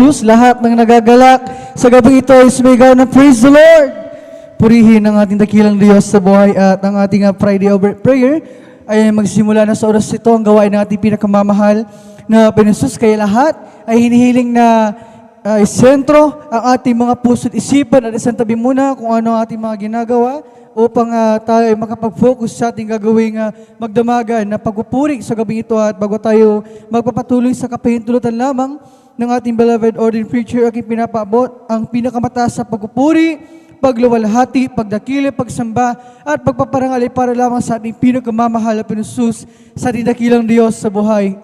Jesus, lahat ng nagagalak sa gabi ito ay sumigaw na praise the Lord. Purihin ang ating dakilang Diyos sa buhay at ang ating Friday over prayer ay magsimula na sa oras ito ang gawain ng ating pinakamamahal na Panginoon. Kaya lahat ay hinihiling na isentro ang ating mga puso't isipan at isang tabi muna kung ano ang ating mga ginagawa upang tayo ay makapag-focus sa ating gagawing magdamagan na pagpupuri sa gabi ito at bago tayo magpapatuloy sa kapahintulutan lamang ng ating beloved ordinary preacher, aking pinapaabot ang pinakamataas sa pagpupuri, pagluwalhati, pagdakili, pagsamba, at pagpaparangal ay para lamang sa ating pinakamamahal na Panginoon sa ating dakilang Diyos sa buhay.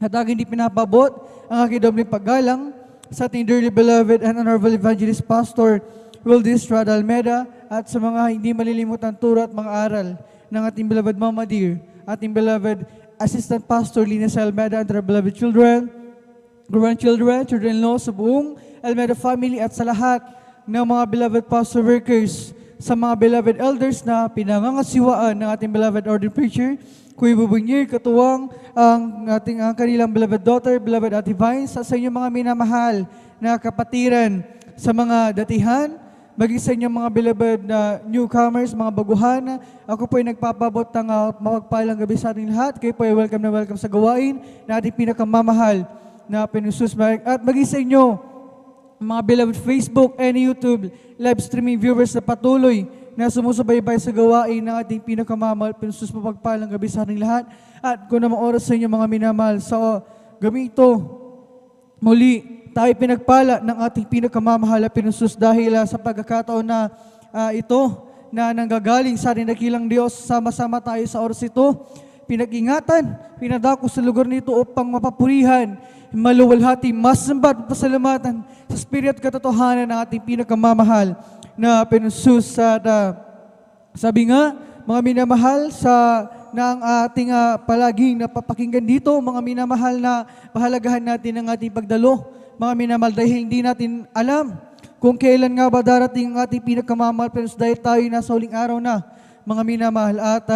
At aking di pinapaabot ang aking dobling paggalang sa ating dearly beloved and honorable evangelist pastor, Wildis Estrada Almeda, at sa mga hindi malilimutan turo at mga aral ng ating beloved Mama Dear, ating beloved assistant pastor Lina Almeda, and their beloved children, grandchildren, children-in-law sa buong Almeda family at sa lahat ng mga beloved pastor workers, sa mga beloved elders na pinangangasiwaan ng ating beloved ordained preacher, Kuya Bubunyir, katuwang ang kanilang beloved daughter, beloved Ate Vines, sa inyong mga minamahal na kapatiran, sa mga datihan, maging sa inyong mga beloved na newcomers, mga baguhan. Ako po ay nagpapabot ng mapagpalang gabi sa ating lahat. Kayo po ay welcome na welcome sa gawain na ating pinakamamahal na Panginoon. At maging sa inyo, mga beloved Facebook and YouTube live streaming viewers na patuloy na sumusubaybay sa gawain ng ating pinakamamahal Panginoon, mapagpalang gabi sa ating lahat. At kung namang oras sa inyo mga minamahal, sa gabi ito, muli, tayo pinagpala ng ating pinakamamahal na Panginoon dahil sa pagkakataon na ito na nanggagaling sa ating dakilang Diyos, sama-sama tayo sa oras ito, pinag-ingatan, pinadako sa lugar nito upang mapapurihan, maluwalhati, masambat, pasalamatan sa spirit at katotohanan ng ating pinakamamahal na Panginoon. At sabi nga, mga minamahal, na ang ating palaging napapakinggan dito, mga minamahal, na pahalagahan natin ang ating pagdalo, mga minamahal, dahil hindi natin alam kung kailan nga ba darating ang ating pinakamamahal Panginoon, dahil tayo nasa huling araw na, mga minamahal, at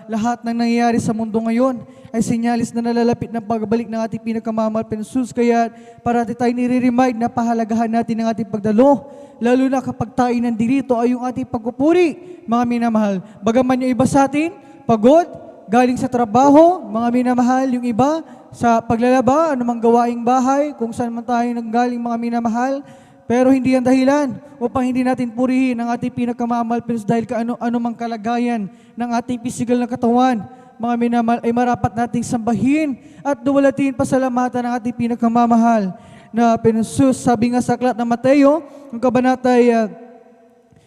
lahat ng nangyayari sa mundo ngayon ay sinyalis na nalalapit ng pagbalik ng ating pinakamamahal Panginoon. Kaya parati tayo nire-remind na pahalagahan natin ang ating pagdalo, lalo na kapag tayo nandito ay yung ating pagpupuri, mga minamahal. Bagaman yung iba sa atin, pagod, galing sa trabaho, mga minamahal, yung iba sa paglalaba, anumang gawaing bahay, kung saan man tayo nanggaling, mga minamahal, pero hindi yan dahilan upang hindi natin purihin ang ating pinakamamahal Panginoon, dahil anumang kalagayan ng ating pisikal na katawan, mga minamahal, ay marapat nating sambahin at duwalatin pasalamatan ng ating pinakamamahal na Panginoon. Sabi nga sa aklat ng Mateo, ang kabanatay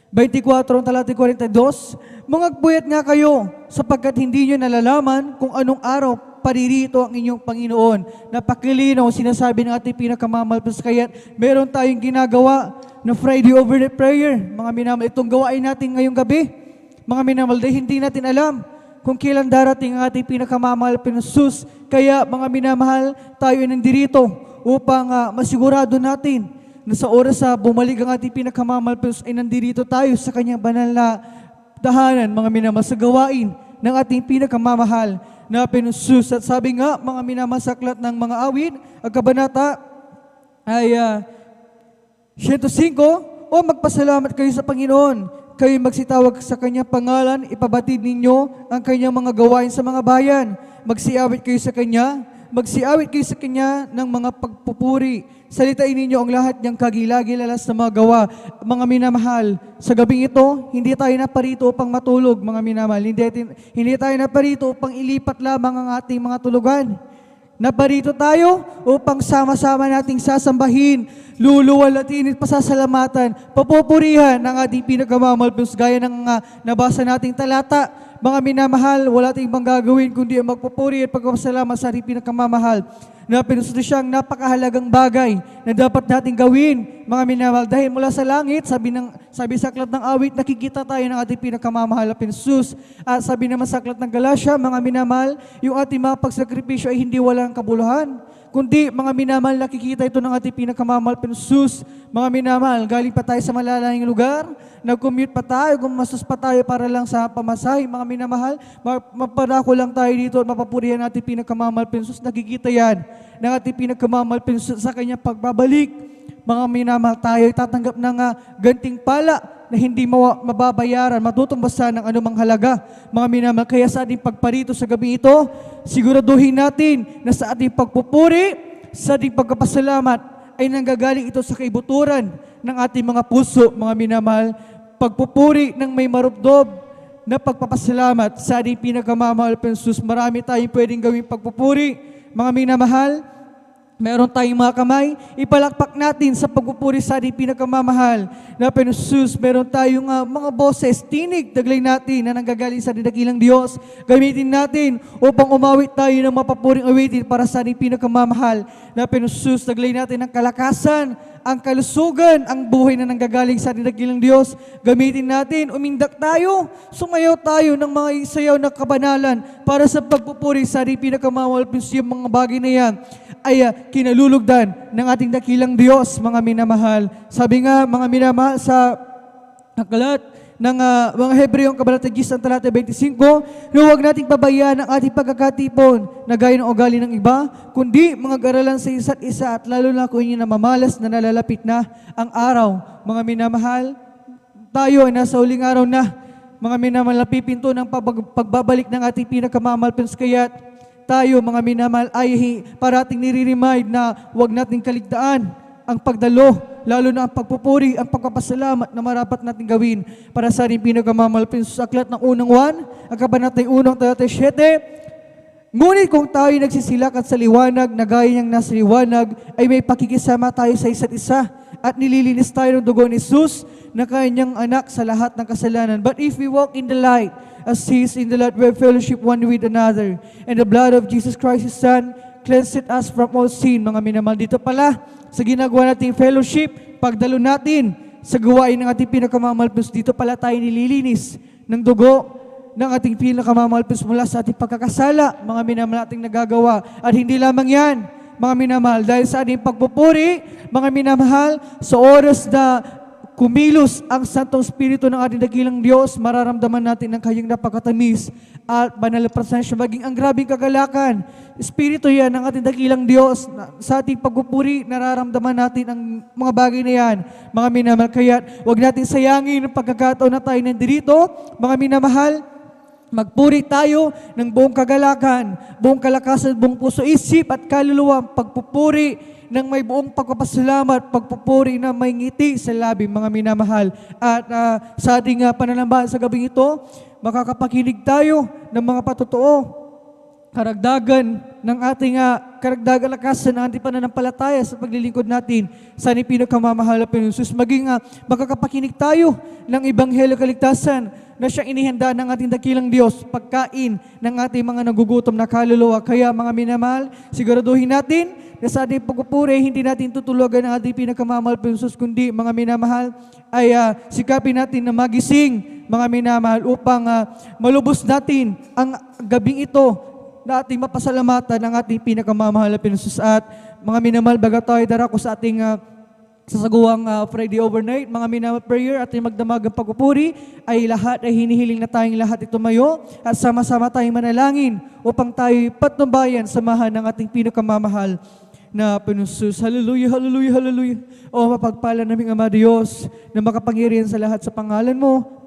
24, talatay 42, mangagpuyat nga kayo sapagkat hindi nyo nalalaman kung anong araw paririto ang inyong Panginoon. Napakilinaw sinasabi ng ating pinakamamahal Panginoon. Kaya meron tayong ginagawa na Friday over the prayer. Mga minamahal, itong gawain natin ngayong gabi. Mga minamahal, dahil hindi natin alam kung kailan darating ang ating pinakamamahal Panginoon. Kaya mga minamahal, tayo ay nandirito upang masigurado natin na sa oras sa bumalik ang ating pinakamamahal Panginoon ay nandirito tayo sa kanyang banal na tahanan, mga minamahal, sa gawain ng ating pinakamamahal na Panginoon. At sabi nga, mga minamahal, sa aklat ng mga awit, ang kabanata ay 105, o magpasalamat kayo sa Panginoon, kayo magsitawag sa kanyang pangalan, ipabatid ninyo ang kanyang mga gawain sa mga bayan, magsiawit kayo sa kanya, magsiawit kayo sa kanya ng mga pagpupuri, salitain ninyo ang lahat niyang kagilagilalas na mga gawa. Mga minamahal, sa gabing ito, hindi tayo naparito upang matulog, mga minamahal. Hindi tayo naparito upang ilipat lamang ang ating mga tulugan. Naparito tayo upang sama-sama nating sasambahin, luluwalatin at pasasalamatan, papupurihan ng ating pinakamamahal Panginoon, gaya ng nabasa nating talata. Mga minamahal, wala tayong ibang gagawin kundi ang magpupuri at pagpapasalamat sa ating pinakamamahal na Panginoon. Siyang napakahalagang bagay na dapat nating gawin, mga minamahal, dahil mula sa langit, sabi sa aklat ng awit, nakikita tayo ng ating pinakamamahal na Panginoon. At sabi naman sa aklat ng Galatia, mga minamahal, yung ating mga pagsakripisyo ay hindi walang kabuluhan, kundi mga minamahal, nakikita ito ng ating pinakamamahal na Jesus. Mga minamahal, galing pa tayo sa malalayong lugar, nag-commute pa tayo, gumastos pa tayo para lang sa pamasahe. Mga minamahal, maparako lang tayo dito at mapapurihan natin pinakamamahal na Jesus. Nakikita yan ng ating pinakamamahal na Jesus sa kanyang pagbabalik. Mga minamahal, tayo ay tatanggap ng ganting pala na hindi mababayaran, matutumbasan ng anumang halaga. Mga minamahal, kaya sa ating pagparito sa gabi ito, siguraduhin natin na sa ating pagpupuri, sa ating pagkapasalamat, ay nanggagaling ito sa kaibuturan ng ating mga puso. Mga minamahal, pagpupuri ng may marubdob na pagpapasalamat sa ating pinakamamahal na Jesus. Marami tayong pwedeng gawing pagpupuri. Mga minamahal, meron tayong mga kamay, ipalakpak natin sa pagpupuri sa ating pinakamamahal na Jesus. Meron tayong mga boses, tinig, taglay natin na nanggagaling sa dakilang Diyos. Gamitin natin upang umawit tayo ng mapapuring awitin para sa ating pinakamamahal na Jesus. Taglay natin ang kalakasan, ang kalusugan, ang buhay na nanggagaling sa ating dakilang Diyos. Gamitin natin, umindak tayo, sumayaw tayo ng mga isayaw na kabanalan para sa pagpupuri sa ating pinakamamahal. Yung mga bagay na yan ay kinalulugdan ng ating dakilang Diyos, mga minamahal. Sabi nga, mga minamahal, sa aklat ng mga Hebreong Kabanata 10 ang talata 25, na huwag nating pabayaan ang ating pagkakatipon na gaya ng ugali ng iba, kundi mga garalan sa isa't isa, at lalo na kung inyong namamalas na nalalapit na ang araw. Mga minamahal, tayo ay nasa huling araw na. Mga minamahal, napipinto ng pagbabalik ng ating pinakamamahal, kaya't tayo, mga minamahal, ay parating nire-remind na huwag nating kaligtaan ang pagdalo, lalo na ang pagpupuri, ang pagpapasalamat na marapat natin gawin para sa ating pinakamamahal na Jesus. Aklat ng unang 1, ang kabanata 1, talata 7, ngunit kung tayo nagsisilakat sa liwanag na gaya niyang nasa liwanag, ay may pakikisama tayo sa isa't isa at nililinis tayo ng dugo ni Jesus na kanyang anak sa lahat ng kasalanan. But if we walk in the light, as He is in the light, we have fellowship one with another. And the blood of Jesus Christ, His Son, cleanseth us from all sin. Mga minamahal, dito pala, sa ginagawa nating fellowship, pagdalo natin sa gawain ng ating pinakamamahal, dito pala tayo nililinis ng dugo ng ating pinakamamahal mula sa ating pagkakasala. Mga minamahal, ating nagagawa. At hindi lamang yan, mga minamahal, dahil sa ating pagpupuri, mga minamahal, sa oras na kumilos ang Santong Espiritu ng ating dakilang Diyos, mararamdaman natin ang kanyang napakatamis at banal na presensya, maging ang grabing kagalakan. Espiritu yan ng ating dakilang Diyos. Sa ating pagpupuri, nararamdaman natin ang mga bagay na yan. Mga minamahal, kaya huwag natin sayangin ang pagkakataon na tayo nandito. Mga minamahal, magpuri tayo ng buong kagalakan, buong kalakasan, buong puso, isip at kaluluwa, pagpupuri ng may buong pagpapasalamat, pagpupuri na may ngiti sa labi, mga minamahal. At sa ating pananambahan sa gabing ito, makakapakinig tayo ng mga patotoo, karagdagan ng ating karagdagan lakasan ng ating pananampalataya sa paglilingkod natin sa ating pinakamamahal na Jesus. Maging makakapakinig tayo ng Ebanghelyo kaligtasan na siyang inihanda ng ating dakilang Diyos, pagkain ng ating mga nagugutom na kaluluwa. Kaya mga minamahal, siguraduhin natin na sa ating pagpupuri, hindi natin tutulugan ang ating pinakamamahal na Jesus, kundi mga minamahal, ay sikapin natin na magising, mga minamahal, upang malubos natin ang gabing ito na ating mapasalamatan ng ating pinakamamahal na Jesus. At mga minamahal, baga tayo darako sa ating sasaguang Friday overnight, mga minamahal prayer at magdamagang pagpupuri, ay lahat ay hinihiling na tayong lahat tumayo at sama-sama tayong manalangin upang tayo patnubayan, samahan ng ating pinakamamahal na Jesus. Hallelujah, hallelujah, hallelujah. O mapagpala naming Ama Diyos na makapangyarihan sa lahat sa pangalan mo,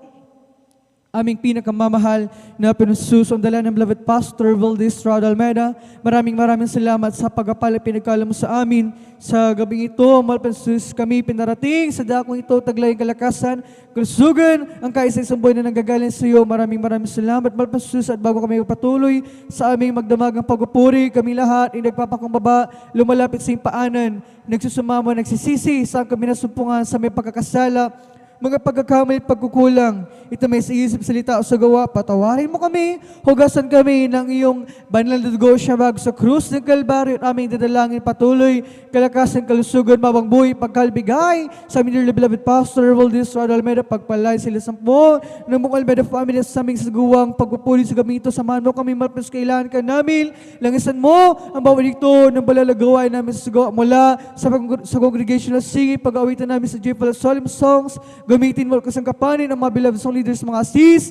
aming pinakamamahal na Jesus, ang dala ng beloved Pastor Valdez Rod Almeida. Maraming salamat sa pagpapala pinagkala mo sa amin sa gabing ito. Mahal Jesus, kami pinarating sa dakong ito, taglayang kalakasan, kalusugan, ang kaisa-isang buhay na nanggagaling sa iyo. Maraming salamat, mahal Jesus, at bago kami patuloy sa aming magdamagang pagpupuri, kami lahat ay nagpapakumbaba, lumalapit sa iyong paanan, nagsusumama, nagsisisi sa kami nasumpungan sa may pagkakasala. mga pagkakamali at pagkukulang. Ito may sa isip, salita o sa gawa, patawarin mo kami, hugasan kami ng iyong banal na dugo siya bago sa krus ng Kalbaryo at aming dadalangin patuloy, kalakasan, kalusugan, mabang buhay, pagkalbigay sa aming dearly beloved Pastor Valdez Rado Almeida, pagpalay sila 10 ng buong Almeida family sa aming siguang pagpupuli sa gamito, samahan mo kami malapit kailangan ka namin, langisan mo ang bawat dito ng balalagawain namin sa sigaw mula sa congregational singing, pag-awitan namin sa joyful at solemn songs, gamitin mo kasangkapanin ng mga beloved song leaders, mga sis,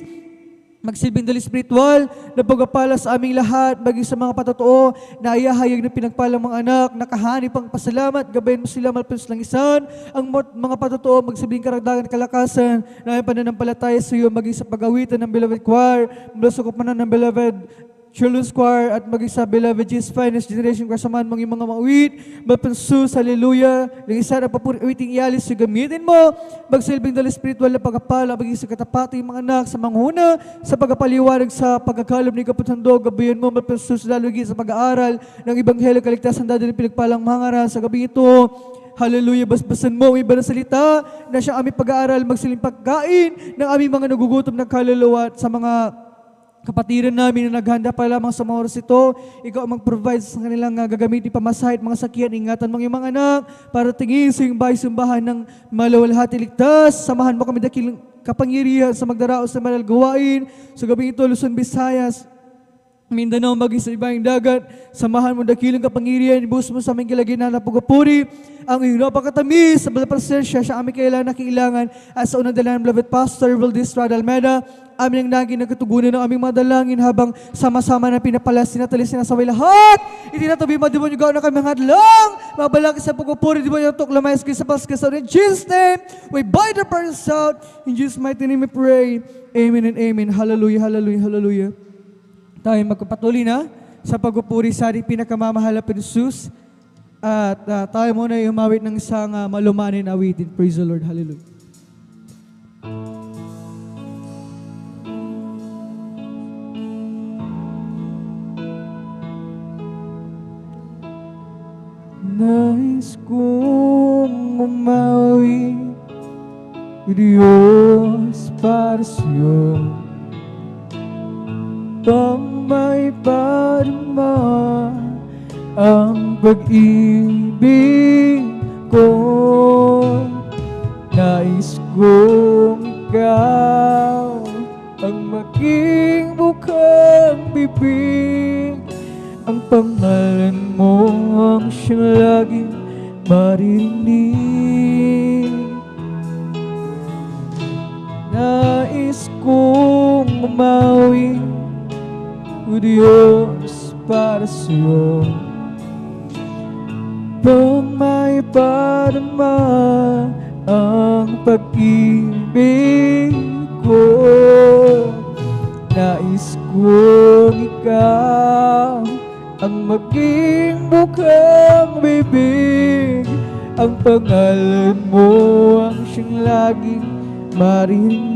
magsilbing dali spiritual na pagpapala sa aming lahat, maging sa mga patotoo na ayahayag na pinagpalang mga anak, nakahani pang pasalamat, gabayan mo sila malapit lang isan, ang mga patotoo, magsilbing karagdagan kalakasan, na ay pananampalataya sa iyo, maging sa pag-awitan ng beloved choir, mula sa kupanan ng beloved Children's Choir at maging sa beloved Jesus Finest Generation Choir, samahan mong mga mauwit, magpansus, hallelujah, ng isa na papuriwiting ialis, so gamitin mo, magsilbing dali spiritual na pagkapala, maging sa katapati mga anak, sa manghuna, sa pagkapaliwanag sa pagkakalob ni Kapatando, gabayan mo, magpansus, lalugin sa pag-aaral ng Ebanghelyo, kaligtasan dadali pinagpalang mga aral sa gabi ito. Hallelujah, basbasan mo ang iba na salita na siya aming pag-aaral, magsiling pagkain ng aming mga nagugutom ng kaluluwa at sa mga kapatiran namin na naghanda pa lamang sa mga oras ito, ikaw ang mag-provide sa kanilang gagamitin pamasahe at mga sakyan. Ingatan mo ang iyong mga anak para tingin sa iyong bahay-simbahan ng malawalhati ligtas. Samahan mo kami dakilang kapangyarihan sa magdaraos sa malal gawain. Sa gabi ito, Luzon, Visayas, Mindanao, maging sa ibang dagat, samahan mo dakilang kapangyarihan, ibuhos mo sa aming kilagyan na pagpupuri, ang iyong napakatamis sa presensya siya aming kailangan at sa unang dalan ng beloved Pastor Valdez Rado Almeida, amin ang naging nagkatugunan ng aming mga dalangin habang sama-sama na pinapalas, sinatalis, sinasaway lahat. Itinatabi mo, di mo nyo na kami hadlang. Mabalaki sa pagpupuri, di mo nyo tuklamayas kayo sa paskasa. In Jesus' name, we bind the prayers out. In Jesus' mighty name we pray. Amen and amen. Hallelujah, hallelujah, hallelujah. Tayo magpapatuloy na sa pagpupuri sa ating pinakamamahal na Jesus. At tayo muna yung umawit ng isang malumanin awitin. Praise the Lord. Hallelujah. Nais kong umawi, Diyos, para sa'yo, pang may parma ang pag-ibig ko. Nais kong ikaw ang maging bukang bibig, ang pangalan mo ang siyang laging maririnig. Nais kong umawi, O Diyos, para sa'yo, pang may parama ang pag-ibig ko. Nais kong ikaw ang maging bukang bibig, ang pangalan mo ang siyang laging marinig.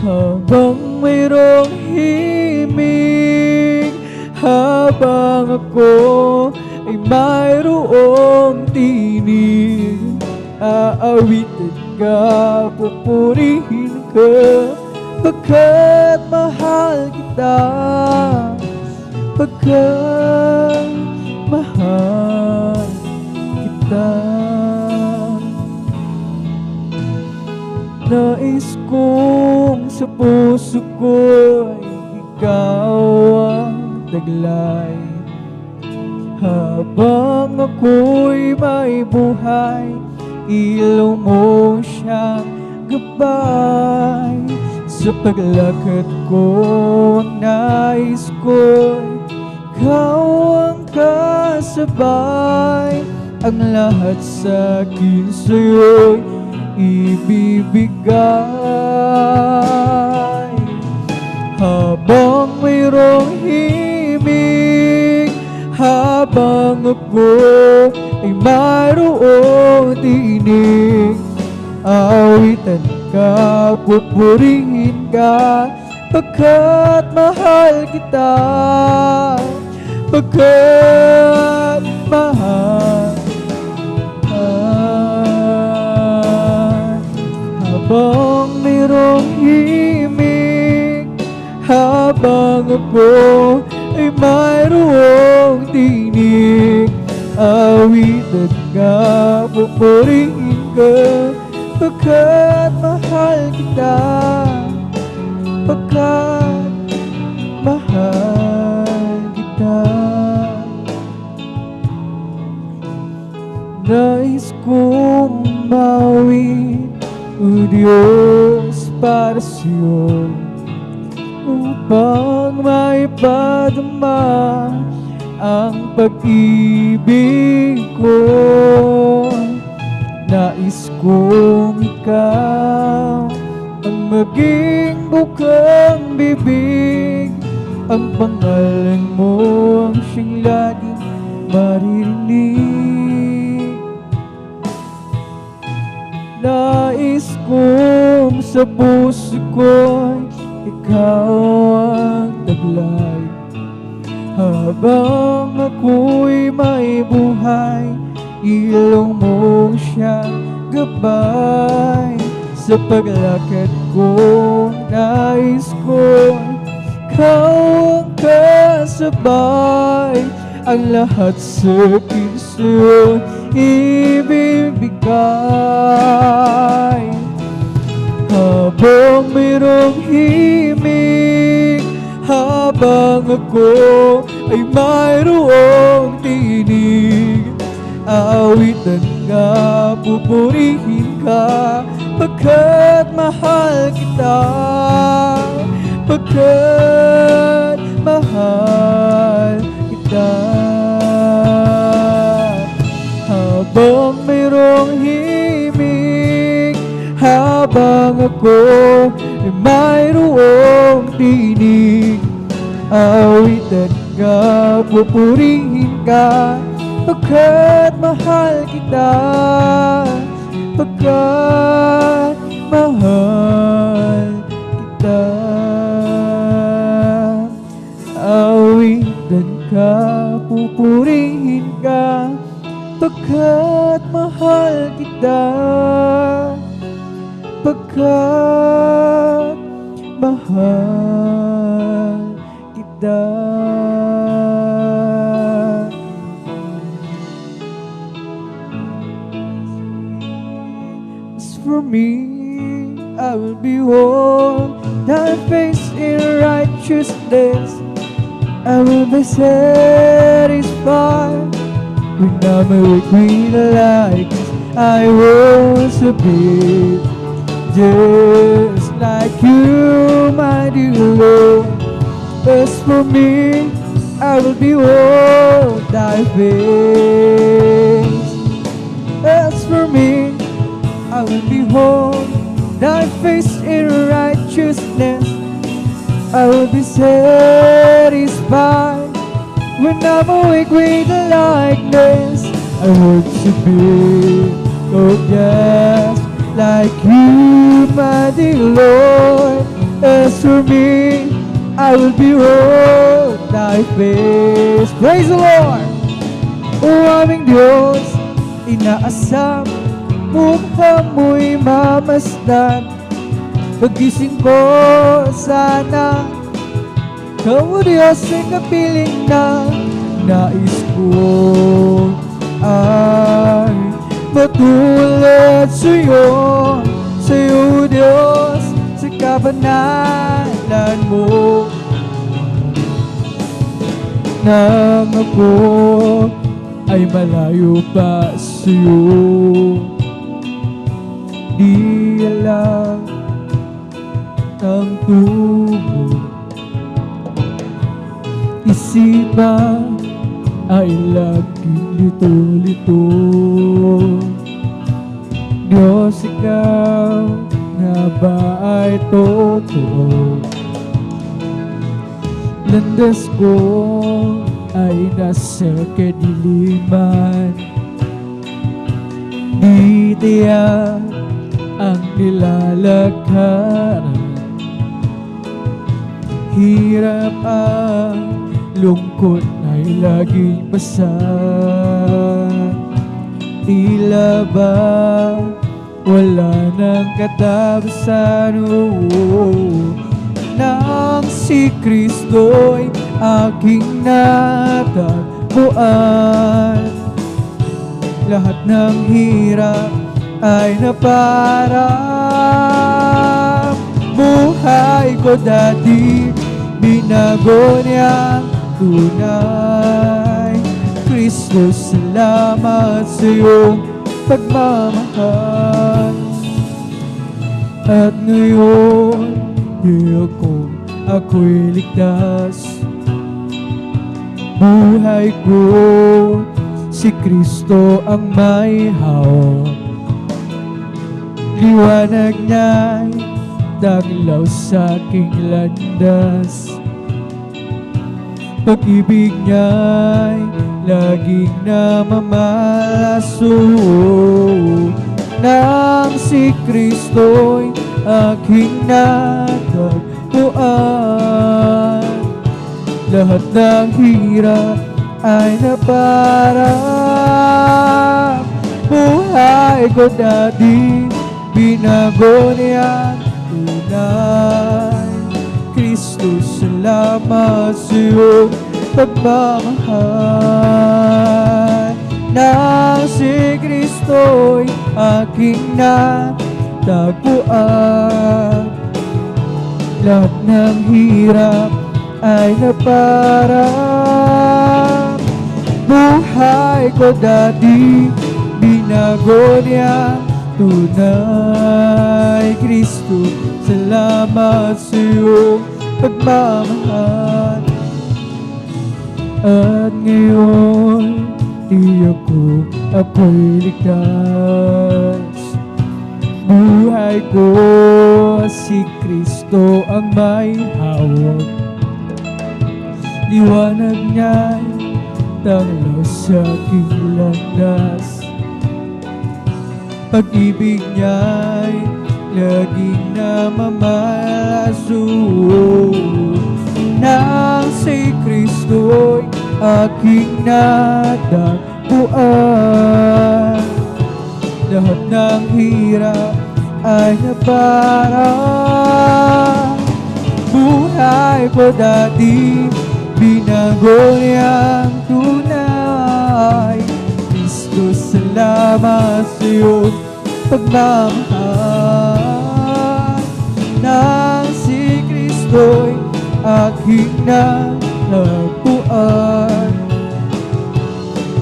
Habang mayroong himig, habang ako ay mayroong tinig, aawitin ka, pupurihin ka, pagkat mahal kita, pagkat mahal kita. Nais kong sa puso ko ay ikaw ang taglay, habang ako'y may buhay, ilaw mo siyang gabay. Sa paglakad ko ang nais ko'y ikaw ang kasabay, ang lahat sa akin sa'yo'y ibibigay. Habang mayroong himig, habang ako ay mayroong tinig, awitan ka, pupurihin ka, pagkat mahal kita, pagkat mahal kita. Habang mayroong himig, habang ako ay mayroong tinig, awitan ka, pupurihin ka, pagkat mahal kita, pagkat mahal kita. Nais kong mawi, O Diyos, para sa'yo, upang maipadama ang pag-ibig ko. Nais kong ikaw ang maging bukang bibig, ang pangalan mo ang siyang laging maririnig. Nais kong sa puso ko'y ikaw ang taglay, habang ako'y may buhay, ilong mo siyang gabay. Sa paglakad ko, nais ko ikaw ang kasabay, ang lahat sa akin sa'yo ibibigay. Habang mayroong himig, habang ako ay mayroong tinig, awitan ka, pupurihin ka, pagkat mahal kita, pagkat mahal kita. Habang mayroong himig, habang ako ay mayroong tinig, awitan ka, pupurihin ka, pagkat mahal kita, pagkat mahal kita. Awitan ka, pupurihin ka, pagkat mahal kita, pagkat mahal kita. As for me, I will behold thy face in righteousness. I will be satisfied when I'm awake with the light. I want to be just like you, my dear Lord. As for me, I will behold thy face. As for me, I will behold thy face in righteousness. I will be satisfied when I'm awake with the likeness. I want to be, oh yes, like you, my dear Lord. As for me, I will behold thy face. Praise the Lord! O aming Diyos, inaasam, mukha mo'y mamasdan. Pagising ko sana, Ikaw, Diyos, ay kapiling na nais ko ay matulad sa'yo, sa'yo, Diyos, sa kabanalan mo. Nang ako ay malayo pa sa'yo, di alam ang tubo. Isipan ay laging lito-lito. Diyos, ikaw nga ba ay totoo? Landas ko ay nasa kadiliman, di tiyak ang nilalagkaran. Hirap ang lungkot ay laging basa. Tila ba wala nang katapusan. Nang si Kristo'y aking natagpuan, lahat ng hirap ay naparang. Buhay ko dati, binago niyang tunay. Kristo, salamat sa iyong pagmamahal. At ngayon, di ako'y ligtas. Buhay ko, si Kristo ang may hawak. Liwanag niya'y daglaw sa aking landas. Pag-ibig niya'y laging namamalaso. Nang si Kristo'y aking natagpuan, lahat ng hirap ay naparang. Buhay ko dati, binago niya tunay. Kristo, salamat sa iyong pagmamahal. Nang si Kristo'y aking natagpuan, lahat ng hirap ay naparang. Buhay ko dati, binago niya tunay. Kristo, salamat sa iyong pagmamahal. At ngayon, ako'y ligtas. Buhay ko, si Kristo ang may hawak. Liwanag niya'y daglaw sa aking landas. Pag-ibig niya'y laging namamalaso. Nang si Kristo'y aking natagpuan, lahat ng hirap ay naparang. Buhay ko dati, binago niyang tunay. Kristo, salamat sa iyong pagmamahal. Nang si Kristo'y aking natagpuan,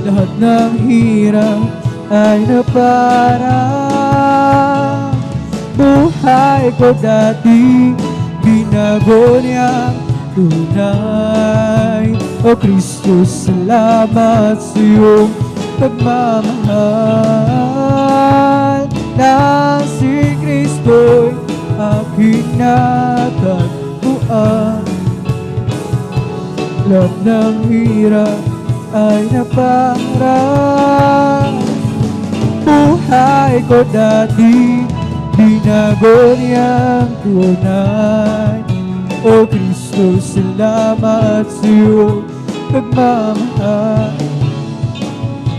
lahat ng hirap ay naparang. Buhay ko dati, binago niyang tunay. O Kristo, salamat sa iyong pagmamahal. Nang si Kristo'y aking natagpuan, lahat ng hirap ay naparang. Buhay ko dati, binago niyang tunay. O Kristo, salamat sa iyong pagmamahal.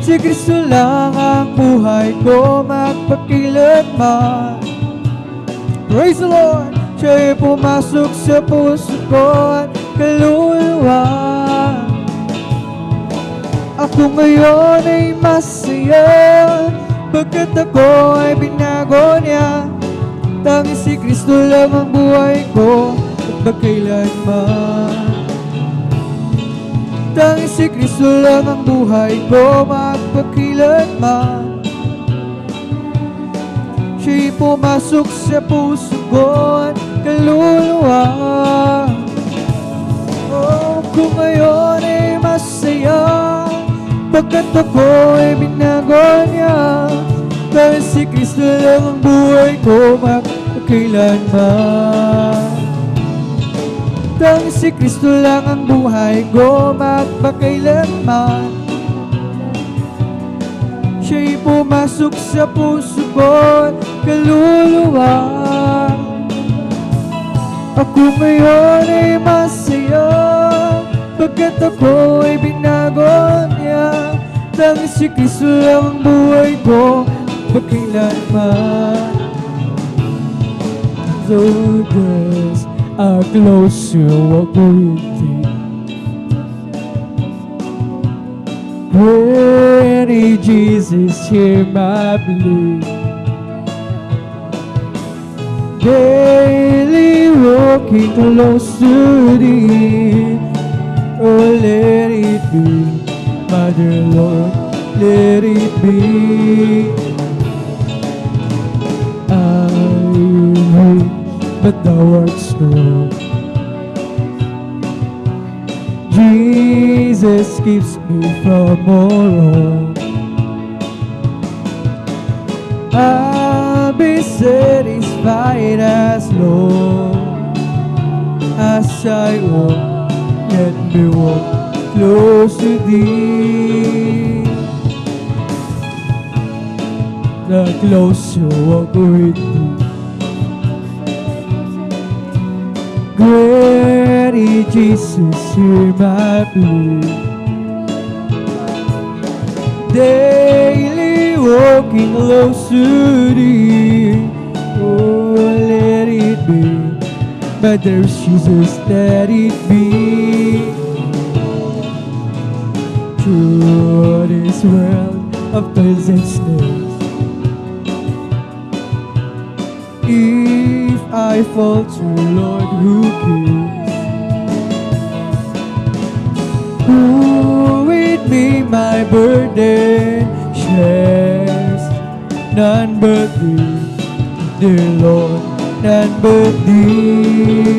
Si Kristo lang ang buhay ko magpakilanman. Praise the Lord! Siya'y pumasok sa puso ko at kaluluwa. Ako ngayon ay masaya, pagkat ako ay binago niya. Tanging si Kristo lang ang buhay ko at magkailanman. Tanging si Kristo lang ang buhay ko magpakilanman. Siya'y pumasok sa puso ko at kaluluwa. Oh, kung ngayon ay masaya, pagkat ako ay binago niya. Dahil si Kristo lang ang buhay ko magpakailanman. Dahil si Kristo lang ang buhay ko magpakailanman. Siya'y pumasok sa puso ko at kaluluwa. Ako ngayon ay masaya, pagkat ako ay binago niya. Dahil si Kristo lang ang buhay ko pagkailanman. Though days are close to walk with thee, Pretty Jesus, hear my plea. Daily walking close to thee. Oh, let it be, Mother Lord, let it be. I wish, but thou art strong. Jesus keeps me from all wrong. I'll be satisfied as long as I walk, let me walk close to thee. The closer I walk with thee, Great Jesus, hear my plea. Daily walking close to thee. Oh, let it be, but there's Jesus, let it be. Through this world of pleasant snares, if I falter, Lord, who cares? Who with me my burden shares? None but thee, dear Lord, none but thee.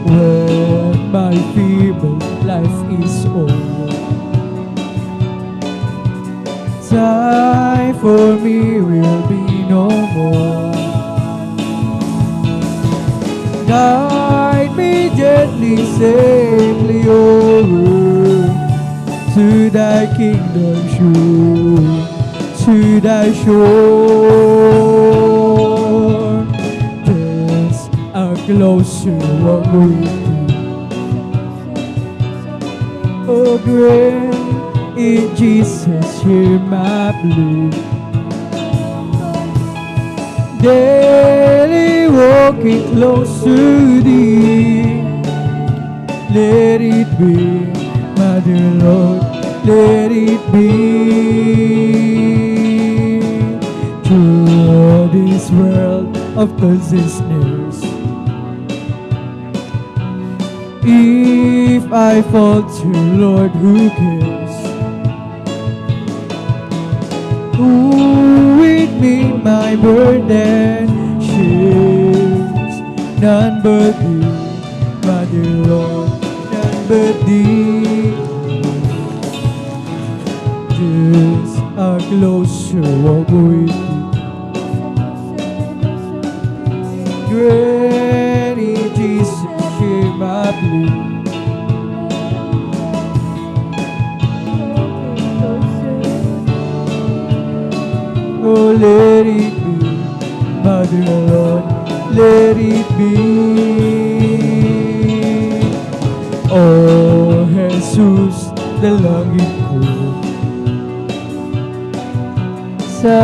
When my feeble life is over, time for me will be no more. Guide me gently, safely over to thy kingdom shore, to thy shore. There's a closer walk with thee. Oh, great in Jesus, hear my plea. Daily walking close to thee. Let it be, my dear Lord, let it be. Through this world of pleasant snares, if I falter, Lord, who cares? Who with me my burden shares? None but thee, my dear Lord, none but thee. Just a closer walk with thee. Great Jesus, hear my plea. Oh, let it be, Mother Lord, let it be. Oh, Jesus, dalangin ko sa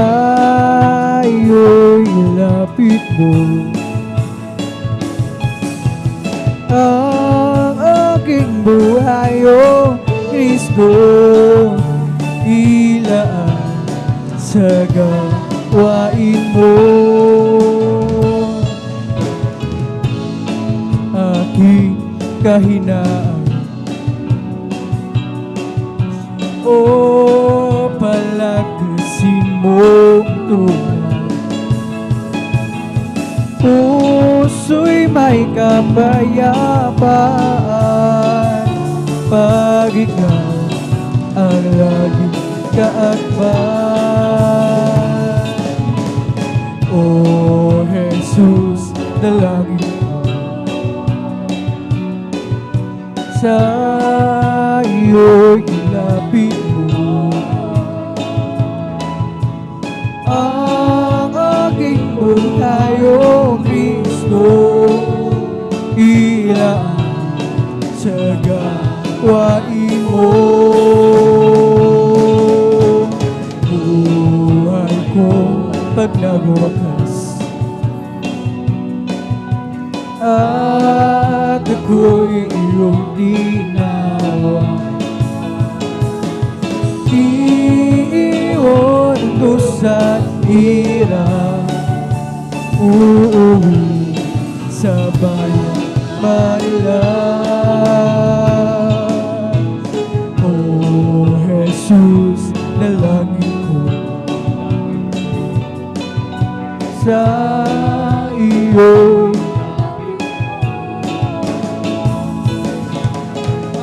iyo'y ilapit mo ang aking buhay, oh Kristo, ilaan sa gawain mo. Aking kahinaan, o palagkasin mong tunay. Puso'y may kapayapaan pag ikaw ang laging kaakban. O Jesus, dalangin ko sa iyo'y ilapit mo ang aking buhay, o Kristo, ilaan sa gawain mo. pag nagwakas at ako'y iyong dinawa. Iiwan ko sa hirap, uuwi sa bayan Manila. Oh Jesus, dalangin ko sa iyo.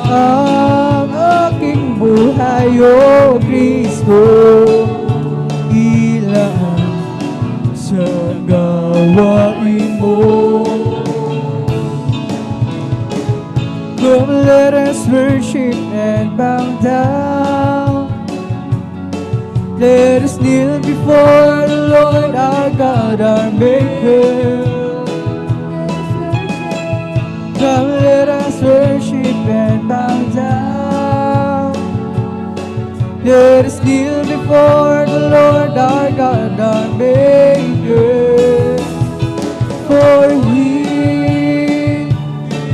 Ang aking buhay, O Kristo, ilaan sa gawain mo. Come, let us worship and bow down. Let us kneel before the Lord our God, our Maker. Come, let us worship and bow down. Let us kneel before the Lord our God, our Maker. For He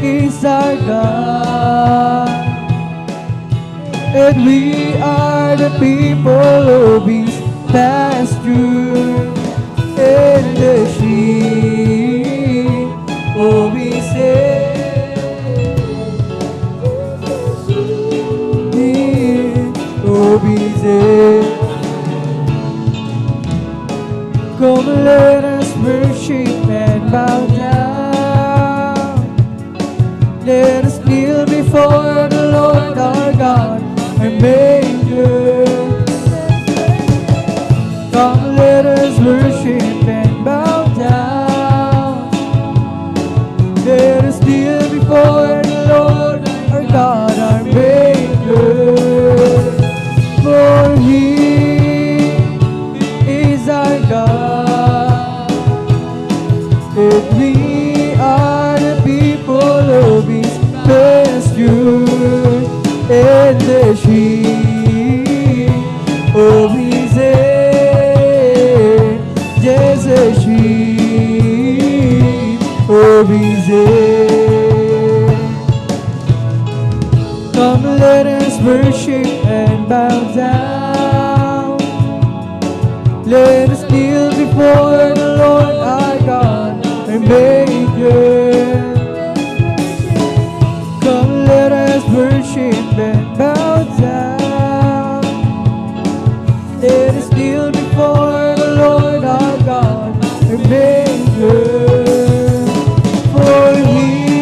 is our God, and we are the people of His pasture, and the sheep of His hand. Come, let us worship and bow down. Let us kneel before the Lord our God, our Maker. Come, let us worship and bow down. Let us kneel before the Lord our God, our Maker. For He is our God, and we are the people of His pasture, and the sheep of His hand. Yes, the sheep of His hand. Come, let us worship and bow down. Let us kneel before the Lord our God, our Maker. Come, let us worship and bow down. Let us kneel before the Lord our God, our Maker. For He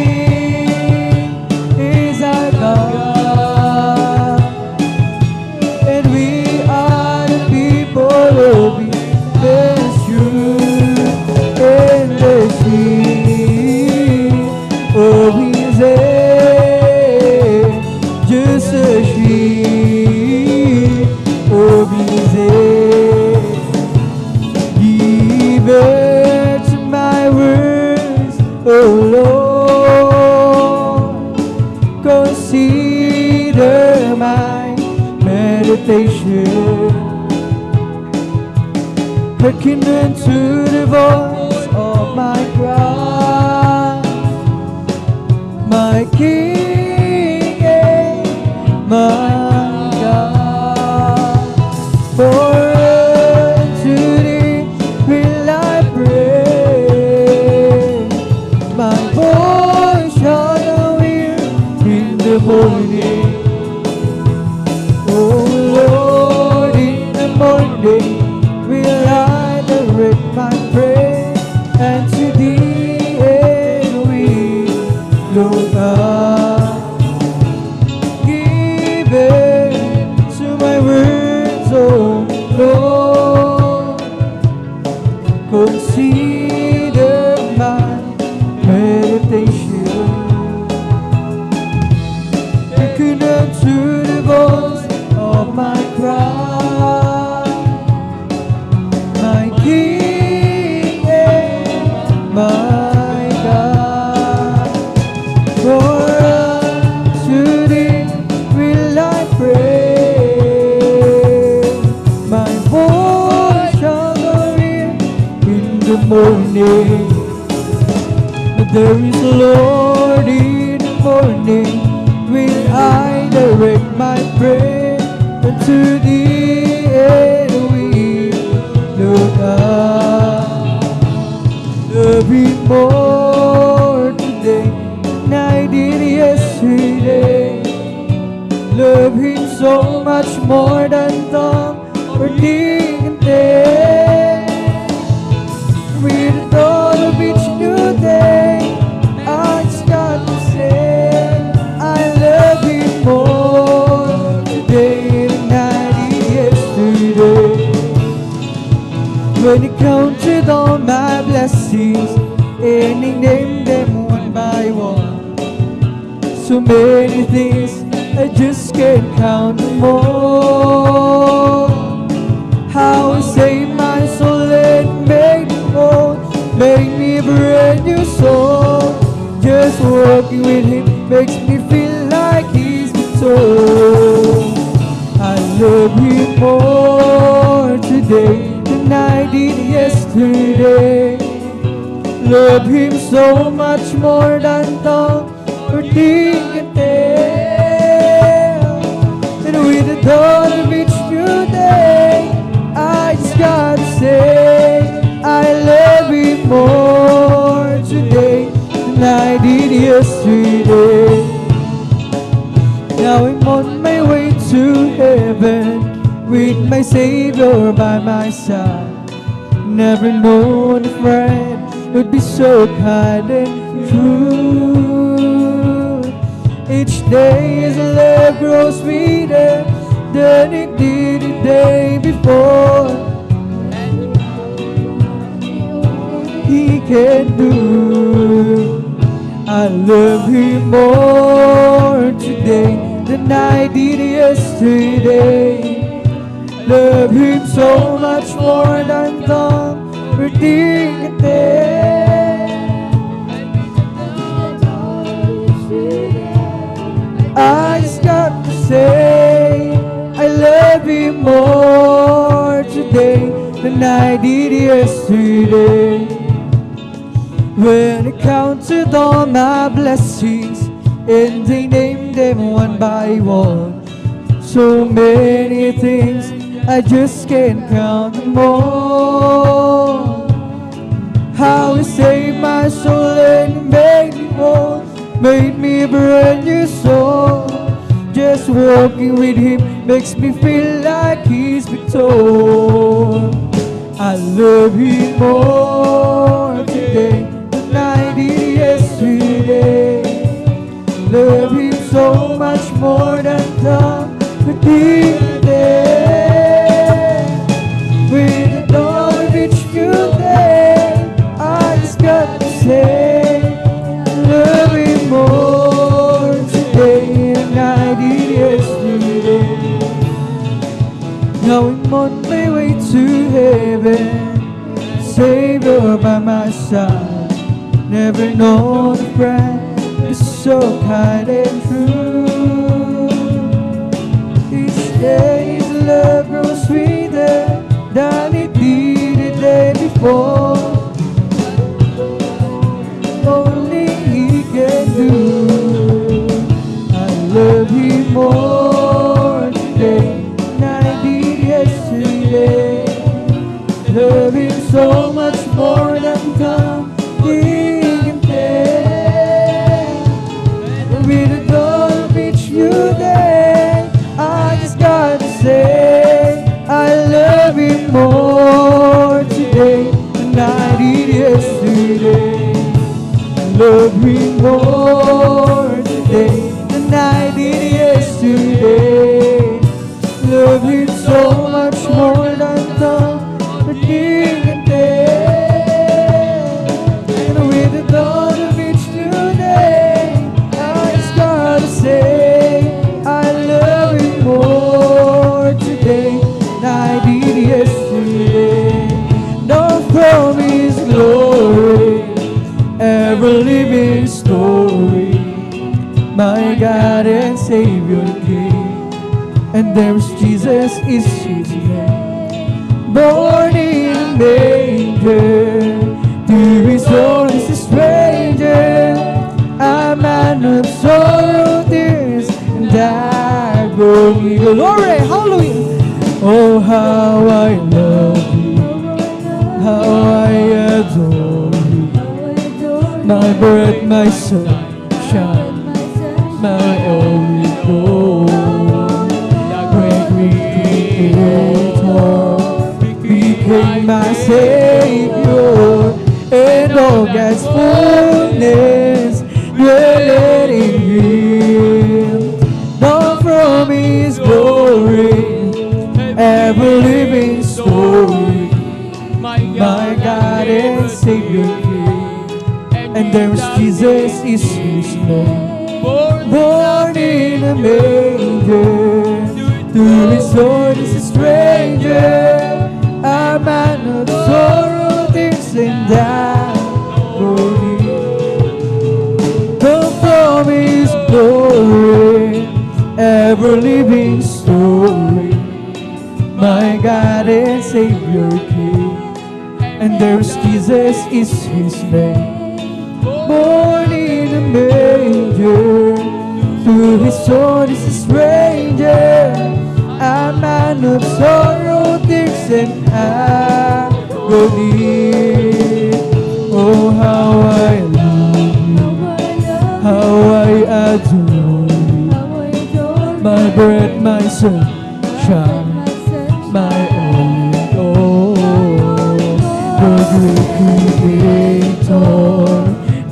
is our God, and we are the people of His pasture, and the sheep of His hand. Just a sheep of His hand. Give ear to my words, O Lord. Consider my meditation. Hearken unto the voice of my cry, my King and my God. For unto Thee will I pray. My voice shall thou hear in the morning. Oh Lord, in the morning will I direct my prayer unto Thee, and we look up. Give ear to my words, O Lord. Consider my meditation. Hearken unto the voice of my cry, my King and my There is a Lord in the morning, will I direct my prayer unto thee, and we look up. Love Him more today than I did yesterday. Love Him so much more than tongue or thing can tell. With the dawn of each new day, I just got to say, I love Him more today than I did yesterday. When He counted all my blessings and He named them one by one, so many things I just can't count them all. How He saved my soul and made me whole, made me a brand new soul. Just walking with Him makes me feel like He's been told. I love Him more today than I did yesterday. Love Him so much more than tongue or thing can tell. And with the dawn of each new day, I just gotta say, I love Him more today than I did yesterday. Now I'm on my way to heaven with my Savior by my side. Never known a friend would be so kind and true. Each day His love grows sweeter than it did the day before. He can do. I love Him more today than I did yesterday. Love Him so much more than tongue or thing can tell. I just got to say, I love Him more today than I did yesterday. When I counted all my blessings and they named them one by one, so many things I just can't count them all. How He saved my soul and made me whole, made me a brand new soul. Just walking with Him makes me feel like He's been told. I love Him more today than I did yesterday. Love Him so much more than tongue could declare. With the dawn of each new day, I just got to say, I love Him more today than I did yesterday. Now I'm on my way to heaven, Savior by my side. Never known a friend is so kind and true. Each day His love grows sweeter than it did the day before. Only He can do. I love Him more today than I did yesterday. Love Him so much more than tongue can tell. With the dawn of each new day, I just gotta say, I love Him more today than I did yesterday. Love Him more today than I did yesterday. Love Him so much more than tongue can tell. And with the dawn of each new day, I just gotta say, I love Him more today than I did yesterday. Don't promise glory, ever living story, my God and Savior King. And there's Jesus, is His name, born in a manger, to His own is a stranger. me. Glory, hallelujah. Oh, how I love you, how I adore you, my breath, my sunshine, my only goal. The great Creator became my Savior, and all God's fullness dwelled in Him. Down from His glory, ever living story, my God and Savior King. And there's Jesus is His name, born in a manger, to His Lord is a stranger, a man of sorrow, tears and agony. Come from His glory, ever living story, my God and Savior King. And there's Jesus is His name, born in a manger, to His Son is a stranger, a man of sorrow, tears and agony. Oh, how I love you, how I adore you, my breath, my sunshine, my only Lord. The great Creator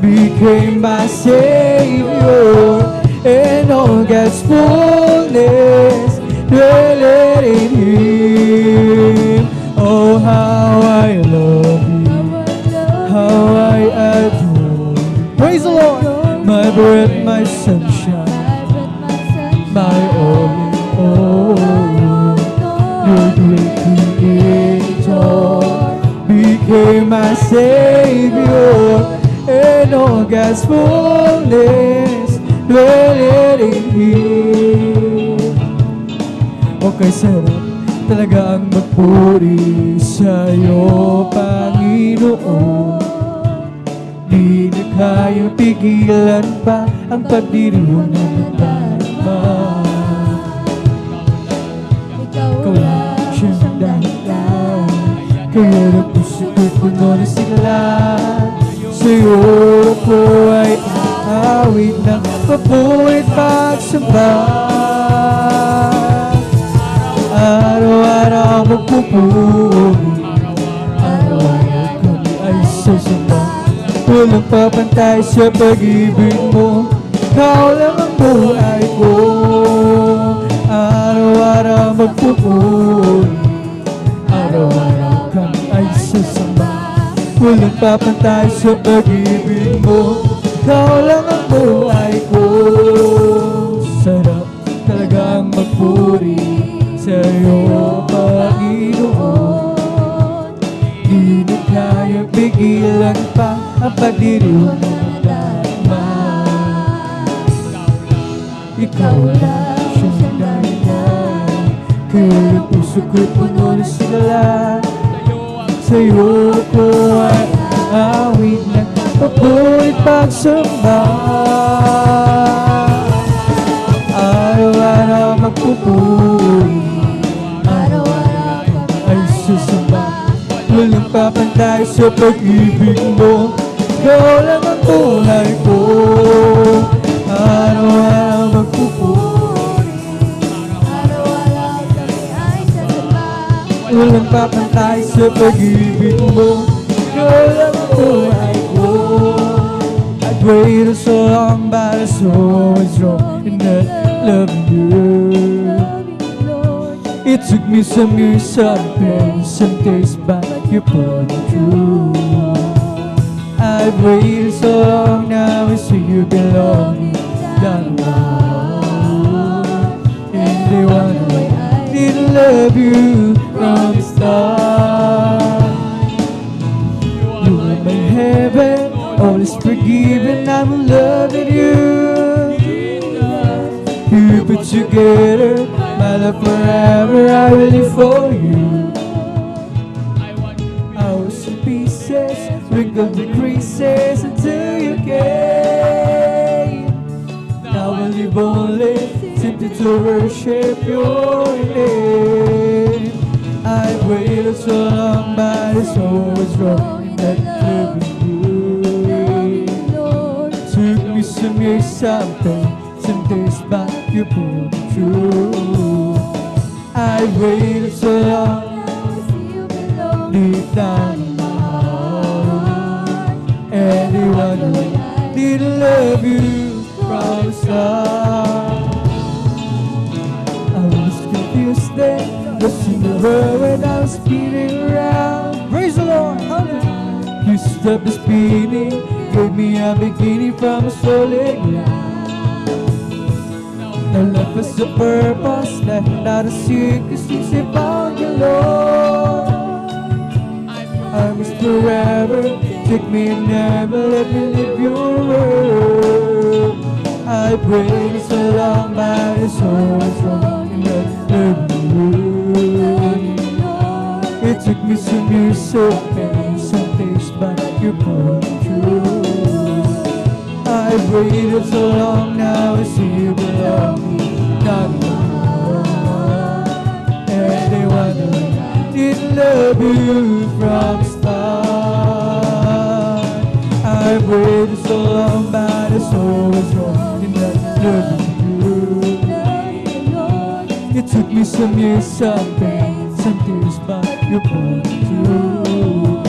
became my Savior, and all God's fullness dwelled in Him. Oh, how I love you, how I adore you. Praise the Lord. My breath, my sunshine, my only Lord. The great Creator became my Savior, and all God's fullness dwelled in Him. Okay, sarap talaga ang magpuri sa'yo, Panginoon. Di na kayang pigilan pa ang pagdiriwang ng tama. Ikaw lang siyang dahilan, kaya na puso ko'y puno na sigla. Sa'yo ko ay aawit ng papulit pagsamba. Araw-araw magpupuri, araw-araw kami ay sasamba. Walang papantay sa pag-ibig mo, ikaw lang ang buhay ko. Araw-araw magpupuri, araw-araw kami ay sasamba. Walang papantay sa pag-ibig mo, ikaw lang ang buhay ko. Sarap talagang magpuri sa'yo, Panginoon. Di na kaya pigilan pa ang pagdiriw ng dama. Ikaw lang siyang dahilan, kaya ang puso ko'y puno na sigla. Sa'yo ko ay awit ng papulit pagsamba. Araw-araw magpupuri, araw-araw ay susamba. Walang papantay sa pag-ibig mo, ikaw lang ang buhay ko. Araw-araw magpupuri, araw-araw kami ay sasamba. Walang papantay sa pag-ibig mo, ikaw lang ang buhay ko. I waited so long, but I saw what's wrong in that loving you. It took me some years, some pain, some days, but you pulled me through. I've waited so long, now I see you belong down the road. And they wonder why I didn't love you from the start. You were my heaven, all is forgiven, I'm loving you. You put together my love forever, I will live for you. I was in pieces, wrinkled the creases until you came. Now I live only tempted to worship your name. I waited so long, but it's always wrong in that loving you. Took me some years, some days, but you pulled me through. I waited so long, deep down in my heart, anyone who didn't love you from the start. I was confused then, lost in the world when I was spinning around. Praise the Lord, hallelujah. You stopped the spinning, gave me a beginning from a solid ground. No life was a purpose, life not a secret since I found you, Lord. I miss forever, take me and never let me leave your world. I prayed so long, but it's always wrong in that loving you. It took me some years, some days, but you pulled me through. I waited so long, now I see you belong me, not anymore. Anyone who didn't love you from the start. I waited so long, but it's always wrong in that loving you. It took me some years, some days, but you pulled me through.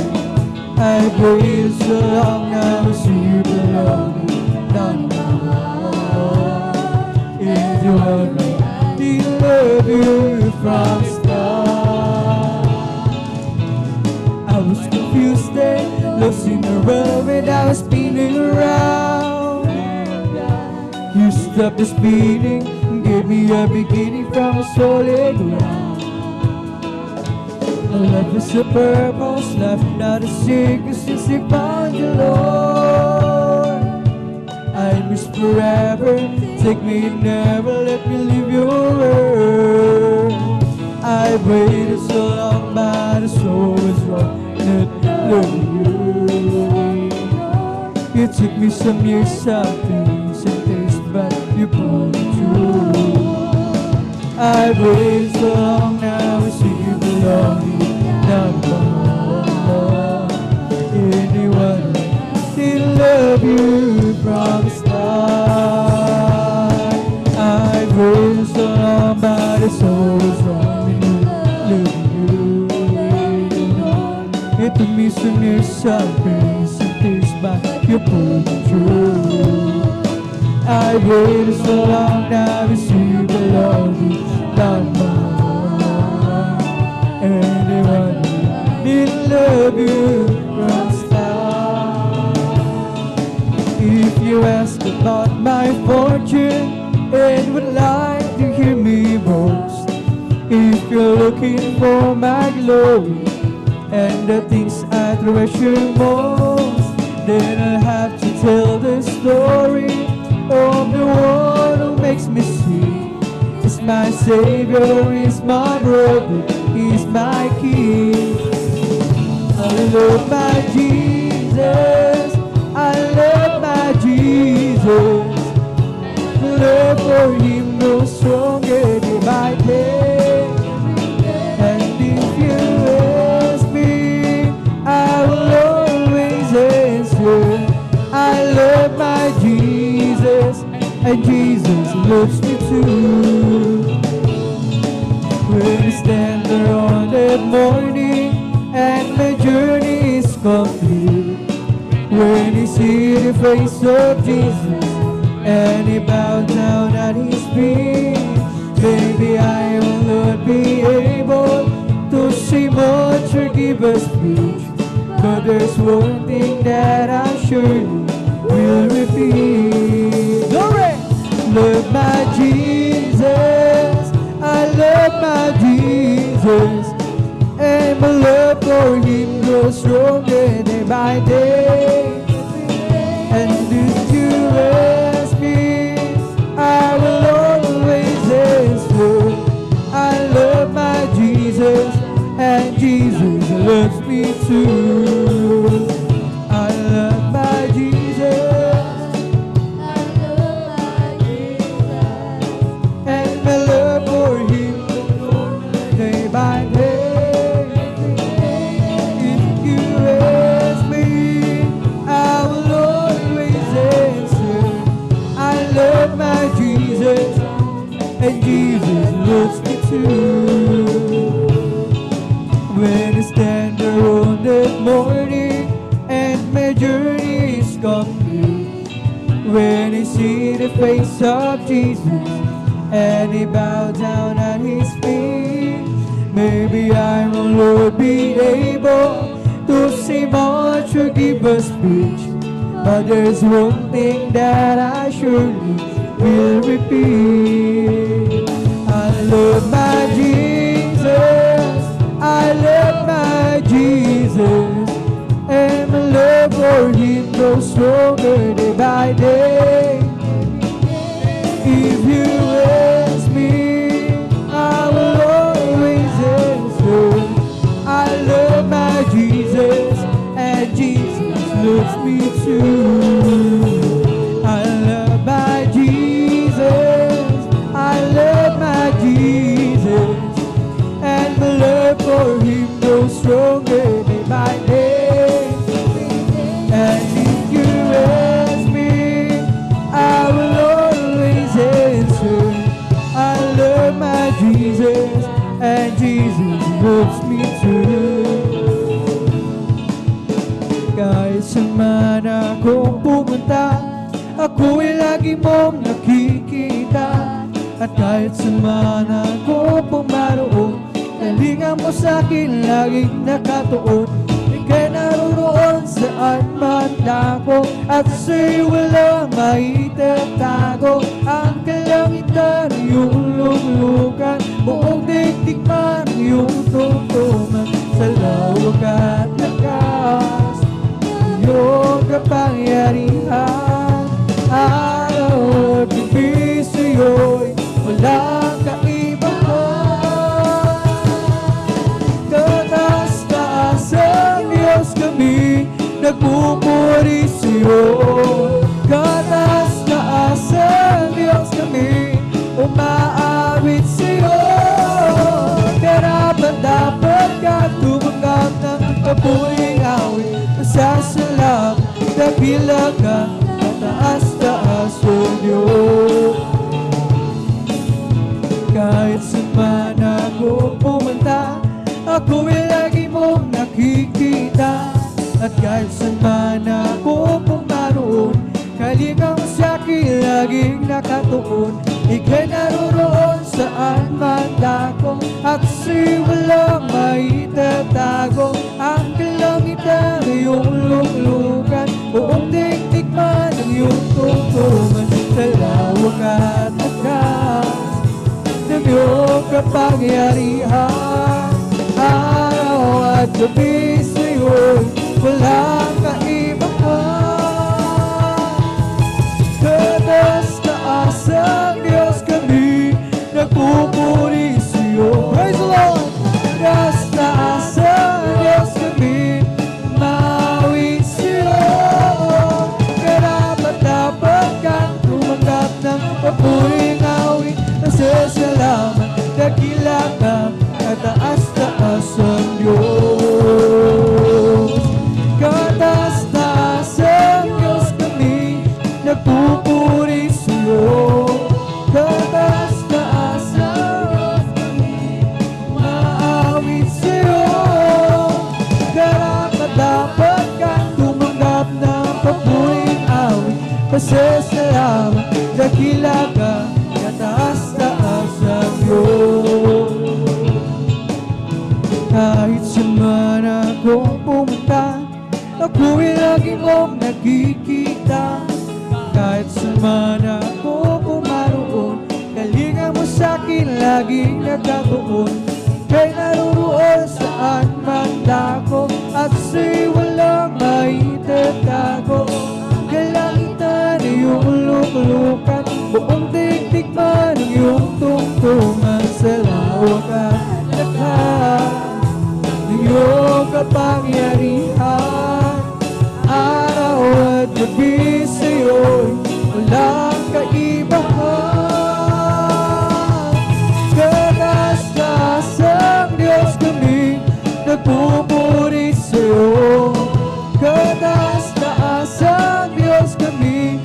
I waited so long, now I see you belong me, not anymore. If you want me, didn't love you from the start. I was confused then, lost in the world when I was spinning around. You stopped the spinning and gave me a beginning from a solid ground. Life is a purpose, life not a secret since I found you, Lord. I miss forever, take me and never let me leave your world. I waited so long, but it's always wrong not loving you. It took me some years, some days, but you pulled me through. I waited so long, now I see you belong me, not more. Anyone didn't love you from the start. I waited so long, but it's always wrong in loving you. It took me some years, some days, but you pulled me through. I waited so long, now I see you belong me, not more. Anyone didn't love you from the start. If you ask about my fortune and would like to hear me boast, if you're looking for my glory and the things I treasure most, then I'll have to tell the story of the one who makes me sing. He's my Savior, he's my brother, he's my King. I love my Jesus, I love my Jesus. Love for him grows stronger day by day. And if you ask me, I will always answer. I love my Jesus, and Jesus loves me too. When I stand there on that morning and my journey is complete, when I see the face of Jesus and he bowed down at his feet, maybe I will not be able to say much or give a speech, but there's one thing that I surely will repeat. Glory! Love my Jesus, I love my Jesus, and my love for him grows stronger day by day. And if you ask me, I will always answer. I love my Jesus, and Jesus loves me too. I love my Jesus, complete. When they see the face of Jesus and they bow down at his feet, maybe I will Lord be able to say much or give a speech, but there's one thing that I surely will repeat. I love my Jesus, I love my Jesus, and my love for him grows stronger day by day. If you ask me, I will always answer, I love my Jesus, and Jesus loves me too. I love my Jesus, I love my Jesus, and my love for him grows stronger day by day. And if you ask me, I will always answer, I love my Jesus, and Jesus loves me too. Kahit saan man akong pumunta, ako'y lagi mong nakikita. At kahit saan man ako pumaroon, talinga mo sa'kin laging nakatuon. Ika'y naroon saan man ako, at sa'yo walang maitatago. Ang kalangitan, iyong lulukan, buong daigdig man, iyong tungtungan. Sa lawak at lakas, iyong kapangyarihan, araw at gabi sa'yo'y walang kaibahan. Kataas-taas ang Diyos kami, nagpupuri sa'yo. Kataas-taas ang Diyos kami, umaawit sa'yo. Karapat-dapat ka tumanggap ng mabuting awit. Masasalamat, dakila ka, kataas-taas o Diyos. Kahit saan man ako pumunta, ako'y lagi mong nakikita. At kahit saan man ako pumaroon, kalinga mo sa'kin laging nakatuon. Ika'y naroon saan man ako, at sa'yo walang maitatago. Ang kalangitan, iyong luklukan, buong daigdig man ang iyong tungtungan. Sa lawak at lakas ng iyong kapangyarihan, araw at gabi sa'yo'y walang kaibahan. Kataas-taas ang Diyos kami, nagpupuri sa'yo. Praise the Lord! Kataas-taas ang Diyos kami, maawit sa'yo. Karapat-dapat kang tumanggap ng mabuting awit. Nasasalamat, dakila ka, kataas-taas ang Diyos. Kataas-taas ang Diyos kami, nagpupuri sa'yo. Kataas-taas ang Diyos kami, maawit sa'yo. Karapat-dapat kang tumanggap ng mabuting awit. Pasasalamat, dakila ka, kataas-taas ang Diyos. Kahit saan man akong pumunta, ako'y lagi mong nakikita. Kahit saan man ako pumaroon, kalinga mo sa'kin laging nakatuon. Kay naroon saan man ako, at sa'yo walang maitatago. Ang kalangitan, iyong luklukan, buong daigdig man ang iyong tungtungan. Sa lawak at lakas ng iyong kapangyarihan, araw at gabi sa'yo'y walang kaibahan. Kataas-taas ang Diyos kami, nagpupuri sa'yo. Kataas-taas ang Diyos kami,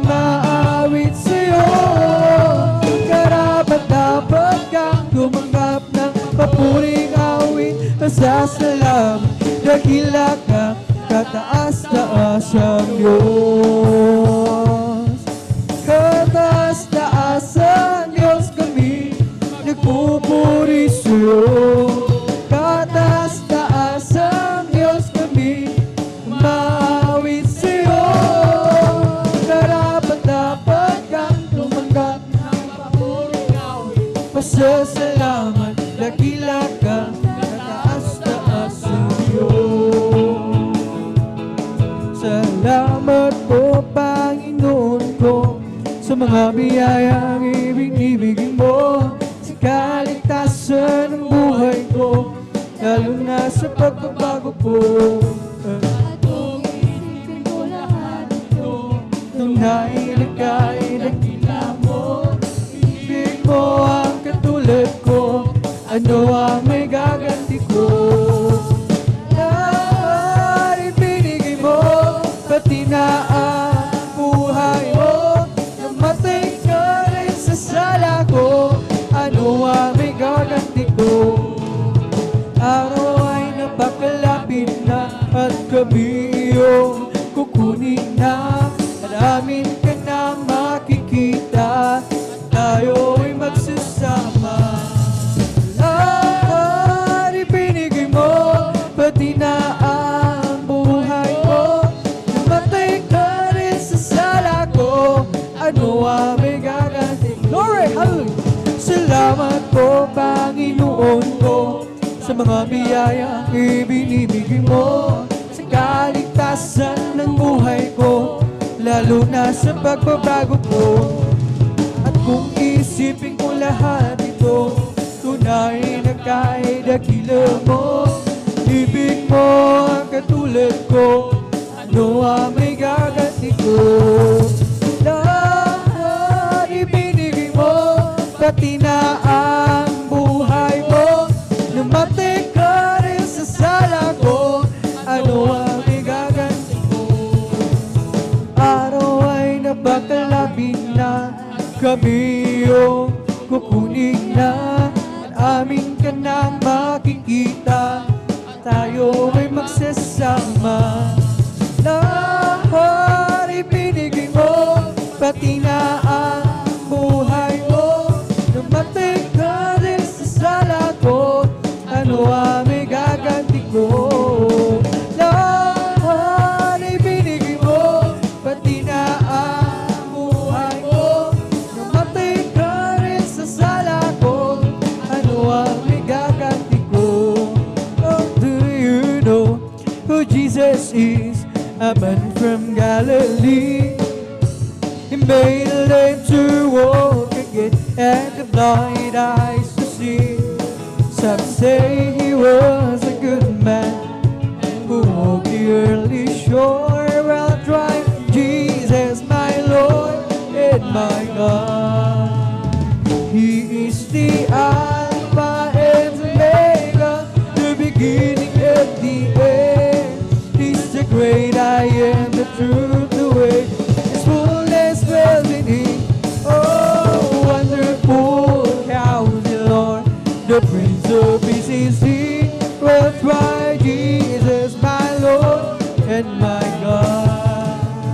umaawit sa'yo. Karapat-dapat kang tumanggap ng papuring awit. Masasalamat, dakila ka, kataas-taas ang Diyos. Kataas-taas ang Diyos, kami nagpupuri sa'yo. Kataas-taas ang Diyos, kami umawit sa'yo. Karapat-dapat kang tumanggap ng papuring awit. Pasasalamat, dakila ka, kataas-taas ang Diyos. Salamat po, Panginoon ko, sa mga biyayang ibinibigay mo sa kaligtasan ng buhay ko, lalo na sa pagbabago ko. At kung isipin ko lahat ito, Tunay na kahit dakila mo, ibig mo ang katulad ko, ano ang may gaganti ko? Lahat ibinigay mo, pati na ang buhay mo. Namatay ka rin sa sala ko, ano ang may gaganti ko? Araw ay napakalapit na at kami iyong kukunin na. Amin ka na makikita at tayo ay magsasama. Lahat ibinigay mo, pati na ang buhay mo. Namatay ka rin sa sala ko, ano ang may gaganti? Glory! Hallelujah! Salamat po, Panginoon ko, sa mga biyayang ibinibigay mo sa kaligtasan ng buhay ko, lalo na sa pagbabago ko. At kung isipin ko lahat ito, tunay na kahit dakila mo, ibig mo ang katulad ko, ano ang may gaganti ko? Lahat ibinigay mo, pati na ang buhay mo. Namatay ka rin sa sala ko, ano ang may gaganti ko? Araw ay napakalapit na, kami iyong kukunin na. Amin ka nang makikita, tayo ay magsasama. Lahat ibinigay mo, pati na ang buhay mo. Namatay ka rin sa sala ko, ano ang may gaganti ko? Lahat ibinigay mo, pati na ang buhay mo. Namatay ka rin sa sala ko, ano ang may gaganti ko? Oh, do you know who Jesus is? A man from Galilee. He made a lame to walk again, and the blind eyes to see. Some say he was a good man who walked the early shore while trying. Jesus, my Lord and my God. He is the Alpha and Omega, the beginning and the end. He's the great I am, the truth, the way. His fullness dwells in him. Oh, wonderful Counselor, the Prince of Peace is he. Well, try Jesus, my Lord and my God.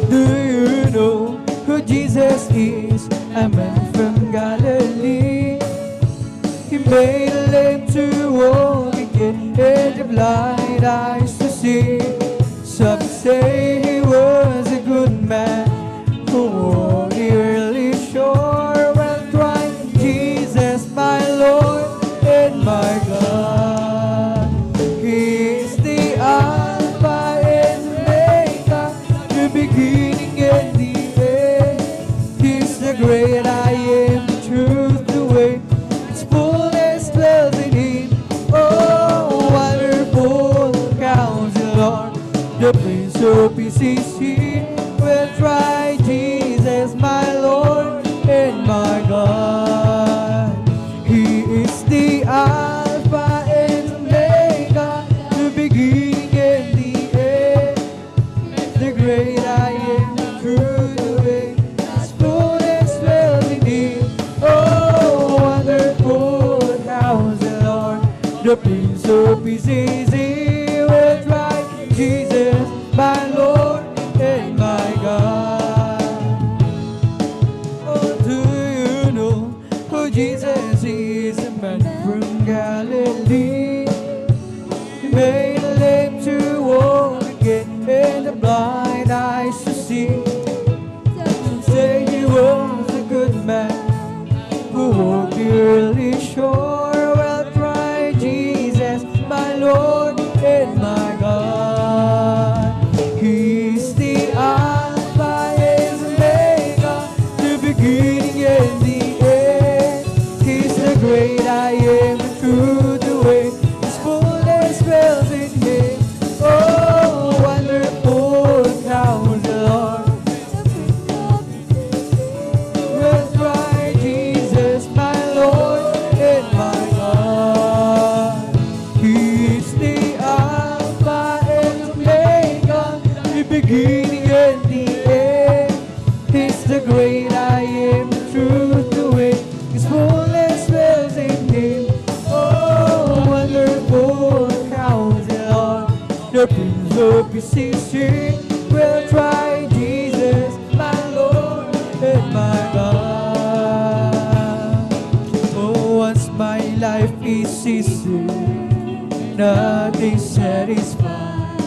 Do you know who Jesus is? A man from Galilee. He made a lame to walk again, and the blind eyes to see. Some say he was a good man who walked the early shore while trying. Jesus, my Lord and my God. He is the Alpha and Omega, the beginning and the end. He's the great I am, the truth, the way. His fullness dwells in him. Oh, wonderful Counselor, the Prince of Peace is he. We'll try Jesus, my Lord and my God. He is the Alpha and Omega, the beginning and the end. The great I am, the true, the way. His fullness dwells in him. Oh, wonderful Counselor, the Prince of Peace is he. We'll my Lord and my God. Oh, do you know who Jesus is? A man from Galilee. He made a lame to walk again and the blind eyes to see. Some say he was a good man who walked the early shore. Well, cry Jesus, my Lord and my God. He's the Alpha and Omega, the beginning and the end. He's the great I am, the truth, the way. His fullness dwells in Him. Oh, wonderful Counselor. Well, cry Jesus, my Lord and my God. He's the Alpha and Omega, the beginning and the end. He's the great I am, the truth, the way. His fullness dwells in Him. Oh, wonderful Counselor, the Prince of Peace. Well, try Jesus, my Lord and my God. Oh, once my life is easy, nothing satisfied.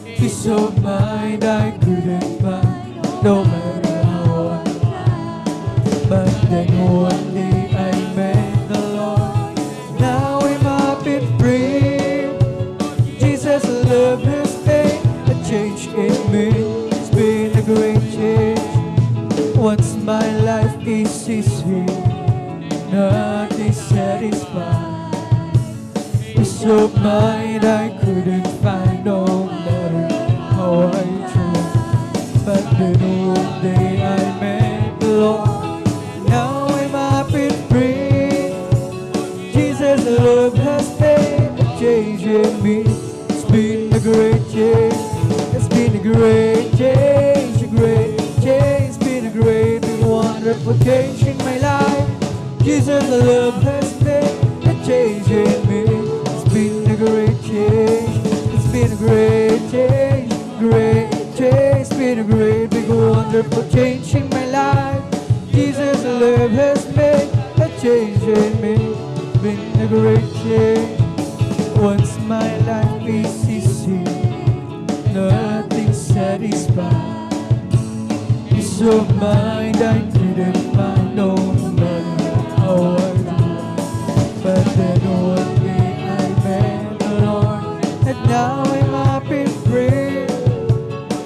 Peace of mind I couldn't find, no matter how I tried. But then one day I met the Lord. Now I'm up and free. Jesus' love has made a change in me. It's been a great change. Once my life is easy, nothing satisfied. Peace of mind I couldn't find, no matter how I tried. But then one day I met the Lord. Now I'm up and free. Jesus' love has made a change in me. It's been a great change. It's been a great change, a great change. It's been a great, big, wonderful change in my life. Jesus' love has made a change in me. It's been a great change. It's been a great change, great change. It's been a great, big, wonderful change in my life. Jesus' love has made a change in me. It's been a great change. Once my life is easy, nothing satisfied. Peace of mind I couldn't find, no matter how I tried. But then one day I met the Lord, and now I'm up and free.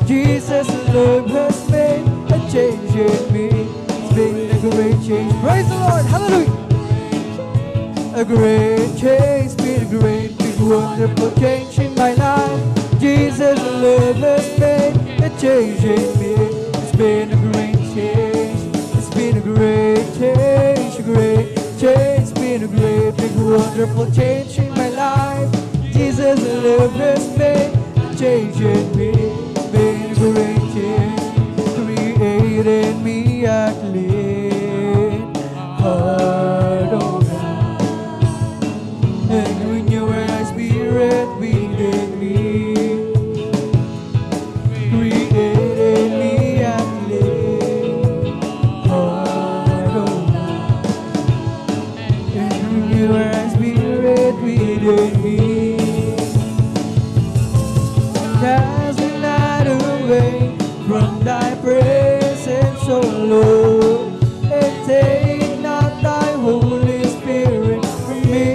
Jesus' love has made a change in me. It's been a great change. Praise the Lord, hallelujah. A great change, been a great, big, wonderful change in my life. Jesus' love has made a change in me. It's been a great change. It's been a great change, a great change. It's been a great, big, wonderful change in my life. Jesus' love has made a change in me. It's been a great change. Created me a clean heart, oh God. And when your spirit within me, created me a clean heart, oh God. And when your spirit within me, cast me not away from thy presence, O Lord, and take not thy Holy Spirit from me.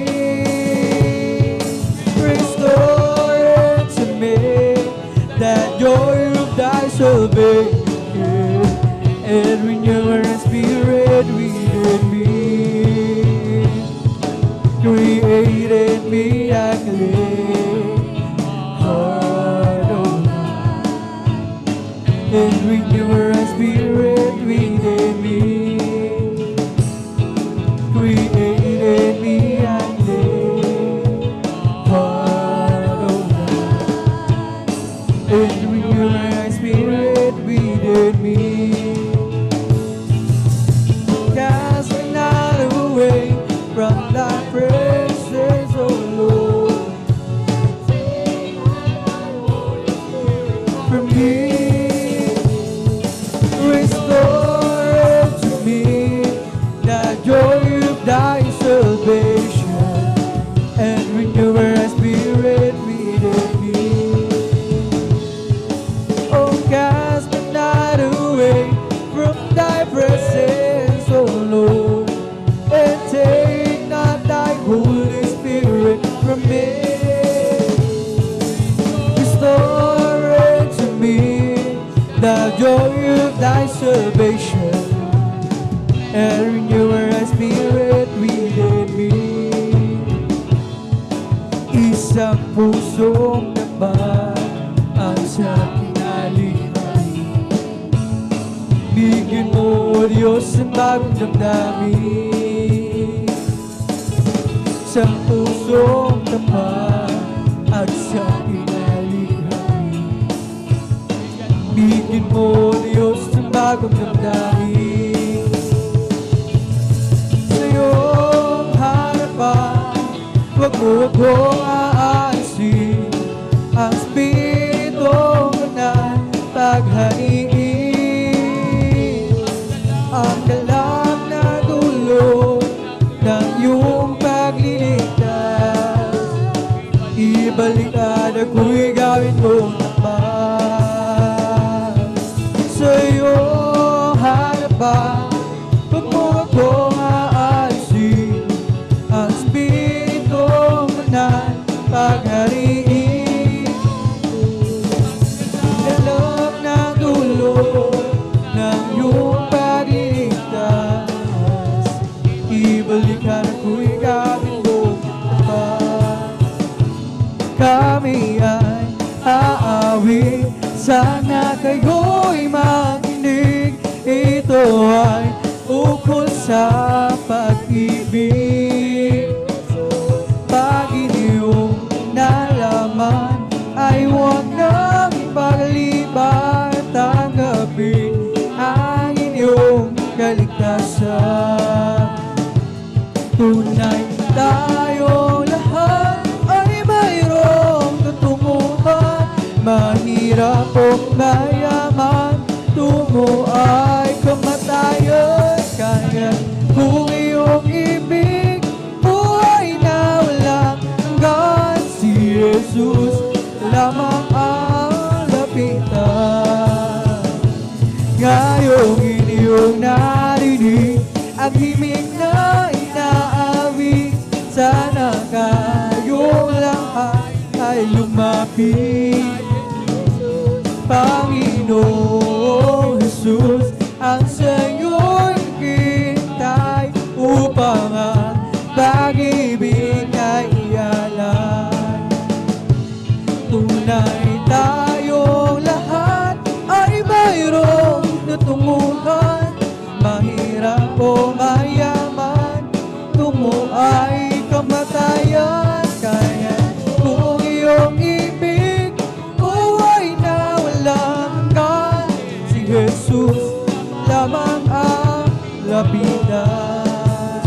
Restore unto me that joy of thy salvation, and renew your spirit within me. Created me a clean heart, oh God, and renew your spirit within me. Created me a clean heart, oh God, and renew your spirit within me. Cast me not away from thy presence, O Lord. from me. Restore to me the joy of thy salvation, and renew our spirit within me. Oh, cast me not away from thy presence, O Lord, and take not thy Holy Spirit from me. Restore to me the joy of thy salvation, and renew our spirit within me. Isang pusong naman ang sa kinalihan. Bigyan mo, Diyos, ang bagong damdamin. Isang pusong naman ang sa kinalihan. Bigyan mo, Diyos, ang bagong damdamin. Sa iyong harapan, huwag mo akong aalisin. Ang Espiritu na paghariin. Ang galak na dulot ng iyong pagliligtas. Ibalikan ako'y gawin mo naman. Sa iyong harapan, huwag mo akong aalisin. Ang Espiritu na paghariin. Galak na dulot ng iyong pagliligtas. Ibalikan ako'y gawin mo naman. Kami ay aawit, sana kayo'y makinig. Ito ay ukol sa pag-ibig. Pag inyong nalaman, ay huwag nang ipagliban. Tanggapin ang inyong kaligtasan. Tunay tayo lahat ay mayroong tutunguhan. Mahirap o mayaman, tungo ay kamatayan. Kaya kung iyong ibig, buhay na walang hanggan. Si Jesus lamang ang lapitan. Ngayong inyong narinig ang himig na inaawit, sana kayong lahat ay lumapit. Panginoong Jesus, ang sa'yo'y hintay upang ang pag-ibig ay ialay. Tunay tayong lahat ay mayroong tutunguhan. Mahirap o mayaman, tungo ay kamatayan. Kaya kung iyong ibig, buhay na walang hanggan. Si Jesus lamang ang lapitan.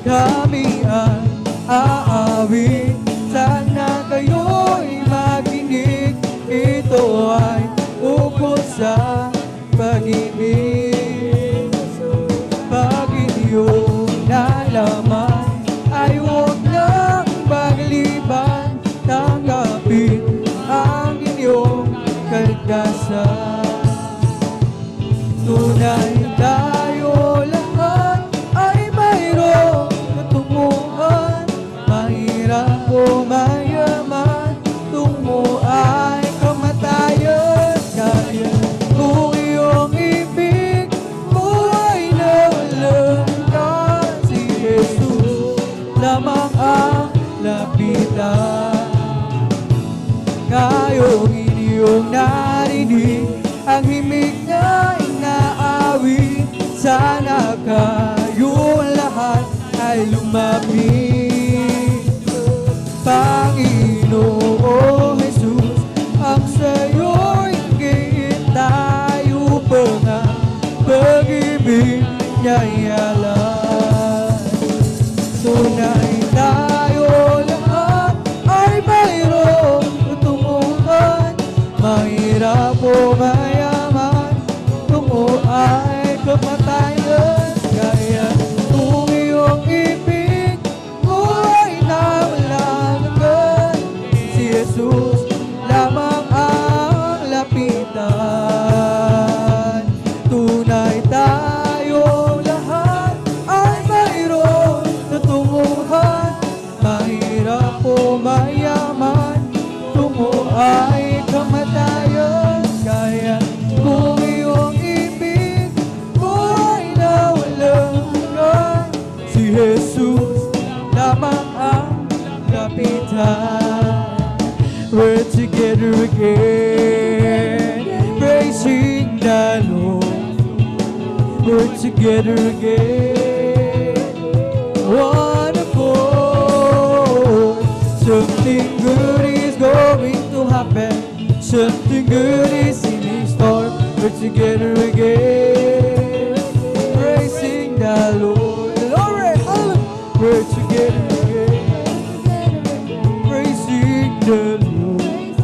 Kami ang aawit, sana kayo'y makinig. Ito ay ukol sa pag-ibig. Pag inyong nalaman, ay huwag nang pagliban. Tanggapin ang inyong kaligtasan. Tunay tayo lahat ay mayroong katunguhan. Mahirap o mayaman, tungo ay kamatayan. Kaya kung iyong ibig, buhay na walang hanggan. Si Jesus lamang ang lapitan. Ngayong inyong narinig ang himig na inaawit, sana kayong lahat ay lumapit. Panginoong Jesus, ang sa'yo'y hintay upang ang pag-ibig niya'y alay. Tunay tayo lahat ay mayroong tutunguhan. May mahirap o mayaman, tungo ay kamatayan. Kaya kung iyong ibig mo ay nawalang hanggan, si Jesus lamang ang lapitan. Tunay tayong lahat ay mayroon na tunguhan, mahirap o mayaman, tungo ay kamatayan. Kaya kung iyong ibig mo ay nawalang hanggan, si Jesus lamang ang lapitan. We're together again, praising the Lord. We're together again, one accord. Something good is going to happen. Something good is in store. We're together again, praising the Lord. Glory, hallelujah. We're together again, praising the Lord.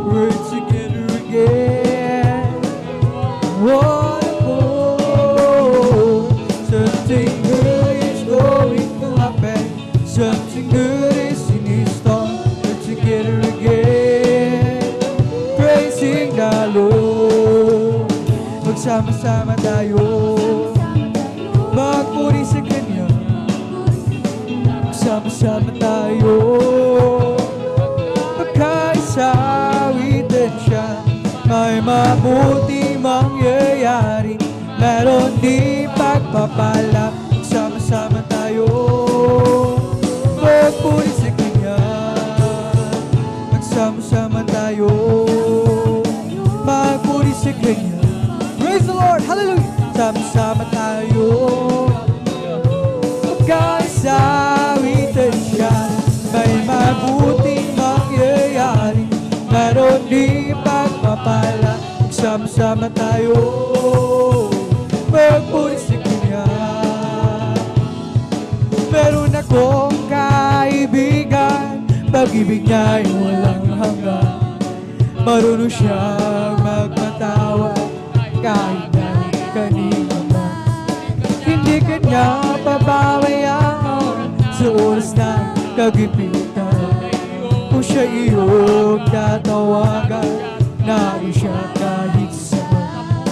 We're together again, one accord. Something good is going to happen. Something good is in store. We're together again, praising the Lord. Magsama-sama tayo, magpuri sa Kanya. Magsama-sama tayo, magkaisawitan siya. May mabuti mangyayari, meron di pagpapala. Magsama-sama tayo, magpuri sa Kanya. Magsama-sama tayo, magpuri sa Kanya. Praise the Lord, hallelujah. Sama-sama tayo, magkaisawitan siya. May mabuting mangyayari, meron di pagpapala. Magsama-sama tayo, magpuri sa Kanya. Meron akong kaibigan, pag-ibig niya'y walang hanggan. Marunong siyang magpatawad kahit na kanino man. Hindi kanya pababayaan sa oras ng kagipitan. Kung siya iyong tatawagan, nais siya kahit saan.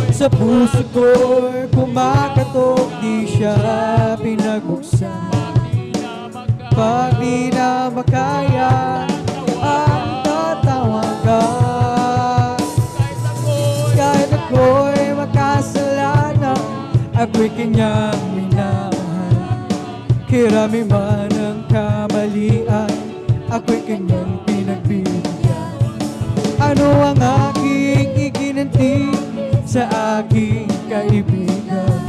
Sa puso ko'y kumakatok, di siya pinag-buksan. Pag di na makaya ang tatawagan, kahit ako'y makasalanan, ako'y kanyang minamahal. Kirami man ang kamalian, ako'y kanyang pinagbibigyan. Ano ang aking iginanti sa aking kaibigan?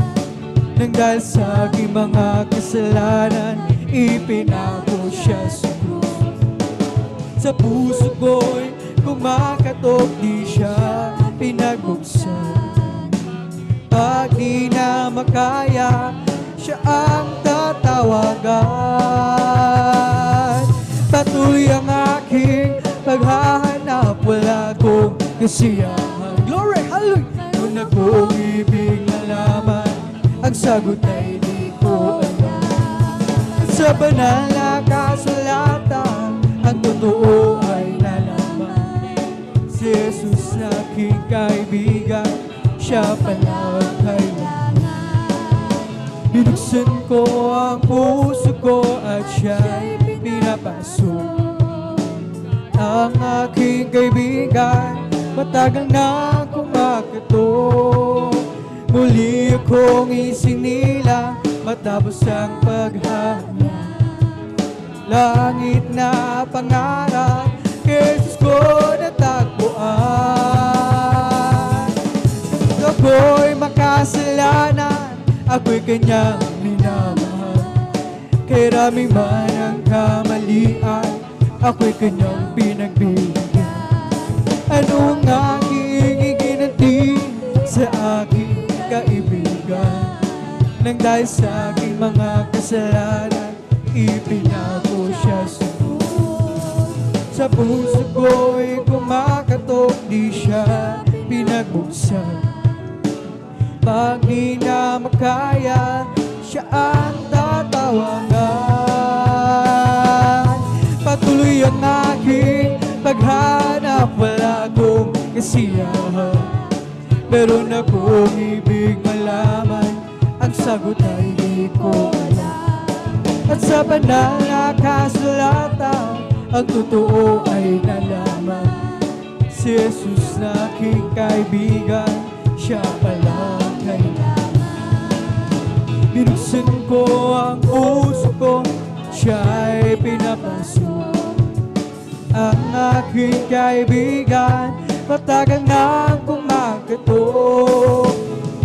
Nang dahil sa aking mga kasalanan, ipinako siya sa krus. Sa puso ko'y kumakatok, di siya pinagbuksan. Pag di na makaya, siya ang tatawagan. Patuloy ang aking paghahanap, wala kong kasiyahan. Glory, hallelujah! Kung akong ibig malaman, ang sagot ay di ko alam. Sa banal na kasulatan, ang totoo ay nalaman. Si Jesus na aking kaibigan, siya pala ang kailangan. Binuksan ko ang puso ko at siya'y pinapasok. Ang aking kaibigan, matagal na kumakatok. Muli akong isinila matapos ang paghahanap. Langit na pangarap, Jesus ko natagpuan. Ako'y makasalanan, ako'y kanyang minamahal. Kay raming man ang kamalian, ako'y kanyang pinagbibigyan. Ano ang aking iginanti sa aking kaibigan? Nang dahil sa aking mga kasalanan, ipinako siya sa krus. Sa puso ko'y kumakatok, nagbuksay. Pag di na makaya, siya ang tatawagan. Patuloy ang aking paghanap, wala akong kasiyahan. Meron akong ibig malaman, ang sagot ay di ko alam. At sa banal na kasulatan, ang totoo ay nalaman. Si Jesus na aking kaibigan, siya pala ang kailangan. Binuksan ko ang puso ko, siya ay pinapasok. Ang aking kaibigan, matagal nang kumakatok.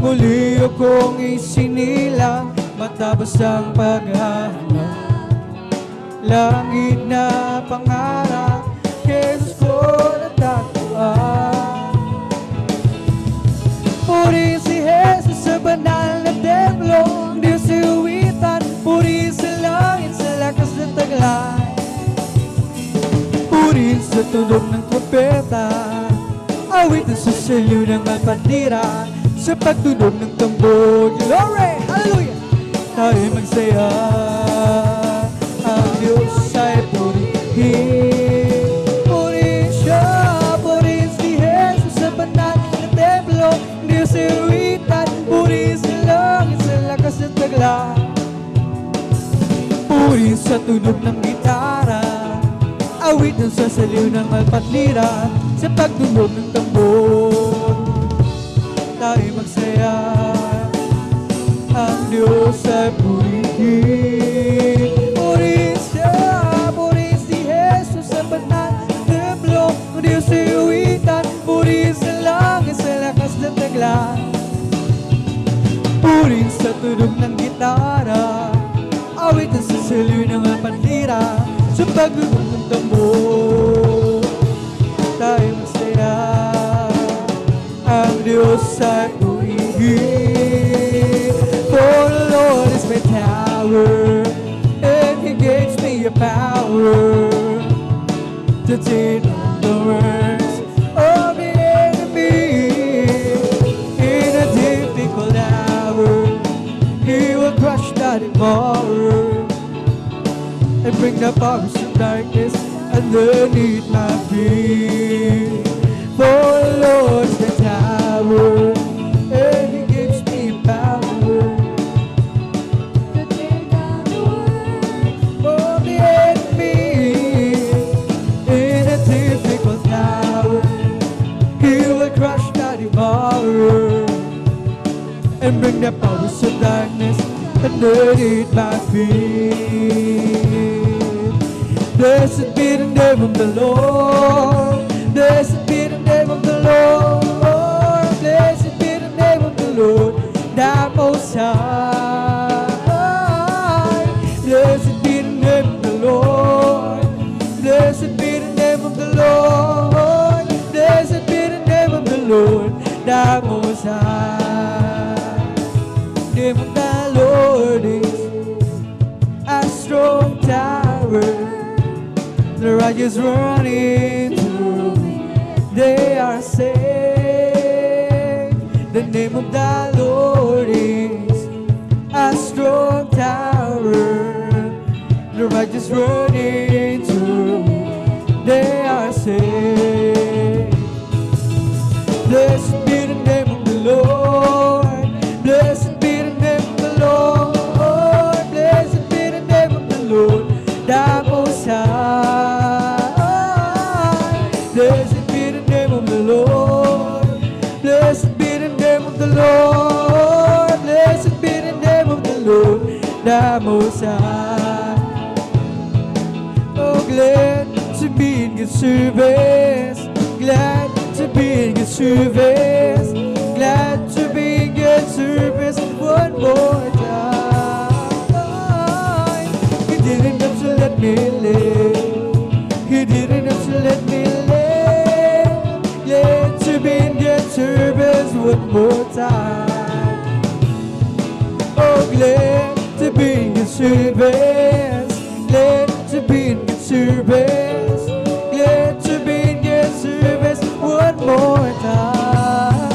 Muli akong isinilang, matapos ang paghahanap. Langit na pangarap, Jesus ko natatawag. Puri si Jesus sa banal na templo, di sa iwitan, puri sa langit, sa lakas ng taglay. Puri sa tunog ng trompeta, awitin sa selyo ng alpandira, sa pagtunog ng tambog. Glory! Hallelujah! Tayo magsaya, ang Diyos ay purihin. Purihin siya, purihin si Jesus sa banal na templo, di sa iwitan, purihin sa langit, sa lakas ng tagla. Purihin sa tunog ng gitara, awitin sa saliw ng alpandira, sa pagtunog ng tambog. Tayo magsaya, ang Diyos ay purihin. Purihin siya, purihin si Jesus sa banal na templo, Diyos ay iwitan, purihin sa langit, sa lakas ng tagla. Purihin sa tunog ng gitara, awitin sa saliw ng alpandira, sa pagtunog ng tambog. Tayo magsaya, ang Diyos ay purihin. For the Lord is my tower, and He gives me a power to take on the words of the enemy. In a difficult hour, He will crush that devourer and bring the powers of darkness underneath my feet. For the Lord's the tower, and He gives me power to tear down the works of the enemy. In a difficult hour, He will crush the devourer and bring the powers of darkness underneath my feet. Blessed be the name of the Lord. Blessed be the name of the Lord. Blessed be the name of the Lord, the Most High. Blessed be the name of the Lord. Blessed be the name of the Lord. Blessed be the name of the Lord, the Most High. The name of the Lord is a strong tower. The righteous run into it, they are saved. The name of the Lord is a strong tower. The righteous run into it, they are saved. Blessed be the name of the Lord. Blessed be the name of the Lord. Blessed be the name of the Lord, the Most High. Blessed be the name of the Lord. Blessed be the name of the Lord. Blessed be the name of the Lord, the Most High. Oh, glad to be in His service. Glad to be in His service. Glad to be in His service one more time. He didn't have to let me live. He didn't have to let me live. Glad to be in His service one more time. Oh, glad to be in His service. Glad to be in His service. Glad to be in His service one more time.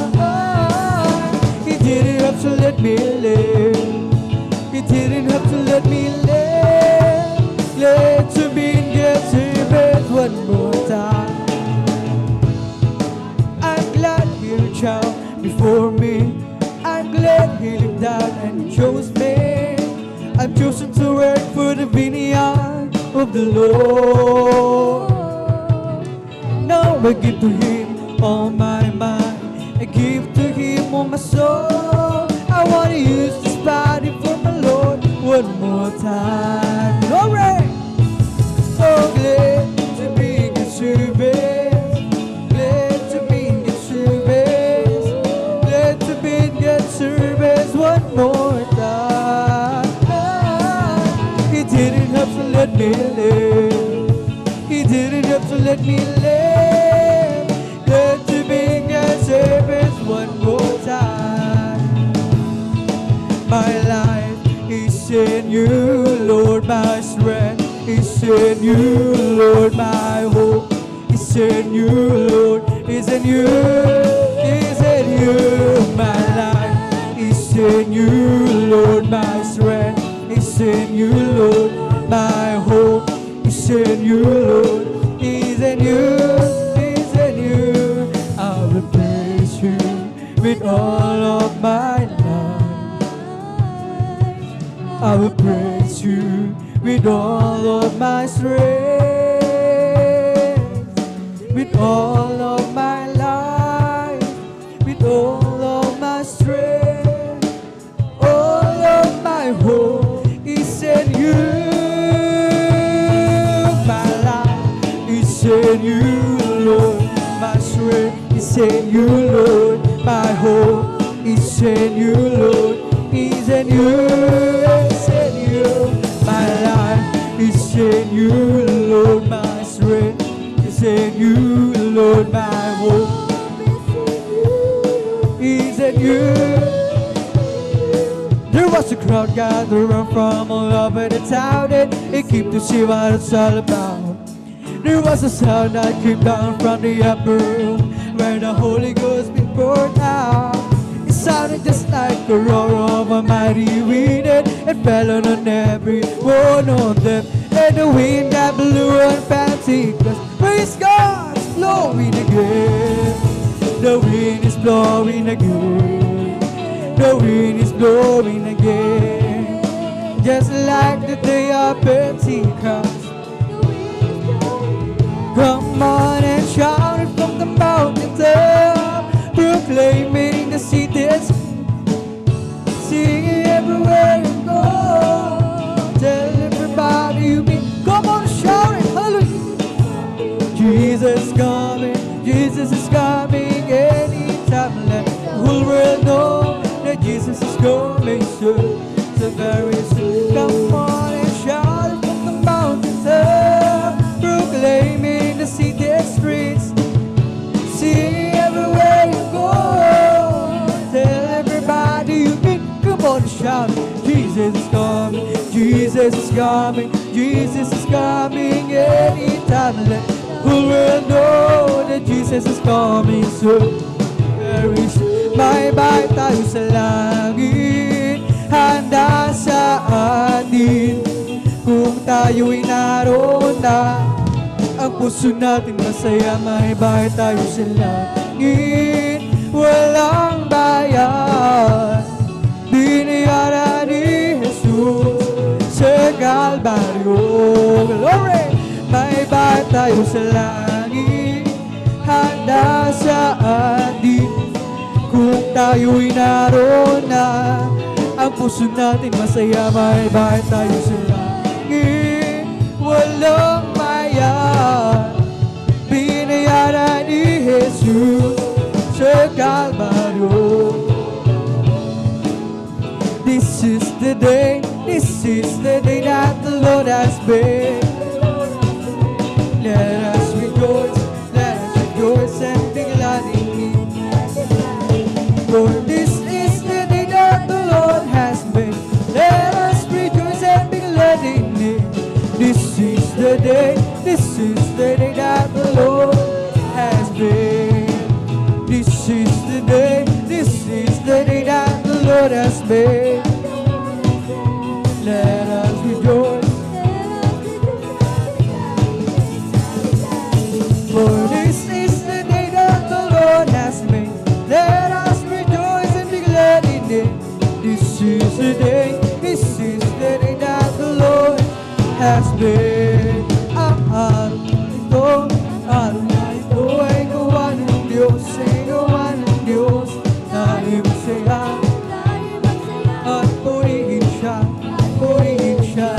shout before me. I'm glad He looked down and chose me. I've chosen to work for the vineyard of the Lord. Now I give to Him all my mind. I give to Him all my soul. I want to use this body for my Lord one more time. Glory! So glad to be in His service. Glad to be in His service. Glad to be in His service one more time. He didn't have to let me live. He didn't have to let me live. Glad to be in His service one more time. My life is in You, Lord, my strength is in You, Lord, my hope is in You, Lord, is in You, is in You. My life is in You, Lord, my strength is in You, Lord, my hope is in You, Lord, is in You, is in You. I will praise You with all of my life. I will praise You with all of my strength, with all of my life, with all of my strength, all of my hope is in You. My life is in You, Lord, my strength is in You, Lord, my hope is in You, Lord, is in You. My life is in You, Lord, my strength is in You, Lord, my hope is in You. There was a crowd gathered from all over the town, and they came to see what it's all about. There was a sound that came down from the upper room, where the Holy Ghost been poured out. It sounded just like a roar of a mighty wind, and it fell on every one of them. And the wind that blew on Pentecost, praise God, it's blowing again. The wind is blowing again. The wind is blowing again. Just like the day of Pentecost. Come on and shout it from the mountaintop, proclaim it in the cities, sing it everywhere you go. Tell everybody you meet. Come on, shout it, hallelujah. Jesus is coming, Jesus is coming anytime. Let the whole world know that Jesus is coming soon, so very soon. Come on and shout it from the mountaintop, proclaim it in the city streets, sing everywhere you go. Tell everybody you meet. Come on, shout it. Jesus is coming, Jesus is coming, Jesus is coming anytime. Let the whole world know that Jesus is coming soon. Very soon. Bye-bye tayo sa langit, handa sa atin. Kung tayo'y naroon na, ang puso natin masaya. May bahay tayo sa langit, walang bayan. Binayaran ni Jesus sa Kalbaryo. Glory! May bahay tayo sa langit, handa sa atin. Kung tayo'y naroon na, ang puso natin masaya. May bahay tayo sa langit, walang bayan. Binayaran ni Jesus sa Kalbaryo. This is the day that the Lord has made. Let us rejoice and be glad in Him. For this is the day that the Lord has made. Let us rejoice and be glad in Him. This is the day that the Lord has made. This is the day that the Lord has made. Let us rejoice. For this is the day that the Lord has made. Let today. This is the day that the Lord has made. Ang araw na ito ay gawa ng Diyos, ay gawa ng Diyos. Tayo masaya at purihin siya, purihin siya.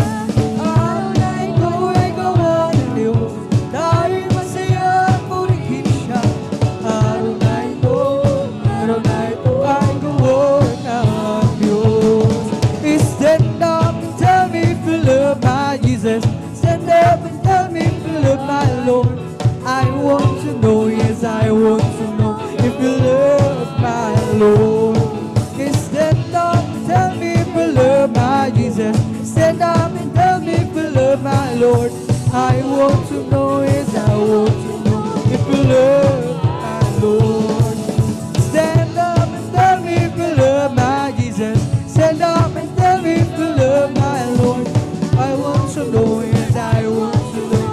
Ang araw na ito ay gawa ng Diyos. Tayo masaya at purihin siya. Araw na ito ay gawa ng Diyos. Stand up and tell me if you love my Jesus. Stand up and tell me if you love my Lord. I want to know, yes, I want to know if you love my Lord. Stand up and tell me if you love my Jesus. Stand up and tell me if you love my Lord. I want to know, yes, I want to know if you love my Lord. Stand up and tell me if you love my Jesus. Stand up and tell me if you love my Lord. I want to know, yes, I want to know.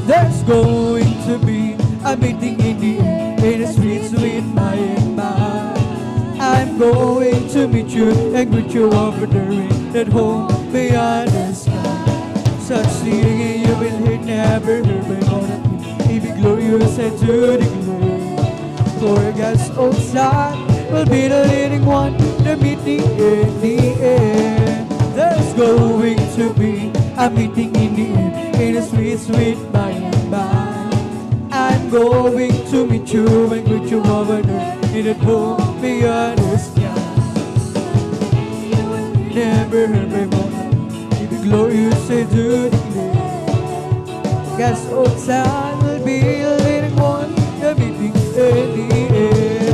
There's going to be a meeting in the air, in the streets with my mind. I'm going to meet you and greet you over the rain at home beyond the sky. Such singing you will hear, never heard by one of you. He be glorious and to declare. For God's own Son will be the leading one, the meeting in the air. There's going to be a meeting in the air, in the streets with my mind. I'm going to meet you and greet you over there in the home beyond the sky. Never heard my voice, He be glorious and to declare. God's own Son will be the leading one, the meeting in the air.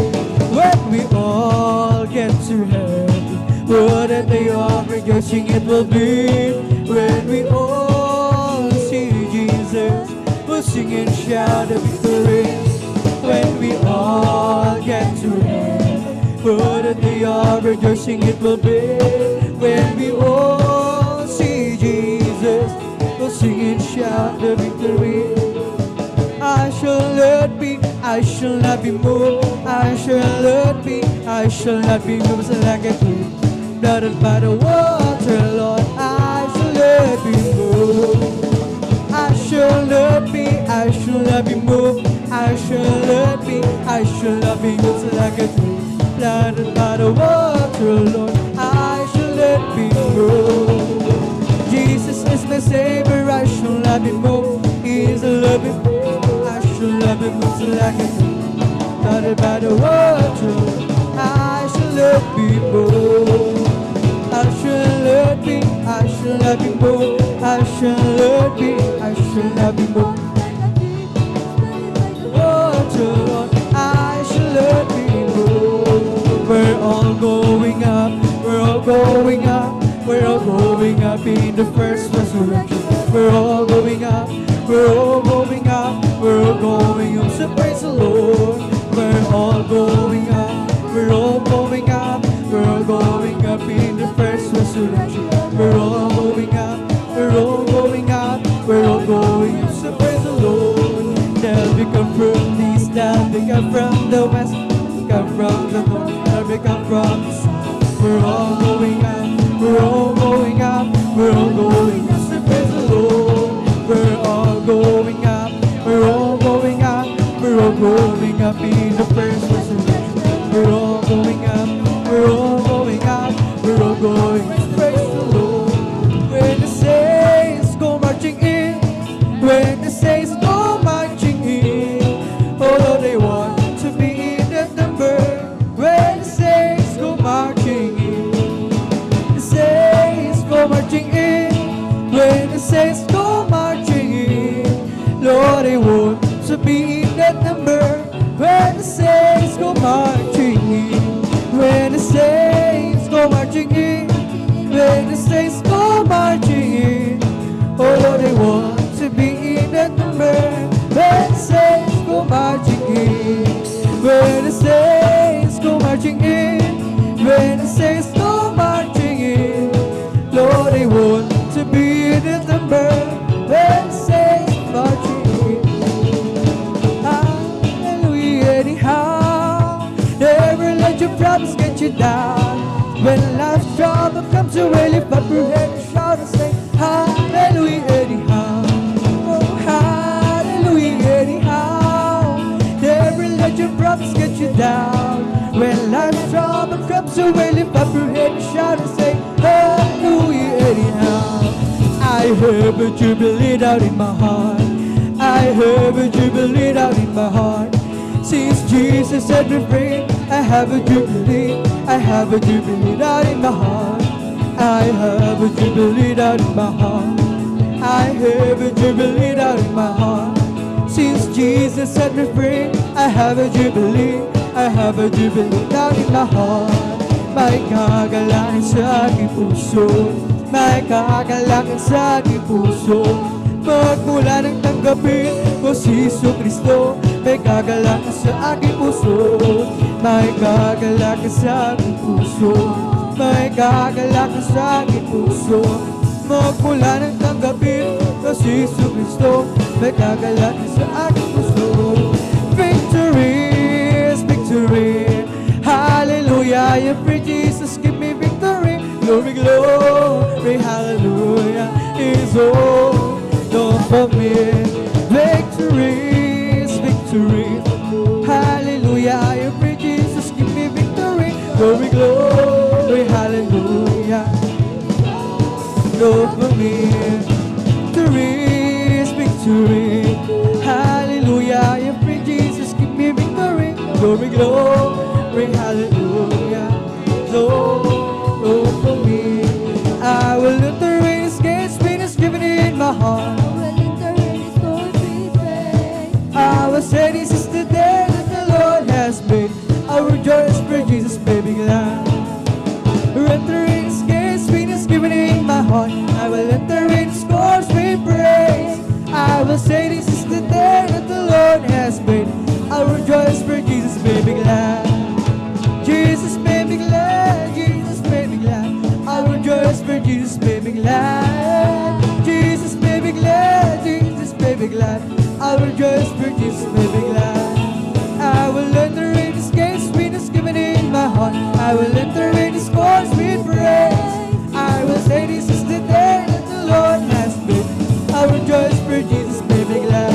When we all get to heaven, what a day of rejoicing it will be. When we all see Jesus, we'll sing and shout the victory. When we all get to heaven, what a day of rejoicing it will be. When we all see Jesus, we'll sing and shout the victory. I shall not be, I shall not be moved. I shall not be, I shall not be moved like a tree planted by the water, Lord. I shall not be moved. I shall not be, I shall not be moved. I shall not be, I shall not be moved like a tree planted by the water, Lord. I shall not be moved. Jesus is my Savior. I shall not be moved. He is a loving Father. I shall not be moved like a tree planted by the water. I shall not be moved. I shall not be, I shall not be moved. I shall not be, I shall not be moved. Water, Lord, I shall not be moved. We're all going up, we're all going up, we're all going up in the first resurrection. We're all going up, we're all going up, we're all going up. So praise the Lord. We're all going up, we're all going up, we're all going up in the first resurrection. We're all going up, we're all going up, we're all going up. So praise the Lord. They'll be come from the east, they'll be come from the west, come from the north, they'll be come from the south. We're all going up, we're all going up, we're all going up. So praise the Lord. We're all going up, we're all going up, we're all going up in the first resurrection. We're all going up, we're all going up, we're all going up. Praise the Lord. When the saints go marching in, when the saints go marching in, although they want to be in that number. When the saints go marching in, the saints go marching in, when the saints go marching in, Lord, they want to be in that number. When the saints go marching in, when the saints go marching in, when the saints go marching in, oh Lord, they want to be in that number. When the saints go marching in, when the saints go marching in, when the saints go marching in, Lord, they want to be in that number. When the saints marching in, hallelujah. Anyhow, never let your problems get you you down. When life's trouble comes your way, lift up your head and shout and say, hallelujah anyhow. Oh, hallelujah anyhow. Never let your problems get you down. When life's trouble comes your way, lift up your head and shout and say, hallelujah anyhow. I have a jubilee down in my heart. I have a jubilee down in my heart. Since Jesus set me free, I have a jubilee. I have a jubilee down in my heart. I have a jubilee down in my heart. I have a jubilee down in my heart. Since Jesus set me free, I have a jubilee. I have a jubilee down in my heart. May kagalangin sa aking puso. May kagalangin sa aking puso. Magmula nang tanggapin ko si Jesucristo. May kagalangin sa aking puso. May kagalangin sa aking puso. May kagalangin sa aking puso. Magmula nang tanggapin ko si Jesucristo. May kagalangin sa aking puso. Victory is victory. Hallelujah, you free Jesus, give me victory. Glory, glory, hallelujah is all for me. Victory is victory. Hallelujah, you free Jesus, give me victory. Glory, glory, hallelujah. Lord for me. Victory is victory. Hallelujah, you free Jesus, give me victory. Glory, glory, hallelujah. Lord for me. I will lift the race against Venus given in my heart. I will say this is the day that the Lord has made. I will rejoice for Jesus, baby glad. Entering His gates, Venus given in my heart. I will enter in His courts with praise. I will say this is the day that the Lord has made. I will rejoice for Jesus, baby glad. Jesus made me glad, Jesus made me glad. I will rejoice for Jesus, made me glad. Jesus made me glad, Jesus made me glad. I will rejoice for Jesus, made me glad. I will enter in His gates, Venus given in my heart. I will enter in His courts with praise. I will say this is the day that the Lord has made. I will rejoice for Jesus, made me glad.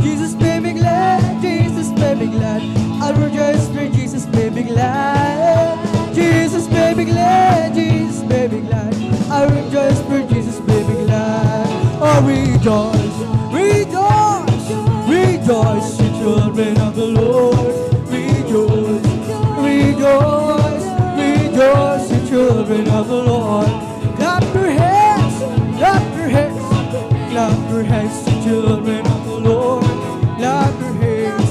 Jesus made me glad, Jesus made me glad. I will rejoice for Jesus, made me glad. Jesus made me glad, Jesus made me glad. I will rejoice for Jesus, made me glad. Oh, rejoice, rejoice, rejoice, you children of the Lord. Rejoice, rejoice, rejoice, you children of the Lord. Clap your hands, clap your hands, clap your hands, you children of the Lord. Clap your hands,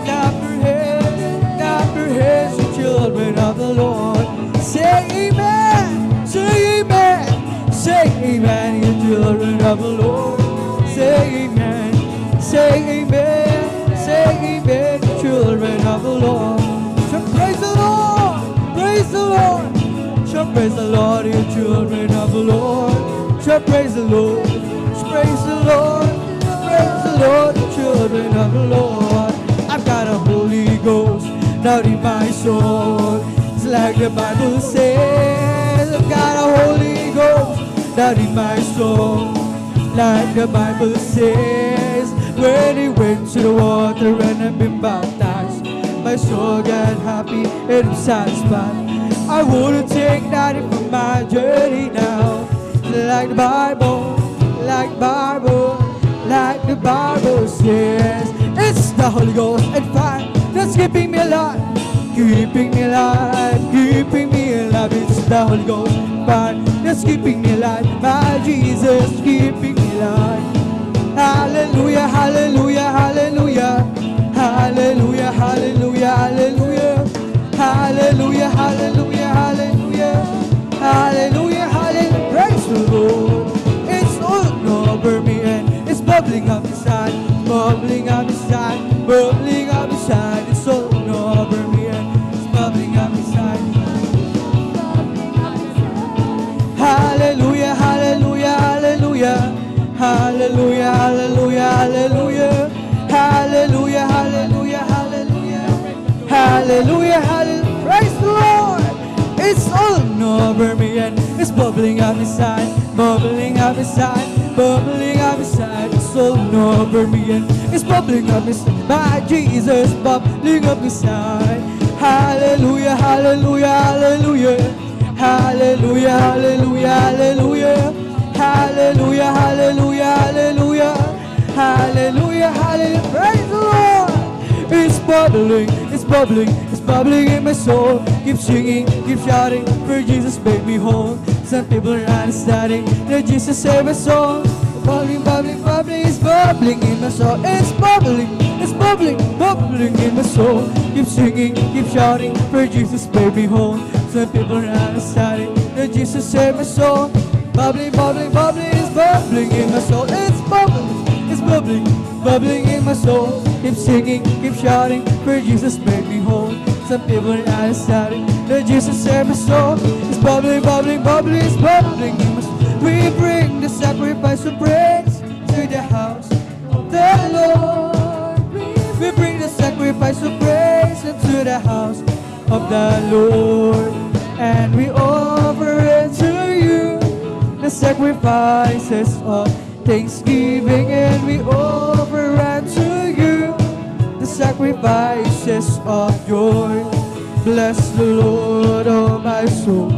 clap your hands, clap your hands, you children of the Lord. Say amen, say amen, say amen, you children of the Lord. Say amen, say amen, say amen, you children of the Lord. So praise the Lord, praise the Lord. So praise the Lord, you children of the Lord. So praise the Lord, praise the Lord, praise the Lord, you children of the Lord. I've got a Holy Ghost down in my soul. It's like the Bible says. I've got a Holy Ghost down in my soul. Like the Bible says. When He went to the water and I've been baptized, my soul got happy and I'm satisfied. I wouldn't take nothing from my journey now. Like the Bible, like the Bible, like the Bible says. It's the Holy Ghost and fire that's keeping me alive, keeping me alive, keeping me alive. It's the Holy Ghost and fire that's keeping me alive. My Jesus keeping me alive. Hallelujah, hallelujah, hallelujah, hallelujah, hallelujah, hallelujah, hallelujah, hallelujah, hallelujah, hallelujah, hallelujah. Praise the Lord. It's all over me and it's bubbling up inside, bubbling up inside, bubbling up inside. It's all over me and it's bubbling up inside. Hallelujah, hallelujah, hallelujah. Hallelujah, hallelujah, hallelujah, hallelujah, hallelujah, hallelujah, hallelujah, hallelujah. Praise the Lord. over me and it's bubbling up inside, bubbling up inside, bubbling up inside. It's flowing over me and it's bubbling up inside. My Jesus, bubbling up inside. Hallelujah, hallelujah, hallelujah. Hallelujah, hallelujah, hallelujah. Hallelujah, hallelujah, hallelujah. Hallelujah, hallelujah. Praise the Lord. It's bubbling, it's bubbling, it's bubbling in my soul. Keep singing, keep shouting, for Jesus made me whole. Some people are understanding that Jesus saved my soul. Bubbling, bubbling, bubbling, it's bubbling in my soul. It's bubbling, it's bubbling, bubbling in my soul. Keep singing, keep shouting, for Jesus made me whole. Some people are understanding that Jesus saved my soul. Bubbling, bubbling, bubbling, it's bubbling in my soul. It's bubbling, it's bubbling, bubbling in my soul. Keep singing, keep shouting, for Jesus made me whole. Some people are understanding that Jesus saved my soul. It's bubbling, bubbling, bubbling, it's bubbling in my soul. We bring the sacrifice of praise to the house of the Lord. We bring the sacrifice of praise into the house of the Lord. And we offer it to you, the sacrifices of thanksgiving. And we offer it to you, the sacrifices of joy. Bless the Lord, oh my soul.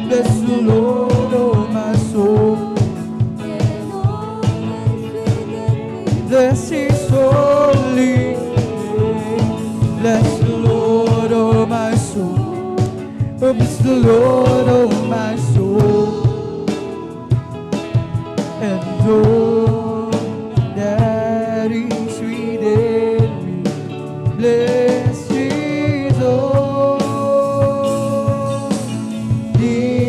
Bless the Lord, oh my soul. Bless His holy name. Bless the Lord, oh my soul. Oh, bless the Lord, oh my soul. And know that He's within me. Bless His holy name.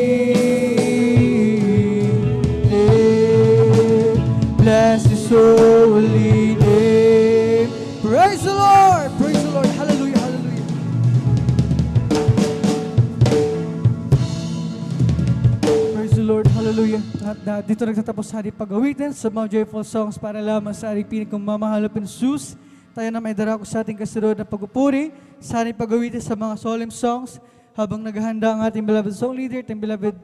Bless His holy name. Praise the Lord! Praise the Lord! Hallelujah! Hallelujah! Praise the Lord! Hallelujah! At dito nagtatapos sa ating pag-awitin sa mga joyful songs para lamang sa ating pinagmamahal na Jesus. Tayo na may darako sa ating kasunod na pagpupuri sa ating pag-awitin sa mga solemn songs habang naghahanda ang ating beloved song leader, ating beloved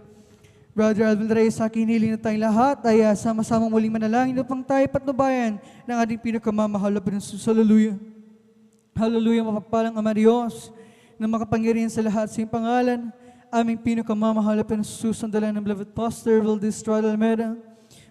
Brother Alvin Reyes. Sa aking hiling na tayong lahat ay sama-samang muling manalangin upang tayo patnubayan ng ating pinagmamahal na Jesus. Hallelujah! Hallelujah! Mapagpalang Ama Diyos na makapangyarihan sa lahat sa iyong pangalan, aming pinagmamahal na Jesus, ang dala ng beloved Pastor Valdez Estrada Almeida.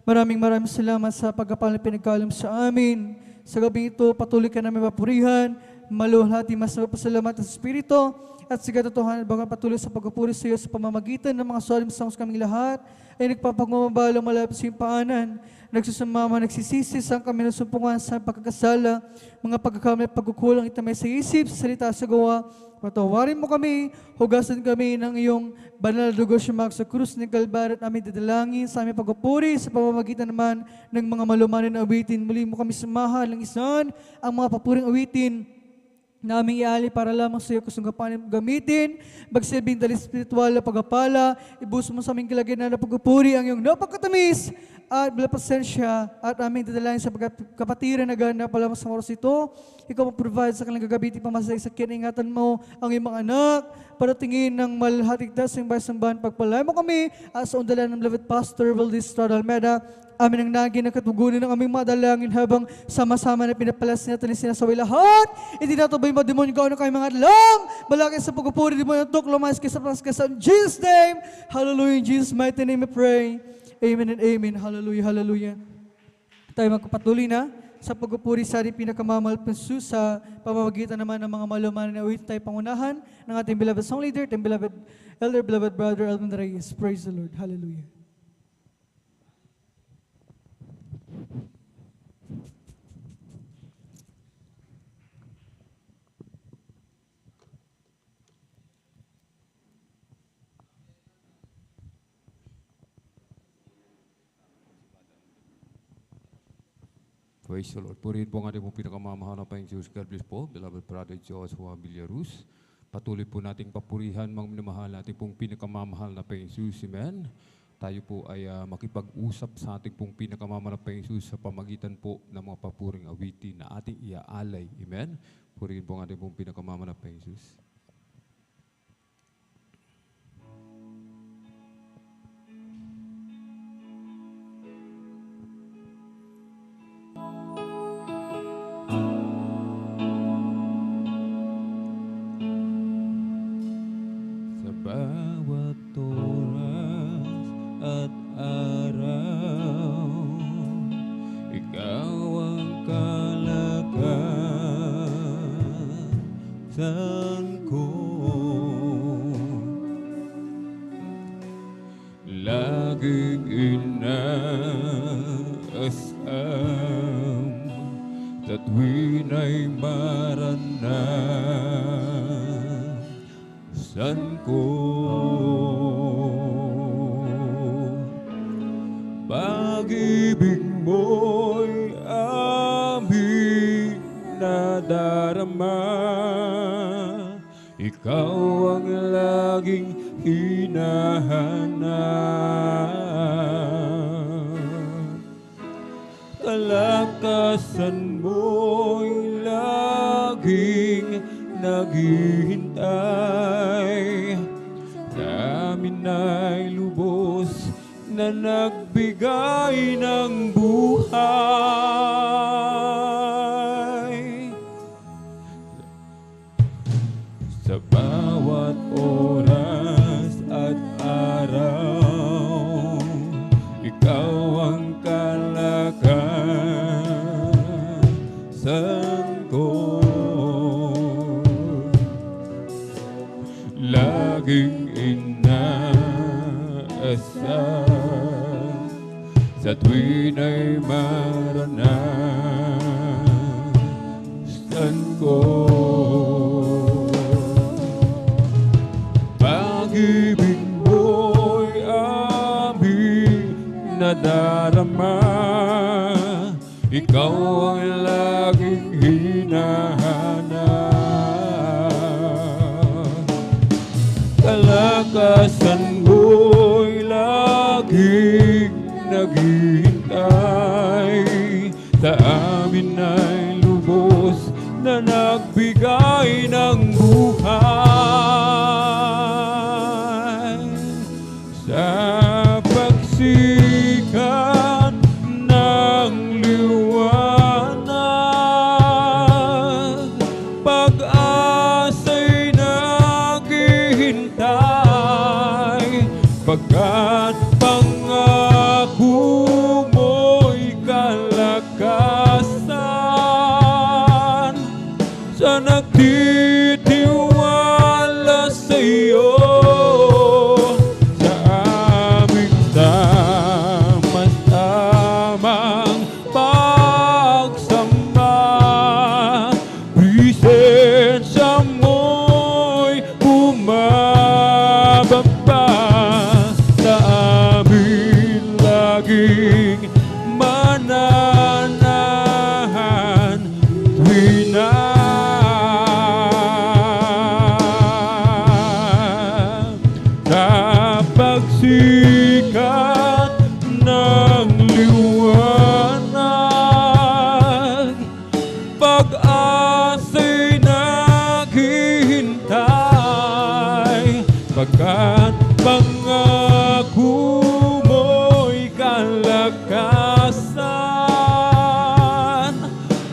Maraming salamat sa pagkapal na pinagkalam sa amin. Sa gabi ito, patuloy ka namin mapurihan, maluhati mas napasalamat sa Espiritu, at sa katotohanan bagang patuloy sa pagpupuri sa iyo sa pamamagitan ng mga solemn songs kaming lahat, ay nagpapagmamabalang malapit sa iyong paanan, nagsusumama, nagsisisi sa kami ng sumpungan sa pagkakasala, mga pagkakamali at pagkukulang itamay sa isip, sa salita, sa gawa. Patawarin mo kami, hugasan kami ng iyong banal na dugo siyang sa krus ng Kalbaryo at aming dadalangin sa aming pagpupuri sa pamamagitan naman ng mga malumanin na awitin. Muli mo kami sumahal ng isan ang mga papuring awitin na aming iali para lamang sa iyo kasungkapan gamitin, magsilbing dali spiritual na pagpapala, ibuso mo sa aming kilagyan na pagpupuri ang iyong napakatamis at balapasensya at aming dadalangin sa kapatiran na gana pa lamang sa oras ito. Ikaw mag-provide sa kanilang gagabitin pamasay sa kiningatan mo ang iyong mga anak para tingin ng malhatigtas ng bayan pagpalay mo kami at sa undalan ng beloved Pastor Valdez Estrada Almeida. Amin ang naging nakatugunan ng aming mga dalangin habang sama-sama na pinapalas natin ni sinasaway lahat. Hindi nato ba yung mga demonyo gawin kayo mga alam? Balakay sa pagpupuri, demonyo tok, lumayas kayo sa paskasa. In Jesus' name, hallelujah, in Jesus' mighty name we pray. Amen and amen. Hallelujah, hallelujah. Tayo magpapatuloy na sa pagpupuri sa ating pinakamamahal Jesus sa pamamagitan naman ng mga malumanan na awit tayo pangunahan ng ating beloved song leader, ating beloved elder, beloved brother Alvin Reyes. Praise the Lord. Hallelujah. Praise the Lord. Purihin po ang ating pong pinakamamahal na Panginoong Jesus. God bless po, beloved brother Joshua Villaruz. Patuloy po nating papurihan, mga minamahal natin pong pinakamamahal na Panginoong Jesus. Amen. Tayo po ay makipag-usap sa ating pong pinakamamahal na Panginoong Jesus sa pamagitan po ng mga papuring awitin na ating iaalay. Amen. Purihin po ang ating pong pinakamamahal na Panginoong Jesus. karanasan ko. Laging inaasam sa tuwin ay maranasan ko. Pag-ibig mo'y aming nadarama, ikaw ang laging hinahanap. Kalakasan mo'y laging naghihintay, sa amin ay lubos na nagbigay ng buhay. Sa bawat oras at araw, ikaw ang kalakasan ko. Laging inaasam sa tuwin ay maranasan ko. Pag-ibig mo'y aming nadarama, ikaw ang laging hinahanap. Kalakasan mo'y laging naghihintay, sa amin ay lubos na nagbigay ng buhay. Sa pagsikat ng liwanag, pag-asa'y naghihintay, pagkat pangako mo'y kalakasan, sa nagtitiwala sa iyo, sa aming tamang pagsama. Presensya mo'y bumababa, sa amin laging mananahan tuwin na sa pagsikat ng liwanag, pag-asa'y naghihintay, pagkat pangako mo'y kalakasan,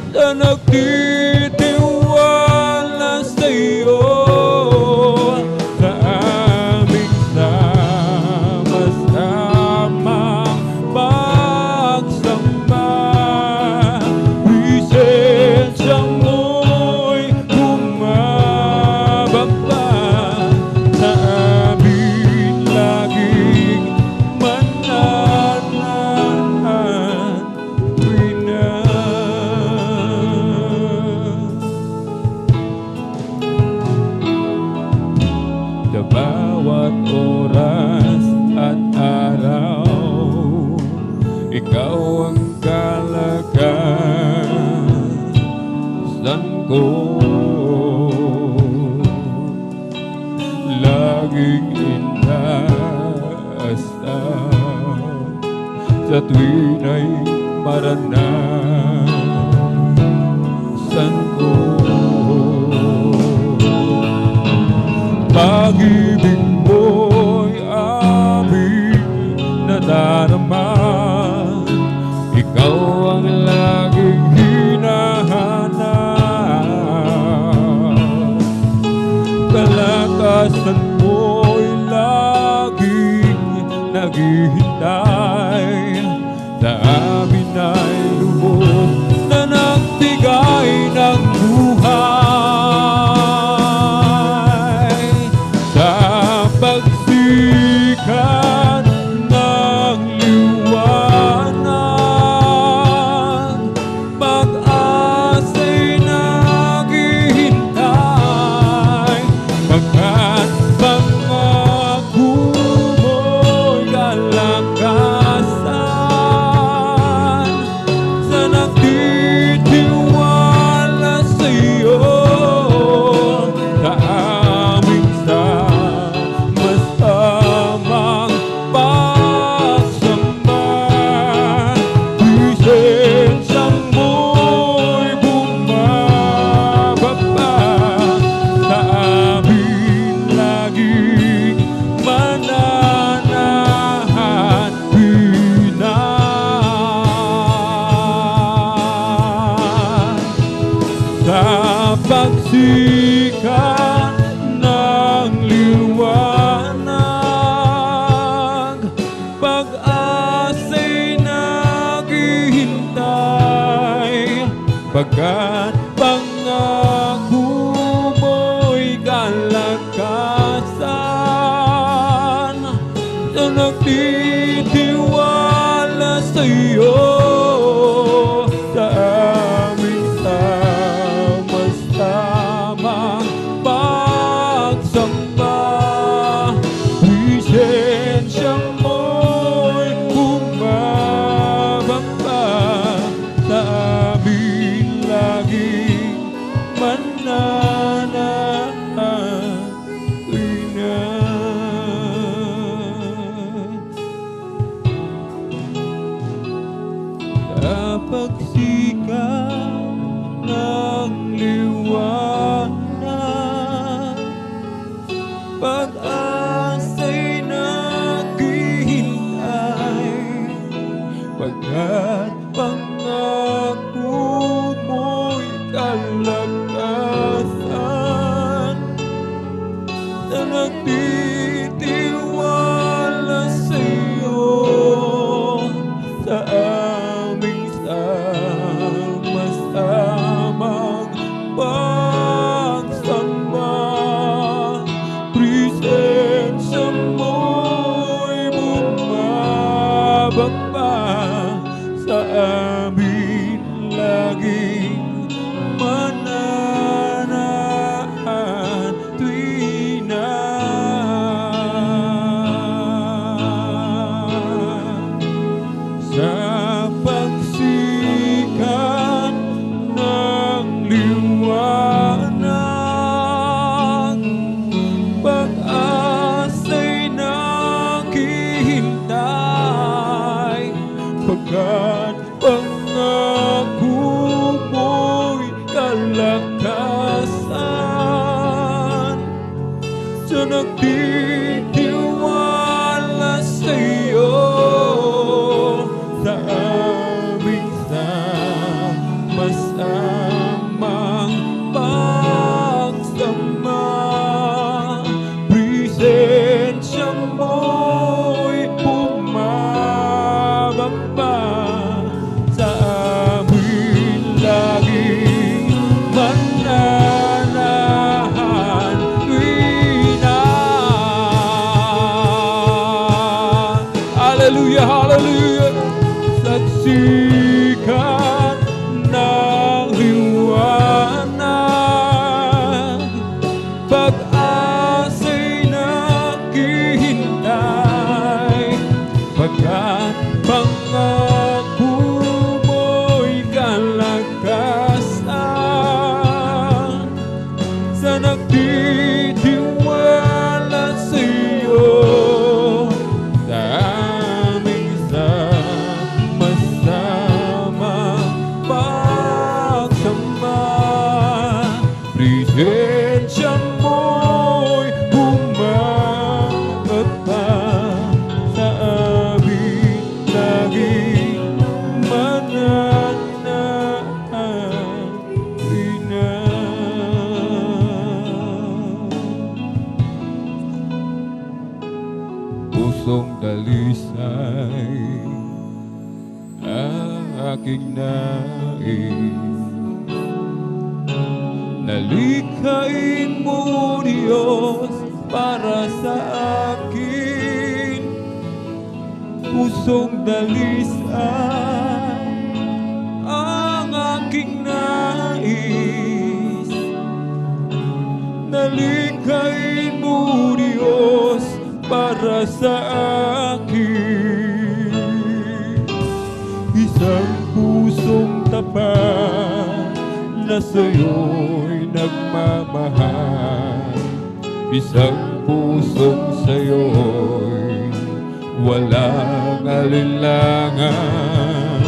na nagtitiwala sa iyo, sa aming sama-samang pagsamba. Presensya mo'y bumababa, sa amin laging mananahan tuwin na. Sa bawat oras at araw, ikaw ang kalakasan ko. Laging inaasam sa tuwin ay maranasan ko. Pag-ibig mo'y aming nadarama, ikaw ang laging hinahanap. Kalakasan mo'y laging naghihintay, sa amin ay lubos na nagbigay ng buhay. sa pagsikat ng liwanag, pag-asa'y naghihintay, pagkat pangako mo'y kalakasan, na nagtitiwala sa'yo. Sa aming sama-samang pagsamba, presensya mo'y bumababa sa amin laging sa pagsikat ng liwanag, pag-asa'y naghihintay, pagkat pangako mo'y kalakasan, na nagtitiwala sa'yo. Sa aming sama-samang pagsamba, presensya mo'y bumababa sa amin laging mananahan tuwing na sa pagsikat ng liwanag, pag-asa'y naghihintay, pagkat pangako mo'y kalakasan, sa nagtitiwala sa'yo. Sa aming sama-samang pagsama, presensya mo'y bumababa sa amin laging mananahan tuwing na. Hallelujah, hallelujah. Saksikan ng liwanag, pag-asa'y naghihintay, pagkat pangako mo'y kalakasan, sa nagtitiwala sa'yo. Sa aming sama-samang pagsama, presensya mo'y bumababa sa amin laging mananahan ina. Pusong dalisay aking nais, nalikhain mo, Diyos, para sa akin. Pusong dalisay ang aking nais, nalikhain mo, Diyos, para sa akin. Isang pusong tapat na sa'yo'y nagmamahal, isang pusong sa'yo'y walang alinlangan,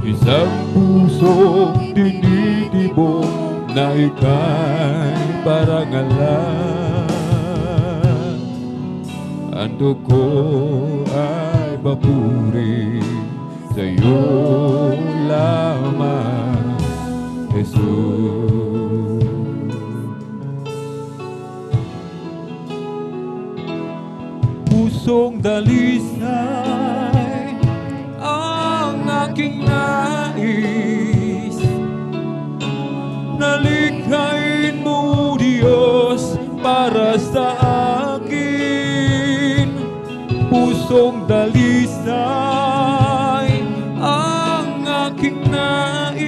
isang pusong tinitibok na ika'y parangalan. Ang dugo ko ay papuri sa'yo lamang, Jesus. Pusong dalisay ang aking nais, nalikhain mo Diyos para sa akin. Pusong dalisay ang aking nais,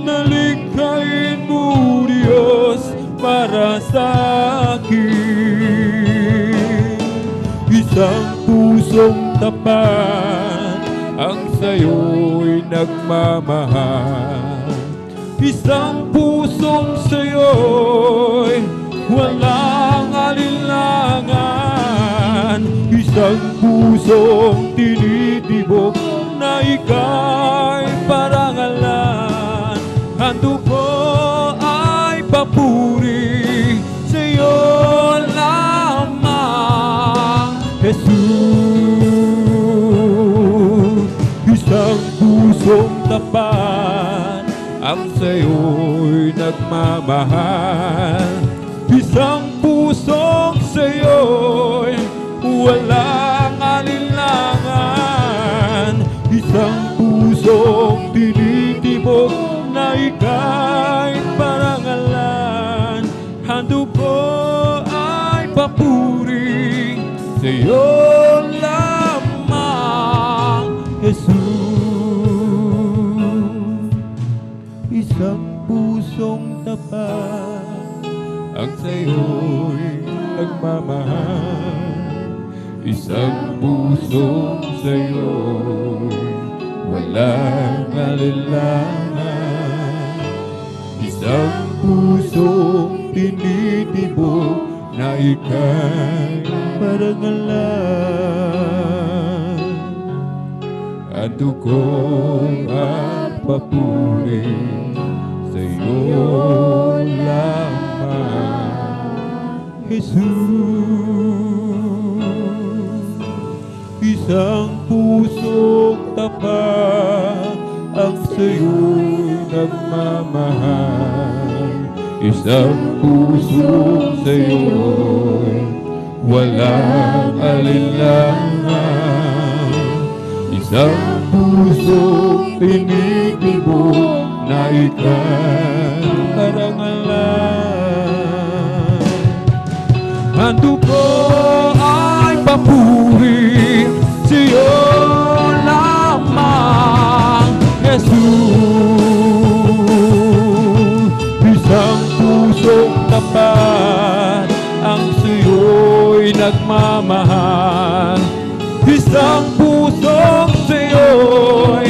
nalikhain mo Diyos para sa akin. Isang pusong tapat ang sa'yo'y nagmamahal, isang pusong sa'yo'y walang alinlangan, isang pusong tinitibok na ika'y parangalan. Handog ko ay papuri sa'yo lamang, Jesus. Isang pusong tapat ang sa'yo'y nagmamahal, isang pusong sa'yo'y walang alinlangan, isang pusong tinitibok na ika'y parangalan. Handog ko ay papuri sa'yo lamang, Jesus. Isang pusong tapat ang sa'yo'y nagmamahal, isang pusong sa'yo'y walang alinlangan, isang pusong tinitibok na ika'y parangalan. Handog ko at papuri sa'yo lamang, Jesus. Isang pusong tapat ang sa'yo'y nagmamahal, isang pusong sa'yo'y walang alinlangan, isang pusong tinitibok na ika'y parangalan. Handog ko ay papuri sa'yo lamang, Jesus. Isang pusong tapat ang sa'yo'y nagmamahal, isang pusong sa'yo'y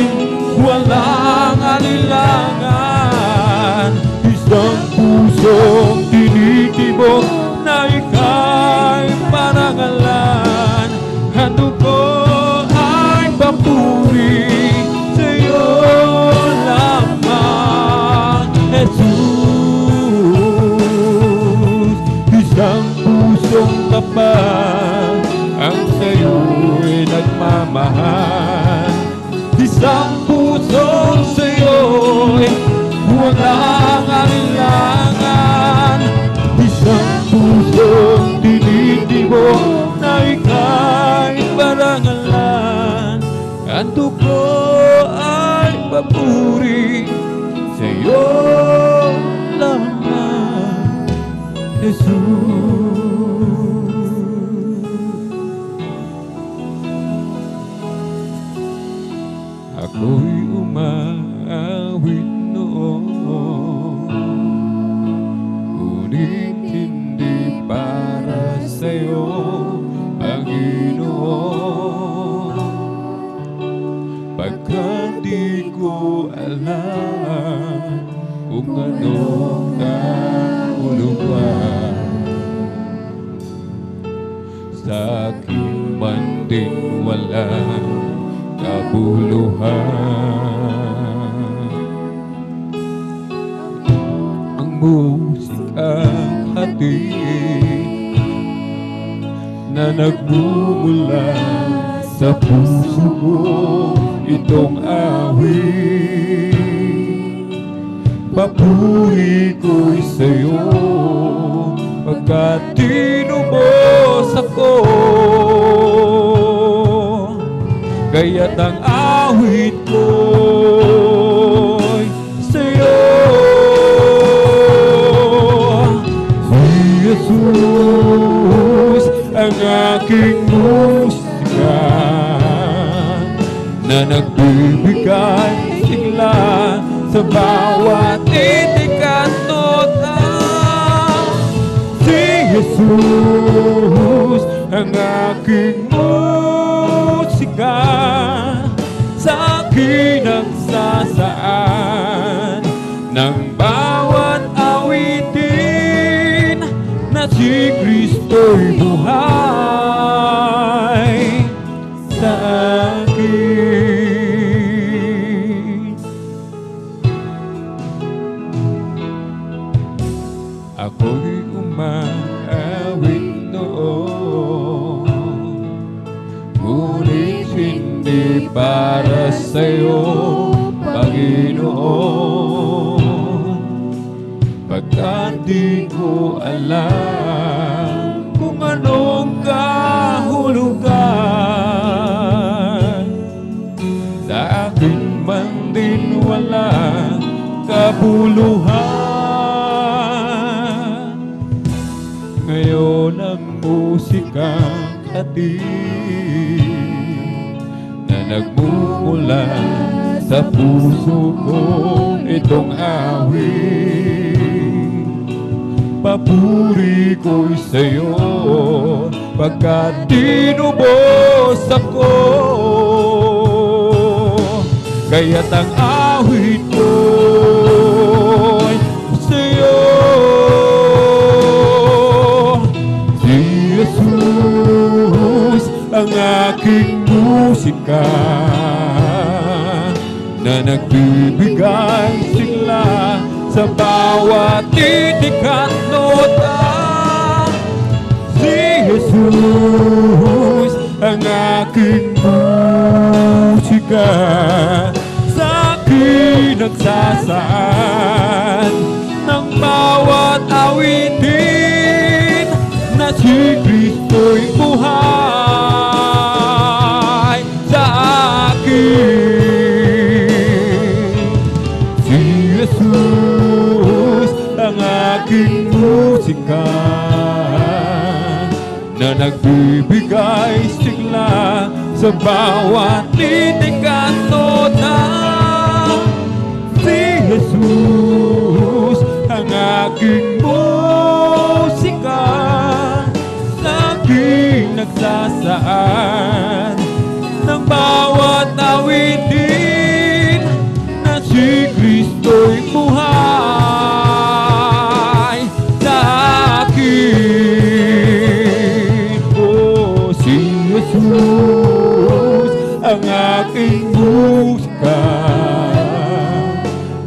walang alinlangan, isang pusong tinitibok na ika'y parangalan. Handog ko ay papuri sa'yo lamang, Jesus. Isang pusong tapat ang sa'yo'y nagmamahal, isang pusong sa'yo'y walang alinlangan, isang pusong tinitibok na ika'y parangalan. Handog ko ay papuri sa'yo lamang, Jesus. Ako'y umaawit noon, ngunit hindi para sa'yo, Panginoon. Pagkat di ko alam kung anong kahulugan, sa akin man din walang kabuluhan. Ang musikang hatid na nagmumula sa puso ko, itong awit papuri ko'y sa'yo, pagkat tinubos ako. Kaya't ang awit ko'y sa'yo. Si Jesus ang aking musika, na nagbibigay sigla sa bawat titik at nota. Si Jesus ang aking musika, sa akin ang sasaan ng bawat awitin, na si Kristo'y buhay sa akin. Ako'y umaawit noon, ngunit hindi para sa'yo, Panginoon. Pagkat di ko alam kung anong kahulugan, sa akin man din walang kabuluhan. Ngayon ang musikang hatid na nagmumula sa puso ko, itong awit. Papuri ko'y sa'yo, pagkat tinubos ako. Kaya't ang awit ko'y sa'yo. Si Jesus ang aking musika, na nagbibigay sigla sa bawat titik at nota. Si Jesus ang aking musika, sa akin nagsasaan ng bawat awitin, na si Kristo'y buhay sa akin. Si Jesus ang aking musika, na nagbibigay sigla sa bawat titik at nota. Si Jesus ang aking musika, sa aking nagsasaan ng bawat awitin, na si Kristo'y buhay sa akin. Oh, si Jesus ang aking musika,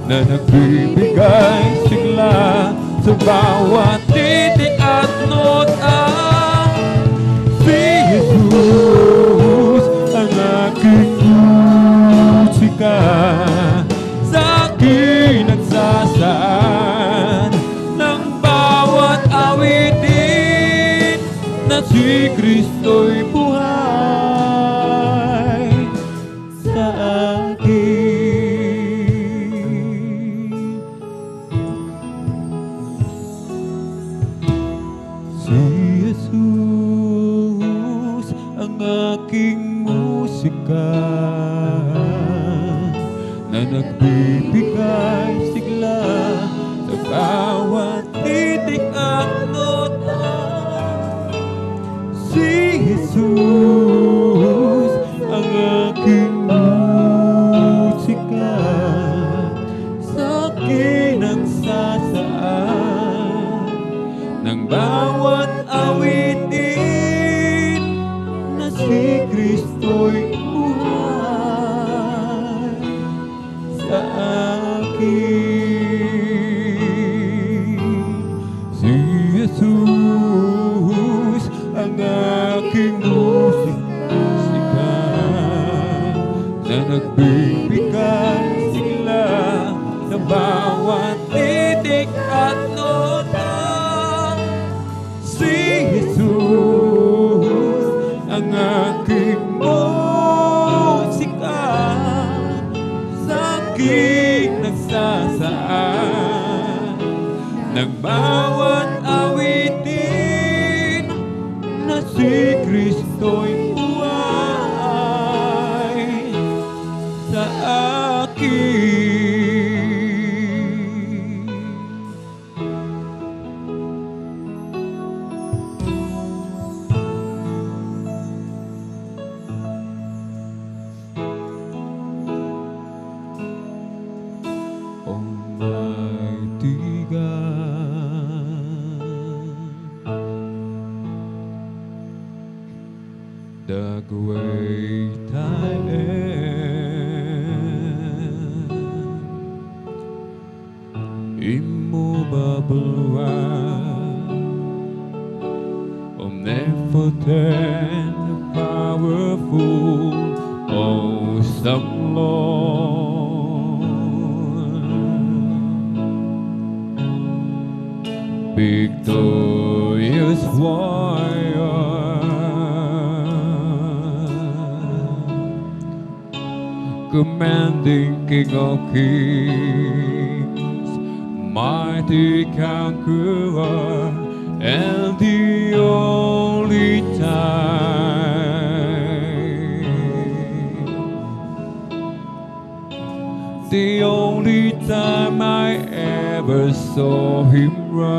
na nagbibigay sigla sa bawat titik at nota. Si Jesus ang aking musika, sa akin nagsasaan ng bawat awitin, na si Kristo'y buhay sa akin. Si Jesus ang aking musika, na nagbibigay sigla sa bawat titik at nota. Si Jesus ang aking musika, sa akin ang sasaan ng bawat awitin, na si Kristo'y buhay sa akin. Si Jesus ang aking musika, na nagbibigay sigla sa bawat nagsasaan ng bawat awitin na si Kristo'y buhay sa akin. Almighty God, the great I am, immovable one, omnipotent, powerful, awesome Lord. Victorious warrior, commanding King of Kings, mighty conqueror, and the only time I ever saw him run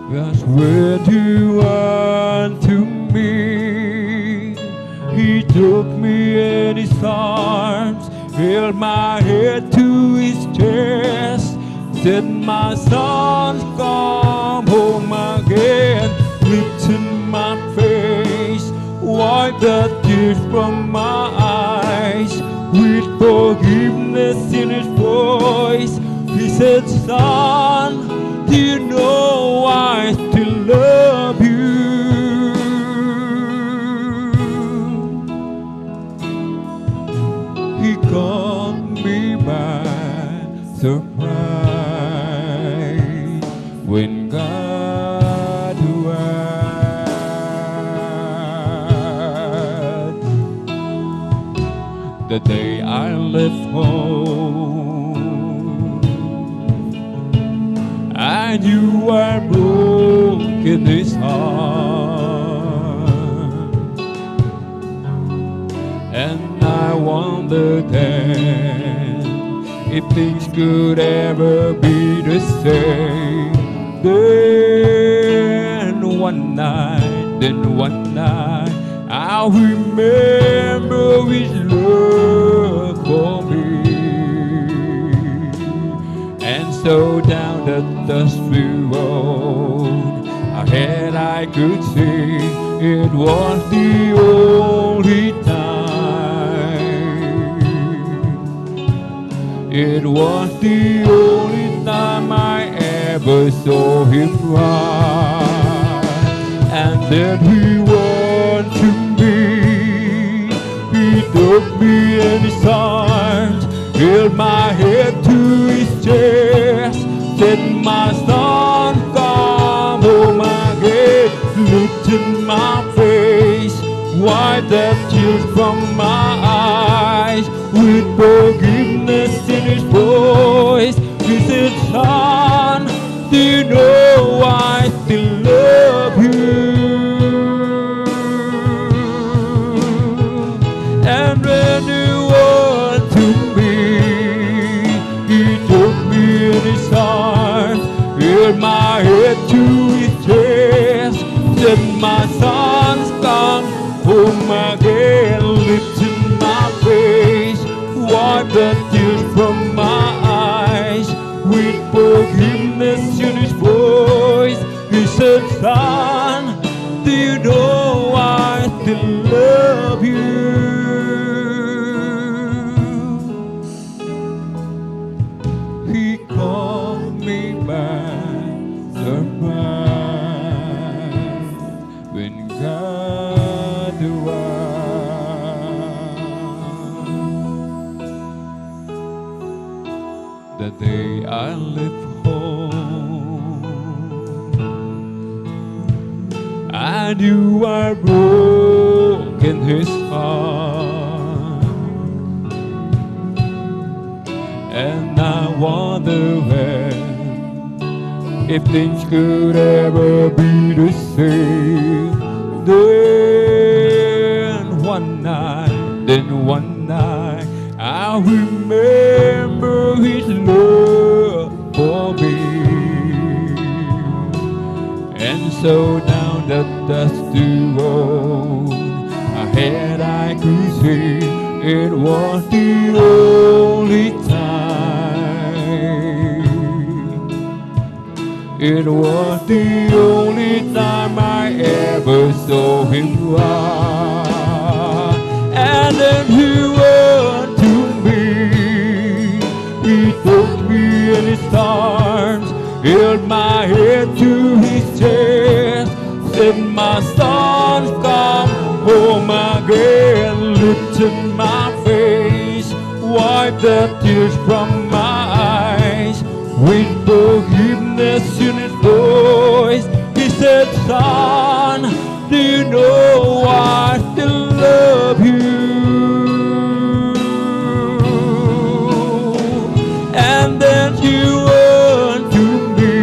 was when you unto me. He took me in his arms, held my head to his chest, said, "My son, come home again." Lifted my face, wiped the tears from my eyes, with forgiveness in his voice. He said, "Son, do you know I still love you?" He caught me by surprise when God was. The day I left home, I knew I broken his heart, and I wondered then if things could ever be the same. Then one night, I remember his love for me, and so down the dusty road ahead I could see it was the only time. It was the only time I ever saw him cry, and then he went to me. He took me in his arms, held my head to his chest, said, "My son, come home again." Lifted my face, wiped the tears from my eyes, with forgiveness in his voice. He said, "Son, do you know I still love you?" And when you were to me, he took me in his arms, held my head to his chest, said, "My son's come home again." Lifted my face, wiped the tears from my eyes, with forgiveness in his voice. He said, "Son, do you know I still love you?" He called me back surprise when God was. The day I left home, I knew I broken his heart, And I wonder if things could ever be the same. Then one night, I remember his love for me. And so down the dusty road ahead I could see it was the only time. It was the only time I ever saw him ride. And then he went to me. He took me in his arms, held my head to his chest, said, "My son, come home again." Lifted my face, wiped the tears from my eyes, with forgiveness in his voice. He said, "Son, do you know I still love you?" And then he went to me.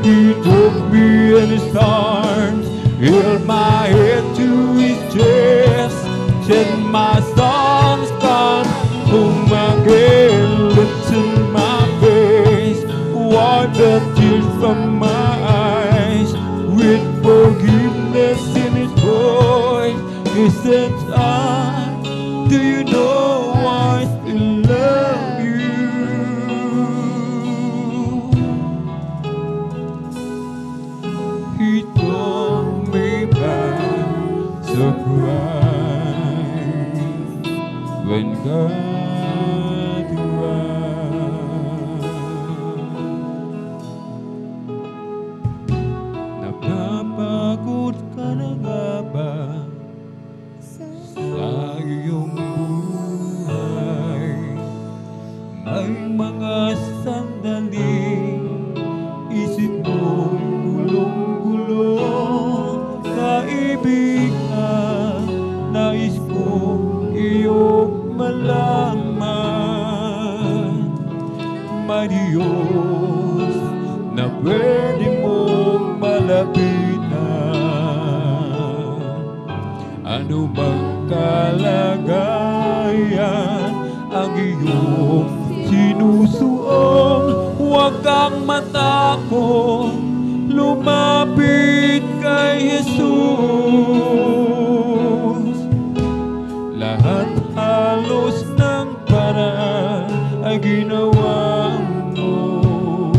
He took me in his arms, held my head to his chest, said, "My son's come home again." Lifted my face, wiped the tears from my eyes, with forgiveness in his voice. He said, "Son, do you know I still love you?" He told me back, surprised, when God arrived. Napapagod ka na nga ba sa iyong buhay? May mga sandali isip mong gulong-gulong. Kaibigan, nais kong iyong malaman. May Diyos na pwede mong malapitan. Ano mang kalagayan ang iyong sinusuong, huwag kang matakot, lumapit kay Jesus. Lahat halos ng paraan ay ginawa mo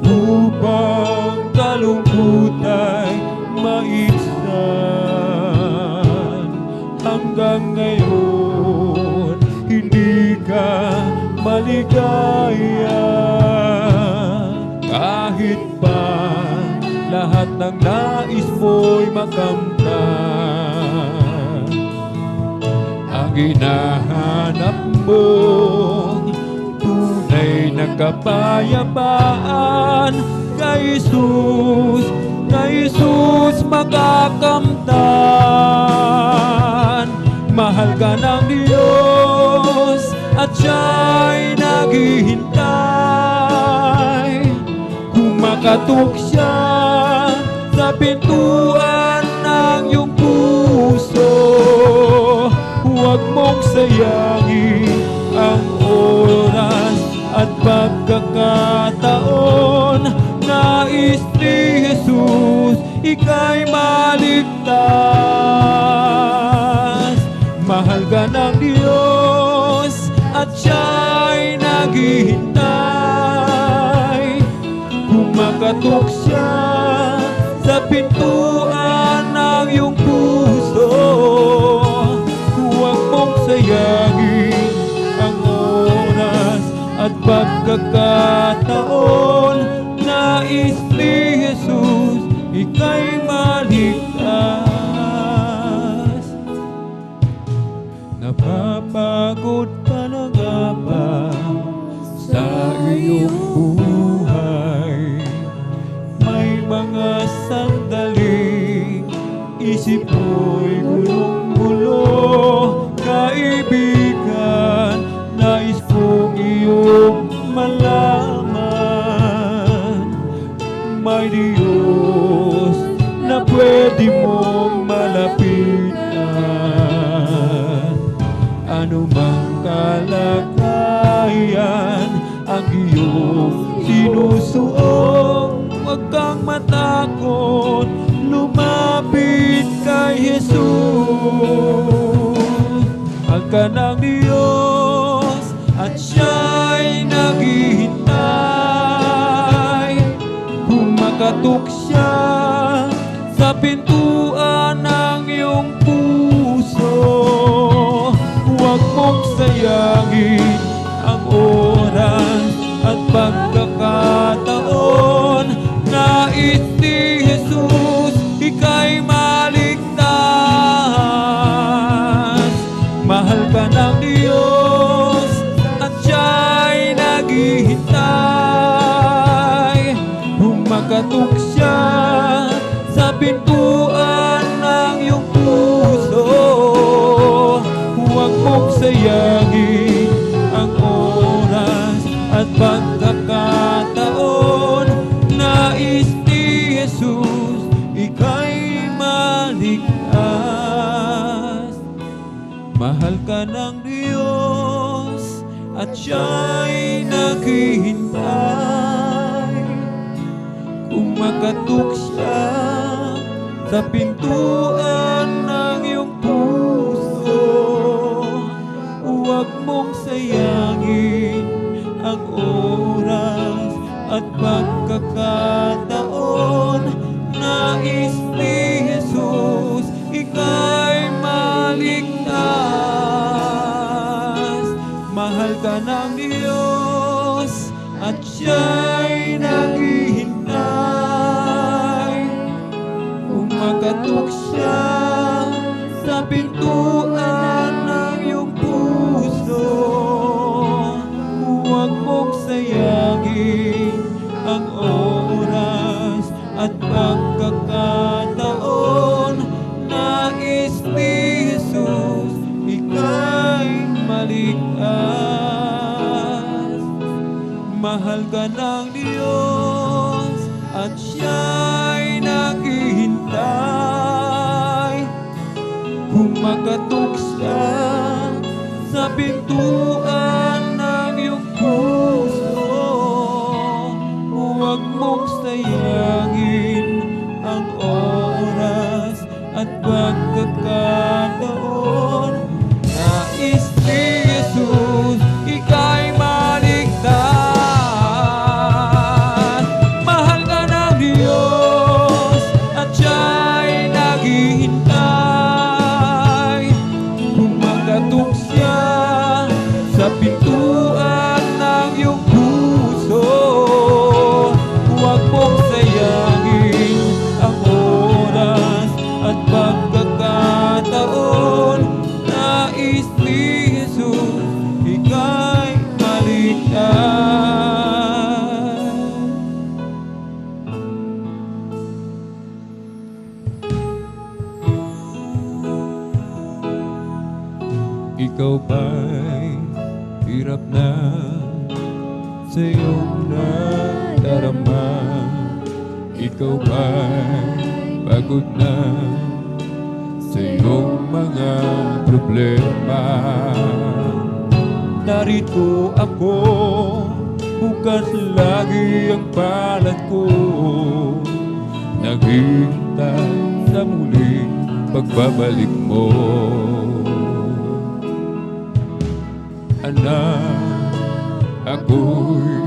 upang kalungkutan maitsan. Hanggang ngayon hindi ka maligaya, kahit pa lahat ng nais mo'y makamtan. Ang hinahanap mo, tunay na kapayapaan, kay Jesus makakamtan. Mahal ka ng Diyos at siya'y naghihintay. Kumakatok siya sa pintuan ng iyong puso. Huwag mong sayangin ang oras at pagkakataon. Nais ni Jesus ika'y maligtas. Mahal ka ng Diyos at siya'y naghihintay. Kumakatok siya sa pintuan ng iyong puso. Huwag mong sayangin ang oras at pagkakataon. Nais ni Jesus ika'y maligtas. Napapagod ka na nga ba sa iyong buhay? May mga sandali isip mo'y gulong-gulo. Kaibigan, kalagayan ang iyong sinusuong. Huwag kang matakot, lumapit kay Jesus. Mahal ka ng Diyos at siya'y naghihintay. Kumakatok siya sa pintuan ng iyong puso. Huwag mong sayangin ang oras at pagkakataon. Nais ni Jesus ika'y maligtas. Mahal ka ng Diyos at siya'y naghihintay. Humakatok siya sa pintuan ng iyong puso. Huwag mong sayangin ang oras at pagkakataon. Nais ni Jesus ika'y maligtas. Mahal ka ng Diyos at siya'y naghihintay. Kumakatok siya sa pintuan ng iyong puso. Huwag mong sayangin ang oras at pagkakataon. Nais ni Jesus ika'y maligtas. Mahal ka ng Diyos at siya'y naghihintay. Kumakatok siya sa pintuan ng iyong puso. Huwag mong sayangin ang oras at pagkakataon. Nais ni Jesus ika'y maligtas. Mahal ka ng Diyos at siya'y naghihintay. Kumakatok siya sa pintuan ng iyong puso. Huwag mong sayangin ang oras at pagkakataon. Nais ni Jesus ika'y maligtas. Mahal ka ng Diyos at siya'y naghihintay. Kumakatok siya sa pintuan ng iyong puso. Huwag mong sayangin ang oras at pagkakataon. Nais ni Jesus ika'y maligtas. Ikaw ba'y hirap na sa iyong nadarama? Ikaw ba'y pagod na sa iyong mga problema? Narito ako, bukas lagi ang palad ko. Naghihintay sa muling pagbabalik mo. Anak, ako'y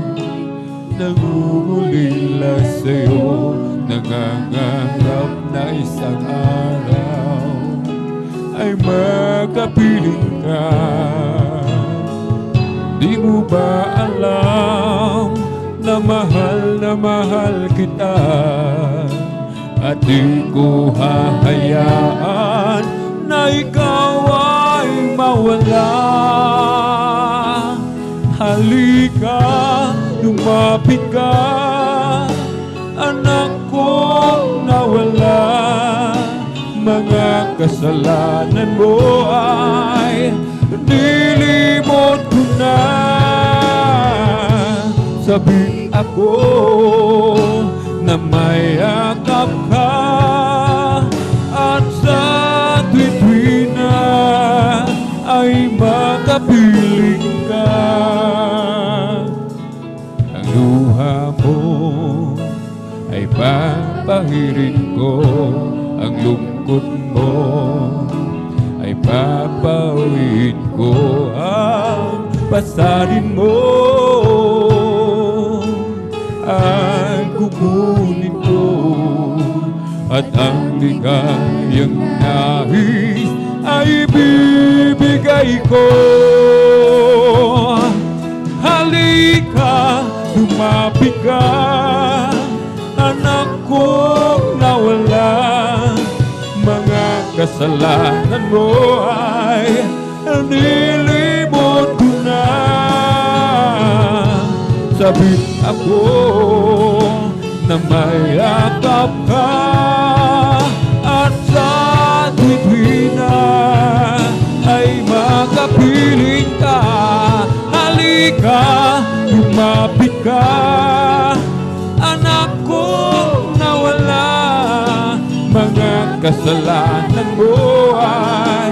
nangungulila sa'yo. Nangangarap na isang araw ay makapiling ka. Di mo ba alam na mahal kita? At di ko hahayaan na ikaw ay mawala. Halika, lumapit ka, anak kong nawala. Mga kasalanan mo ay nilimot ko na. Sabi ako na may akap ka, at sa tuwi na ay makapili pahirin ko ang lungkot mo, ay papawin ko ang pasanin mo, ay kukunin ko, at ang ligayang nais ay bibigay ko. Halika, lumapit ka, anak kong nawala. Mga kasalanan mo ay nilimot ko na. Sabik ako na may akap ka, at sa tuwina ay makapiling ka. Halika, lumapit ka, anak kong nawala. Mga kasalanan mo ay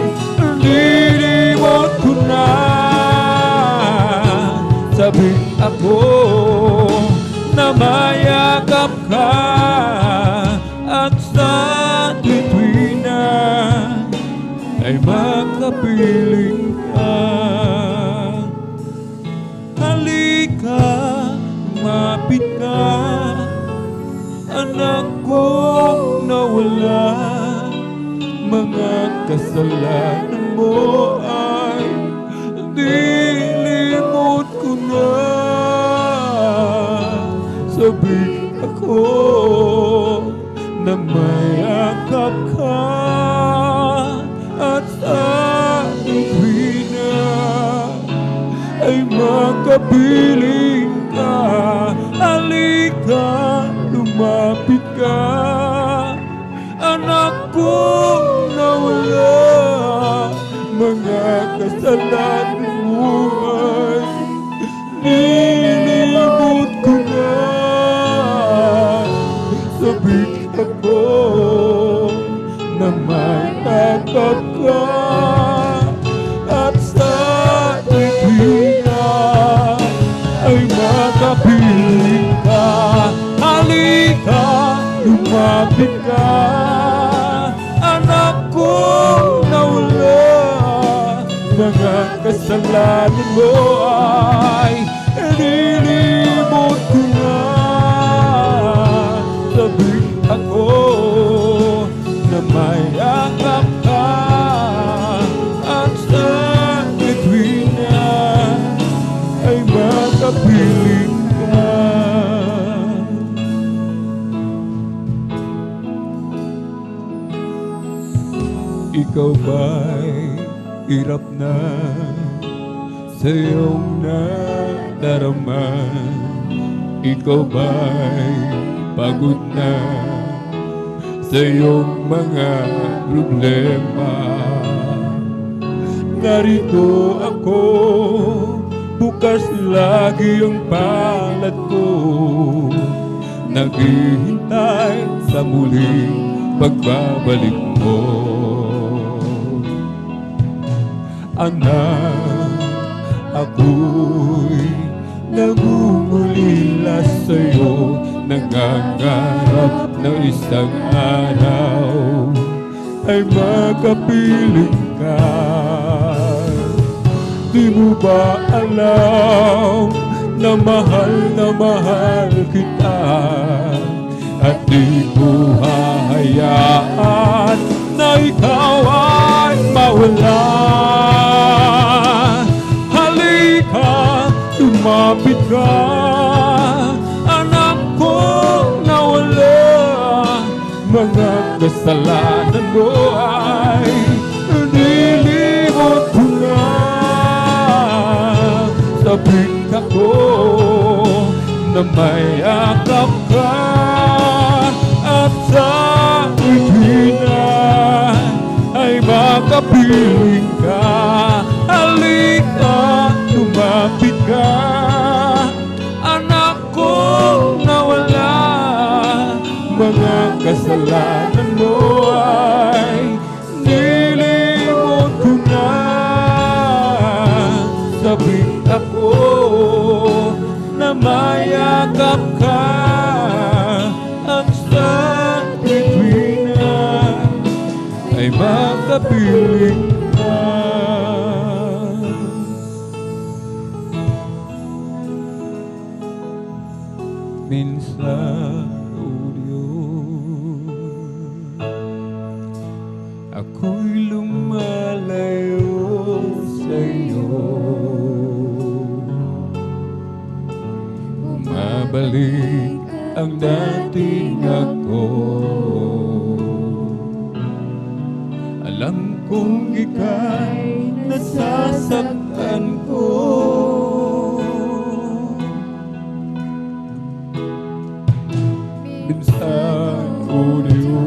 nilimot ko na. Sabi ako na mayakap ka, at sa tuwina ay makapiling ka. Halika, mapit ka, anak kong nawala. Mga kasalanan mo ay nilimot ko na. Sabi ako na mayakap ka, at sa tuwina ay makapiling ka. Halika, lumapit ka, anak kong nawala. Mga kasalanan mo ay nilimot ko na. Sabi ako na mayakap ka, at sa tuwina ay makapiling ka. Halika, lumapit ka, anak kong nawala. Mga kasalanan mo ay nilimot ko na. Sabi ako na mayakap ka, at sa tuwina ay makapiling ka. Ikaw ba'y hirap na sa iyong nadarama? Ikaw ba'y pagod na sa iyong mga problema? Narito ako, bukas lagi ang palad ko, naghihintay sa muling pagbabalik mo. Anak, ako'y nangungulila sa'yo, nangangarap na isang araw ay makapiling ka. Di mo ba alam na mahal kita, at di ko hahayaan na ikaw ay mawala. Halika, lumapit ka, anak kong nawala. Mga kasalanan mo ay nilimot ko na. Sabik ako na mayakap ka, at sa tuwina ay makapiling ka. Halika, lumapit ka, anak kong nawala. Mga kasalanan mo ay nilimot ko na. Sabik ako na mayakap ka, at sa makapiling ka. Minsan, o Diyos, ako'y lumalayo sa'yo. Bumabalik ang dating ako. Alam kong ika'y nasasaktan ko. Minsan, o Diyos,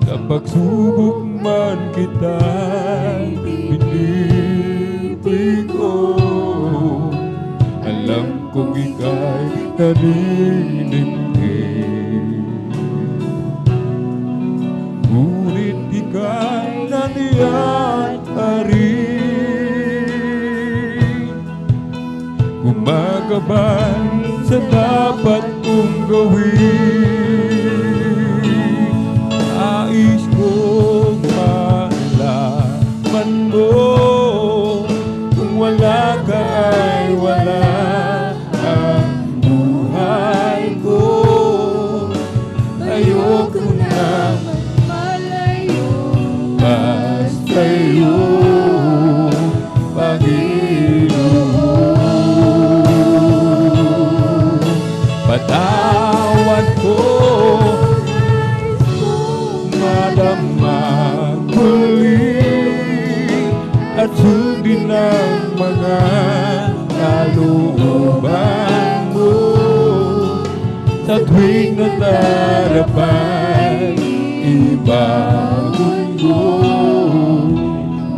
sa pagsubok man kita'y pinipig ko. Alam kong ika'y naniningning, ngunit ika'y nandiyan pa rin, gumagabay sa dapat kong gawin. Nais kong malaman mo, kung wala ka ay wala ang buhay ko. Ayoko na malayo, basta iyong Panginoon. Patawad ko, madama muli, at sundin ang mga kalooban mo. Sa tuwing nadarapay, ibangon mo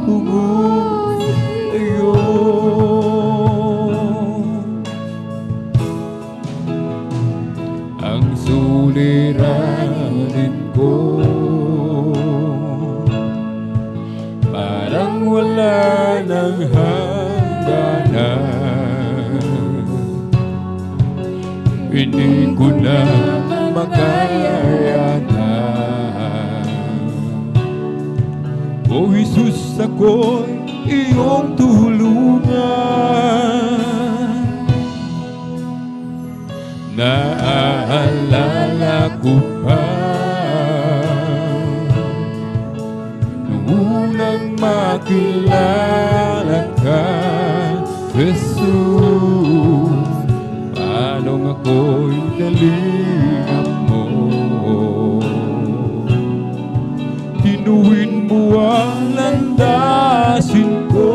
tungo sa'yo. Ang suliranin ko parang wala ng hangganan. Hindi ko na makayanan. O Jesus, ako'y iyong tulungan. Naalala ko pa nung unang makilala ka, Jesus, paano ako'y nalingap mo. Tinuwin mo ang landasin ko,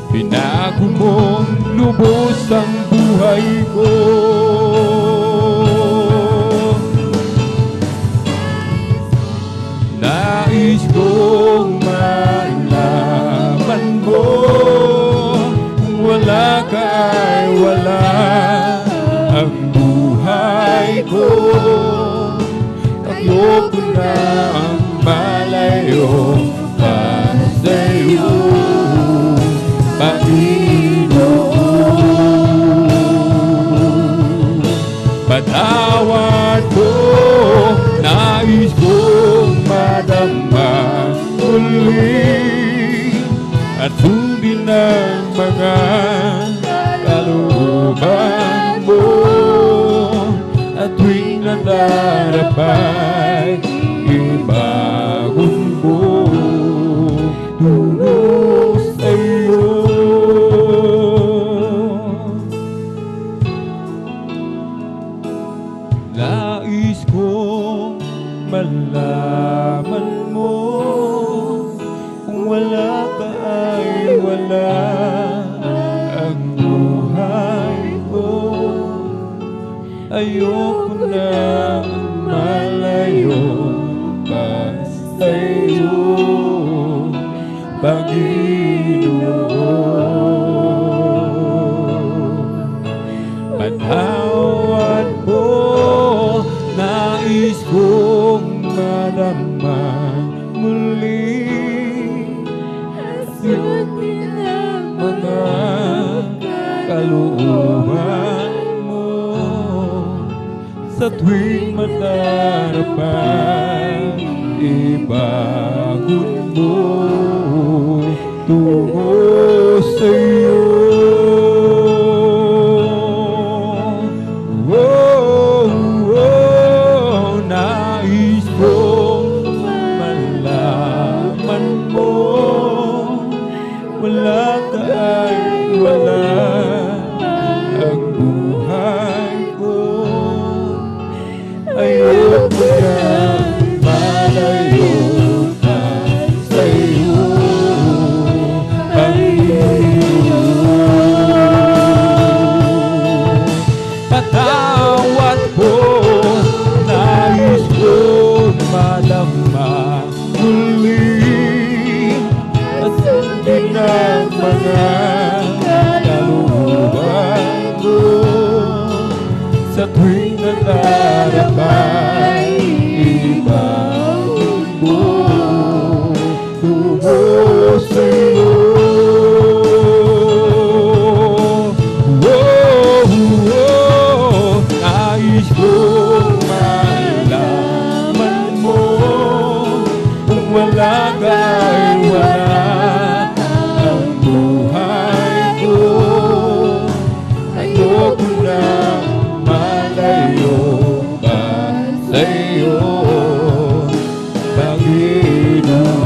binago mong lubos ang buhay ko. Nais kong malaman mo, kung wala ka ay wala ang buhay ko. Ayoko na ang malayo pa sa'yo, Panginoon. Patawad ko, nais kong madama uli, at sundin ang mga kalooban mo. At tuwing nadarapay, ibangon mo tungo sa'yo. Nais kong malaman mo, kung wala ka ay wala ang buhay ko. Ayoko na malayo pa sa'yo, Panginoon. Patawad ko, nais kong maramdaman muli sundin ang mga kalooban mo. Sa tuwing matarapan, ibangon mo tungo sa'yo. Nais kong malaman mo, wala ka ay wala ang buhay ko. Ayoko nang malayo na sa'yo ang iyo. Patawad po, nais kong malama muli at sundin ang mga kalooban ko. Sa tuwing nadarapay, ibangon mo tungo sa'yo. Nais kong malaman mo, kung wala ka'y wala ang buhay ko. Ayoko nang malayo pa sa'yo, Panginoon.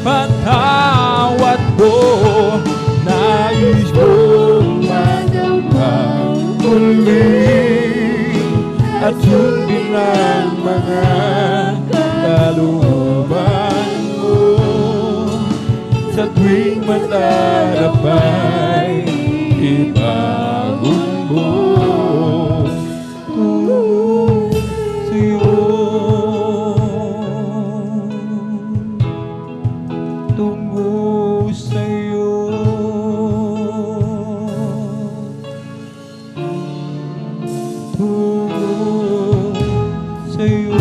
Patawad ko, nais kong madama muli at sundin ang mga kalooban mo. Sa tuwing matarapay, ibangon mo tungo sa'yo. Tungo sa'yo. Tungo sa'yo.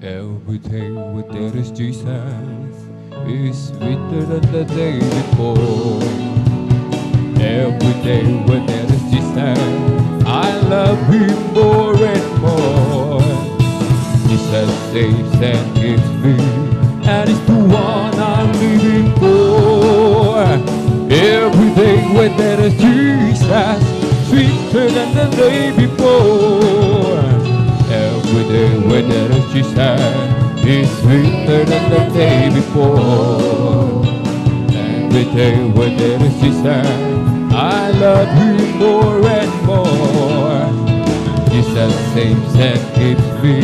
Every day with there is Jesus is sweeter than the day before. Every day when there is Jesus, I love Him more and more. Jesus saves and gives me, and it's the one I'm living for. Every day when there is Jesus, sweeter than the day before. Every day when there is Jesus, is sweeter than the day before. Every day when there is Jesus, I love Him more and more. Jesus saves and gives me,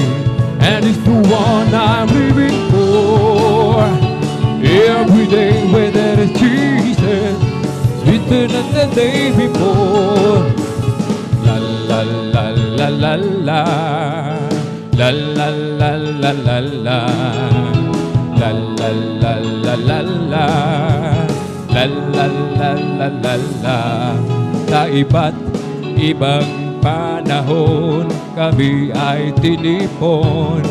and it's the one I'm living for. Every day when there is Jesus, sweeter than the day before. La la la la la la, la la la la la la, la la la la la la, la la la la la la. Sa iba't ibang panahon, kami ay tinipon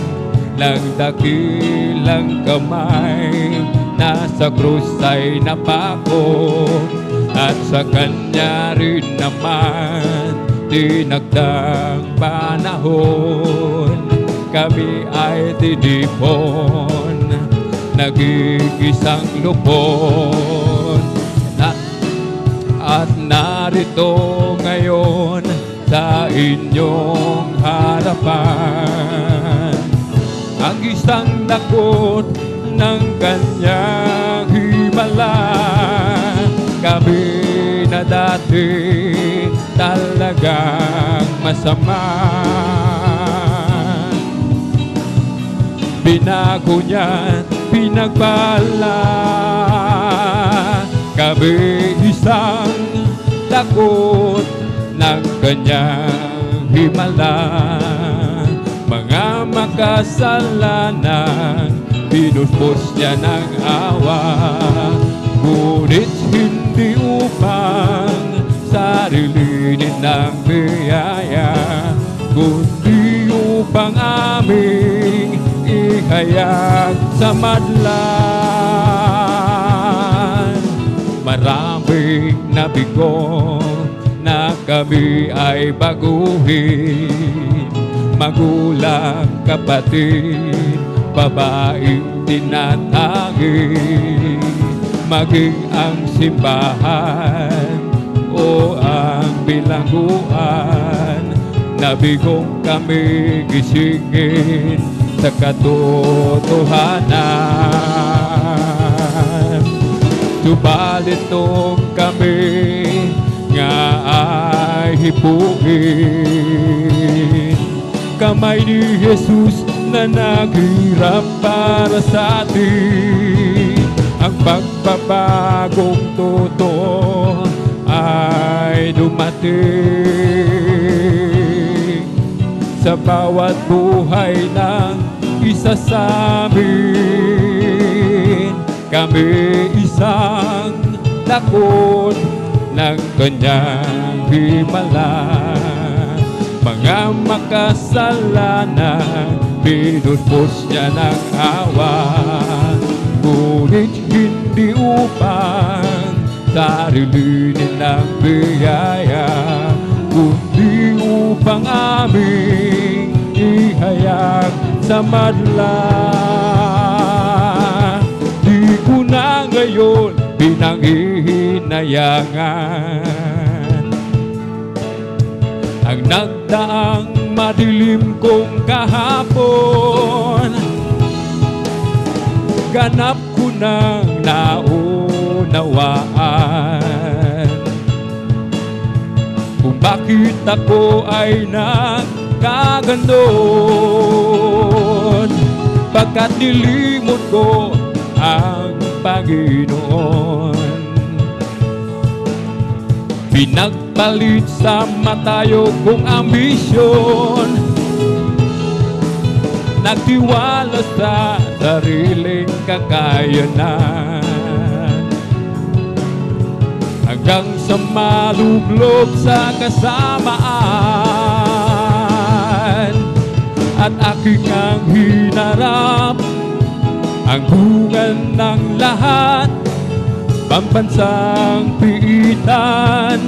ng dakilang kamay. Nasa krus ay napako, at sa Kanya rin naman tinagdang panahon. Kami ay tinipon, nag-iisang lupon, at narito ngayon sa inyong harapan. Ang isang dakot ng Kanyang himala, kami na dati talagang masama, binago niya, pinagbala. Kami isang takot ng Kanyang himala. Mga makasalanan, pinuspos niya ng awa, ngunit hindi upang sarilinin ng biyaya, kundi upang aming ihayag sa madlan. Maraming nabigo na kami ay baguhin. Magulang, kapatid, babaeng tinatagi, maging ang simbahan o ang bilangguan. Nabigong kami gisingin sa katotohanan. Subalit nung kami nga ay hipuin, kamay ni Jesus na naghirap para sa atin. Ang pagbabagong totoo ay dumating sa bawat buhay ng isa sa amin. Kami isang lakot ng kanyang himala. Mga makasalanan, pinupos niya ng awa. Ngunit hindi upang sarilinin ng biyaya, kundi upang aming ihayag sa madla. Di ko na ngayon pinanghihinayangan ang nagdaang madilim kong kahapon. Ganap ko nang naunawaan kung bakit ako ay nagkaganon, pagkat nilimot ko ang Panginoon. Pinagpalit sa matayo kong ambisyon, nagtiwala sa sariling kakayanan, hanggang sa malublob sa kasamaan. At aking ang hinarap ang bunga ng lahat, pambansang piitan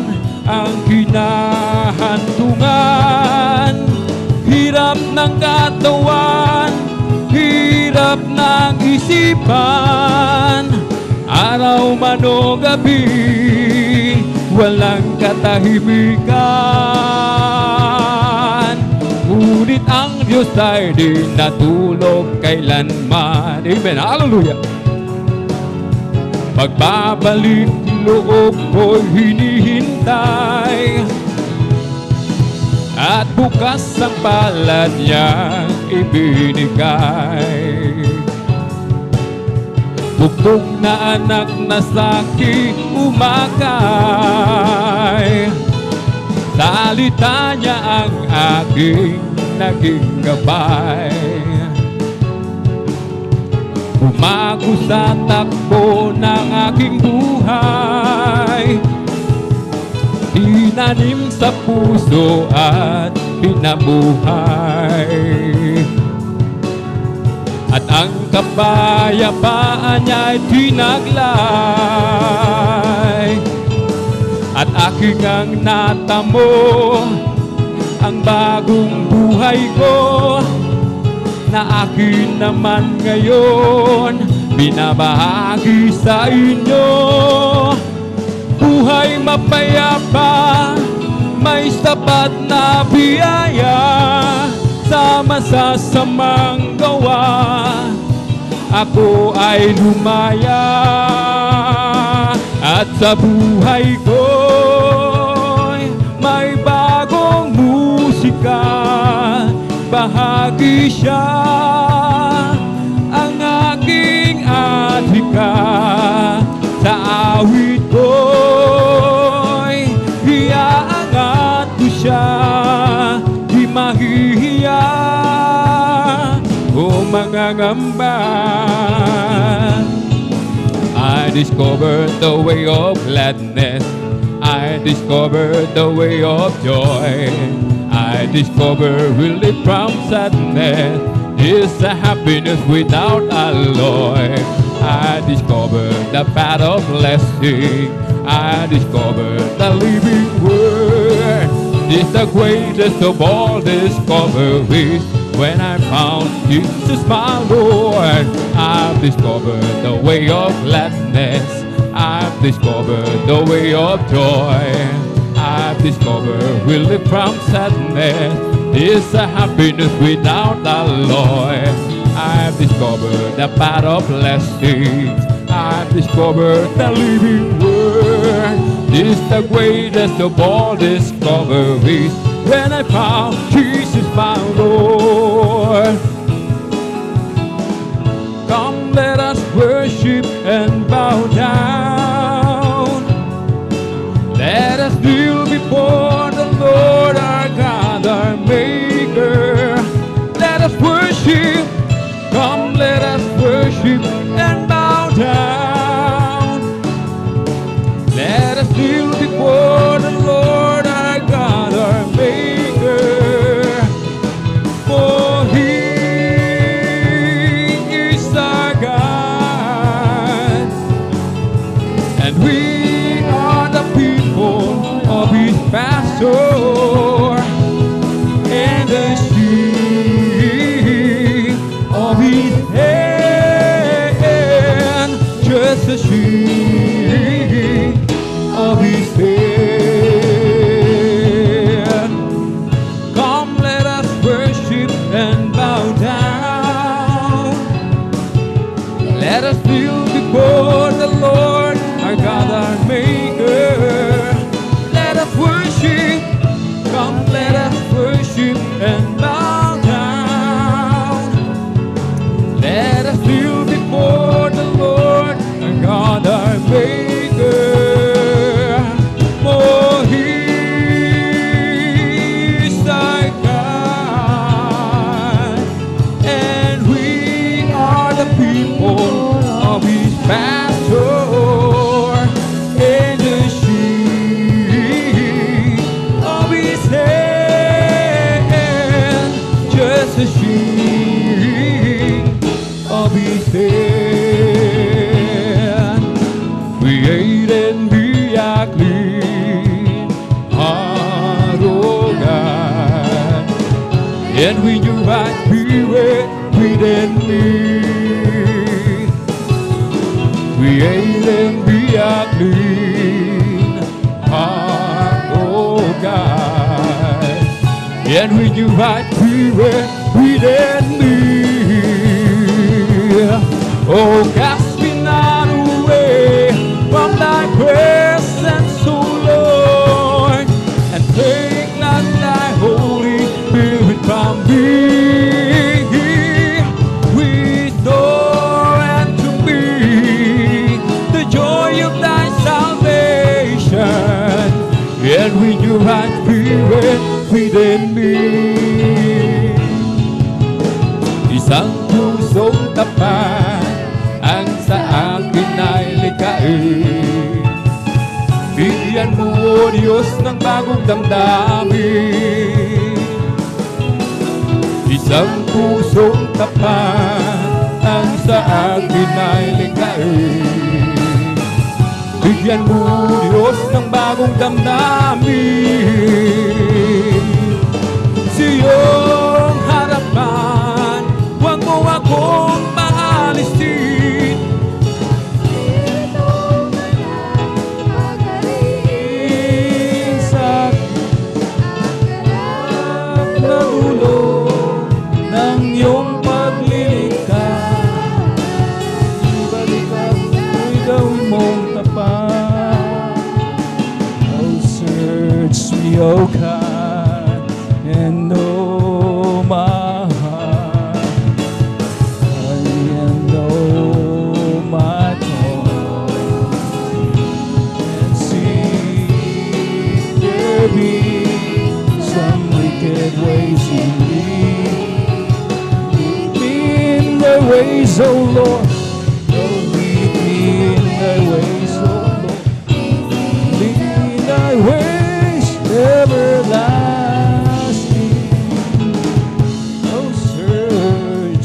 ang kinahantungan. Hirap ng katawan, hirap ng isipan, araw man o gabi, walang katahimikan. Ngunit ang Diyos ay di natulog kailanman. Amen. Hallelujah. Pagbabalik loob ko'y hinihintay, at bukas ang palad niyang ibinigay. Bugtong na anak na sa'kin umakay, salita niya ang aking naging gabay. Umago sa takbo ng aking buhay, tinanim sa puso at pinabuhay. At ang kapayapaan niya'y tinaglay, at aking ang natamo ang bagong buhay ko, na akin naman ngayon binabahagi sa inyo. Buhay mapayapa, may sapat na biyaya, sa masasamang gawa ako ay lumaya. At sa buhay ko'y may bagong musika, bahagi siya ang aking adhika. Sa awit ko'y iaangat ko siya, di mahihiya o mangangamba. I discovered the way of gladness, I discovered the way of joy, I discovered relief from sadness. is a happiness without alloy. I discovered the path of blessing. I discovered the living word. It's the greatest of all discoveries. When I found Jesus my Lord, I've discovered the way of gladness. I've discovered the way of joy. I've discovered relief from sadness. It's a happiness without alloy. I've discovered the path of blessing. I've discovered the living word. It's the greatest of all discoveries. When I found Jesus my Lord. Come, let us worship and bow down. Let us kneel before the Lord our God, our Maker. Let us worship. Come, let us worship and bow down. Let us kneel before the Lord our God, our Maker. For He is our God, and we are the people of His pasture, and the sheep of His hand, just the sheep of His hand. Come, let us worship and bow down. Let us kneel before the Lord, our God, our Maker. Let us worship. Come, let us worship and bow down. Let us kneel before the Lord, our God, our Maker. For He is our God, and we are the people of His pasture, and the sheep of His hand, just the sheep of His hand. Create and be a clean heart, oh God, and with your right spirit within me. Create and be a clean heart, oh God, and with your right spirit within me. Oh, cast me not away from thy presence, O Lord, and take not thy Holy Spirit from me. Restore unto me the joy of thy salvation, and with your right spirit within me. Isang pusong tapat ang sa akin ay likhain. Bigyan mo, O Diyos, ng bagong damdamin. Isang pusong tapat ang sa akin ay likhain. Bigyan mo, O Diyos, ng bagong damdamin. Sa iyong harapan, huwag mo akong maalisin. Sa nadulo ng iyong paglilikha, ibalikan mo'y gawin mong tapat. Oh, search me, O God, and know my heart. And know my thoughts, and see if there be some wicked ways in me. Lead me in thy ways, O Lord. Oh, lead me in thy ways, O Lord. Lead me in thy ways everlasting. Oh, search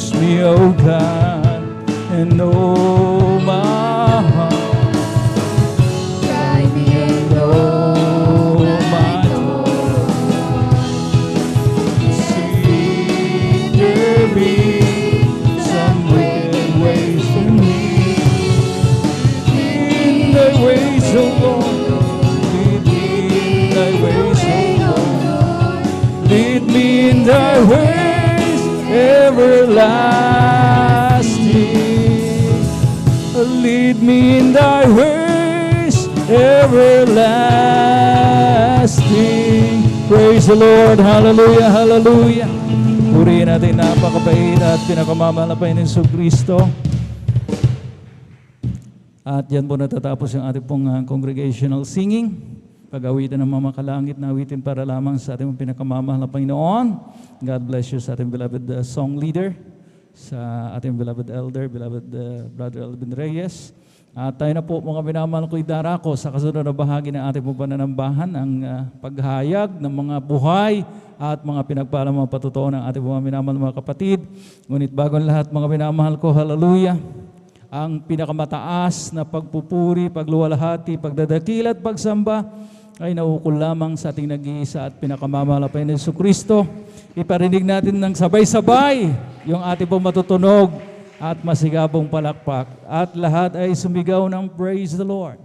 thy ways, O Lord. Lead me in thy ways everlasting. Lead me in thy ways everlasting. Praise the Lord. Hallelujah, hallelujah. Purihin natin napakabait at pinakamamahal na Panginoon Kristo. At yan po natatapos yung ating pong congregational singing. Pag-awitan ng mga kalangit na awitin para lamang sa ating pinakamamahal na Panginoon. God bless you sa ating beloved song leader, sa ating beloved elder, beloved Brother Alvin Reyes. At tayo na po mga minamahal ko'y darako sa kasunod na bahagi ng ating pong pananambahan, ang paghayag ng mga buhay at mga pinagpalang mga patutuo ng ating mga minamahal mga kapatid. Ngunit bago ang lahat mga minamahal ko, hallelujah, ang pinakamataas na pagpupuri, pagluwalhati, pagdadakil at pagsamba ay naukol lamang sa ating nag-iisa at pinakamamahal na Panginoon Jesucristo. Iparinig natin ng sabay-sabay yung ating pong matutunog at masigabong palakpak. At lahat ay sumigaw ng praise the Lord.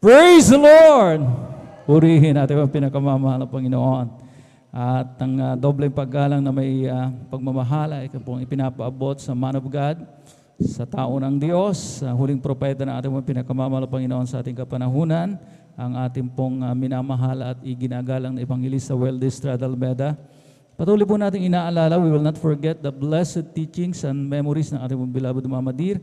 Praise the Lord! Purihin natin ang pinakamamahal na Panginoon. At ang dobleng paggalang na may pagmamahala ay pong ipinapaabot sa man of God, sa tao ng Diyos, sa huling propeta ng ating pinakamamahal na Panginoon sa ating kapanahunan, ang ating pong minamahal at iginagalang na Evangelista Weldes Stradalmeda. Patuloy po natin inaalala, we will not forget the blessed teachings and memories ng ating beloved Mama Dir.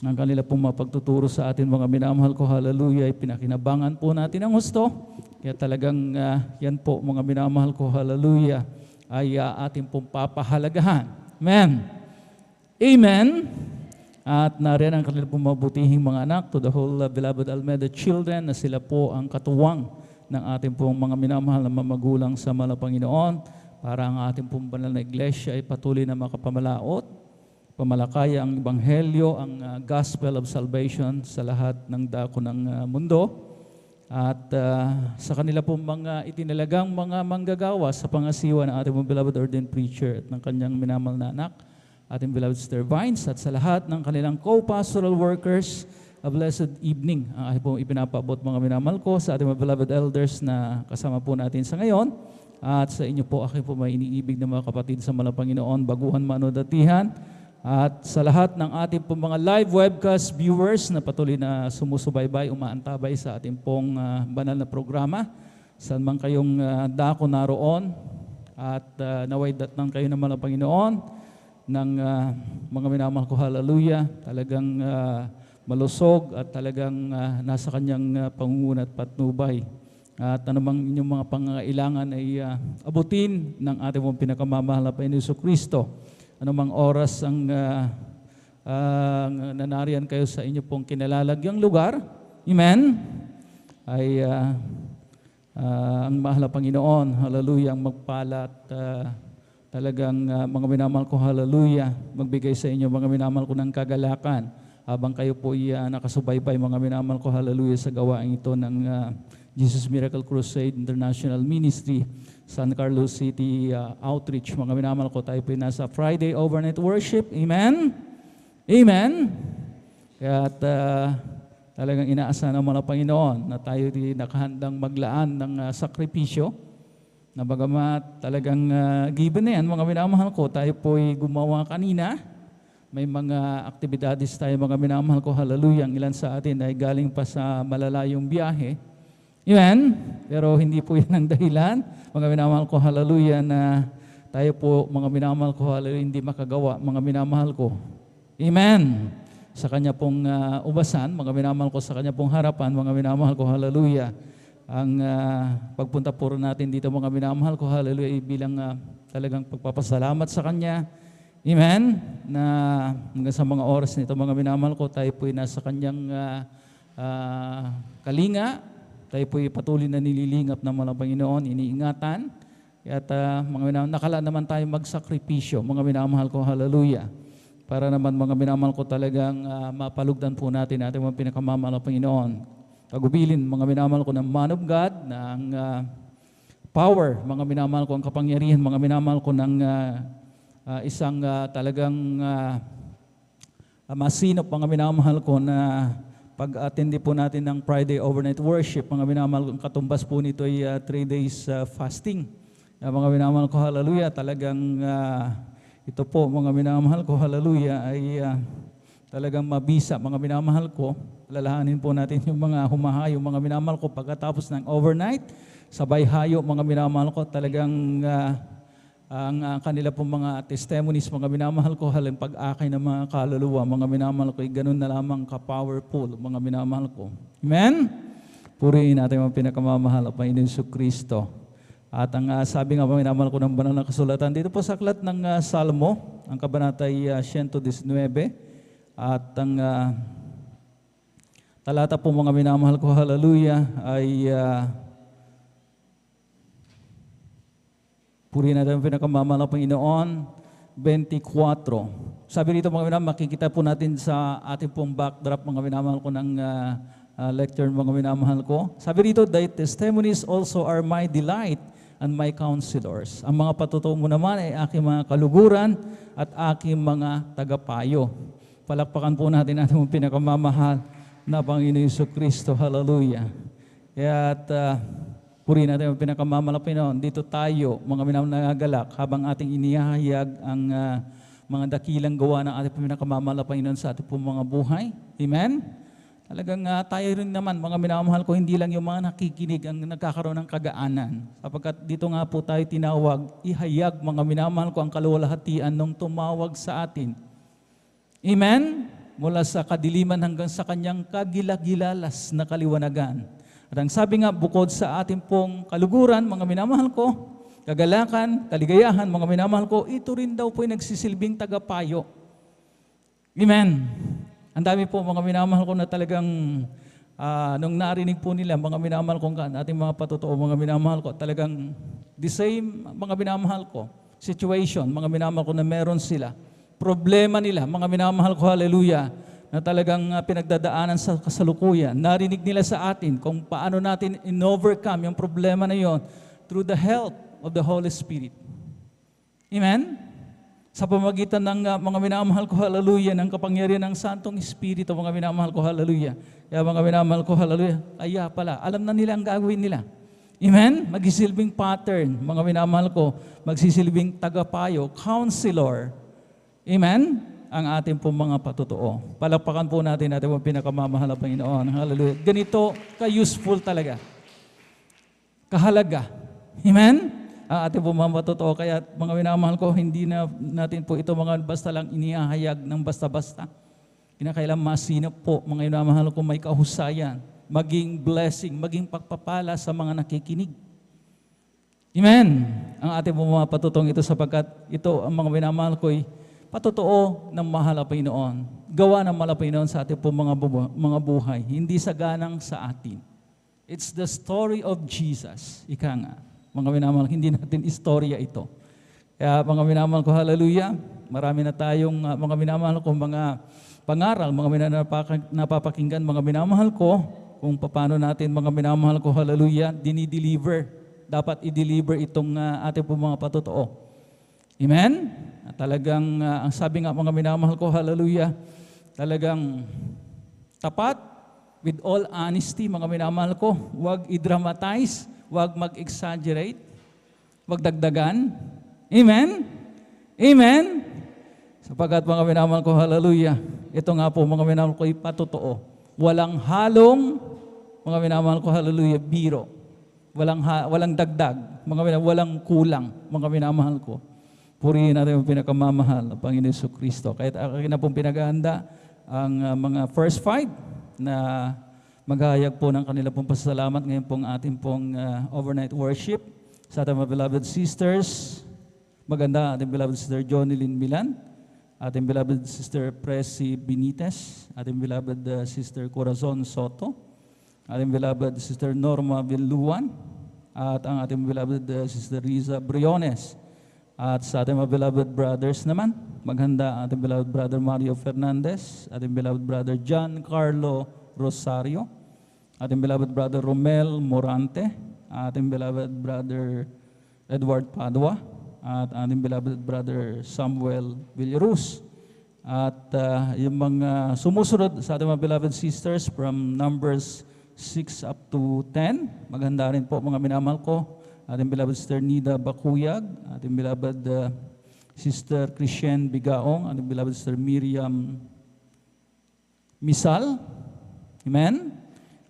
Ang kanila pong mapagtuturo sa atin mga minamahal ko, hallelujah, ay pinakinabangan po natin ang husto. Kaya talagang yan po mga minamahal ko, hallelujah, ay ating pong papahalagahan. Amen. Amen. At nariyan ang kanila pong mabutihing mga anak, to the whole beloved Almeda children, na sila po ang katuwang ng ating pong mga minamahal na mamagulang sa mga Panginoon, para ang ating pong banal na iglesia ay patuloy na makapamalaot, pamalakaya ang Ebanghelyo, ang gospel of salvation sa lahat ng dako ng mundo. At sa kanila pong mga itinalagang mga manggagawa sa pangasiwa ng ating beloved ordained preacher at ng kanyang minamahal na anak, ating beloved Sister Vines, at sa lahat ng kanilang co-pastoral workers, a blessed evening. Ang aking pong ipinapaabot mga minamahal ko sa ating mga beloved elders na kasama po natin sa ngayon. At sa inyo po, aking po may iniibig na mga kapatid sa mga Panginoon, baguhan manodatihan. At sa lahat ng ating po mga live webcast viewers na patuloy na sumusubaybay, umaantabay sa ating pong banal na programa, saan man kayong dako naroon, at naway datnan kayo ng mga Panginoon, ng mga minamahal ko, hallelujah, talagang malusog at talagang nasa kanyang pangunguna at patnubay. At anumang inyong mga pangangailangan ay abutin ng ating pong pinakamamahal na Panginoon Jesucristo. Anumang oras ang nanariyan kayo sa inyo pong kinalalagyang lugar, amen, ay ang mahal na Panginoon, hallelujah, ang magpala at talagang mga minamahal ko, hallelujah, magbigay sa inyo mga minamahal ko ng kagalakan habang kayo po nakasubaybay mga minamahal ko, hallelujah, sa gawain ito ng Jesus Miracle Crusade International Ministry, San Carlos City Outreach. Mga minamahal ko, tayo po nasa Friday Overnight Worship. Amen? Amen? Kaya talagang inaasahan ng mga Panginoon na tayo di nakahandang maglaan ng sakripisyo, na bagamat talagang given na yan, mga minamahal ko, tayo po'y gumawa kanina. May mga aktibidades tayo, mga minamahal ko, hallelujah, ang ilan sa atin ay galing pa sa malalayong biyahe. Amen? Pero hindi po yan ang dahilan, mga minamahal ko, hallelujah, na tayo po, mga minamahal ko, hallelujah, hindi makagawa, mga minamahal ko. Amen? Sa kanya pong ubasan, mga minamahal ko, sa kanya pong harapan, mga minamahal ko, hallelujah, ang pagpunta po natin dito, mga minamahal ko, hallelujah, bilang talagang pagpapasalamat sa kanya. Amen? Na hanggang sa mga oras nito, mga minamahal ko, tayo po'y nasa kanyang kalinga. Tayo po'y patuloy na nililingap ng mga Panginoon, iniingatan. At mga minamahal, nakala naman tayo magsakripisyo, mga minamahal ko, hallelujah. Para naman mga minamahal ko talagang mapalugdan po natin ating mga pinakamamahal na Panginoon. Pagubilin, mga minamahal ko, ng man of God, ng power, mga minamahal ko, ang kapangyarihan, mga minamahal ko, ng isang talagang masinop, mga minamahal ko, na pag-attend po natin ng Friday overnight worship. Mga minamahal, ang katumbas po nito ay 3 days fasting. Mga minamahal ko, hallelujah, talagang ito po, mga minamahal ko, hallelujah, ay talagang mabisa. Mga minamahal ko, lalahanin po natin yung mga humahayo. Mga minamahal ko, pagkatapos ng overnight, sabay hayo, mga minamahal ko, talagang ang kanila pong mga testimonies, mga minamahal ko, halang pag-akay ng mga kaluluwa, mga minamahal ko, ay ganun na lamang ka-powerful, mga minamahal ko. Amen? Purihin natin ang pinakamamahal ang Panginoon Jesucristo. At ang sabi nga, mga minamahal ko ng banal na kasulatan, dito po sa aklat ng Salmo, ang kabanata ay 119, at ang talata po, mga minamahal ko, hallelujah, ay purihin natin ang pinakamamahal ng Panginoon, 24. Sabi rito, mga minamahal, makikita po natin sa ating pong backdrop, mga minamahal ko ng lecture, mga minamahal ko. Sabi rito, thy testimonies also are my delight and my counselors. Ang mga patutuo mo naman ay aking mga kaluguran at aking mga tagapayo. Palakpakan po natin ating pinakamamahal na Panginoon Jesucristo. Hallelujah. At purihin natin ang pinakamamahal Panginoon. Dito tayo, mga minamahal na galak, habang ating inihahayag ang mga dakilang gawa ng ating pinakamamahal Panginoon sa ating pong mga buhay. Amen? Talagang tayo rin naman, mga minamahal ko, hindi lang yung mga nakikinig ang nagkakaroon ng kagaanan. Sapagkat dito nga po tayo tinawag, ihayag, mga minamahal ko, ang kaluwalhatian nung tumawag sa atin. Amen? Mula sa kadiliman hanggang sa kanyang kagilagilalas na kaliwanagan. At ang sabi nga, bukod sa ating pong kaluguran, mga minamahal ko, kagalakan, kaligayahan, mga minamahal ko, ito rin daw po ay nagsisilbing tagapayo. Amen. Ang dami po, mga minamahal ko, na talagang nung narinig po nila, mga minamahal ko, ating mga patotoo, mga minamahal ko, talagang the same, mga minamahal ko, situation, mga minamahal ko na meron sila. Problema nila, mga minamahal ko, hallelujah, na talagang pinagdadaanan sa kasalukuyan. Narinig nila sa atin kung paano natin in-overcome yung problema na yon through the help of the Holy Spirit. Amen? Sa pamagitan ng mga minamahal ko, hallelujah, ng kapangyarihan ng Santong Espiritu, mga minamahal ko, hallelujah. Kaya mga minamahal ko, hallelujah, kaya pala, alam na nila ang gagawin nila. Amen? Magsisilbing pattern, mga minamahal ko, magsisilbing tagapayo, counselor. Amen? Ang ating pong mga patutuo. Palakpakan po natin ang pinakamamahal na Panginoon. Hallelujah. Ganito ka-useful talaga. Kahalaga. Amen? Ang ating pong mga patutuo. Kaya mga minamahal ko, hindi na natin po ito mga basta lang inihahayag ng basta-basta. Kinakailang masinap po, mga minamahal ko, may kahusayan, maging blessing, maging pagpapala sa mga nakikinig. Amen? Ang ating pong mga patutong ito sapagkat ito, ang mga minamahal ko, patotoo ng mahal na Panginoon. Gawa ng mahal na Panginoon sa ating po mga buhay. Hindi sa ganang sa atin. It's the story of Jesus. Ika nga. Mga minamahal, hindi natin istorya ito. Kaya mga minamahal ko, hallelujah. Marami na tayong mga minamahal ko, mga pangaral, mga napapakinggan, mga minamahal ko, kung paano natin mga minamahal ko, hallelujah, dinideliver. Dapat i-deliver itong ating po mga patotoo. Amen? At talagang, ang sabi nga mga minamahal ko, hallelujah, talagang tapat, with all honesty, mga minamahal ko, huwag i-dramatize, huwag mag-exaggerate, huwag dagdagan. Amen? Amen? Sapagkat mga minamahal ko, hallelujah, ito nga po mga minamahal ko, ipatotoo. Walang halong, mga minamahal ko, hallelujah, biro. Walang dagdag, mga minamahal, walang kulang, mga minamahal ko. Purihin natin ang pinakamamahal na Panginoon Jesucristo. Kahit akin na pong pinaghahanda ang mga first five na maghahayag po ng kanila pong pasasalamat ngayon pong ating pong overnight worship sa ating mga beloved sisters. Maganda ating beloved sister Jonilyn Milan, ating beloved sister Presi Benitez, ating beloved sister Corazon Soto, ating beloved sister Norma Villuan, at ang ating beloved sister Riza Briones. At sa ating mga beloved brothers naman, maghanda ang ating beloved brother Mario Fernandez, ating beloved brother John Carlo Rosario, ating beloved brother Romel Morante, ating beloved brother Edward Padua, at ating beloved brother Samuel Villaruz, At yung mga sumusunod sa ating mga beloved sisters from Numbers 6 up to 10, maganda rin po mga minamahal ko. Ating beloved Sister Nida Bakuyag, ating beloved Sister Christian Bigaong, ating beloved Sister Miriam Misal. Amen.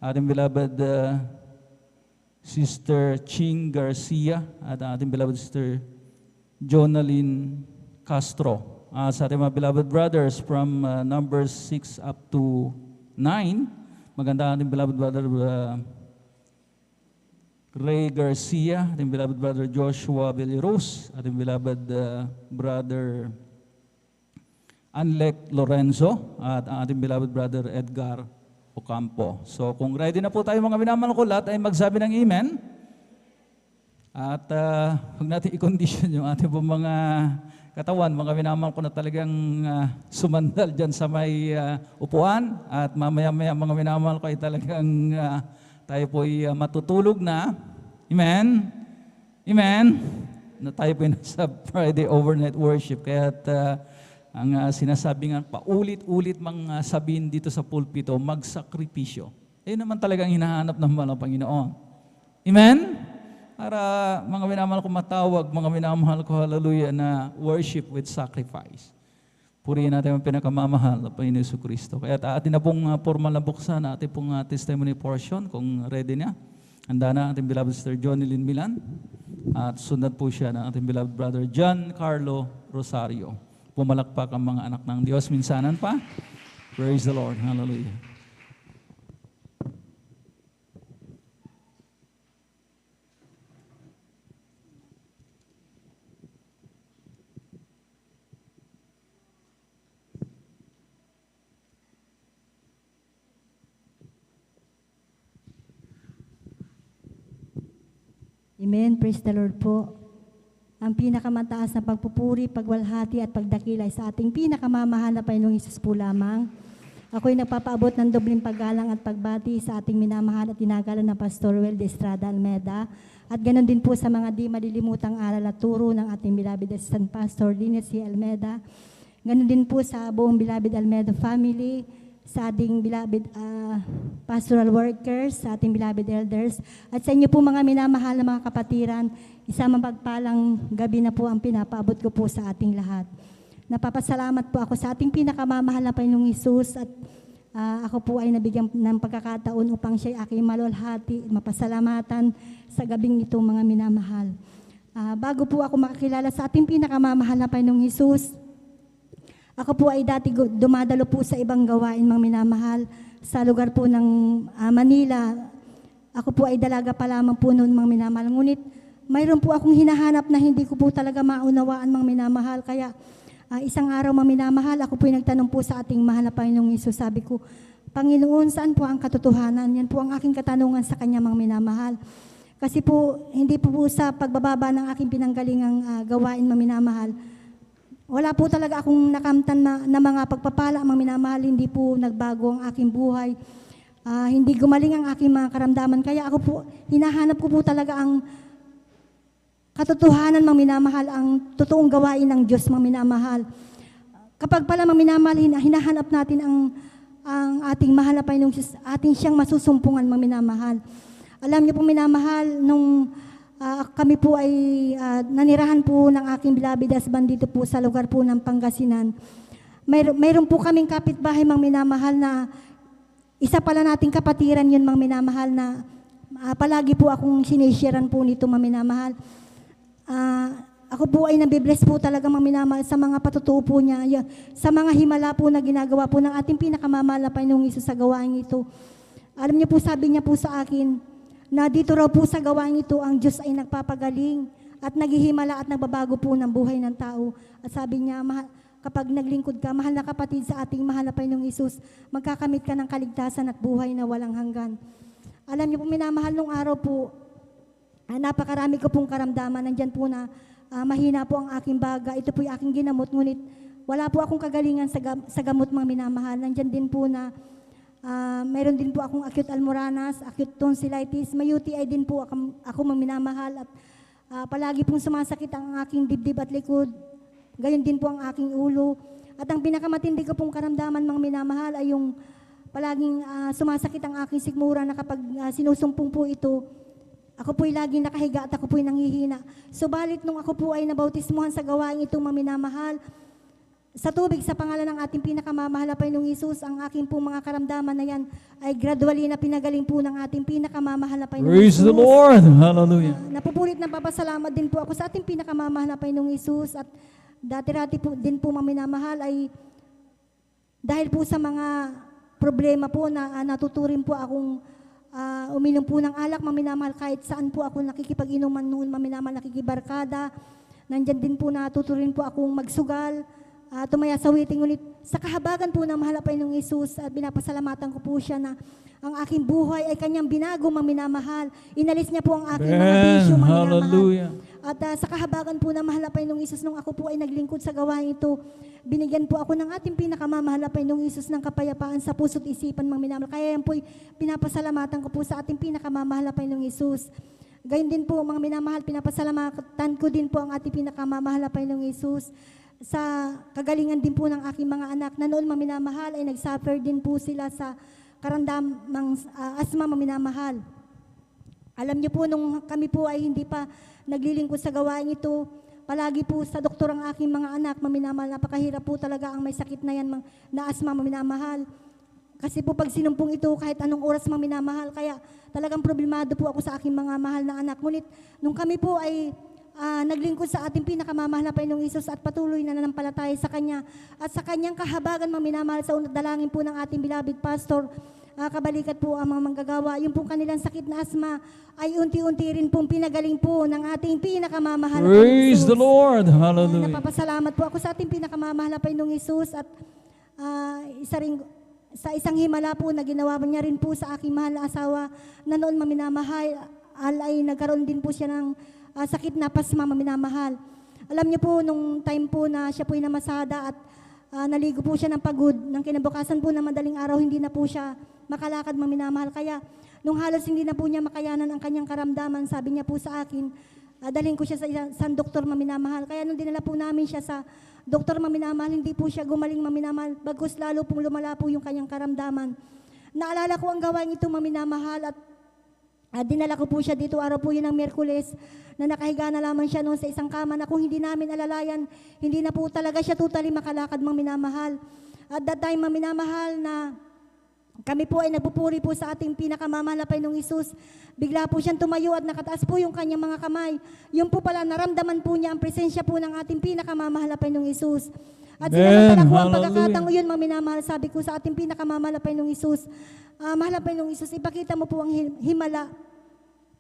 Ating beloved Sister Ching Garcia at ating beloved Sister Jonalyn Castro. Sa ating mga beloved brothers from Numbers 6 up to 9, maganda ating beloved brother Ray Garcia, ating beloved brother Joshua Villeros, ating beloved brother Anlec Lorenzo, at ang ating beloved brother Edgar Ocampo. So kung ready na po tayo mga minamahal ko, lahat ay magsabi ng amen. At huwag natin i-condition yung ating pong mga katawan, mga minamahal ko na talagang sumandal dyan sa may upuan. At mamaya-maya mga minamahal ko ay talagang tayo po ay matutulog na. Amen? Amen? Na tayo po ay nasa Friday overnight worship. Kaya ang sinasabi nga, paulit-ulit mga sabihin dito sa pulpito, magsakripisyo. Ayun naman talagang hinahanap ng mga Panginoon. Amen? Para mga minamahal ko matawag, mga minamahal ko, hallelujah, na worship with sacrifice. Purihin natin ang pinakamamahal na Panginoon Jesucristo. Kaya atin na pong formal na buksan, atin pong testimony portion, kung ready na. Handa na ating beloved Sister Jonilyn Milan. At sunod po siya ng ating beloved brother John Carlo Rosario. Pumalakpak ang mga anak ng Diyos. Minsanan pa. Praise the Lord. Hallelujah. Amen. Praise the Lord po. Ang pinakamataas na pagpupuri, pagwalhati at pagdakila ay sa ating pinakamamahal na Panginoong Hesus po lamang. Ako'y nagpapaabot ng dobling paggalang at pagbati sa ating minamahal at tinagalan na Pastor Wel de Estrada Almeda. At ganoon din po sa mga di malilimutang aral at turo ng ating beloved Assistant Pastor Linus C. Almeda. Ganoon din po sa buong beloved Almeda family, sa ating beloved pastoral workers, sa ating beloved elders, at sa inyo po mga minamahal na mga kapatiran, isang mapagpalang gabi na po ang pinapaabot ko po sa ating lahat. Napapasalamat po ako sa ating pinakamamahal na Panginoong Hesus at ako po ay nabigyan ng pagkakataon upang siya aking malwalhati, mapasalamatan sa gabing ito mga minamahal. Bago po ako makakilala sa ating pinakamamahal na Panginoong Hesus, ako po ay dati dumadalo po sa ibang gawain mga minamahal sa lugar po ng Manila. Ako po ay dalaga pa lamang po noon mga minamahal. Ngunit mayroon po akong hinahanap na hindi ko po talaga maunawaan mga minamahal. Kaya isang araw mga minamahal, ako po ay nagtanong po sa ating mahal na Panginoong Hesus. Sabi ko, Panginoon, saan po ang katotohanan? Yan po ang aking katanungan sa Kanya mga minamahal. Kasi po, hindi po sa pagbababa ng aking pinanggalingang gawain mga minamahal, wala po talaga akong nakamtan na mga pagpapala, mga minamahal, hindi po nagbago ang aking buhay. Hindi gumaling ang aking mga karamdaman. Kaya ako po, hinahanap ko po talaga ang katotohanan, mga minamahal, ang totoong gawain ng Diyos, mga minamahal. Kapag pala, mga minamahal, hinahanap natin ang ating mahal na Panginoong Diyos, ating siyang masusumpungan, mga minamahal. Alam niyo po, minamahal, nung kami po ay nanirahan po ng aking beloved husband dito po sa lugar po ng Pangasinan. Mayroon po kaming kapitbahay mga minamahal na isa pala nating kapatiran yun mga minamahal na palagi po akong sinisharean po nito mga minamahal. Ako po ay nabibless po talaga mga minamahal sa mga patutuo po niya, sa mga himala po na ginagawa po ng ating pinakamamahal na Panginoong Hesus sa gawain ito. Alam niyo po, sabi niya po sa akin, na dito raw po sa gawain ito, ang Diyos ay nagpapagaling at naghihimala at nagbabago po ng buhay ng tao. At sabi niya, kapag naglingkod ka, mahal na kapatid sa ating mahal na Panginoong Hesus, magkakamit ka ng kaligtasan at buhay na walang hanggan. Alam niyo po, minamahal nung araw po, napakarami ko pong karamdaman. Nandyan po na mahina po ang aking baga. Ito po yung aking ginamot, ngunit wala po akong kagalingan sa gamot mga minamahal. Nandyan din po na mayroon din po akong acute almoranas, acute tonsillitis, may UTI din po ako minamahal at palagi pong sumasakit ang aking dibdib at likod. Gayon din po ang aking ulo. At ang pinakamatindi ko pong karamdaman, mga minamahal, ay yung palaging sumasakit ang aking sikmura na kapag sinusumpong po ito, ako po'y laging nakahiga at ako po'y nanghihina. Subalit nung ako po ay nabautismuhan sa gawain itong mga minamahal, sa tubig sa pangalan ng ating pinakamamahal na Panginoong Hesus, ang aking pong mga karamdaman na yan ay gradually na pinagaling po ng ating pinakamamahal na Panginoong Praise the Hesus. Lord. Hallelujah. Napupulit na papasalamat din po ako sa ating pinakamamahal na Panginoong Hesus, at dati-rati po din po mga minamahal ay dahil po sa mga problema po na natuturin po akong uminom po ng alak, mga minamahal, kahit saan po ako nakikipag-inuman noon, mga minamahal, nakikibarkada. Nandyan din po natuturin po akong magsugal, tumaya sa waiting, ngunit sa kahabagan po ng mahal na Panginoong Hesus, binapasalamatan ko po siya na ang aking buhay ay kanyang binago, mga minamahal. Inalis niya po ang aking mga bisyo, mga minamahal. Hallelujah. At sa kahabagan po ng mahal na Panginoong Hesus, nung ako po ay naglingkod sa gawain ito, binigyan po ako ng ating pinakamamahal na Panginoong Hesus ng kapayapaan sa puso't isipan, mga minamahal. Kaya yan po pinapasalamatan ko po sa ating pinakamamahal na Panginoong Hesus. Gayun din po, mga minamahal, pinapasalamatan ko din po ang ating pinakamamahal na Panginoong Hesus sa kagalingan din po ng aking mga anak na noon, mga minamahal, ay nagsuffer din po sila sa karamdamang asma, mga minamahal. Alam niyo po, nung kami po ay hindi pa naglilingkod sa gawain ito, palagi po sa doktor ang aking mga anak, mga minamahal. Napakahirap po talaga ang may sakit na yan, na asma, mga minamahal. Kasi po pag sinumpong ito, kahit anong oras, mga minamahal, kaya talagang problemado po ako sa aking mga mahal na anak. Ngunit nung kami po ay naglingkod sa ating pinakamamahal na Panginoong Hesus at patuloy na nanampalataya sa Kanya at sa Kanyang kahabagan, mga minamahal, sa unat dalangin po ng ating beloved pastor, kabalikat po ang mga manggagawa, yung pong kanilang sakit na asma ay unti-unti rin pong pinagaling po ng ating pinakamamahal na Panginoong Praise Hesus. the Lord. Hallelujah. Napapasalamat po ako sa ating pinakamamahal na Panginoong Hesus, at sa isang himala po na ginawa niya rin po sa aking mahal na asawa na noon, maminamahal, ay nagkaroon din po siya ng sakit na pasma, maminamahal. Alam niyo po, nung time po na siya po ay namasada at naligo po siya ng pagod, ng kinabukasan po na madaling araw, hindi na po siya makalakad, maminamahal. Kaya nung halos hindi na po niya makayanan ang kanyang karamdaman, sabi niya po sa akin, dalhin ko siya sa isang doktor, maminamahal. Kaya nung dinala po namin siya sa doktor, maminamahal, hindi po siya gumaling, maminamahal, bagkus lalo pong lumala po yung kanyang karamdaman. Naalala ko ang gawain ito, maminamahal, at dinala ko po siya dito, araw po yun ng Miyerkules, na nakahiga na lamang siya noon sa isang kama na kung hindi namin alalayan, hindi na po talaga siya totally makalakad, mga minamahal. At that time, mga minamahal, na kami po ay nagpupuri po sa ating pinakamamahal na Panginoong Hesus, bigla po siyang tumayo at nakataas po yung kanyang mga kamay. Yun po pala, naramdaman po niya ang presensya po ng ating pinakamamahal na Panginoong Hesus. At sinamantala ko ang pagkakataong yun, mga minamahal, sabi ko sa ating pinakamamahal na Panginoong Hesus, mahal na Panginoong Hesus, ipakita mo po ang himala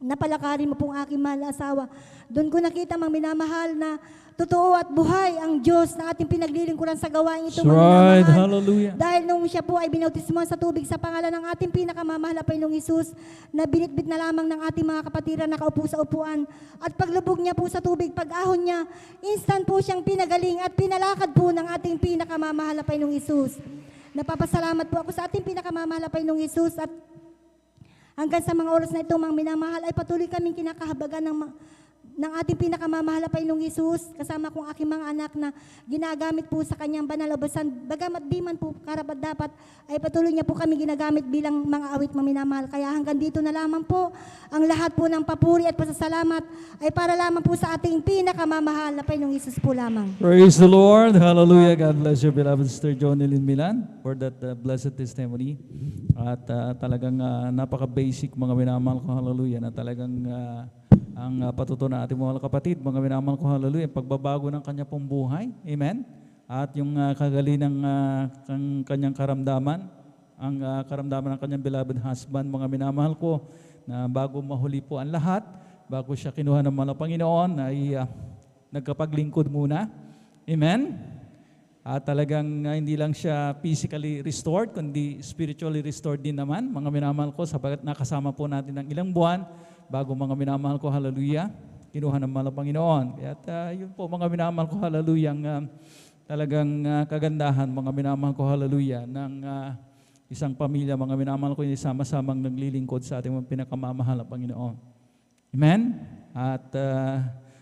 na palakarin mo pong aking mahal na asawa. Doon ko nakita, mga minamahal, na totoo at buhay ang Diyos na ating pinaglilingkuran sa gawain ito, That's mga right. minamahal. Hallelujah. Dahil nung siya po ay binautismuhan sa tubig sa pangalan ng ating pinakamamahal na Panginoong Hesus, na binitbit na lamang ng ating mga kapatiran na nakaupo sa upuan, at paglubog niya po sa tubig, pag-ahon niya, instant po siyang pinagaling at pinalakad po ng ating pinakamamahal na Panginoong Hesus. Napapasalamat po ako sa ating pinakamamahal na Panginoong Hesus, at hanggang sa mga oras na ito, mga minamahal, ay patuloy kaming kinakahabagan ng ating pinakamamahal na Panginoong Hesus, kasama kong aking mga anak na ginagamit po sa kanyang banal na basan. Bagamat di man po karapat-dapat, ay patuloy niya po kami ginagamit bilang mga awit, mga minamahal. Kaya hanggang dito na lamang po, ang lahat po ng papuri at pasasalamat ay para lamang po sa ating pinakamamahal na Panginoong Hesus po lamang. Praise the Lord. Hallelujah. God bless you, beloved Sister Jonelyn Milan, for that blessed testimony. At talagang napaka-basic, mga minamahal ko, hallelujah, na talagang ang patutunan natin, mga kapatid, mga minamahal ko, hallelujah, pagbabago ng kanya pong buhay. Amen. At yung kagaling ng kanyang karamdaman, ang karamdaman ng kanyang beloved husband, mga minamahal ko, na bago mahuli po ang lahat, bago siya kinuha ng mga Panginoon, ay nagkapaglingkod muna. Amen. At talagang hindi lang siya physically restored, kundi spiritually restored din naman, mga minamahal ko, sapagat nakasama po natin ng ilang buwan bago, mga minamahal ko, hallelujah, kinuha ng mga Panginoon. Kaya yun po, mga minamahal ko, hallelujah, talagang kagandahan, mga minamahal ko, hallelujah, ng isang pamilya, mga minamahal ko, yung sama-samang naglilingkod sa ating mga pinakamamahal na Panginoon. Amen? At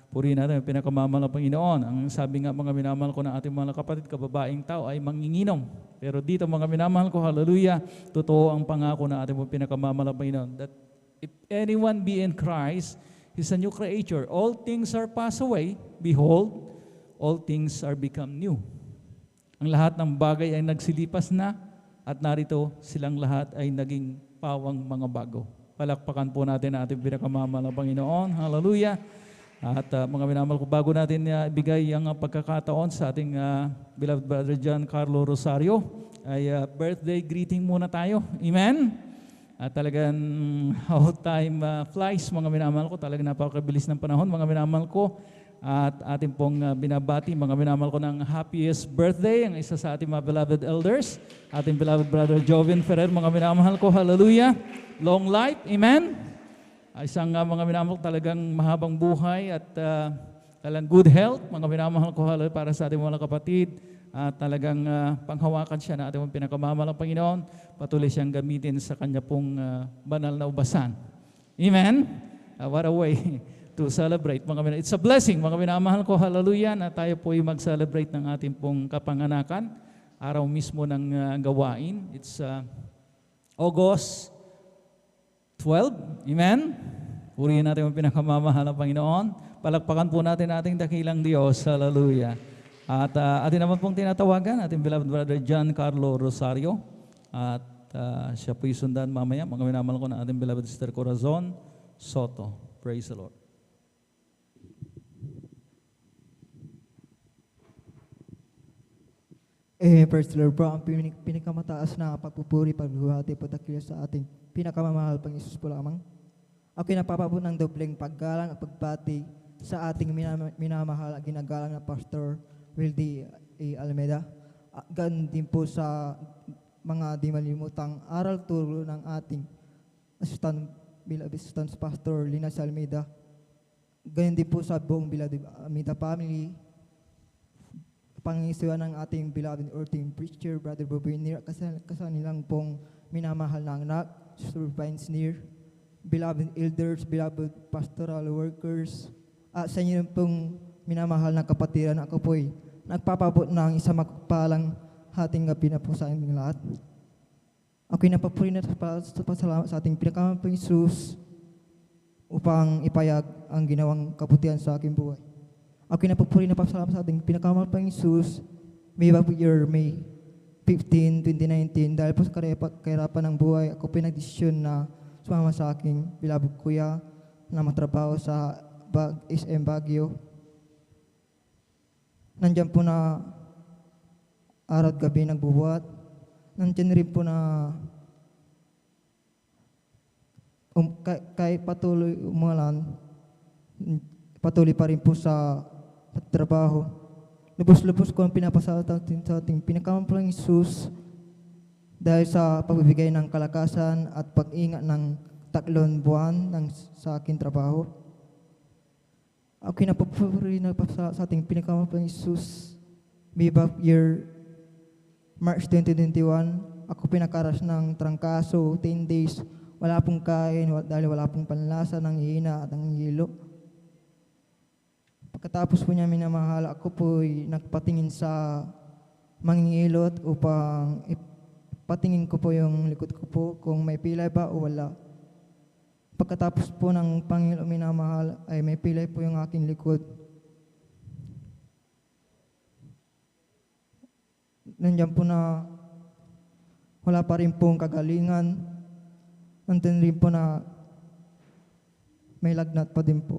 purihin natin ang pinakamamahal na Panginoon. Ang sabi nga mga minamahal ko ng ating mga kapatid, kababaeng tao ay manginginom. Pero dito mga minamahal ko, hallelujah, totoo ang pangako ng ating pinakamamahal na Panginoon. That if anyone be in Christ, he's a new creature. All things are passed away. Behold, all things are become new. Ang lahat ng bagay ay nagsilipas na at narito silang lahat ay naging pawang mga bago. Palakpakan po natin ang ating pinakamamahal na Panginoon. Hallelujah. At mga minamahal ko, bago natin ibigay ang pagkakataon sa ating beloved brother John Carlo Rosario, ay birthday greeting muna tayo. Amen? At talagang how time flies, mga minamahal ko. Talagang napakabilis ng panahon, mga minamahal ko. At ating pong binabati, mga minamahal ko, ng happiest birthday, ang isa sa ating mga beloved elders, ating beloved brother Joven Ferrer, mga minamahal ko, hallelujah, long life, amen. Isang mga minamahal ko, talagang mahabang buhay at talagang good health, mga minamahal ko, hallelujah, para sa ating mga kapatid, at talagang panghawakan siya na ating pinakamamahal ng Panginoon, patuloy siyang gamitin sa kanya pong banal na ubasan. Amen? What a way to celebrate, mga minamahal. It's a blessing, mga minamahal ko, hallelujah, na tayo po ay mag-celebrate ng ating pong kapanganakan, araw mismo ng gawain. It's August 12, amen? Purihin natin ang pinakamamahal ng Panginoon. Palakpakan po natin ating dakilang Diyos, hallelujah. At atin naman pong tinatawagan, ating beloved brother John Carlo Rosario. At siya po'y sundan mamaya, mga minamahal ko, na ating beloved sister Corazon Soto. Praise the Lord. First Lord po, ang pinakamataas na pagpupuri, pagluhati, pagdakila sa ating pinakamamahal pang Isus po lamang. Ako'y napapabot ng dobleng paggalang at pagbati sa ating minamahal at ginagalang na Pastor Wildy A. Almeida. Ganun din po sa mga di malimutang aral turo ng ating Assistant Pastor Linas Almeida. Ganun din po sa buong Beloved Almeida family. Pangisiwa ng ating beloved ordained preacher, Brother Bobby Neer, kasanilang pong minamahal na anak, Sister Vines Neer, beloved elders, beloved pastoral workers, at sa inyo pong minamahal na kapatiran, ako po'y nagpapabot ng isang magpalang hating gabi na po sa aming lahat. Ako'y napapuri na pasalamat sa ating pinakamahal pong Isus upang ipayag ang ginawang kabutihan sa aking buhay. Ako'y napapuri na pasalamat sa ating pinakamahal pang Isus, May year May 15, 2019, dahil po sa kahirapan ng buhay, ako pinagdesisyon na sumama sa aking beloved kuya na matrabaho sa SM Baguio. Nandiyan po na araw at gabi nagbubuhat. Nandiyan rin po na kahit patuloy umulan, patuloy pa rin po sa trabaho. Lubos-lubos ko ang pinapasalamat sa ating pinakamampalang Isus dahil sa pagbibigay ng kalakasan at pag-ingat ng 3 buwan sa aking trabaho. Ako napapuri na sa ating pinakamampalang Isus. May year March 2021, ako pinakaras ng trangkaso, 10 days, wala pong kain dahil wala pong panlasa ng hina at ng hilo. Pagkatapos po niya minamahal, ako po'y nagpatingin sa mangingilot upang ipatingin ko po yung likod ko po kung may pilay ba o wala. Pagkatapos po ng Panginoon minamahal ay may pilay po yung aking likod. Nandiyan po na wala pa rin pong kagalingan. Nandiyan rin po na may lagnat pa din po.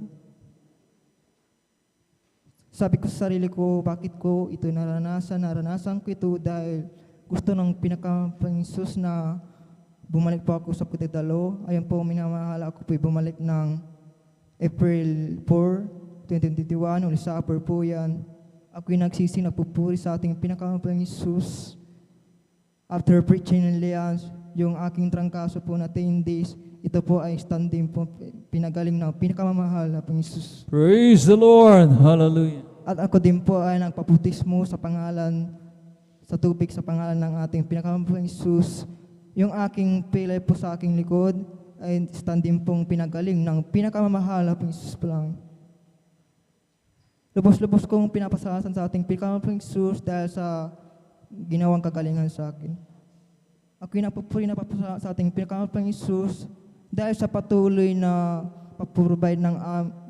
Sabi ko sa sarili ko, bakit ko ito naranasan? Naranasan ko ito dahil gusto ng pinakamampalang Isus na bumalik po ako sa Putidalo. Ayun po, minamahal ako po bumalik ng April 4, 2021. Uli sa upper po yan. Ako'y nagsisi, nagpupuri sa ating pinakamampalang Isus. After preaching ng Leans, yung aking trangkaso po na 10 days, ito po ay standing po, pinagaling ng pinakamamahal na pang Isus. Praise the Lord! Hallelujah! At ako din po ay nagpaputismo sa pangalan, sa tubig sa pangalan ng ating pinakamamahal na Isus. Yung aking pilay po sa aking likod ay standing pong pinagaling ng pinakamamahal na pang Isus po lang. Lubos-lubos kong pinapasalamat sa ating pinakamalapang Jesus dahil sa ginawang kagalingan sa akin. Ako'y napupuri na papasalamat sa ating pinakamalapang Jesus dahil sa patuloy na pag-provide ng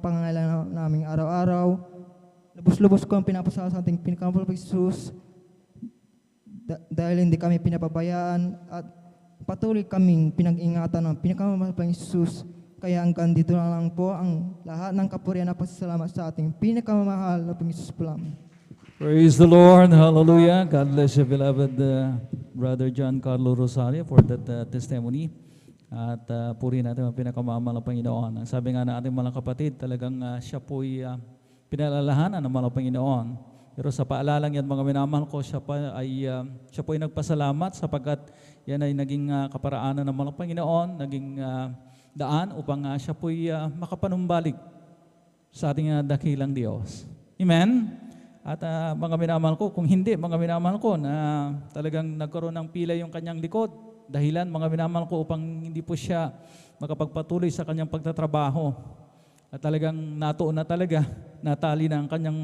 pangangailangan naming araw-araw. Lubos-lubos kong pinapasalamat sa ating pinakamalapang Jesus dahil hindi kami pinapabayaan at patuloy kaming pinag-ingatan ng pinakamalapang Jesus. Kaya hanggang dito na lang po ang lahat ng kapurihan na pasasalamat sa ating pinakamamahal na Panginoon po namin. Praise the Lord. Hallelujah. God bless you, beloved Brother John Carlo Rosario, for that testimony. At purihin natin ang pinakamamahal na Panginoon. Ang sabi nga ng ating mga kapatid, talagang siya po'y pinalalahanan ng mga Panginoon. Pero sa paalalang yan, mga minamahal ko, siya po'y nagpasalamat sapagkat yan ay naging kaparaanan ng mga Panginoon, naging daan upang siya po'y makapanumbalik sa ating dakilang Diyos. Amen? At mga minamahal ko, kung hindi, mga minamahal ko, na talagang nagkaroon ng pila yung kanyang likod, dahilan, mga minamahal ko, upang hindi po siya makapagpatuloy sa kanyang pagtatrabaho. At talagang natuon na talaga, natali na ang kanyang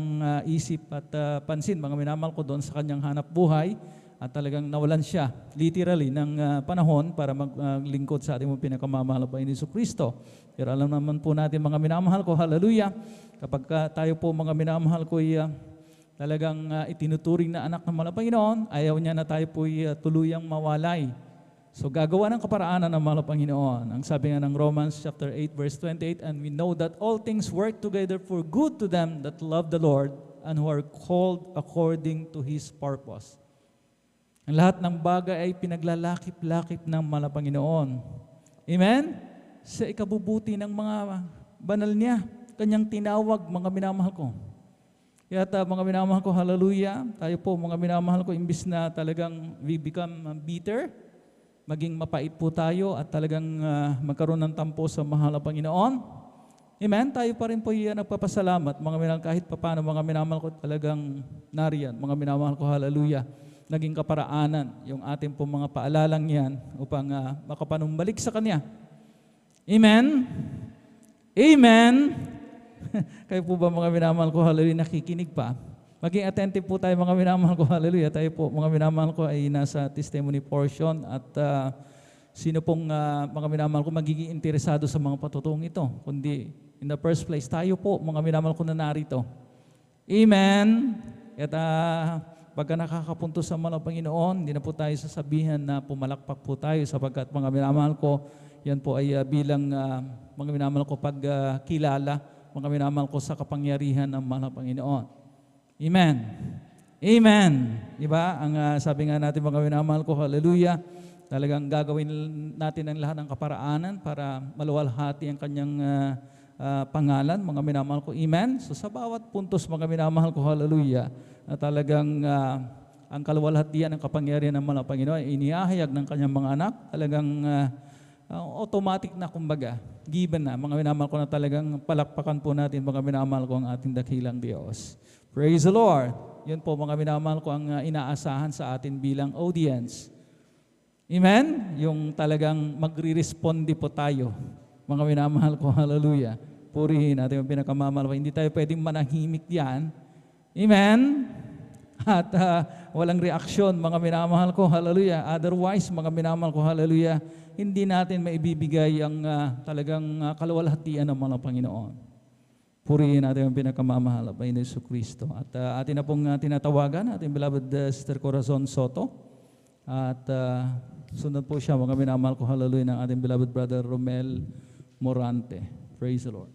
isip at pansin, mga minamahal ko, doon sa kanyang hanap buhay. At talagang nawalan siya, literally, ng panahon para maglingkod sa ating pinakamamahal na Panginoon Kristo. Pero alam naman po natin, mga minamahal ko, hallelujah, kapag tayo po, mga minamahal ko, talagang itinuturing na anak ng mga Panginoon, ayaw niya na tayo po tuluyang mawalay. So gagawa ng kaparaanan ng mga Panginoon. Ang sabi nga ng Romans chapter 8 verse 28, and we know that all things work together for good to them that love the Lord and who are called according to His purpose. Ang lahat ng bagay ay pinaglalakip-lakip ng mga Panginoon. Amen? Sa ikabubuti ng mga banal niya, kanyang tinawag, mga minamahal ko. Kaya mga minamahal ko, hallelujah, tayo po mga minamahal ko, imbis na talagang we become bitter, maging mapait po tayo at talagang magkaroon ng tampo sa mahal na Panginoon. Amen? Tayo pa rin po nagpapasalamat, mga minamahal, kahit paano, mga minamahal ko, talagang nariyan, mga minamahal ko, hallelujah, naging kaparaanan yung ating po mga paalalang yan upang makapanumbalik sa Kanya. Amen? Amen? Kayo po ba, mga minamahal ko, hallelujah, nakikinig pa? Maging attentive po tayo, mga minamahal ko, hallelujah. Tayo po, mga minamahal ko, ay nasa testimony portion at sino pong mga minamahal ko magiging interesado sa mga patutong ito? Kundi, in the first place, tayo po, mga minamahal ko na narito. Amen? At pagka nakakapunto sa mga Panginoon, hindi na po tayo sasabihan na pumalakpak po tayo sapagkat, mga minamahal ko, yan po ay bilang mga minamahal ko pagkilala, mga minamahal ko sa kapangyarihan ng mga Panginoon. Amen. Amen. Diba? Ang sabi nga natin, mga minamahal ko, hallelujah, talagang gagawin natin ang lahat ng kaparaanan para maluwalhati ang kanyang pangalan, mga minamahal ko. Amen. So sa bawat puntos, mga minamahal ko, hallelujah, na talagang ang kaluwalhatian ng kapangyarihan ng mga Panginoon ay inihahayag ng kanyang mga anak, talagang automatic na, kumbaga, given na, mga minamahal ko, na talagang palakpakan po natin, mga minamahal ko, ang ating dakilang Diyos. Praise the Lord. Yun po, mga minamahal ko, ang inaasahan sa atin bilang audience. Amen? Yung talagang magre-responde po tayo, mga minamahal ko, hallelujah. Purihin natin yung pinakamamahal. Hindi tayo pwedeng manahimik diyan. Amen? At walang reaksyon, mga minamahal ko, hallelujah. Otherwise, mga minamahal ko, hallelujah, hindi natin maibibigay ang talagang kaluwalhatian ng mga Panginoon. Purihin natin ang pinakamamahal na Panginoon Kristo. At atin na pong tinatawagan, ating beloved Sister Corazon Soto. At sunod po siya, mga minamahal ko, hallelujah, ng ating beloved Brother Romel Morante. Praise the Lord.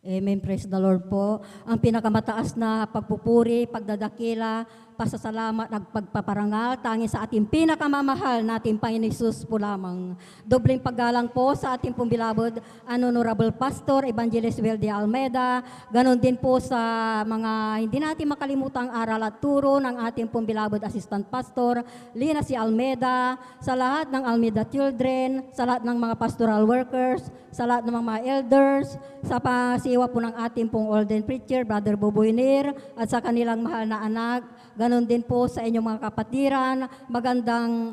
Amen. Praise the Lord po. Ang pinakamataas na pagpupuri, pagdadakila, pasasalamat at pagpaparangal, tanging sa ating pinakamamahal nating Panginoon Jesus po lamang. Dobleng paggalang po sa ating pong beloved Honorable Pastor Evangelist Weldy Almeida. Ganon din po sa mga hindi natin makalimutang aral at turo ng ating pong beloved Assistant Pastor Lina C. Almeida, sa lahat ng Almeida Children, sa lahat ng mga pastoral workers, sa lahat ng mga elders, sa pasiwa po ng ating pong ordained preacher, Brother Boboy Nir, at sa kanilang mahal na anak. Ganon din po sa inyong mga kapatiran. Magandang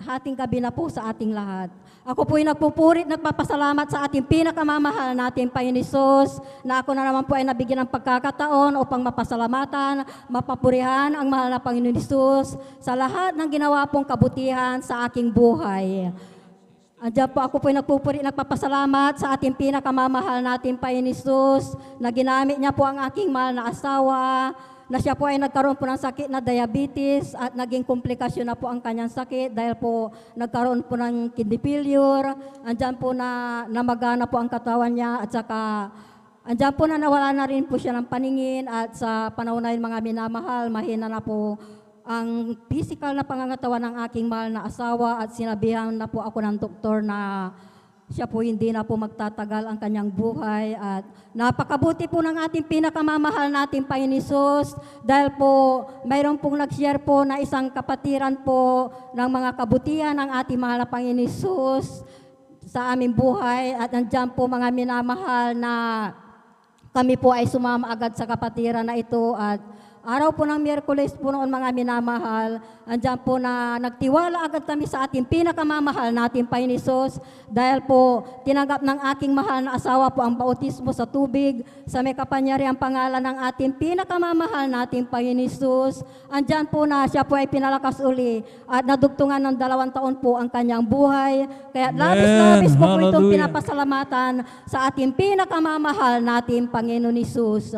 hating gabi na po sa ating lahat. Ako po'y nagpupurit, nagpapasalamat sa ating pinakamamahal nating Panginoon Hesus na ako na naman po ay nabigyan ng pagkakataon upang mapasalamatan, mapapurihan ang mahal na Panginoon Hesus sa lahat ng ginawa pong kabutihan sa aking buhay. Andiyan po ako po'y nagpupurit, nagpapasalamat sa ating pinakamamahal nating Panginoon Hesus na ginamit niya po ang aking mahal na asawa, na siya po ay nagkaroon po ng sakit na diabetes at naging komplikasyon na po ang kanyang sakit dahil po nagkaroon po ng kidney failure. Andyan po na namagana po ang katawan niya at saka andyan po na nawala na rin po siya ng paningin at sa panahon na yun mga minamahal, mahina na po ang physical na pangangatawan ng aking mahal na asawa at sinabihan na po ako ng doktor na siya po hindi na po magtatagal ang kanyang buhay at napakabuti po ng ating pinakamamahal nating Panginoon Hesus dahil po mayroon pong nag-share po na isang kapatiran po ng mga kabutihan ng ating mahal na Panginoon Hesus sa aming buhay at andyan po mga minamahal na kami po ay sumama agad sa kapatiran na ito at araw po ng Miyerkules po noon mga minamahal, andyan po na nagtiwala agad kami sa ating pinakamamahal nating Panginoon Hesus dahil po tinanggap ng aking mahal na asawa po ang bautismo sa tubig sa may kapangyarihang pangalan ng ating pinakamamahal nating Panginoon Hesus. Andyan po na siya po ay pinalakas uli at nadugtungan ng 2 taon po ang kanyang buhay. Kaya labis-labis po po itong Hallelujah. pinapasalamatan sa ating pinakamamahal nating Panginoon Hesus.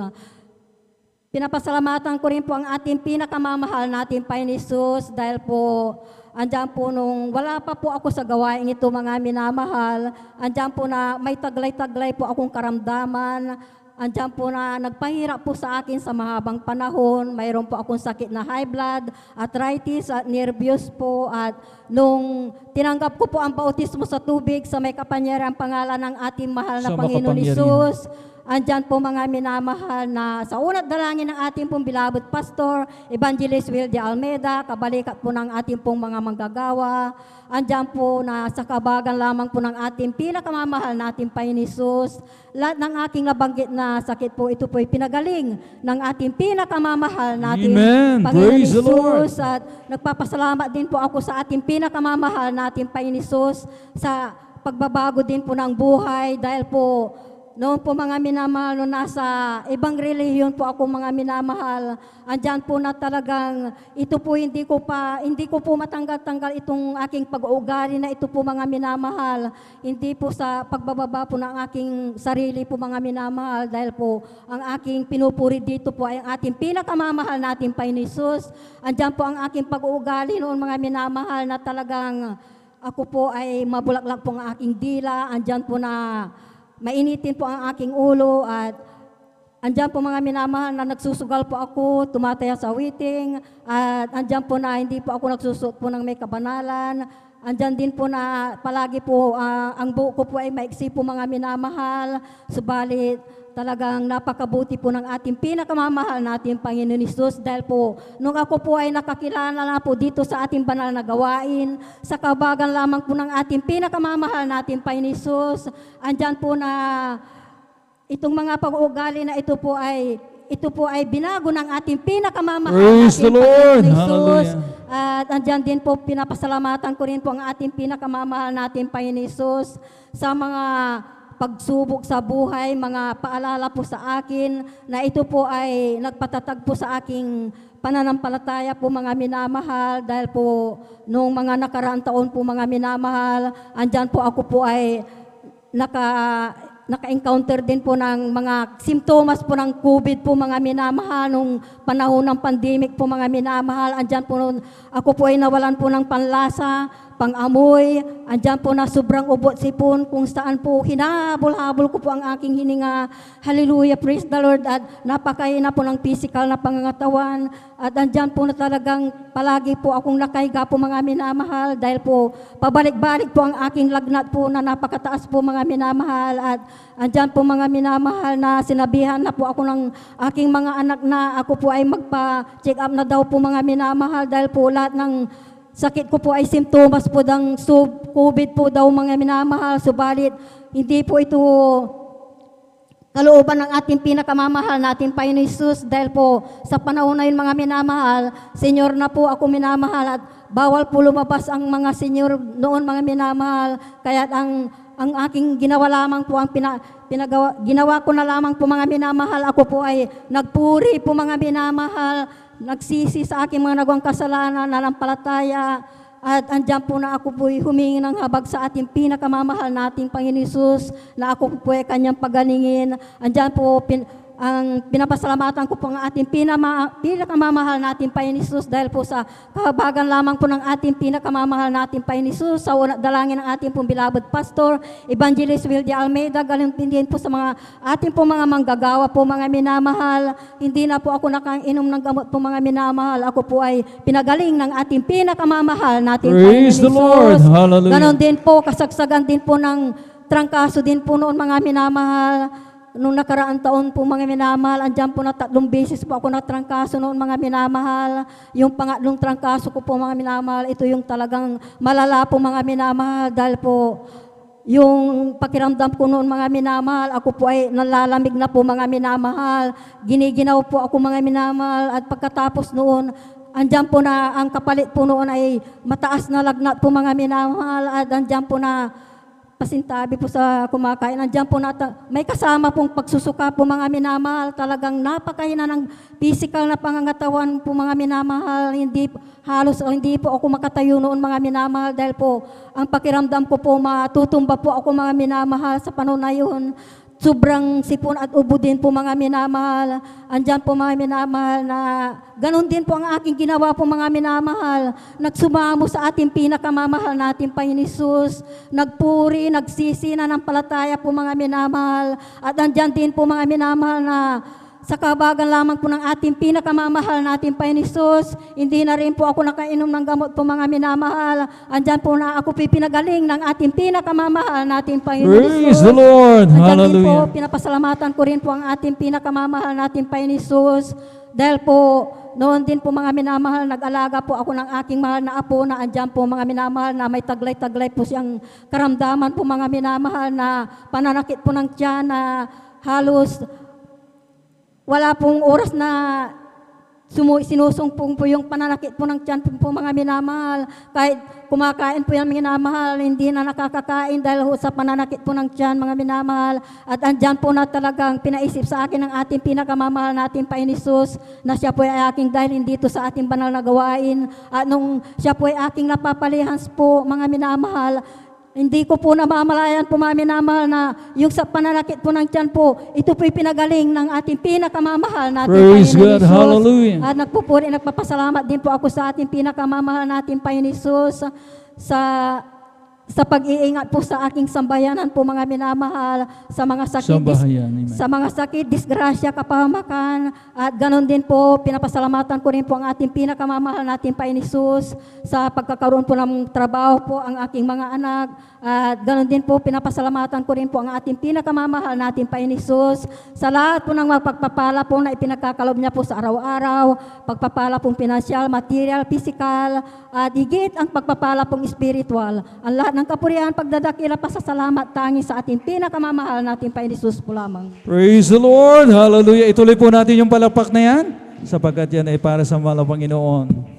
Pinapasalamatan ko rin po ang ating pinakamamahal nating Panginoon Hesus dahil po andyan po nung wala pa po ako sa gawain ito mga minamahal, andyan po na may taglay-taglay po akong karamdaman, andyan po na nagpahirap po sa akin sa mahabang panahon, mayroon po akong sakit na high blood, arthritis at nervyos po at nung tinanggap ko po ang bautismo sa tubig sa may kapangyarihang pangalan ng ating mahal na Sa Panginoon makapangyarihan. Hesus, andyan po mga minamahal na sa unat dalangin ng ating pong beloved pastor, Evangelist Will de Almeida, kabalikat po ng ating pong mga manggagawa, andyan po na sa kabagan lamang po ng ating pinakamamahal nating Panginoon Hesus, lahat ng aking nabanggit na sakit po, ito po ay pinagaling ng ating pinakamamahal nating Amen. Panginoon Praise the Lord. Hesus. At nagpapasalamat din po ako sa ating pinakamamahal nating Panginoon Hesus sa pagbabago din po ng buhay dahil po noon po mga minamahal, nung nasa ibang relihiyon po ako mga minamahal, andyan po na talagang ito po hindi ko po matanggal-tanggal itong aking pag-uugali na ito po mga minamahal. Hindi po sa pagbababa po ng aking sarili po mga minamahal dahil po ang aking pinupuri dito po ay ang ating pinakamamahal nating Panginoon Hesus. Andyan po ang aking pag-uugali noon mga minamahal na talagang ako po ay mabulaklak po ang aking dila. Andyan po na mainitin po ang aking ulo at andyan po mga minamahal na nagsusugal po ako, tumataya sa waiting at andyan po na hindi po ako nagsusuot po ng may kabanalan. Andyan din po na palagi po ang buhok ko po ay maiksi po mga minamahal, subalit talagang napakabuti po ng ating pinakamamahal natin Panginoon Hesus dahil po nung ako po ay nakakilala na po dito sa ating banal na gawain, sa kabagan lamang po ng ating pinakamamahal natin Panginoon Hesus, andyan po na itong mga pag-uugali na ito po ay binago ng ating pinakamamahal Praise the natin Lord. Panginoon Hesus. Hallelujah. At andyan din po pinapasalamatan ko rin po ang ating pinakamamahal natin Panginoon Hesus sa mga pagsubok sa buhay, mga paalala po sa akin na ito po ay nagpatatag po sa aking pananampalataya po mga minamahal dahil po noong mga nakaraang taon po mga minamahal, andyan po ako po ay naka-encounter din po ng mga simptomas po ng COVID po mga minamahal nung panahon ng pandemic po mga minamahal. Andyan po noon, ako po ay nawalan po ng panlasa, pang-amoy, andyan po na sobrang ubot sipon kung saan po hinabol-habol ko po ang aking hininga. Hallelujah, praise the Lord. At napakahina po ng physical na pangangatawan. At andyan po na talagang palagi po akong nakahiga po mga minamahal dahil po pabalik-balik po ang aking lagnat po na napakataas po mga minamahal. At andyan po mga minamahal na sinabihan na po ako ng aking mga anak na ako po ay magpa-check up na daw po mga minamahal dahil po lahat ng sakit ko po ay simptomas po ng COVID po daw mga minamahal. Subalit, hindi po ito kalooban ng ating pinakamamahal natin Panginoon Hesus dahil po sa panahon na yun mga minamahal, Senyor na po ako minamahal at bawal po lumabas ang mga senior noon, mga minamahal. Kaya ang aking ginawa lamang po, ginawa ko na lamang po, mga minamahal, ako po ay nagpuri po, mga minamahal, nagsisi sa aking mga nagawang kasalanan, nanampalataya, at andyan po na ako po humingi ng habag sa ating pinakamamahal nating Panginoon Hesus, na ako po ay kanyang pagalingin. Andyan po ang pinapasalamatan ko po ang ating pinakamamahal nating Panginoon Hesus, dahil po sa kahabagan lamang po ng ating pinakamamahal nating Panginoon Hesus, sa dalangin ng ating pong beloved pastor, Evangelist Wilde Almeida, galing din po sa mga ating po mga manggagawa po, mga minamahal. Hindi na po ako nakainom ng gamot po, mga minamahal. Ako po ay pinagaling ng ating pinakamamahal nating Praise the Lord. Hesus. Hallelujah. Ganon din po, kasagsagan din po ng trangkaso din po noon, mga minamahal. Nung nakaraang taon po, mga minamahal, andyan po na 3 beses po ako natrangkaso noon, mga minamahal. Yung pangatlong trangkaso ko po, mga minamahal, ito yung talagang malala po, mga minamahal, dahil po yung pakiramdam ko noon, mga minamahal, ako po ay nalalamig na po, mga minamahal. Giniginaw po ako, mga minamahal, at pagkatapos noon, andyan po na ang kapalit po noon ay mataas na lagnat po, mga minamahal, at andyan po na pasintabi po sa kumakain. Andiyan po may kasama pong pagsusuka po, mga minamahal. Talagang napakahina ng physical na pangangatawan po, mga minamahal. Hindi po ako makatayo noon, mga minamahal, dahil po ang pakiramdam ko po matutumba po ako, mga minamahal, sa panahon na yun. Sobrang sipon at ubo din po, mga minamahal. Andyan po, mga minamahal, na ganon din po ang aking ginawa po, mga minamahal. Nagsumamo sa ating pinakamamahal natin Panginoon Hesus. Nagpuri, nagsisi, nanampalataya po, mga minamahal. At andyan din po, mga minamahal, na sa kabagan lamang po ng ating pinakamamahal natin Panginoon Hesus, hindi na rin po ako nakainom ng gamot po, mga minamahal. Andyan po na ako pinagaling ng ating pinakamamahal natin Panginoon Praise Hesus. the Lord. Andyan din po, Hallelujah. pinapasalamatan ko rin po ang ating pinakamamahal natin Panginoon Hesus, dahil po noon din po, mga minamahal, nag-alaga po ako ng aking mahal na apo, na andyan po, mga minamahal, na may taglay-taglay po siyang karamdaman po, mga minamahal, na pananakit po ng tiyan, na halos wala pong oras na sinusumpong po yung pananakit po ng tiyan po, mga minamahal. Kahit kumakain po yan, minamahal, hindi na nakakakain dahil sa pananakit po ng tiyan, mga minamahal. At andyan po na talagang pinaisip sa akin ng ating pinakamamahal natin Panginoon Hesus, na siya po ay aking dalhin dito sa ating banal na gawain. At nung siya po ay aking napapalihans po, mga minamahal, hindi ko po namamalayan po, mga minamahal, na yung sa pananakit po ng tiyan po, ito po'y pinagaling ng ating pinakamamahal natin Praise Panginoon God. Hesus. Hallelujah. At nagpapasalamat din po ako sa ating pinakamamahal natin Panginoon Hesus sa pag-iingat po sa aking sambayanan po, mga minamahal, sa mga sakit, Sambahayan, amen. sa mga sakit, disgrasya, kapahamakan, at ganon din po, pinapasalamatan ko rin po ang ating pinakamamahal natin Panginoon Hesus sa pagkakaroon po ng trabaho po ang aking mga anak, at ganon din po, pinapasalamatan ko rin po ang ating pinakamamahal natin Panginoon Hesus sa lahat po ng pagpapala po na ipinagkakalob niya po sa araw-araw, pagpapala pong pinansyal, material, physical, at higit ang pagpapala pong spiritual. Ang lahat ng kapurihan, pagdadakila, pasasalamat tangi sa ating pinakamamahal natin Panginoon Hesus po lamang. Praise the Lord. Hallelujah. Ituloy po natin yung palakpak na yan, sapagkat yan ay para sa mahal na Panginoon.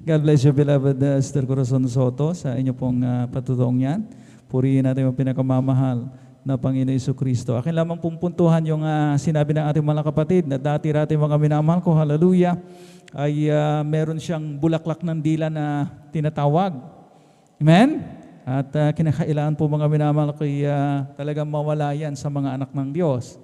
God bless you, beloved Sister Corazon Soto, sa inyo pong patutong yan. Purihin natin yung pinakamamahal na Panginoon Jesucristo. Akin lamang pong puntuhan yung sinabi ng ating mga kapatid na dati-rati mga minamahal ko, hallelujah, ay meron siyang bulaklak ng dila na tinatawag. Amen? At kinakailangan po mga minamahal ko talagang mawala yan sa mga anak ng Diyos.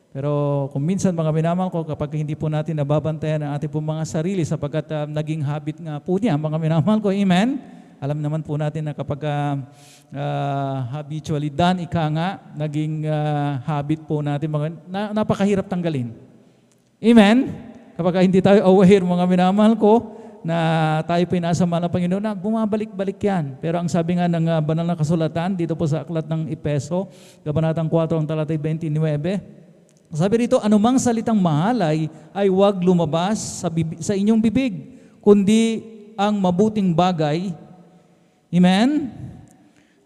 Pero kung minsan mga minamahal ko, kapag hindi po natin nababantayan ang ating po mga sarili sapagkat naging habit nga po niya, mga minamahal ko, amen? Alam naman po natin na kapag habitually done, naging habit po natin, napakahirap tanggalin. Amen? Kapag hindi tayo aware, mga minamahal ko, na tayo po nasa mahal na Panginoon, na bumabalik-balik yan. Pero ang sabi nga ng banal na kasulatan, dito po sa aklat ng Epeso, Kabanatang 4, ang talatay 29, sabi rito, anumang salitang mahalay ay huwag lumabas sa inyong bibig, kundi ang mabuting bagay. Amen?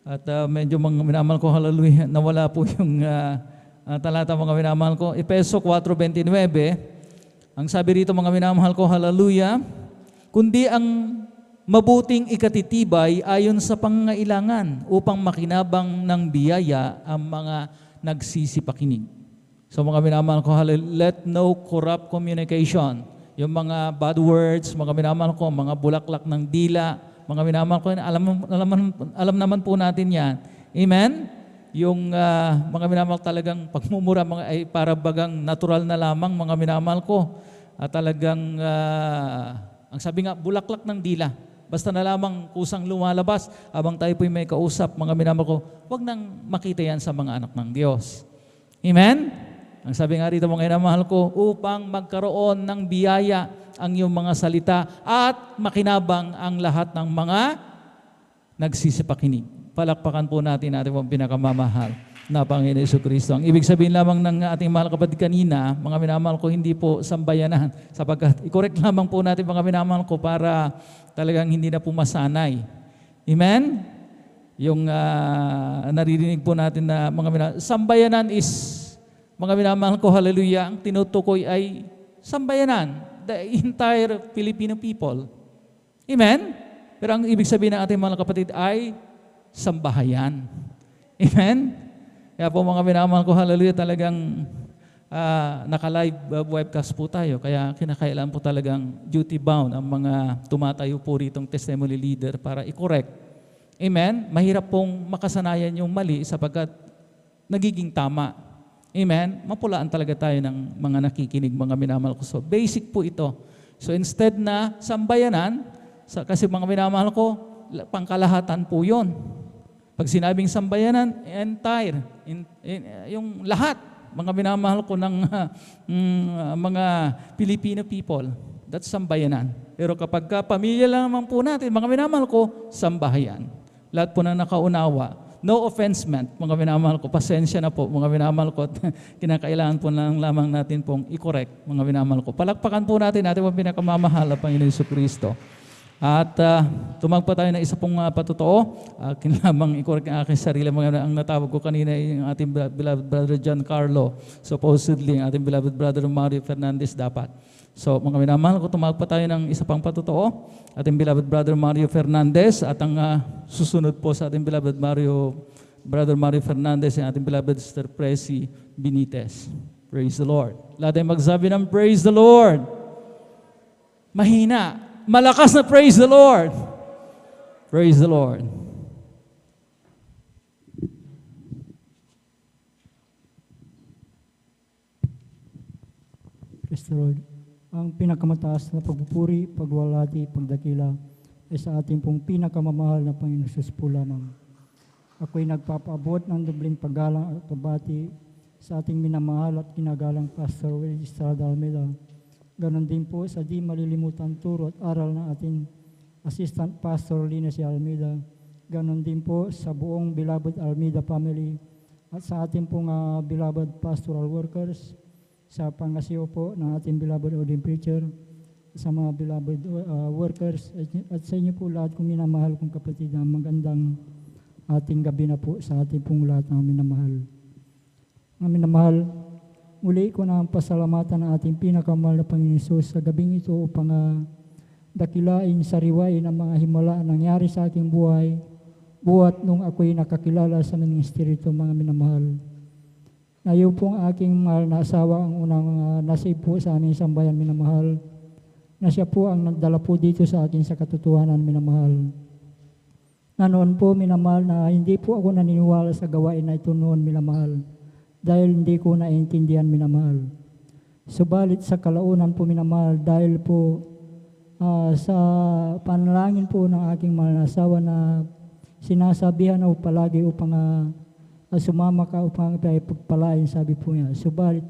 At medyo mga minamahal ko, hallelujah, nawala po yung talata mga minamahal ko. Epeso 4:29, ang sabi rito mga minamahal ko, hallelujah, kundi ang mabuting ikatitibay ayon sa pangangailangan upang makinabang ng biyaya ang mga nagsisipakinig. So mga minamahal ko, let no corrupt communication, yung mga bad words, mga minamahal ko, mga bulaklak ng dila, mga minamahal ko, alam naman po natin yan. Amen? Yung mga minamahal talagang pagmumura mga, ay para bagang natural na lamang mga minamahal ko. At talagang, ang sabi nga, bulaklak ng dila. Basta na lamang kusang lumalabas, habang tayo po'y may kausap, mga minamahal ko, huwag nang makita yan sa mga anak ng Diyos. Amen? Ang sabi nga rito, mga minamahal ko, upang magkaroon ng biyaya ang iyong mga salita at makinabang ang lahat ng mga nagsisipakinig. Palakpakan po natin ating pinakamamahal na Panginoon Jesucristo. Ang ibig sabihin lamang ng ating mahal kapatid kanina, mga minamahal ko, hindi po sambayanan, sapagkat i-correct lamang po natin mga minamahal ko para talagang hindi na po masanay. Amen? Yung naririnig po natin na mga minamahal, sambayanan is, mga minamahal ko, hallelujah, ang tinutukoy ay sambayanan, the entire Filipino people. Amen? Pero ang ibig sabihin ng ating mga kapatid ay sambahayan. Amen? Kaya po mga minamahal ko, hallelujah, talagang naka-live webcast po tayo. Kaya kinakailangan po talagang duty bound ang mga tumatayo po ritong testimony leader para i-correct. Amen? Mahirap pong makasanayan yung mali sapagkat nagiging tama. Amen? Mapulaan talaga tayo ng mga nakikinig, mga minamahal ko. So basic po ito. So instead na sambayanan, kasi mga minamahal ko, pangkalahatan po yun. Pag sinabing sambayanan, entire, yung lahat, mga minamahal ko ng mga Filipino people, that's sambayanan. Pero kapag pamilya lang naman po natin, mga minamahal ko, sambahayan. Lahat po na nakaunawa. No offense meant, mga minamahal ko, pasensya na po, mga minamahal ko, kinakailangan po lang lamang natin pong i-correct, mga minamahal ko. Palakpakan po natin pong pinakamamahal na Panginoon Jesucristo. At tumagpa tayo ng isa pong patotoo. Akin lamang i-correct ang aking sarili. Ang natawag ko kanina ay ang ating beloved brother John Carlo. Supposedly, ang ating beloved brother Mario Fernandez dapat. So mga minamahal ko, tumagpa tayo ng isa pang patotoo. Ating beloved brother Mario Fernandez at ang susunod po sa ating beloved brother Mario Fernandez ang ating beloved sister Presi Benitez. Praise the Lord. Lahat ay magsabi ng praise the Lord. Mahina. Malakas na praise the Lord. Praise the Lord. Praise the Lord. Ang pinakamataas na pagpupuri, pagwalhati, pagdakila ay sa ating pong pinakamamahal na Panginoon Jesus po lamang. Ako'y nagpapaabot ng dobling paggalang at pagbati sa ating minamahal at kinagalang Pastor Will Estrada Almeida. Ganon din po sa di malilimutan turo at aral ng ating Assistant Pastor Linus Almeida. Ganon din po sa buong beloved Almeida family at sa ating pong beloved pastoral workers, sa pangasiwa po ng ating beloved ordained preacher, sa mga beloved workers at sa inyo po lahat kong minamahal kong kapatid na magandang ating gabi na po sa ating pong lahat ng minamahal. Ang minamahal, muli ko na ang pasalamatan ng ating pinakamahal na Panginoon Hesus sa gabing ito upang dakilain, sariwain ang mga himala nangyari sa aking buhay, buhat nung ako'y nakakilala sa ministeryo, mga minamahal. Ngayon pong aking mahal na asawa ang unang nasave po sa aming sambayan, minamahal, na siya po ang nagdala po dito sa akin sa katotohanan, minamahal. Na noon po, minamahal, na hindi po ako naniniwala sa gawain na ito noon, minamahal, dahil hindi ko naiintindihan, minamahal. Subalit sa kalaunan po, minamahal, dahil po sa panalangin po ng aking mahal na asawa na sinasabihan ako palagi upang sumama ka upang pagpalain, sabi po niya. Subalit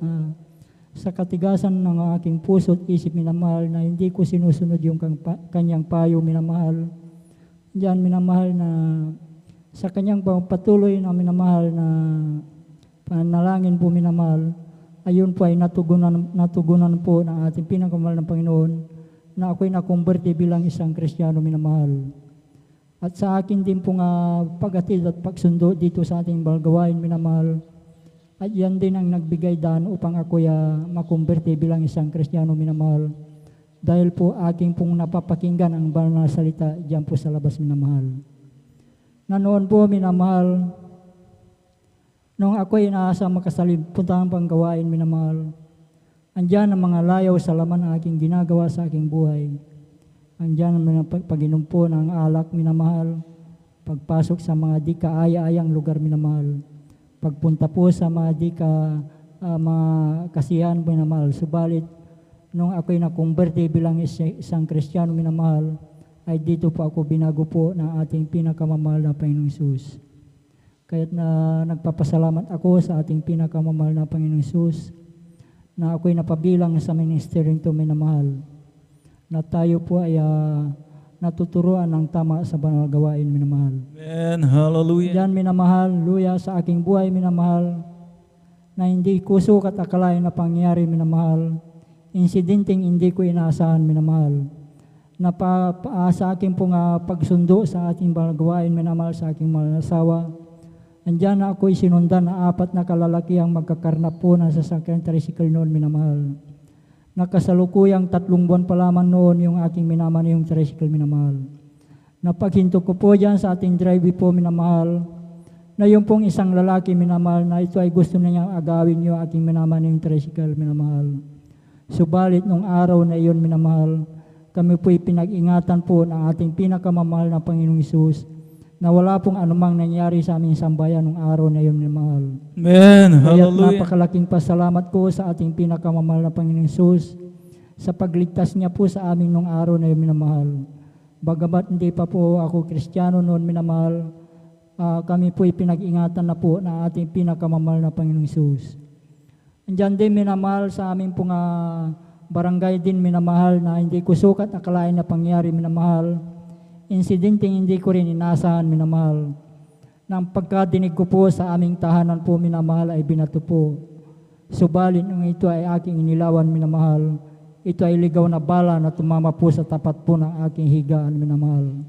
sa katigasan ng aking puso at isip, minamahal, na hindi ko sinusunod yung kanyang payo, minamahal. Diyan, minamahal, na sa kanyang patuloy na minamahal na panalangin po, minamahal, ayun po ay natugunan po ng ating pinakamahal ng Panginoon na ako'y nakumberte bilang isang Kristiyano, minamahal. At sa akin din pong pag-atid at pagsundo dito sa ating balgawain, minamahal, at yan din ang nagbigay daan upang ako'y makumberte bilang isang Kristiyano, minamahal. dahil po aking pong napapakinggan ang banal na salita diyan po sa labas, minamahal. Na noon po, minamahal, nung ako'y inaasa makasalipuntang panggawain, minamahal, andyan ang mga layaw sa laman ng aking ginagawa sa aking buhay. Andyan ang mga pag-inom ng alak, minamahal, pagpasok sa mga di kaaya-ayang lugar, minamahal, pagpunta po sa mga di mga kasiyahan, minamahal. Subalit, nung ako'y nakumberte bilang isang Kristiyano, minamahal, ay dito po ako binago po ng ating pinakamamahal na Panginoong Hesus. Kaya't nagpapasalamat ako sa ating pinakamamahal na Panginoong Hesus na ako'y napabilang sa ministeryong ito, minamahal, na tayo po ay natuturuan ng tama sa banal gawain, minamahal. Amen. Hallelujah. Diyan, minamahal, luya sa aking buhay, minamahal, na hindi ko sukat akalain na pangyari, minamahal, insidenteng hindi ko inaasahan, minamahal, na sa aking pong pagsundo sa ating banal gawain, minamahal, sa aking mahal na asawa, andyan na ako'y sinundan na 4 na kalalaki ang magkakarnap po na sasakyan tricycle noon, minamahal. Nakasalukuyang 3 buwan pa lamang noon yung aking minaman yung tricycle, minamahal. Napaghinto ko po dyan sa ating drive po, minamahal, na yung pong isang lalaki, minamahal, na ito ay gusto na niyang agawin yung aking minaman yung tricycle, minamahal. Subalit nung araw na iyon, minamahal, kami po'y pinag-ingatan po ng ating pinakamamahal na Panginoong Hesus na wala pong anumang nangyari sa aming sambayan nung araw na iyon, minamahal. Amen. Kaya Hallelujah. napakalaking pasalamat ko sa ating pinakamamahal na Panginoong Hesus sa pagligtas niya po sa amin nung araw na iyon, minamahal. Bagamat hindi pa po ako Kristiyano noon, minamahal, kami po'y pinag-ingatan na po ng ating pinakamamahal na Panginoong Hesus. Andiyan din, minamahal, sa aming pong barangay din, minamahal, na hindi ko sukat akalain na pangyari, minamahal. Insidenteng hindi ko rin inasahan, minamahal. Nang pagkadinig ko po sa aming tahanan po, minamahal, ay binato po. Subalit nung ito ay aking inilawan, minamahal, ito ay ligaw na bala na tumama po sa tapat po ng aking higaan, minamahal.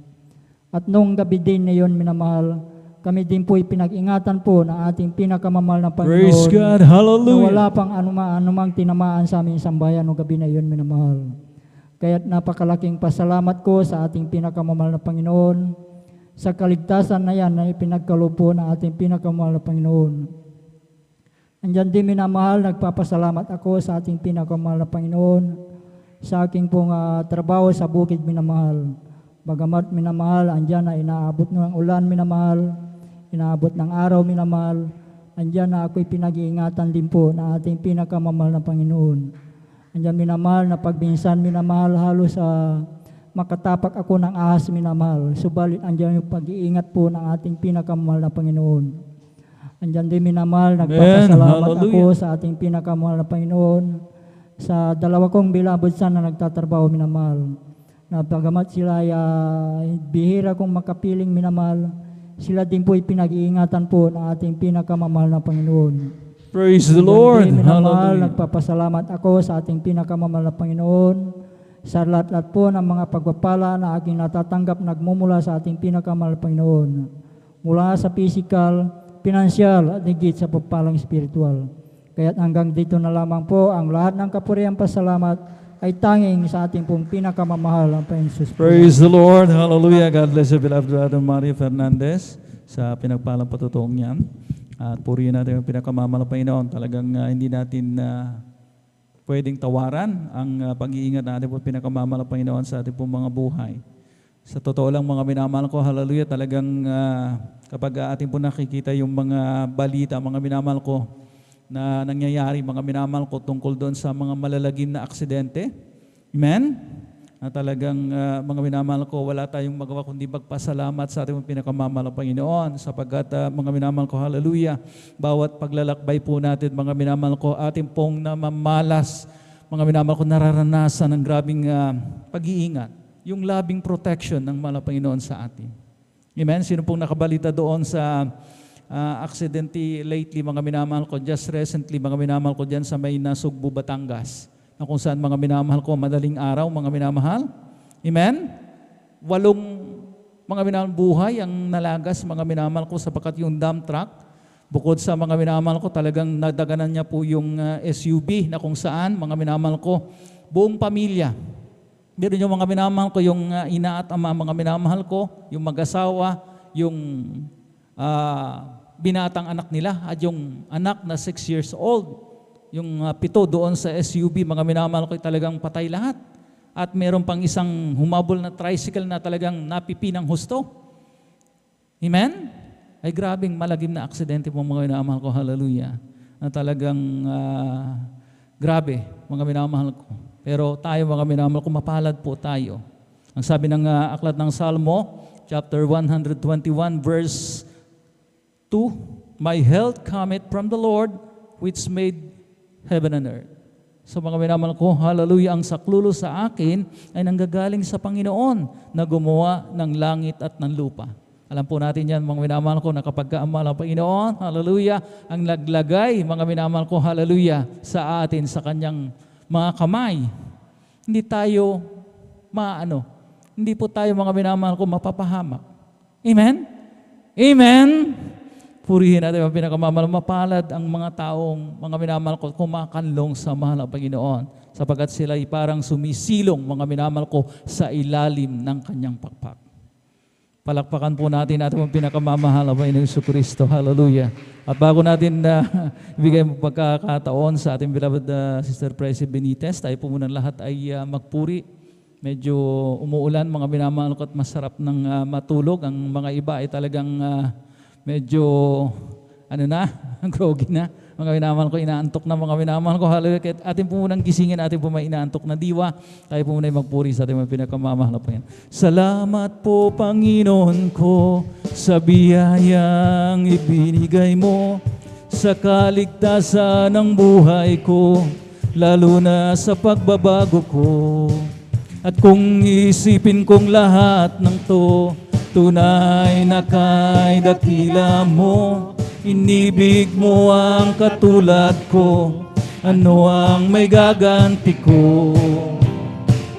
At nung gabi din na yun, minamahal, kami din po pinag-ingatan po ng ating pinakamamahal na Panginoon. Praise God. Na Hallelujah. wala pang anumang tinamaan sa aming sambayan nung gabi na yun, minamahal. Kaya't napakalaking pasalamat ko sa ating pinakamamahal na Panginoon sa kaligtasan na yan na ipinagkaloob po ng ating pinakamamahal na Panginoon. Andyan din, minamahal, nagpapasalamat ako sa ating pinakamamahal na Panginoon sa aking pong trabaho sa bukid, minamahal. Bagamat, minamahal, andyan na inaabot ng ulan, minamahal, inaabot ng araw, minamahal, andyan na ako'y pinag-iingatan din po na ating pinakamamahal na Panginoon. Andyan, minamahal, na pagbinsan, minamahal, halos makatapak ako ng ahas, minamahal. Subalit, andyan yung pag-iingat po ng ating pinakamamahal na Panginoon. Andyan din, minamahal, nagpapasalamat ako sa ating pinakamamahal na Panginoon sa 2 kong beloved son na nagtatrabaho, minamahal. Na bagamat sila ay bihira kong makapiling, minamahal, sila din po'y pinag-iingatan po ng ating pinakamamahal na Panginoon. Praise the Lord. Minamahal, Hallelujah. nagpapasalamat ako sa ating pinakamamahal na Panginoon sa lahat-lahat po ng mga pagpapala na aking natatanggap nagmumula sa ating pinakamamahal na Panginoon. Mula sa physical, pinansyal at higit sa pagpalang spiritual. Kaya't hanggang dito na lamang po ang lahat ng kapurihan pasalamat ay tanging sa ating pong pinakamamahal ang Panginoon Jesus. Praise the Lord. Hallelujah. God bless you, beloved Brother Mario Fernandez, sa pinagpalang patutuong niyan. At purihin natin ang pinakamamahal na Panginoon. Talagang hindi natin pwedeng tawaran ang pag-iingat natin po pinakamamahal na Panginoon sa ating pong mga buhay. Sa totoo lang, mga minamahal ko, hallelujah, talagang kapag ating po nakikita yung mga balita, mga minamahal ko, na nangyayari, mga minamahal ko, tungkol doon sa mga malalagim na aksidente. Amen? Na talagang mga minamahal ko, wala tayong magawa kundi magpasalamat sa ating pinakamamahal na Panginoon sapagkat mga minamahal ko, hallelujah, bawat paglalakbay po natin, mga minamahal ko, ating pong namamalas, mga minamahal ko, nararanasan ng grabing pag-iingat, yung labing protection ng mahal na Panginoon sa atin. Amen? Sino pong nakabalita doon sa aksidente lately, mga minamahal ko, just recently, mga minamahal ko dyan sa may Nasugbu, Batangas, na kung saan, mga minamahal ko, madaling araw, mga minamahal. Amen? 8 mga minamahal buhay ang nalagas, mga minamahal ko, sapagkat yung dump truck, bukod sa mga minamahal ko, talagang nadaganan niya po yung SUV na kung saan, mga minamahal ko, buong pamilya, Meron yung mga minamahal ko, yung ina at ama, mga minamahal ko, yung mag-asawa, yung binatang anak nila, at yung anak na 6 years old, yung 7 doon sa SUV, mga minamahal ko talagang patay lahat. At meron pang isang humabol na tricycle na talagang napipi ng husto. Amen? Ay grabing malagim na aksidente po mga minamahal ko, hallelujah, na talagang grabe mga minamahal ko. Pero tayo mga minamahal ko, mapalad po tayo. Ang sabi ng aklat ng Salmo, chapter 121, verse 2, my health cometh from the Lord, which made heaven and earth. So mga minamahal ko, hallelujah, ang saklulo sa akin ay nanggagaling sa Panginoon na gumawa ng langit at ng lupa. Alam po natin yan, mga minamahal ko, na kapag kaamal ang Panginoon, hallelujah, ang naglagay, mga minamahal ko, hallelujah, sa atin, sa kanyang mga kamay, hindi tayo hindi po tayo, mga minamahal ko, mapapahamak. Amen? Amen? Purihin natin ang pinakamamahal, mapalad ang mga taong, mga minamahal ko, kumakanlong sa mahal ng Panginoon, sapagkat sila ay parang sumisilong, mga minamahal ko, sa ilalim ng kanyang pakpak. Palakpakan po natin ating pinakamamahal na Panginoong Jesucristo. Hallelujah. At bago natin ibigay mo pagkakataon sa ating beloved Sister Presi Benitez, tayo po muna lahat ay magpuri. Medyo umuulan, mga minamahal ko, at masarap ng matulog. Ang mga iba ay talagang medyo groggy na. Mga minamahal ko, inaantok na mga minamahal ko. Hallelujah. Kaya atin po munang gisingin, atin po may inaantok na diwa. Tayo po muna magpuri sa ating mga pinakamamahal na Panginoon. Salamat po, Panginoon ko, sa biyayang ibinigay mo, sa kaligtasan ng buhay ko, lalo na sa pagbabago ko. At kung isipin kong lahat ng to, tunay na kay dakila mo, inibig mo ang katulad ko, ano ang may gaganti ko?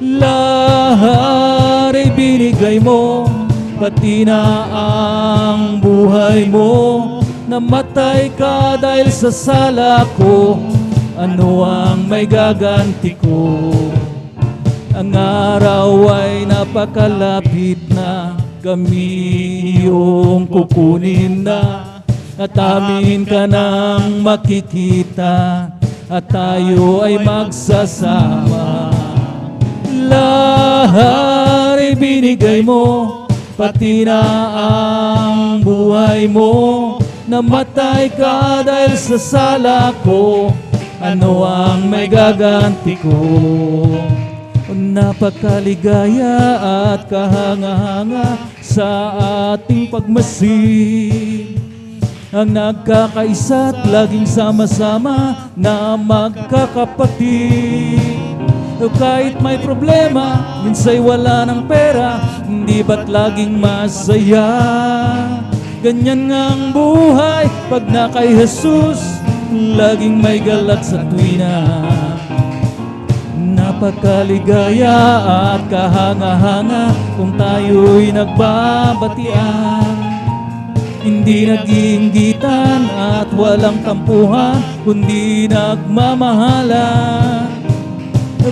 Lahat ay binigay mo, pati na ang buhay mo, namatay ka dahil sa sala ko, ano ang may gaganti ko? Ang araw ay napakalapit na, kami iyong kukunin na, at amin ka nang makikita, at tayo ay magsasama. Lahat ay binigay mo, pati na ang buhay mo, namatay ka dahil sa sala ko, ano ang may gaganti ko? Napakaligaya at kahanga-hanga sa ating pagmasid, ang nagkakaisa at laging sama-sama na magkakapatid. Kahit may problema, minsay wala ng pera, hindi ba't laging masaya? Ganyan nga ang buhay pag na kay Jesus, laging may galak sa tuwina. Napakaligaya at kahanga-hanga kung tayo'y nagbabatian, hindi nag-iinggitan at walang tampuhan, kundi nagmamahalan.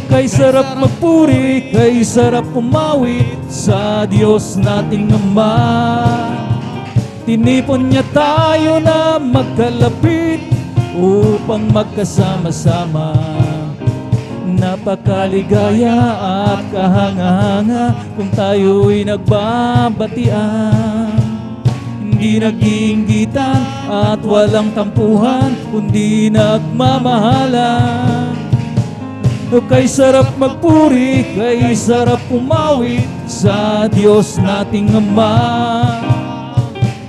Kay sarap magpuri, kay sarap umawit sa Diyos nating Ama. Tinipon niya tayo na magkalapit upang magkasama-sama. Napakaligaya at kahanga-hanga kung tayo'y nagbabatian, hindi nag-iinggitan at walang tampuhan, kundi nagmamahalan. Kay sarap magpuri, kay sarap umawit sa Diyos nating Ama.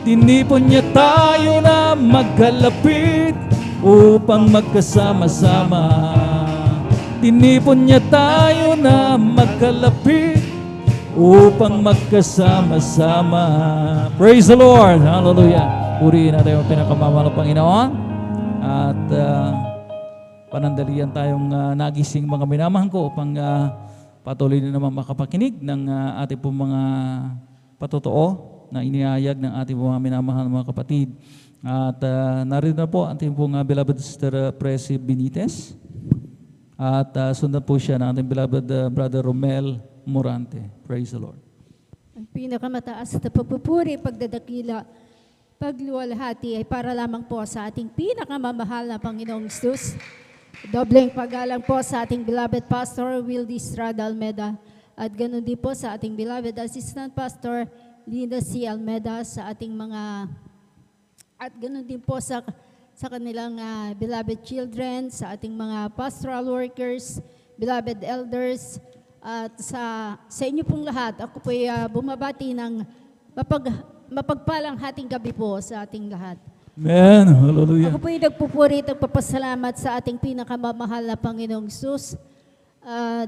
Tinipon niya tayo na magkalapit upang magkasama-sama. Tinipon niya tayo na magkalapit upang magkasama-sama. Praise the Lord! Hallelujah! Purihin natin ang pinakamamahal ng Panginoon. At panandalian tayong nagising mga minamahal ko upang patuloy na naman makapakinig ng ating pong mga patotoo na inihayag ng ating mga minamahal mga kapatid. At narito na po ating pong beloved Sister Presi Benitez. At sundan po siya ng ating beloved Brother Romel Morante. Praise the Lord. Ang pinakamataas na pagpupuri, pagdadakila, pagluwalhati ay para lamang po sa ating pinakamamahal na Panginoong Jesus. Dobleng paggalang po sa ating beloved Pastor Wildy Estrada Almeda at ganoon din po sa ating beloved Assistant Pastor Linda C. Almeda, sa ating mga at ganoon din po sa kanilang beloved children, sa ating mga pastoral workers, beloved elders, at sa inyo pong lahat. Ako po'y bumabati ng mapagpalang hating gabi po sa ating lahat. Amen. Hallelujah. Ako po'y nagpupuri at nagpapasalamat sa ating pinakamamahal na Panginoong Jesus.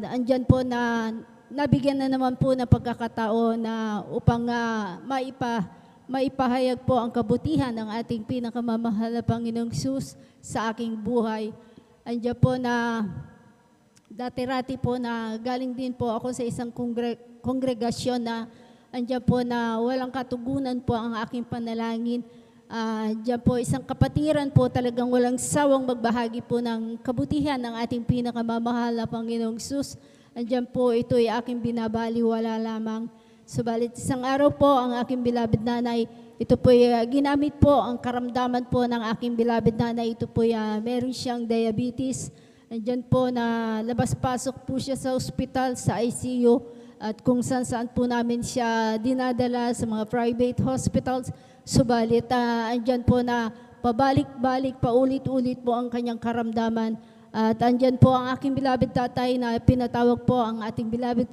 Andyan po na nabigyan na naman po ng pagkakataon na upang maipahayag po ang kabutihan ng ating pinakamamahal na Panginoong Jesus sa aking buhay. Andyan po na dati-rati po na galing din po ako sa isang kongregasyon na andyan po na walang katugunan po ang aking panalangin. Diyan po isang kapatiran po talagang walang sawang magbahagi po ng kabutihan ng ating pinakamamahal na Panginoong Jesus. Andiyan po ito ay aking binabaliwala lamang. Subalit isang araw po ang aking beloved nanay, ito po ay ginamit po ang karamdaman po ng aking beloved nanay. Ito po ay meron siyang diabetes. Andiyan po na labas-pasok po siya sa ospital, sa ICU, at kung saan-saan po namin siya dinadala sa mga private hospitals. Subalit, andyan po na pabalik-balik, paulit-ulit po ang kanyang karamdaman. At andyan po ang aking beloved tatay na pinatawag po ang ating beloved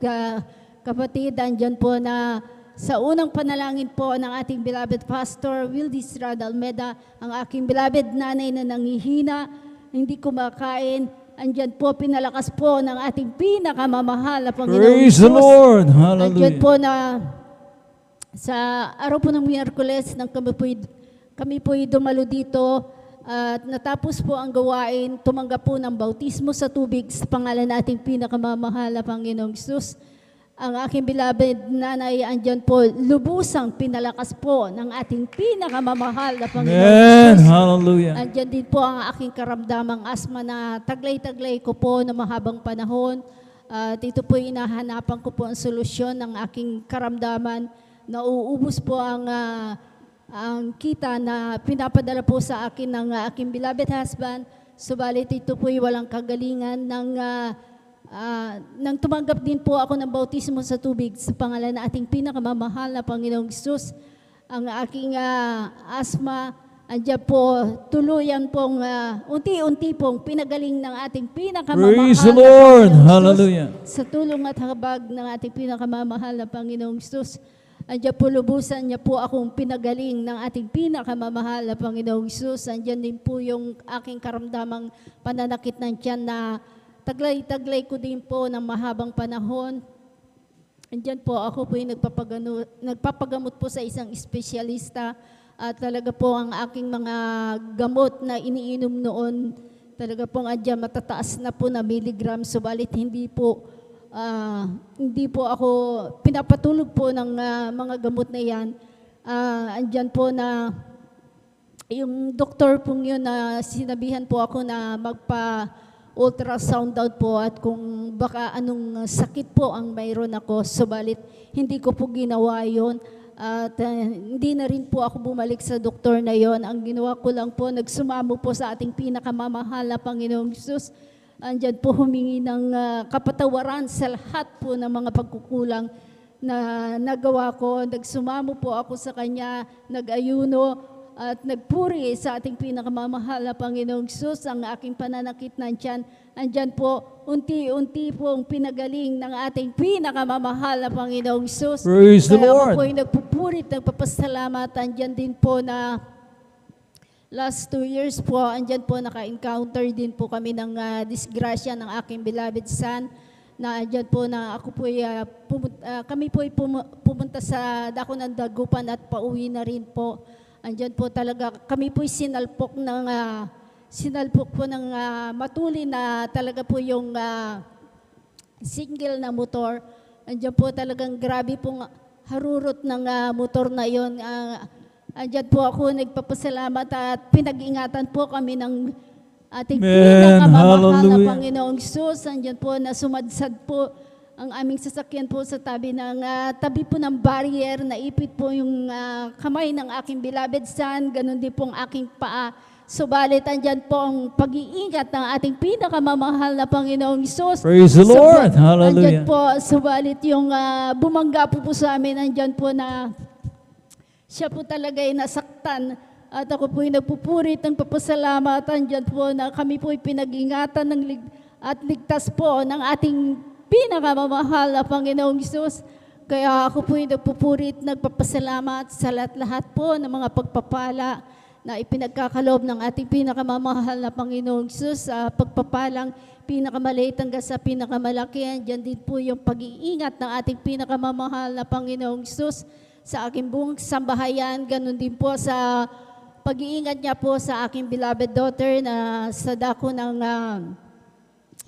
kapatid. Andyan po na sa unang panalangin po ng ating beloved Pastor Wildy Estrada Almeda, ang aking beloved nanay na nangihina, hindi kumakain. Andyan po, pinalakas po ng ating pinakamamahal na Panginoong Praise the Jesus. Lord. Andyan Hallelujah. po na sa araw po ng Miyerkules, kami po'y dumalo dito at natapos po ang gawain, tumanggap po ng bautismo sa tubig sa pangalan nating pinakamamahal na Panginoong Jesus. Ang aking beloved nanay, andyan po, lubusang pinalakas po ng ating pinakamamahal na Panginoong Amen. Jesus. Hallelujah. Andyan din po ang aking karamdamang asma na taglay-taglay ko po na mahabang panahon. At ito po hinahanapan ko po ang solusyon ng aking karamdaman. Nauubos po ang kita na pinapadala po sa akin ng aking beloved husband. Subalit ito po'y walang kagalingan nang tumanggap din po ako ng bautismo sa tubig sa pangalan ng ating pinakamamahal na Panginoong Jesus. Ang aking asma, andyan po, tuluyan pong, unti-unti pong pinagaling ng ating pinakamamahal Praise the na Lord. Panginoong Hallelujah. Jesus. Sa tulong at habag ng ating pinakamamahal na Panginoong Jesus. Andiyan po, lubusan niya po akong pinagaling ng ating pinakamamahal na Panginoong Jesus. Andiyan din po yung aking karamdamang pananakit ng tiyan na taglay-taglay ko din po ng mahabang panahon. Andiyan po, ako po yung nagpapagamot po sa isang espesyalista. At talaga po ang aking mga gamot na iniinom noon, talaga pong andyan matataas na po na milligram. Subalit hindi po ako pinapatulog po ng mga gamot na yan. Andyan po na yung doktor pong yun na sinabihan po ako na magpa-ultrasound daw po at kung baka anong sakit po ang mayroon ako. Subalit hindi ko po ginawa yun. At hindi na rin po ako bumalik sa doktor na yon. Ang ginawa ko lang po, nagsumamo po sa ating pinakamamahal na Panginoong Jesus. Andyan po humingi ng kapatawaran sa lahat po ng mga pagkukulang na nagawa ko. Nagsumamo po ako sa Kanya, nag-ayuno at nagpuri sa ating pinakamamahal na Panginoong Jesus. Ang aking pananakit ng tiyan, andyan po, unti-unti pong pinagaling ng ating pinakamamahal na Panginoong Jesus. Praise the Kaya Lord. ako po yung nagpupurit, nagpapasalamat. Andyan din po na last 2 years po, andyan po naka-encounter din po kami ng disgrasya ng aking beloved son, na andyan po na ako po kami po pumunta sa dako ng Dagupan at pauwi na rin po. Andyan po talaga, kami po sinalpok po ng matulin na talaga po yung single na motor. Andyan po talagang grabe pong harurot ng motor na yon. Andyan po ako nagpapasalamat at pinag-ingatan po kami ng ating Amen. pinakamamahal na Hallelujah. Panginoong Diyos. Andyan po na sumadsad po ang aming sasakyan po sa tabi po ng barrier, naipit po yung kamay ng aking beloved son, ganun din po ang aking paa. Subalit andyan po ang pag-iingat ng ating pinakamamahal na Panginoong Diyos. Praise the Lord. Hallelujah. Andyan po, subalit yung bumangga po sa amin, andyan po na siya po talaga ay nasaktan. At ako po'y nagpupurit ng papasalamat. Andyan po na kami po'y pinag-ingatan at ligtas po ng ating pinakamamahal na Panginoong Diyos. Kaya ako po'y nagpupurit, nagpapasalamat sa lahat po ng mga pagpapala na ipinagkakaloob ng ating pinakamamahal na Panginoong Diyos sa pagpapalang pinakamaliit hanggang sa pinakamalaki. Diyan din po yung pag-iingat ng ating pinakamamahal na Panginoong Diyos sa aking buong sambahayan. Ganon din po sa pag-iingat niya po sa aking beloved daughter na sa dako ng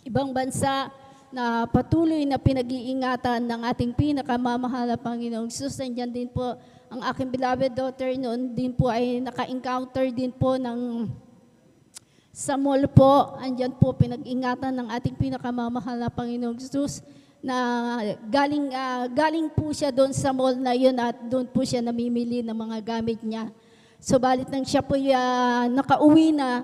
ibang bansa na patuloy na pinag-iingatan ng ating pinakamamahal na Panginoong Diyos. Nandiyan din po ang aking beloved daughter noon din po ay naka-encounter din po sa mall po. Andyan po pinag-ingatan ng ating pinakamamahal na Panginoong Diyos na galing po siya doon sa mall na yun at doon po siya namimili ng mga gamit niya. Subalit nang siya po nakauwi na,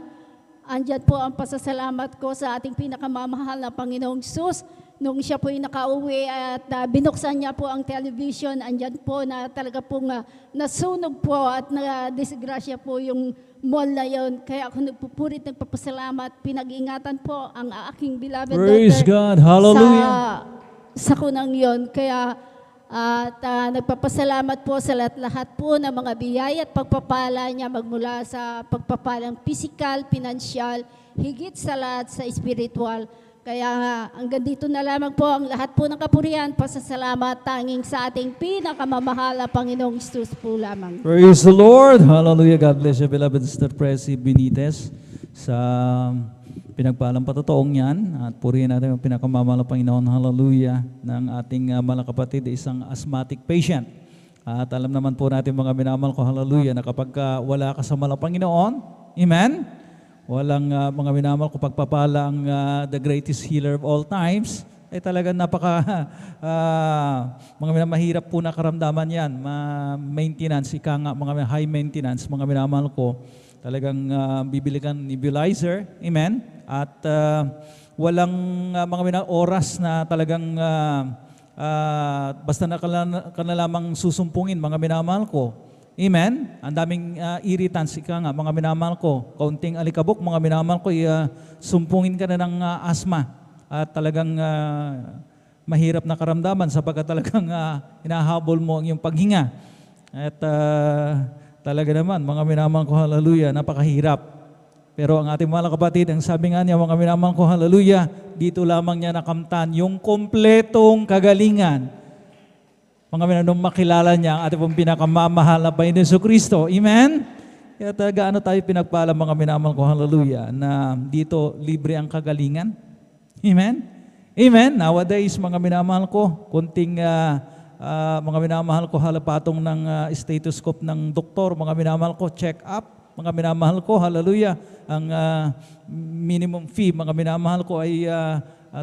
andyan po ang pasasalamat ko sa ating pinakamamahal na Panginoong Diyos. Nung siya po ay nakauwi at binuksan niya po ang television, andyan po na talaga pong nasunog po at na-disgrasya po yung mall na yon. Kaya ako nagpupurit, nagpapasalamat, pinag-ingatan po ang aking beloved Praise daughter God. Hallelujah. sa kunang yon. Kaya nagpapasalamat po sa lahat po ng mga biyaya at pagpapala niya magmula sa pagpapalang physical, pinansyal, higit sa lahat sa spiritual. Kaya hanggang dito na lamang po ang lahat po ng kapurihan, pasasalamat tanging sa ating pinakamamahal na Panginoong Diyos po lamang. Praise the Lord. Hallelujah. God bless you, beloved Sister Presi Benitez, sa pinagpalang patotoong yan. At purihin natin ang pinakamamahal na Panginoon, hallelujah, ng ating mga kapatid, isang asthmatic patient. At alam naman po natin mga minamahal ko, hallelujah, na kapag wala ka sa mahal na Panginoon, amen, walang mga minamahal ko pagpapala ang the greatest healer of all times, ay talagang mga mahirap po na karamdaman yan, maintenance, ika nga, mga high maintenance, mga minamahal ko, talagang bibili ka ng nebulizer, amen, at walang mga oras na talagang basta na ka na lamang susumpungin, mga minamahal ko, amen. Ang daming irritants, ika nga, mga minamahal ko, kaunting alikabok, mga minamahal ko, sumpungin ka na ng asthma at talagang mahirap na karamdaman sapagkat talagang hinahabol mo ang iyong paghinga. At talaga naman, mga minamahal ko, hallelujah, napakahirap. Pero ang ating mga kapatid, ang sabi nga niya, mga minamahal ko, hallelujah, dito lamang niya nakamtan yung kompletong kagalingan. Mga minamahal, nung makilala niya ang ating pong pinakamamahal na Panginoon Jesucristo. Amen? Kaya gaano tayo pinagpala, mga minamahal ko, hallelujah, na dito libre ang kagalingan. Amen? Amen? Nowadays, mga minamahal ko, kunting mga minamahal ko, halapatong ng stethoscope ng doktor, mga minamahal ko, check up, mga minamahal ko, hallelujah, ang minimum fee, mga minamahal ko ay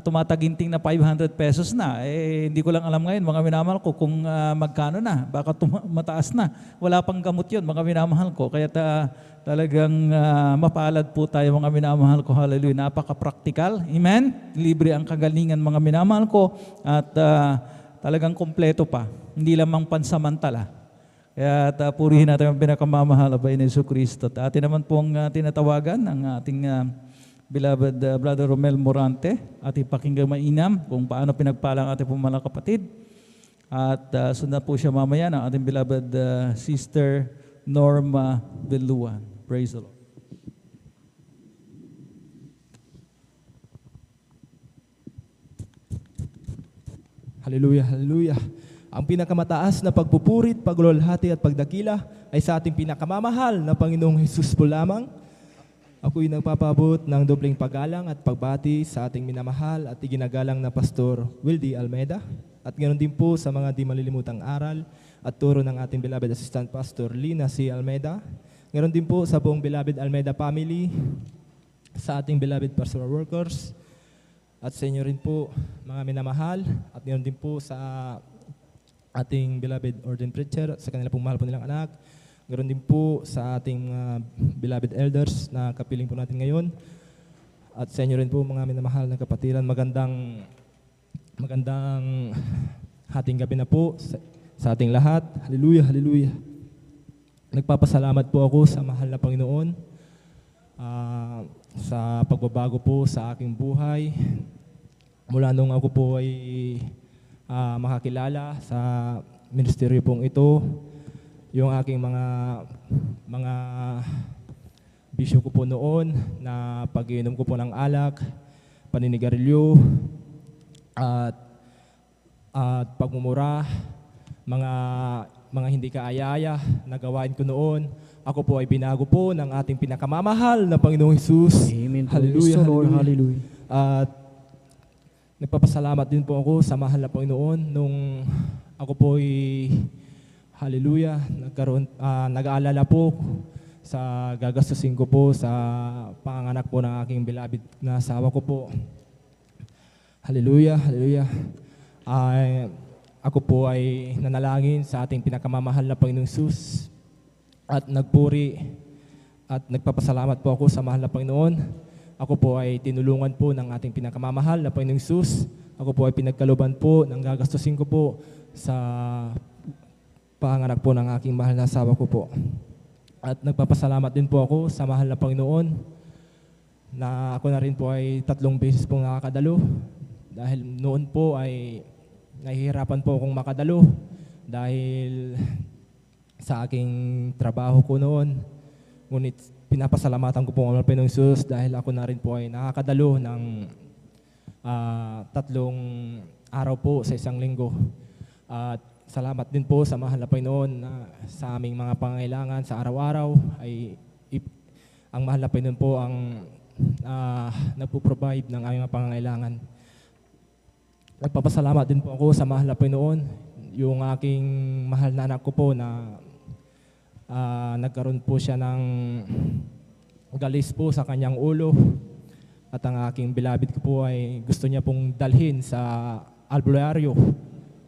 tumataginting na 500 pesos na. Hindi ko lang alam ngayon, mga minamahal ko, kung magkano na, baka mataas na. Wala pang gamot yun, mga minamahal ko. Kaya talagang mapalad po tayo, mga minamahal ko, hallelujah, napaka-practical, amen? Libre ang kagalingan, mga minamahal ko, at talagang kompleto pa, hindi lamang pansamantala. Kaya purihin natin ang pinakamamahal na Panginoon Jesucristo. At atin naman pong tinatawagan ang ating beloved Brother Romel Morante at ipakinggan mainam kung paano pinagpalang ating pong mga kapatid. At sundan po siya mamaya ng ating beloved Sister Norma Beluan. Praise the Lord. Hallelujah, hallelujah. Ang pinakamataas na pagpupurit, paglulhati at pagdakila ay sa ating pinakamamahal na Panginoong Hesus po lamang. Ako'y nagpapabot ng dobleng paggalang at pagbati sa ating minamahal at iginagalang na Pastor Wildy Almeida. At ganoon din po sa mga di malilimutang aral at turo ng ating beloved Assistant Pastor Lina C. Almeida. Ganoon din po sa buong beloved Almeida family, sa ating beloved pastoral workers, at sa inyo rin po, mga minamahal, at ngayon din po sa ating beloved ordained preacher, sa kanila pong mahal po nilang anak, ganoon din po sa ating beloved elders na kapiling po natin ngayon, at sa inyo rin po mga minamahal na kapatiran, magandang hating gabi na po sa ating lahat. Hallelujah, hallelujah. Nagpapasalamat po ako sa mahal na Panginoon sa pagbabago po sa aking buhay. Mula nung ako po ay makakilala sa ministeryo pong ito, yung aking mga bisyo ko po noon na pag-inom ko po ng alak, paninigarilyo, at pagmumura, mga hindi kaaya-aya na gawain ko noon, ako po ay binago po ng ating pinakamamahal na Panginoong Hesus. Amen. Hallelujah, Lord, hallelujah. hallelujah. At nagpapasalamat din po ako sa mahal na Panginoon nung ako po ay, hallelujah, nag-aalala po sa gagastusin ko po sa panganak po ng aking beloved na asawa ko po. Hallelujah, hallelujah. Ako po ay nanalangin sa ating pinakamamahal na Panginoong Hesus at nagpuri at nagpapasalamat po ako sa mahal na Panginoon. Ako po ay tinulungan po ng ating pinakamamahal na Panginoong Hesus. Ako po ay pinagkaluban po ng gagastusin ko po sa panganak po ng aking mahal na asawa ko po. At nagpapasalamat din po ako sa mahal na Panginoon na ako na rin po ay 3 beses pong nakakadalo. Dahil noon po ay nahihirapan po akong makadalo dahil sa aking trabaho ko noon. Ngunit pinapasalamatan ko po ang Panginoong Hesus dahil ako na rin po ay nakakadalo ng 3 araw po sa isang linggo. At salamat din po sa mahal na Panginoon na sa aming mga pangangailangan sa araw-araw ay ang mahal na Panginoon po ang nagpo-provide ng aming mga pangangailangan. Nagpapasalamat din po ako sa mahal na Panginoon, yung aking mahal na anak ko po na nagkaroon po siya ng galis po sa kanyang ulo at ang aking beloved ko po ay gusto niya pong dalhin sa albularyo.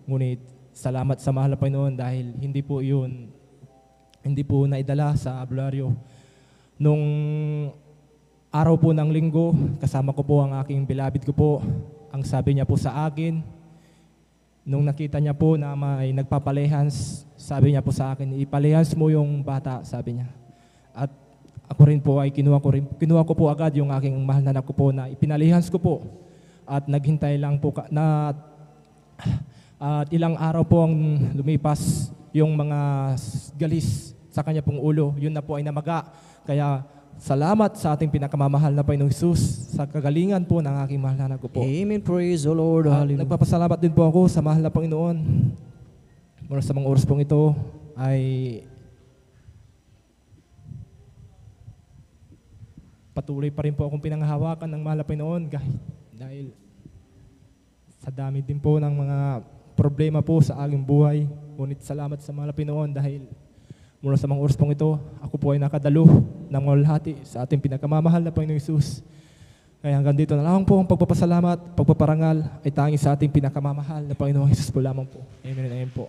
Ngunit salamat sa mahal na Panginoon dahil hindi po naidala sa albularyo. Nung araw po ng linggo, kasama ko po ang aking beloved ko po. Ang sabi niya po sa akin, nung nakita niya po na may nagpapalehans, sabi niya po sa akin, ipalehans mo yung bata, sabi niya. At ako rin po ay kinuha ko po agad yung aking mahal na anak ko po na ipinalehans ko po. At naghintay lang po at ilang araw po ang lumipas yung mga galis sa kanya pong ulo. Yun na po ay namaga. Kaya salamat sa ating pinakamamahal na Panginoong Hesus sa kagalingan po ng aking mahal na anak ko po. Amen. Praise the Lord. Hallelujah. Nagpapasalamat din po ako sa mahal na Panginoon. Mula sa mga oras pong ito ay patuloy pa rin po akong pinanghahawakan ng mahal na Panginoon dahil sa dami din po ng mga problema po sa aking buhay. Ngunit salamat sa mahal na Panginoon dahil mula sa mga oras pong ito, ako po ay nakadalo ng malulhati sa ating pinakamamahal na Panginoong Hesus. Kaya hanggang dito na lang po ang pagpapasalamat, pagpaparangal ay tanging sa ating pinakamamahal na Panginoong Hesus po lamang po. Amen and amen po.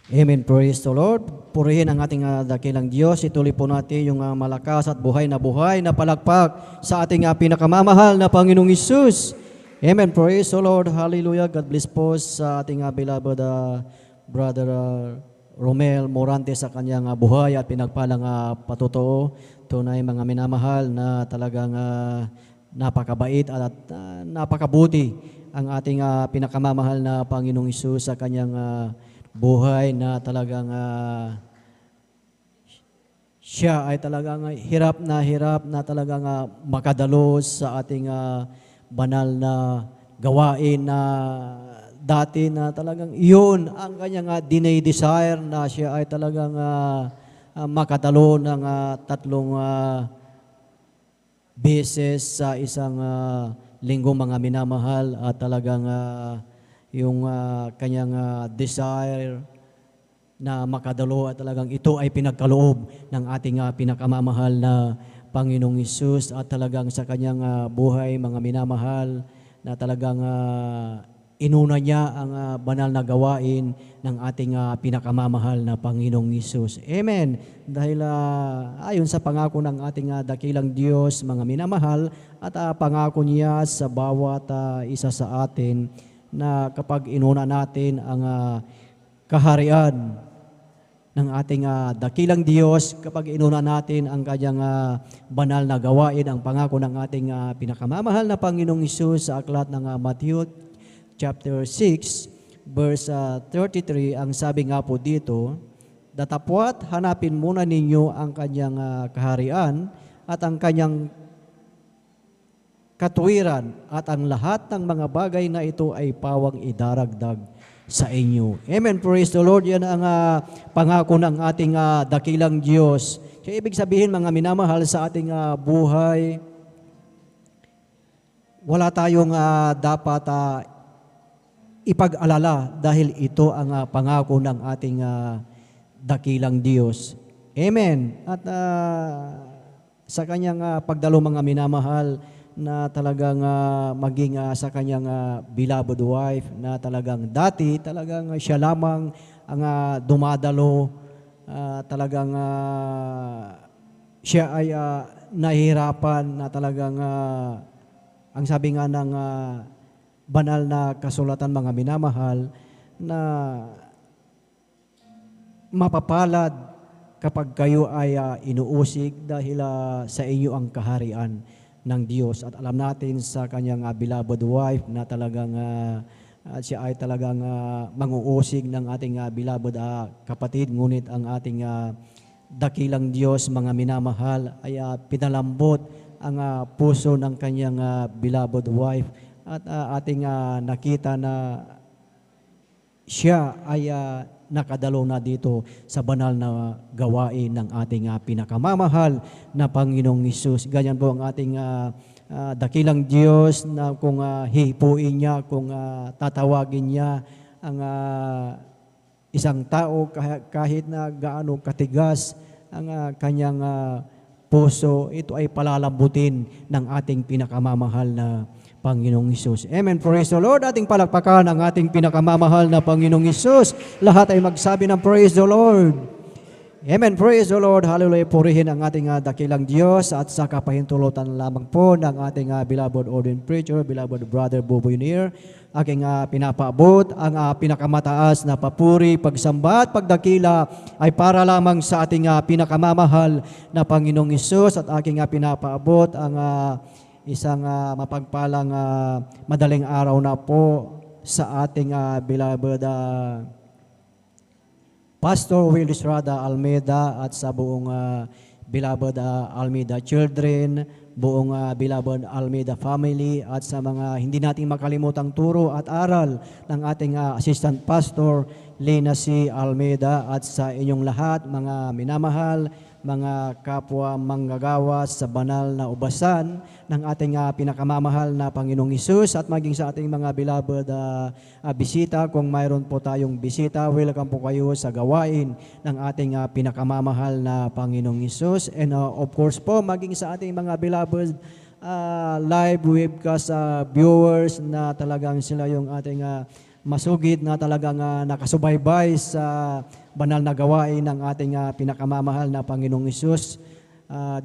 Amen. Praise the Lord. Purihin ang ating dakilang Diyos. Ituloy po natin yung malakas at buhay na palakpak sa ating pinakamamahal na Panginoong Hesus. Amen. Praise the Lord. Hallelujah. God bless po sa ating beloved brother Romel Morante sa kanyang buhay at pinagpalang patutuo. Tunay mga minamahal na talagang napakabait at napakabuti ang ating pinakamamahal na Panginoong Hesus sa kanyang buhay na talagang siya ay talagang hirap na talagang makadalos sa ating banal na gawain na dati na talagang iyon ang kanyang dinay-desire na siya ay talagang makatalo ng 3 beses sa isang linggo mga minamahal at talagang yung kanyang desire na makadalo at talagang ito ay pinagkaloob ng ating pinakamamahal na Panginoong Hesus at talagang sa kanyang buhay, mga minamahal, na talagang inuna niya ang banal na gawain ng ating pinakamamahal na Panginoong Hesus. Amen. Dahil ayon sa pangako ng ating dakilang Diyos, mga minamahal, at pangako niya sa bawat isa sa atin na kapag inuna natin ang kaharian ng ating dakilang Diyos, kapag inuna natin ang kanyang banal na gawain, ang pangako ng ating pinakamamahal na Panginoong Hesus sa aklat ng Matthew chapter 6, verse 33, ang sabi nga po dito, datapwat hanapin muna ninyo ang kanyang kaharian at ang kanyang katuwiran at ang lahat ng mga bagay na ito ay pawang idaragdag sa inyo. Amen. Praise the Lord. Yan ang pangako ng ating dakilang Diyos. Kaya ibig sabihin, mga minamahal, sa ating buhay, wala tayong dapat ipag-alala dahil ito ang pangako ng ating dakilang Diyos. Amen. At sa kanyang pagdalo, mga minamahal, na talagang maging sa kanyang beloved wife, na talagang dati talagang siya lamang ang dumadalo, talagang siya ay nahihirapan, na talagang ang sabi nga ng banal na kasulatan, mga minamahal, na mapapalad kapag kayo ay inuusig dahil sa inyo ang kaharian ng Diyos. At alam natin sa kanyang beloved wife na talagang siya ay talagang manguusig ng ating beloved kapatid, ngunit ang ating dakilang Diyos, mga minamahal, ay pinalambot ang puso ng kanyang beloved wife, at ating nakita na siya ay nakadalo na dito sa banal na gawain ng ating pinakamamahal na Panginoong Hesus. Ganyan po ang ating dakilang Diyos, na kung hihipuin niya, kung tatawagin niya ang isang tao, kahit na gaano katigas ang kanyang puso, ito ay palalambutin ng ating pinakamamahal na Panginoong Hesus. Amen. Praise the Lord. Ating palakpakan ang ating pinakamamahal na Panginoong Hesus. Lahat ay magsabi ng praise the Lord. Amen. Praise the Lord. Hallelujah. Purihin ang ating dakilang Diyos, at sa kapahintulutan lamang po ng ating beloved ordained preacher, beloved brother Boboy Nier, aking pinapaabot ang pinakamataas na papuri, pagsamba at pagdakila ay para lamang sa ating pinakamamahal na Panginoong Hesus, at aking pinapaabot ang isang mapagpalang madaling araw na po sa ating beloved Pastor Willis Rada Almeida, at sa buong beloved Almeida children, buong beloved Almeida family, at sa mga hindi natin makalimutang turo at aral ng ating assistant pastor Lena C. Almeida, at sa inyong lahat, mga minamahal, mga kapwa manggagawa sa banal na ubasan ng ating pinakamamahal na Panginoong Hesus, at maging sa ating mga beloved bisita, kung mayroon po tayong bisita, welcome po kayo sa gawain ng ating pinakamamahal na Panginoong Hesus. And of course po, maging sa ating mga beloved live webcast viewers, na talagang sila yung ating masugid na talagang nakasubaybay sa banal na gawain ng ating pinakamamahal na Panginoong Hesus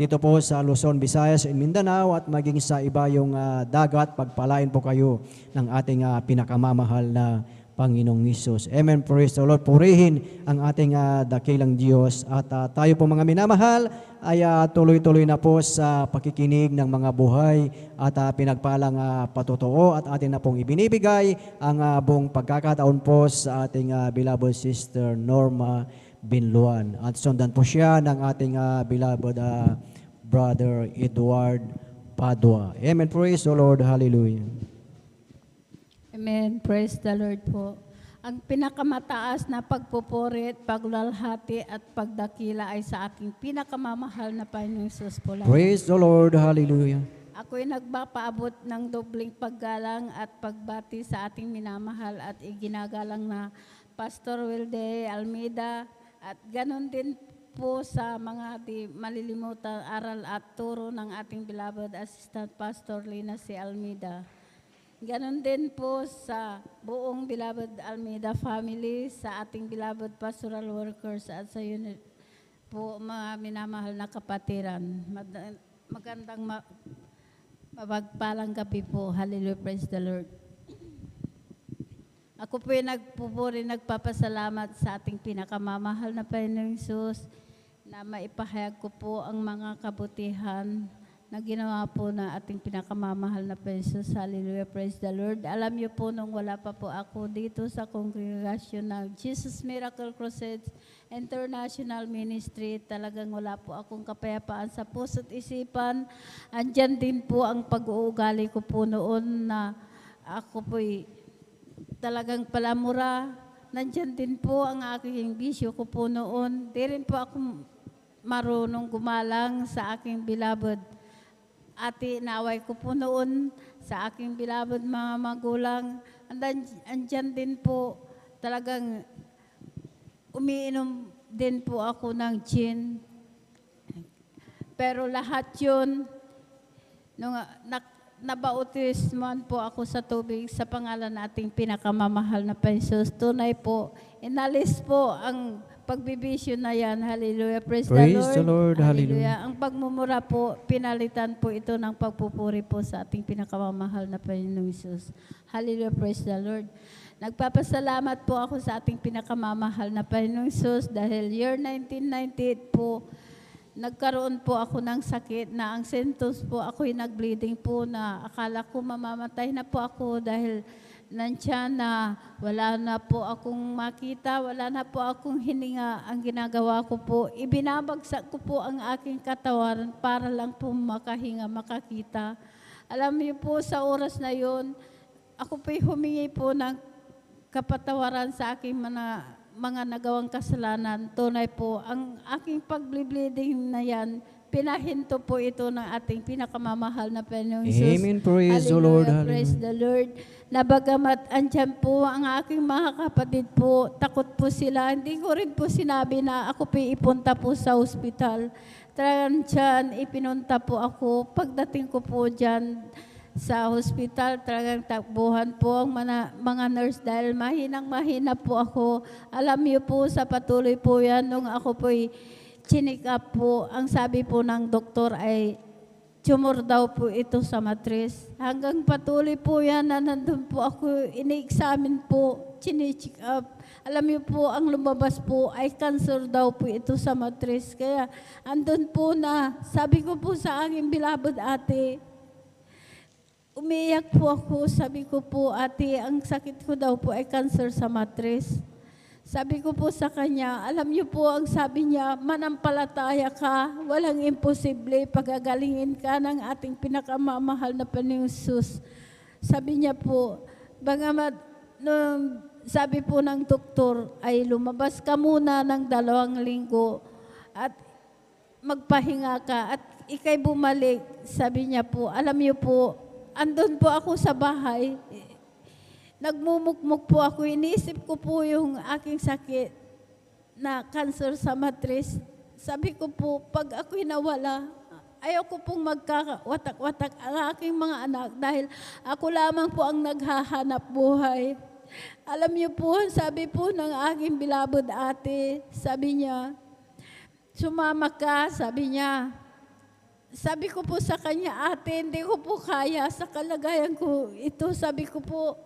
dito po sa Luzon, Visayas, and Mindanao, at maging sa iba yung dagat. Pagpalain po kayo ng ating pinakamamahal na Panginoong Hesus. Amen. Praise the Lord. Purihin ang ating dakilang Diyos, at tayo po, mga minamahal, ay tuloy-tuloy na po sa pakikinig ng mga buhay at pinagpalang patotoo, at atin na pong ibinibigay ang buong pagkakataon po sa ating beloved sister Norma Binluan, at sundan po siya ng ating beloved brother Edward Padua. Amen. Praise the Lord. Hallelujah. Amen. Praise the Lord po. Ang pinakamataas na pagpupurit, paglalhati at pagdakila ay sa aking pinakamamahal na Panginoong Hesus po lang. Praise the Lord. Hallelujah. Ako'y nagpapaabot ng dobling paggalang at pagbati sa ating minamahal at iginagalang na Pastor Wilde Almeida, at ganon din po sa mga di malilimutan aral at turo ng ating beloved Assistant Pastor Lina C. Almeida. Ganon din po sa buong beloved Almeida family, sa ating beloved pastoral workers at sa unit po mga minamahal na kapatiran. Magandang mapagpalang gabi po. Hallelujah, praise the Lord. Ako po ay nagpupuri, nagpapasalamat sa ating pinakamamahal na Panginoong Hesus na maipahayag ko po ang mga kabutihan na ginawa po na ating pinakamamahal na Panginoong Hesus. Hallelujah, praise the Lord. Alam niyo po, nung wala pa po ako dito sa kongregasyon ng Jesus Miracle Crusade International Ministry, talagang wala po akong kapayapaan sa puso't isipan. Andyan din po ang pag-uugali ko po noon na ako po'y talagang palamura. Nandyan din po ang aking bisyo ko po noon. Di rin po ako marunong gumalang sa aking beloved. Ate, naway ko po noon sa aking beloved mga magulang. Andyan din po talagang umiinom din po ako ng gin. Pero lahat yun, nung nabautismuhan po ako sa tubig sa pangalan nating pinakamamahal na Panginoon. Tunay po, inalis po ang pagbibisyo na yan. Hallelujah. Praise the Lord. Hallelujah. Ang pagmumura po, pinalitan po ito ng pagpupuri po sa ating pinakamamahal na Panginoong Hesus. Hallelujah. Praise the Lord. Nagpapasalamat po ako sa ating pinakamamahal na Panginoong Hesus dahil year 1998 po, nagkaroon po ako ng sakit na ang symptoms po, ako'y nag-bleeding po na akala ko mamamatay na po ako dahil nandiyan na wala na po akong makita, wala na po akong hininga. Ang ginagawa ko po, ibinabagsak ko po ang aking katawan para lang po makahinga, makakita. Alam niyo po, sa oras na yon, ako po'y humingi po ng kapatawaran sa aking mga nagawang kasalanan. Tunay po, ang aking pag-bleeding na yan, pinahinto po ito ng ating pinakamamahal na Panginoong Hesus. Amen. Praise the Lord. Praise the Lord. Nabagamat andyan po ang aking mga kapatid po, takot po sila. Hindi ko rin po sinabi na ako po ipunta po sa ospital. Talagang dyan, ipinunta po ako. Pagdating ko po dyan, sa hospital, talagang takbuhan po ang mga nurse dahil mahina po ako. Alam niyo po, sa patuloy po yan, nung ako po'y chinik up po, ang sabi po ng doktor ay tumor daw po ito sa matris. Hanggang patuloy po yan na nandun po ako, ini-examine po, chinicheck up. Alam niyo po, ang lumabas po ay cancer daw po ito sa matris. Kaya andun po na, sabi ko po sa aking beloved ate, umiiyak po ako, sabi ko po, ate, ang sakit ko daw po ay cancer sa matris. Sabi ko po sa kanya, alam niyo po, ang sabi niya, manampalataya ka, walang imposible, pagagalingin ka ng ating pinakamamahal na Panginoong Hesus. Sabi niya po, bagamat, sabi po ng doktor, ay lumabas ka muna ng 2 linggo at magpahinga ka at ikay bumalik. Sabi niya po, alam niyo po, andun po ako sa bahay, nagmumukmuk po ako, iniisip ko po yung aking sakit na cancer sa matris. Sabi ko po, pag ako'y nawala, ayaw ko pong magkakawatak-watak ang aking mga anak dahil ako lamang po ang naghahanap buhay. Alam niyo po, sabi po ng aking beloved ate, sabi niya, sumama ka, sabi niya. Sabi ko po sa kanya, ate, hindi ko po kaya sa kalagayan ko ito. Sabi ko po,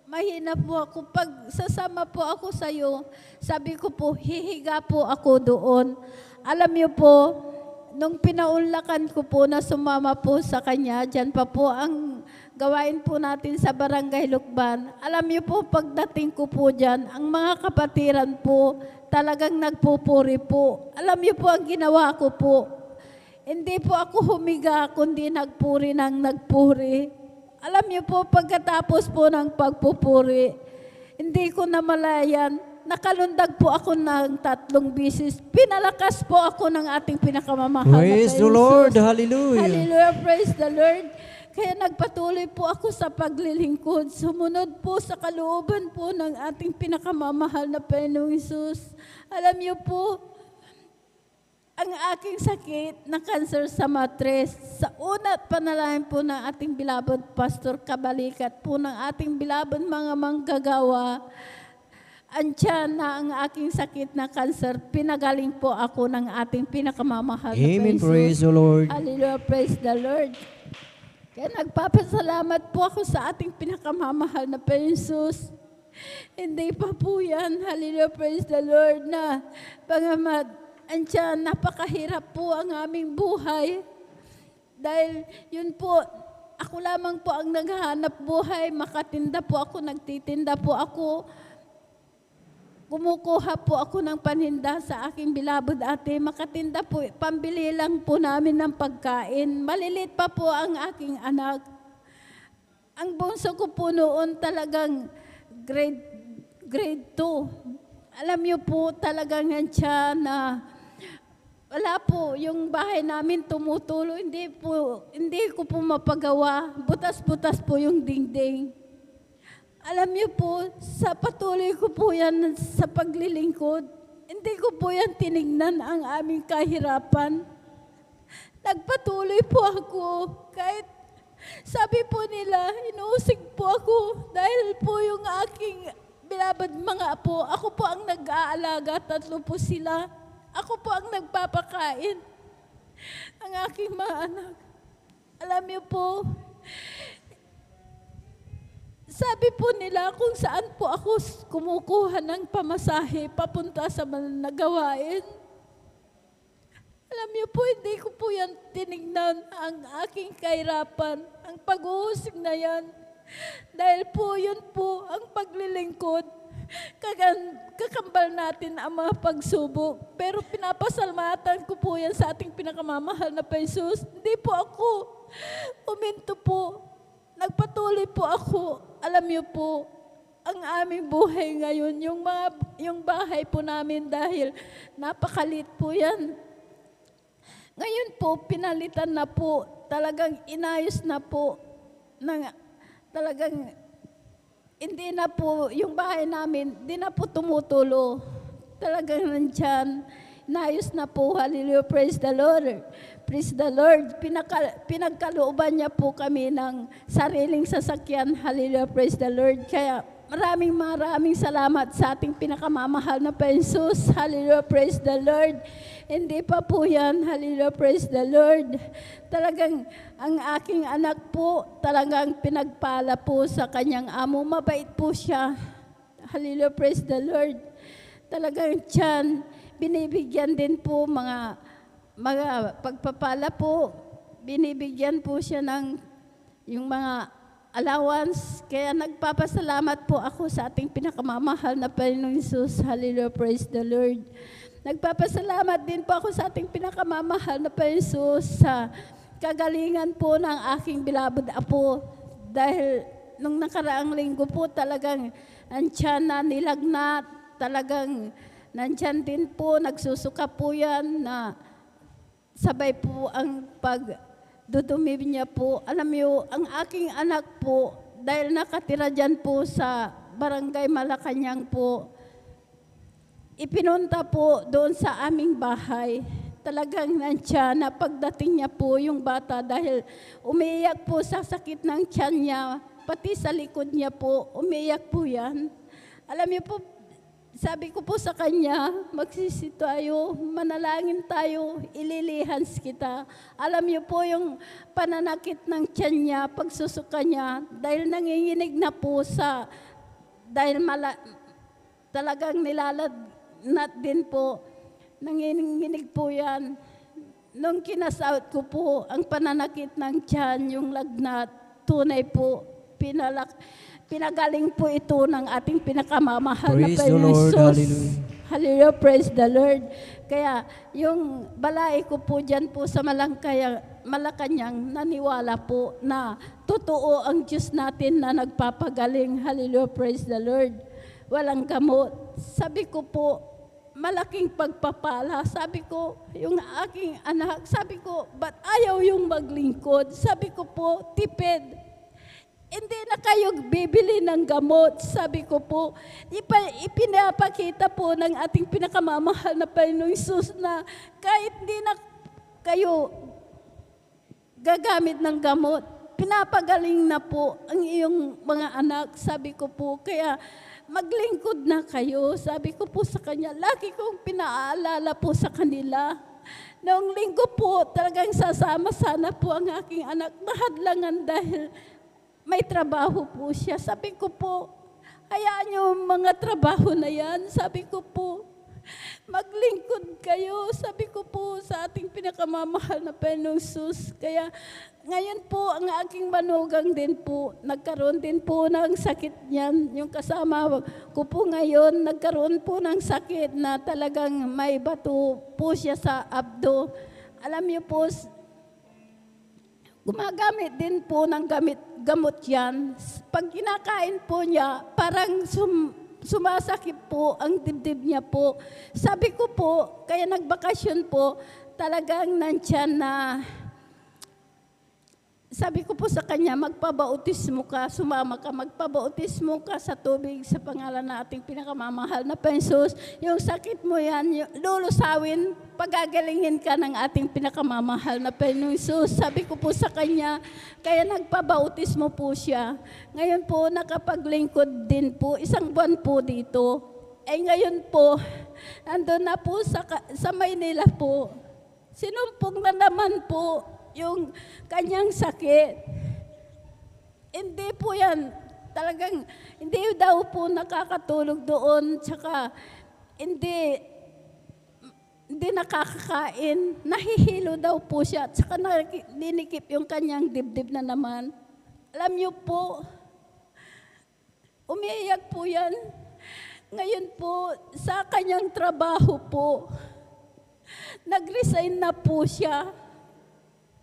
mahina po ako. Pag sasama po ako sa iyo, sabi ko po, hihiga po ako doon. Alam niyo po, nung pinaunlakan ko po na sumama po sa kanya, dyan pa po ang gawain po natin sa Barangay Lukban. Alam niyo po, pagdating ko po dyan, ang mga kapatiran po, talagang nagpupuri po. Alam niyo po, ang ginawa ko po, hindi po ako humiga, kundi nagpuri ng nagpuri. Alam niyo po, pagkatapos po ng pagpupuri, hindi ko namalayan, nakalundag po ako ng 3 bisis. Pinalakas po ako ng ating pinakamamahal na Praise the Panginoon Lord. Jesus. Hallelujah. Hallelujah. Praise the Lord. Kaya nagpatuloy po ako sa paglilingkod. Sumunod po sa kalooban po ng ating pinakamamahal na Panginoong Jesus. Alam niyo po, ang aking sakit na cancer sa matres, sa una't panalangin po ng ating bilabod Pastor Kabalikat po ng ating bilabod mga manggagawa, andyan na ang aking sakit na cancer, pinagaling po ako ng ating pinakamamahal na Amen. Jesus. Praise the Lord. Hallelujah, praise the Lord. Kaya nagpapasalamat po ako sa ating pinakamamahal na Jesus. Hindi pa po yan, hallelujah, praise the Lord, na pangamat, andyan, napakahirap po ang aming buhay. Dahil yun po, ako lamang po ang naghahanap buhay, makatinda po ako, nagtitinda po ako, kumukuha po ako ng paninda sa aking bilabod ate, makatinda po, pambili lang po namin ng pagkain. Malilit pa po ang aking anak. Ang bunso ko po noon talagang grade 2. Alam niyo po talagang siya na wala po, yung bahay namin tumutulo, hindi ko po mapagawa. Butas-butas po yung dingding. Alam niyo po, sa patuloy ko po yan sa paglilingkod, hindi ko po yan tinignan ang aming kahirapan. Nagpatuloy po ako, kahit sabi po nila, inuusig po ako dahil po yung aking bilabad mga apo, ako po ang nag-aalaga, 3 po sila. Ako po ang nagpapakain. Ang aking mga anak. Alam niyo po, sabi po nila kung saan po ako kumukuha ng pamasahe papunta sa nagawain. Alam niyo po, hindi ko po yan tinignan ang aking kahirapan, ang pag-uusig na yan. Dahil po yun po ang paglilingkod. Kakambal natin ang mga pagsubok. Pero pinapasalamatan ko po yan sa ating pinakamamahal na Jesus. Hindi po ako uminto po. Nagpatuloy po ako. Alam niyo po, ang aming buhay ngayon, yung bahay po namin dahil napakalit po yan. Ngayon po, pinalitan na po, talagang inayos na po, talagang hindi na po, yung bahay namin, hindi na po tumutulo. Talagang nandyan, inayos na po, hallelujah, praise the Lord. Praise the Lord. Pinagkalooban niya po kami ng sariling sasakyan, hallelujah, praise the Lord. Kaya maraming salamat sa ating pinakamamahal na Jesus, hallelujah, praise the Lord. Hindi pa po yan, hallelujah, praise the Lord. Talagang ang aking anak po, talagang pinagpala po sa kanyang amo. Mabait po siya. Hallelujah, praise the Lord. Talagang tiyan, binibigyan din po mga pagpapala po. Binibigyan po siya ng yung mga allowance. Kaya nagpapasalamat po ako sa ating pinakamamahal na Panginoong Jesus. Hallelujah, praise the Lord. Nagpapasalamat din po ako sa ating pinakamamahal na Panginoong Jesus sa kagalingan po ng aking bilabod apo. Dahil nung nakaraang linggo po talagang nandyan na nilagnat, talagang nandyan din po, nagsusuka po yan na sabay po ang pagdudumi niya po. Alam niyo, ang aking anak po, dahil nakatira dyan po sa Barangay Malacanang po, ipinunta po doon sa aming bahay. Talagang nandiyan na pagdating niya po yung bata dahil umiiyak po sa sakit ng tiyan niya, pati sa likod niya po, umiiyak po yan. Alam niyo po, sabi ko po sa kanya, magsisi tayo, manalangin tayo, ililihans kita. Alam niyo po yung pananakit ng tiyan niya, pagsusuka niya, dahil nanginginig na po dahil talagang nat din po, nanginginig po yan. Nung kinasahod ko po, ang pananakit ng tiyan, yung lagnat, tunay po, pinagaling po ito ng ating pinakamamahal Praise na the Panginoon Lord, Jesus. hallelujah. Hallelujah, praise the Lord. Kaya yung balay ko po dyan po sa Malacanang, naniwala po na totoo ang Diyos natin na nagpapagaling. Hallelujah, praise the Lord. Walang gamot. Sabi ko po, malaking pagpapala. Sabi ko, yung aking anak, sabi ko, ba't ayaw yung maglingkod? Sabi ko po, tipid. hindi na kayo bibili ng gamot. Sabi ko po, ipinapakita po ng ating pinakamamahal na Panginoong Hesus na kahit hindi na kayo gagamit ng gamot, pinapagaling na po ang iyong mga anak. Sabi ko po, kaya maglingkod na kayo. Sabi ko po sa kanya, lagi kong pinaalala po sa kanila. Noong linggo po, talagang sasama sana po ang aking anak. Mahadlangan dahil may trabaho po siya. Sabi ko po, hayaan niyo mga trabaho na yan. Sabi ko po, maglingkod kayo. Sabi ko po sa ating pinakamamahal na Panginoong Hesus. Kaya ngayon po, ang aking manugang din po, nagkaroon din po ng sakit niyan. Yung kasama ko po ngayon, nagkaroon po ng sakit na talagang may bato po siya sa abdo. Alam niyo po, gumagamit din po ng gamot yan. Pag kinakain po niya, parang sumasakit po ang dibdib niya po. Sabi ko po, kaya nagbakasyon po, talagang nandyan na, sabi ko po sa kanya, magpabautismo ka, sumama ka, magpabautismo ka sa tubig sa pangalan na ating pinakamamahal na Panginoon. Yung sakit mo yan, lulusawin, pagagalingin ka ng ating pinakamamahal na Panginoon. Sabi ko po sa kanya, kaya nagpabautismo po siya. Ngayon po, nakapaglingkod din po, 1 buwan po dito. Ngayon po, nandun na po sa Maynila po. Sinumpong na naman po yung kanyang sakit. Hindi po yan, talagang hindi daw po nakakatulog doon, tsaka hindi nakakakain, nahihilo daw po siya, tsaka ninikip yung kanyang dibdib na naman. Alam niyo po, umiiyak po yan. Ngayon po, sa kanyang trabaho po, nag-resign na po siya.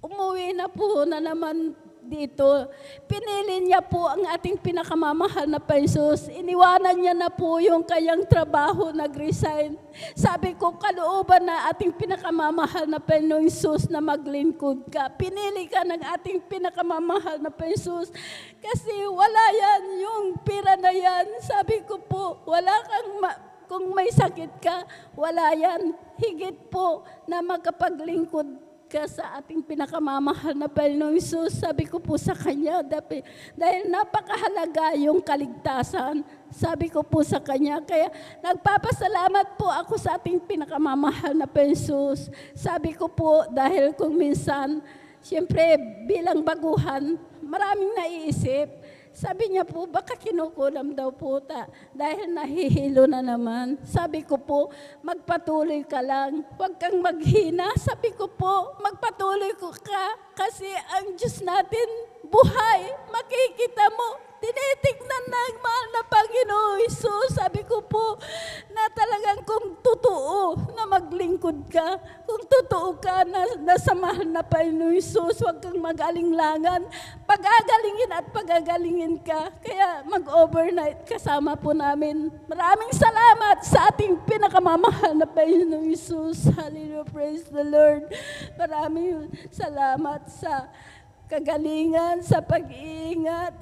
Umuwi na po na naman dito. Pinili niya po ang ating pinakamamahal na Panginoon. Iniwanan niya na po yung kanyang trabaho, nag-resign. Sabi ko, kalooban na ating pinakamamahal na Panginoong Hesus na maglingkod ka. Pinili ka ng ating pinakamamahal na Panginoon. Kasi wala yan, yung pira na yan. Sabi ko po, wala kang kung may sakit ka, wala yan. Higit po na magkapaglingkod ka sa ating pinakamamahal na Panginoong Hesus. Sabi ko po sa kanya, dahil napakahalaga yung kaligtasan. Sabi ko po sa kanya, kaya nagpapasalamat po ako sa ating pinakamamahal na Panginoong Hesus. Sabi ko po, dahil kung minsan, siyempre bilang baguhan, maraming naiisip. Sabi niya po, baka kinukulam daw po dahil nahihilo na naman. Sabi ko po, magpatuloy ka lang. Huwag kang maghina. Sabi ko po, magpatuloy ka kasi ang Diyos natin buhay. Makikita mo, tinitignan ng mahal na Panginoon Hesus. Sabi ko po, na talagang kung totoo na maglingkod ka, kung totoo ka na sa mahal na Panginoon Hesus, huwag kang mag-alinglangan. Pag-agalingin at pag-agalingin ka. Kaya mag-overnight kasama po namin. Maraming salamat sa ating pinakamamahal na Panginoon Hesus. Hallelujah, praise the Lord. Maraming salamat sa kagalingan, sa pag-iingat.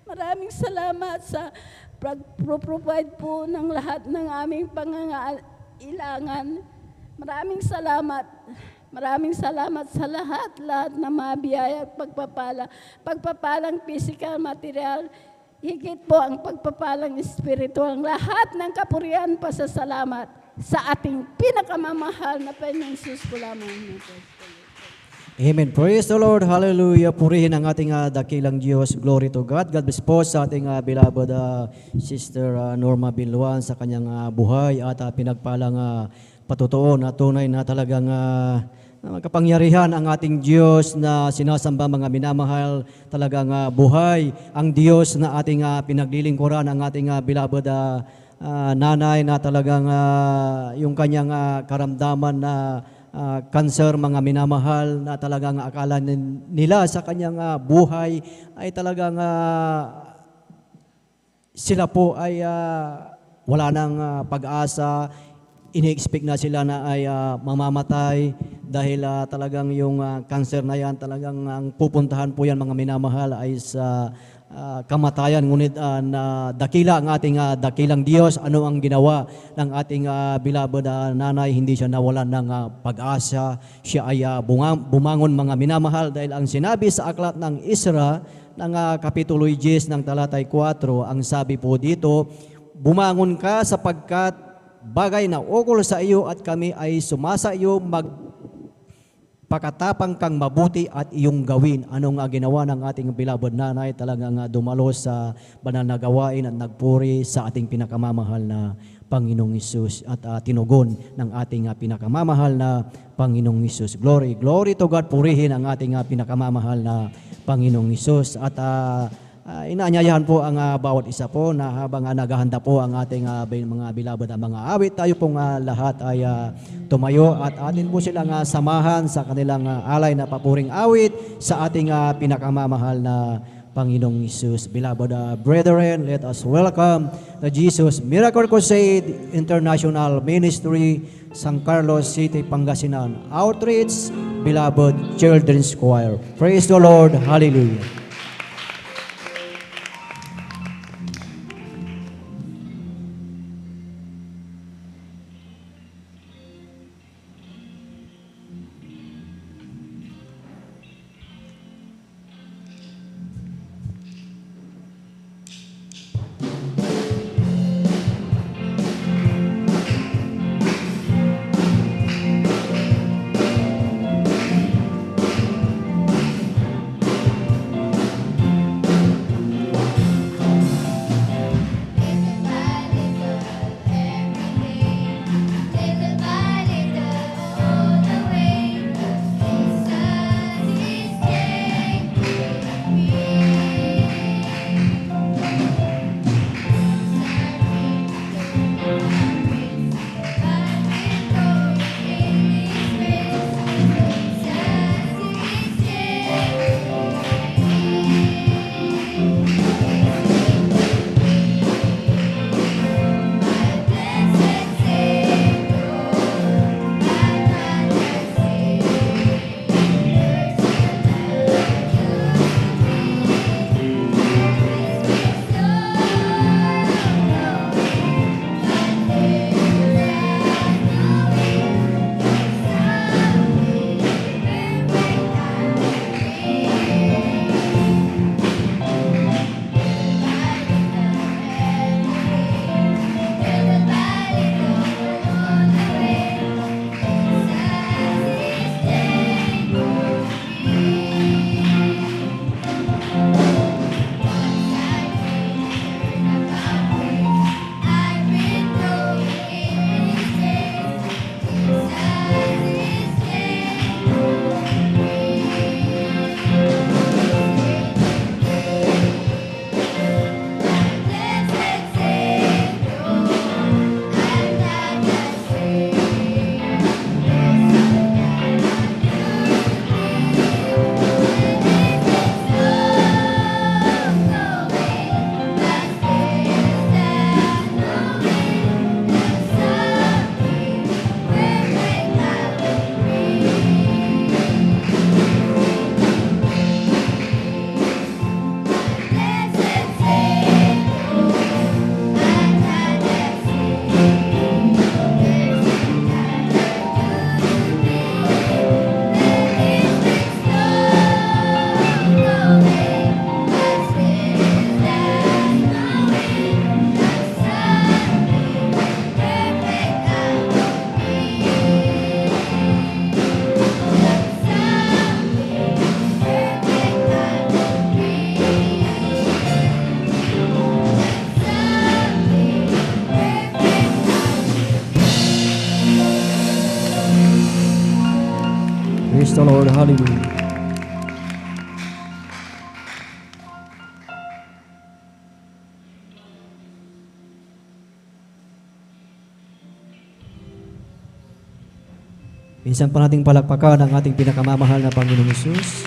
Maraming salamat sa pag-provide po ng lahat ng aming pangangailangan. Maraming salamat. Maraming salamat sa lahat na mabiyaya at pagpapala. Pagpapalang physical, material, higit po ang pagpapalang spiritual. Lahat ng kapurihan, pasasalamat sa ating pinakamamahal na Panginoong Hesus po lamang. Amen. Praise the Lord. Hallelujah. Purihin ang ating dakilang Diyos. Glory to God. God bless po sa ating beloved Sister Norma Binluan sa kanyang buhay at pinagpalang patutuon na tunay na talagang kapangyarihan ang ating Diyos na sinasamba mga minamahal, talagang buhay ang Diyos na ating pinaglilingkuran, ang ating beloved nanay na talagang yung kanyang karamdaman na cancer, mga minamahal na talagang akala nila sa kanyang buhay ay talagang sila po ay wala nang pag-asa. Ini-expect na sila na ay mamamatay dahil talagang yung cancer na yan talagang ang pupuntahan po yan mga minamahal ay sa kamatayan, ngunit na dakila ang ating dakilang Diyos. Ano ang ginawa ng ating beloved nanay? Hindi siya nawalan ng pag-asa. Siya ay bumangon, mga minamahal, dahil ang sinabi sa aklat ng Isra ng Kapitulo 10 ng talatay 4, ang sabi po dito, bumangon ka sapagkat bagay na ukol sa iyo at kami ay sumasa iyo, pakatapang kang mabuti at iyong gawin. Ano nga ginawa ng ating beloved nanay? Talagang dumalo sa banal na gawain at nagpuri sa ating pinakamamahal na Panginoong Hesus at tinugon ng ating pinakamamahal na Panginoong Hesus. Glory, glory to God. Purihin ang ating pinakamamahal na Panginoong Hesus. At inaanyayahan po ang bawat isa po na habang naghahanda po ang ating mga beloved na mga awit, tayo pong lahat ay tumayo at atin po silang samahan sa kanilang alay na papuring awit sa ating pinakamamahal na Panginoong Hesus. Beloved brethren, let us welcome the Jesus Miracle Crusade International Ministry, San Carlos City, Pangasinan Outreach, Beloved Children's Choir. Praise the Lord. Hallelujah. Praise the Lord. Hallelujah. Minsan pa nating palakpakan ang ating pinakamamahal na Panginoong Hesus.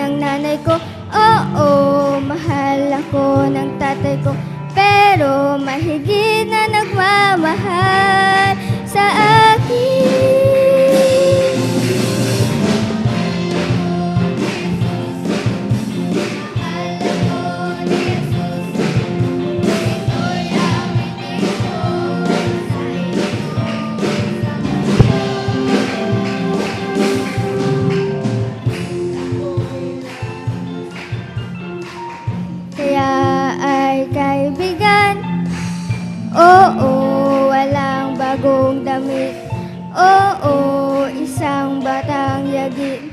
ng nanay ko. Oo, mahal ako ng tatay ko. Pero mahigit na nagmamahal sa akin. Kaya ay kaibigan, oo, walang bagong damit. Oo, isang batang yagit.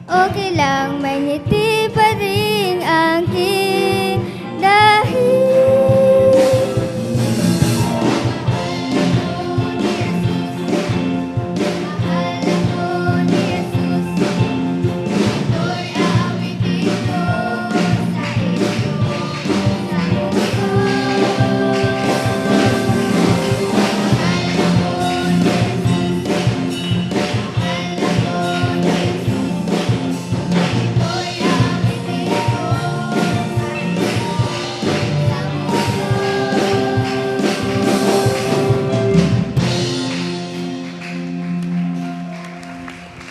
Okay lang, may ngiti pa rin ang aking dahil.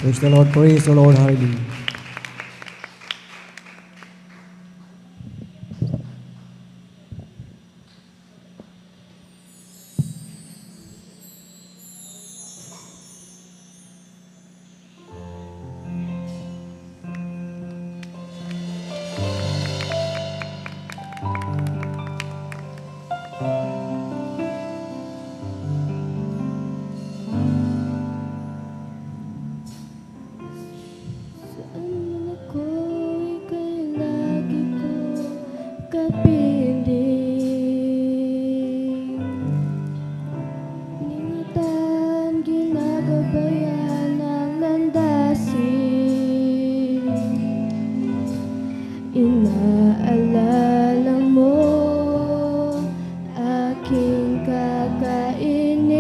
Praise the Lord, praise the Lord, hallelujah. Inaalala mo aking kakainin,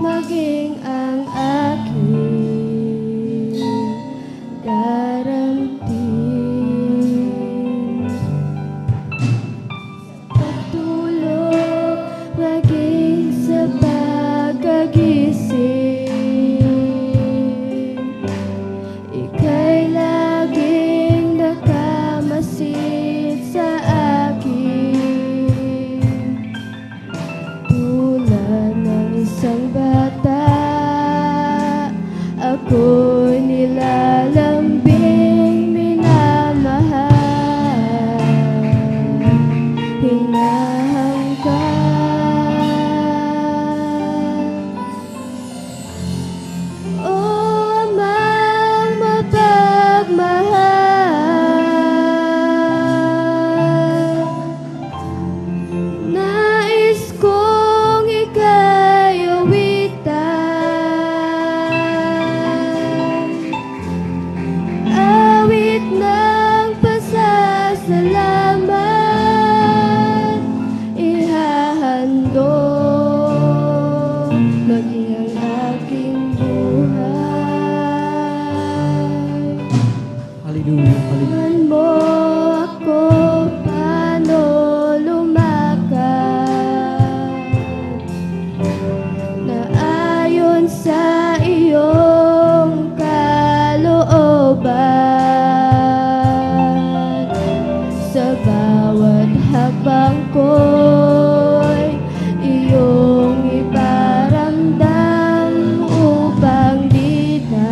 maging ang aking daramtin. Pagtulog, maging sa pagkagising, ika'y laging nakamasid sa akin. Tulad ng isang bata, ako'y nilalambing, minamahal, hinahanggan. O Amang mapagmahal, nais kong ika'y awitan, awit ng pasasalamat, ihahandog maging ang aking buhay. Hallelujah, hallelujah. Turuan mo ako paano lumakad na ayon sa iyong kalooban. Sa bawat hakbang ko'y iyong iparamdam upang di na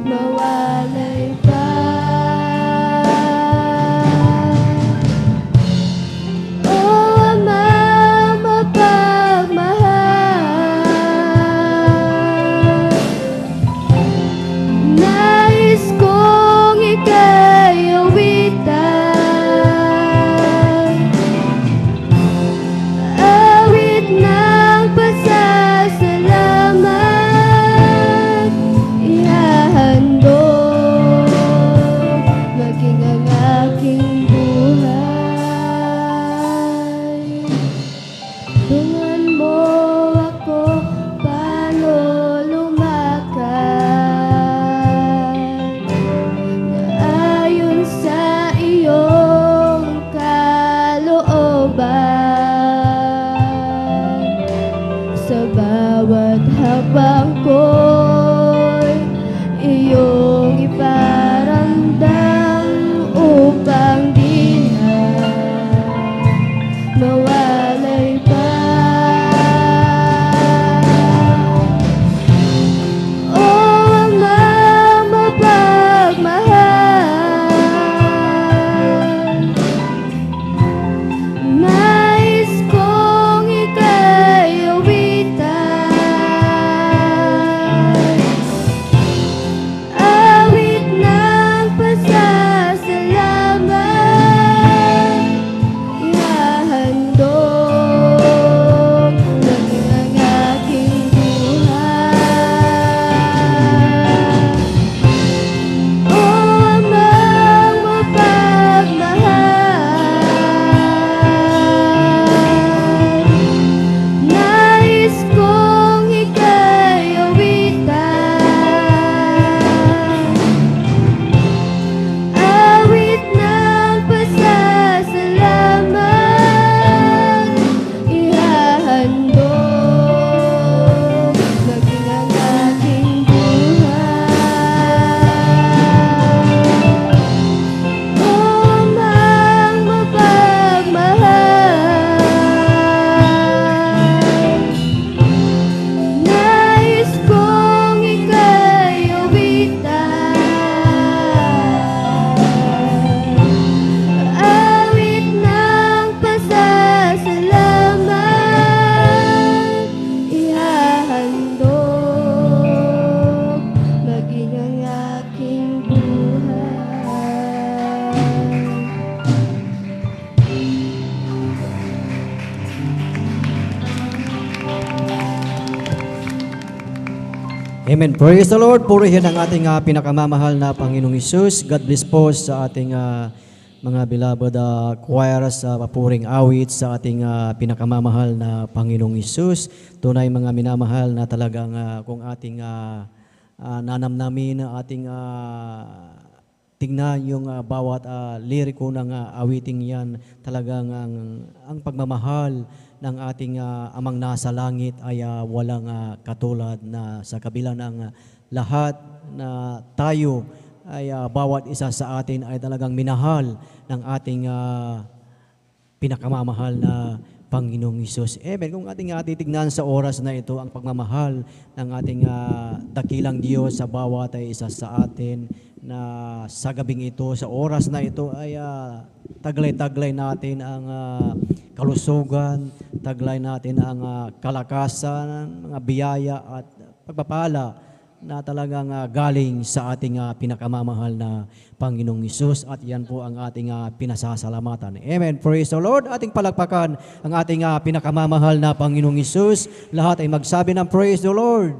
mawalay pa Amen. Praise the Lord. Purihin ang ating pinakamamahal na Panginoong Hesus. God bless po sa ating mga beloved choir sa papuring awit sa ating pinakamamahal na Panginoong Hesus. Tunay mga minamahal na talagang kung ating nanamnamin, ating tingnan yung bawat liriko ng awiting yan, talagang ang pagmamahal ng ating amang nasa langit ay walang katulad na sa kabila ng lahat na tayo ay bawat isa sa atin ay talagang minahal ng ating pinakamamahal na Panginoong Hesus. Amen. Kung ating titignan sa oras na ito, ang pagmamahal ng ating dakilang Diyos sa bawat isa sa atin na sa gabing ito, sa oras na ito ay taglay-taglay natin ang kalusugan, taglay natin ang kalakasan, mga biyaya at pagpapala na talagang galing sa ating pinakamamahal na Panginoong Hesus, at yan po ang ating pinasasalamatan. Amen. Praise the Lord. Ating palakpakan ang ating pinakamamahal na Panginoong Hesus. Lahat ay magsabi ng praise the Lord.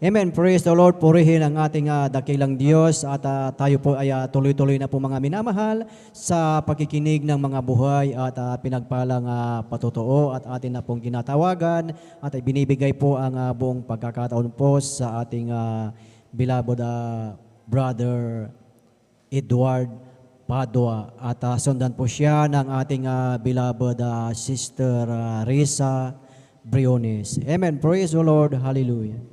Amen. Praise the Lord. Purihin ang ating dakilang Diyos at tayo po ay tuloy-tuloy na po mga minamahal sa pakikinig ng mga buhay at pinagpalang patotoo at atin na pong ginatawagan at binibigay po ang buong pagkakataon po sa ating beloved Brother Edward Padua at sundan po siya ng ating beloved Sister Risa Briones. Amen. Praise the Lord. Hallelujah.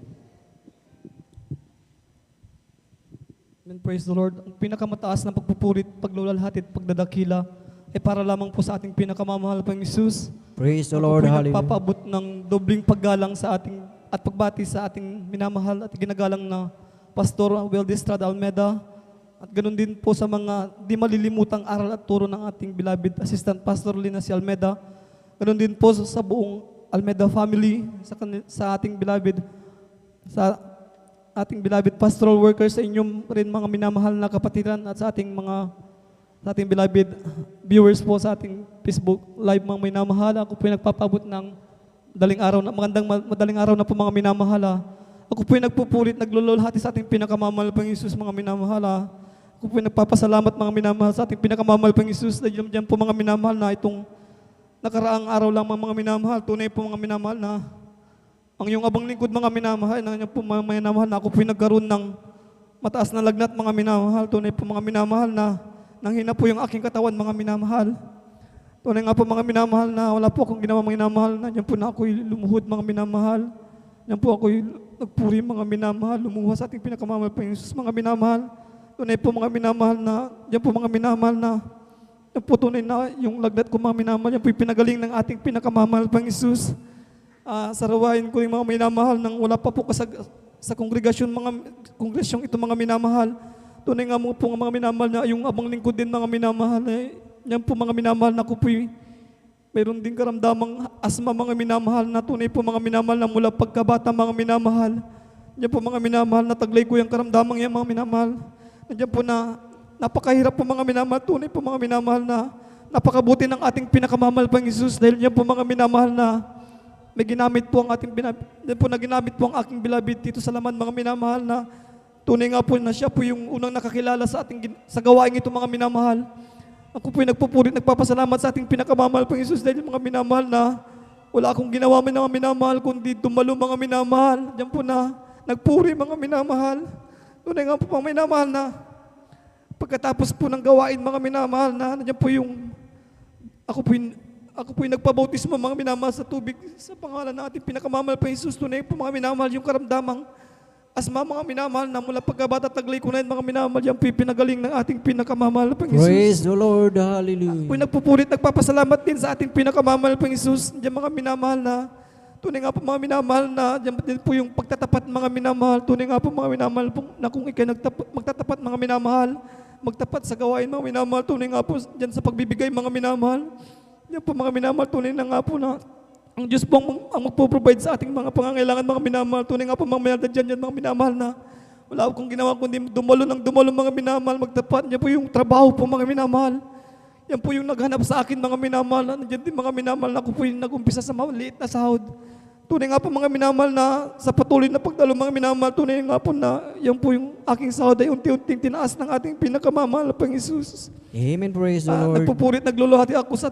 Amen. Praise the Lord. Ang pinakamataas na pagpupurit, paglulalhati at pagdadakila ay para lamang po sa ating pinakamamahal pang Hesus. Praise the Lord. Hallelujah. Nagpapaabot ng dobling paggalang sa ating at pagbati sa ating minamahal at ginagalang na Pastor Weldestrad Almeda. At ganoon din po sa mga di malilimutang aral at turo ng ating beloved Assistant Pastor Lina C. Almeda. Ganoon din po sa buong Almeda family, sa ating beloved, sa ating beloved pastoral workers, sa inyong rin mga minamahal na kapatiran at sa ating beloved viewers po sa ating Facebook live mga minamahal. Ako po ay nagpapaabot ng madaling araw na po mga minamahal. Ako po ay nagpupulit, naglululhati sa ating pinakamamahal pang Hesus mga minamahal. Ako po ay nagpapasalamat mga minamahal sa ating pinakamamahal pang Hesus. Dahil dyan po mga minamahal na itong nakaraang araw lang mga minamahal, tunay po mga minamahal na ang iyong abang lingkod mga minamahal, na po mga minamahal na ako po nagkaroon ng mataas na lagnat mga minamahal. Tunay po mga minamahal na nanghina po yung aking katawan mga minamahal. Tunay nga po mga minamahal na wala po akong ginawa mga minamahal, na dyan po na ako'y lumuhod mga minamahal. Dyan po ako'y nagpuri mga minamahal, lumuha sa ating pinakamamahal pang Hesus mga minamahal. Tunay po mga minamahal na, dyan po mga minamahal na, dyan po tunay na yung lagnat ko mga minamahal, dyan po yung pinagaling ng ating pinakamamahal pang Hesus. Sarawain ko yung mga minamahal nang wala pa po sa kongregasyong ito mga minamahal. Tunay nga mo po mga minamahal na yung abang lingkod din mga minamahal. Yan po mga minamahal na ko po mayroon din karamdamang asma mga minamahal, na tunay po mga minamahal na mula pagkabata mga minamahal. Yan po mga minamahal na taglay ko yung karamdamang yan mga minamahal. Yan po na napakahirap po mga minamahal. Tunay po mga minamahal na napakabuti ng ating pinakamamahal pang Hesus, dahil yan po mga minamahal na may ginamit po ang ating naginamit po ang aking beloved dito sa laman mga minamahal, na tunay nga po na siya po yung unang nakakilala sa gawain ito mga minamahal. Ako po yung nagpupulit, nagpapasalamat sa ating pinakamamahal pang Hesus, dahil mga minamahal na wala akong ginawa mga minamahal kundi dumalo mga minamahal. Diyan po na nagpuri mga minamahal. Tunay nga po mga minamahal na pagkatapos po ng gawain mga minamahal na nandiyan po yung ako po yung nagpabautismo mga minamahal sa tubig sa pangalan ng ating pinakamamahal pang Hesus. Tunay po mga minamahal yung karamdamang asma mga minamahal na mula pagkabata taglay ko na yun mga minamahal, yung pinagaling ng ating pinakamamahal pang Hesus. Praise the Lord. Hallelujah. Ako yung nagpupulit, nagpapasalamat din sa ating pinakamamahal pang Hesus. Diyan mga minamahal na tunay nga po mga minamahal na diyan din po yung pagtatapat mga minamahal. Tunay nga po mga minamahal na kung ikay magtatapat mga minamahal, magtapat sa gawain mga minamahal. Tunay nga po diyan sa pagbibigay mga minamahal. Yan po mga minamahal, tunay na nga po na ang Diyos po ang magpo-provide sa ating mga pangangailangan mga minamahal. Tunay nga po mga minamahal, dyan mga minamahal na wala akong ginawa kundi dumalo mga minamahal, magtapat. Yan po yung trabaho po mga minamahal. Yan po yung naghanap sa akin mga minamahal. Nandiyan din mga minamahal na ako po yung nag-umpisa sa maliit na sahod. Tunay nga po mga minamahal na sa patuloy na pagdalo mga minamahal, tunay nga po na yan po yung aking sahod ay unti-unting tinaas ng ating pinakamamahal na Panginoong Hesus. Amen. Praise the Lord. Nagpupurit, nagluluhati ako sa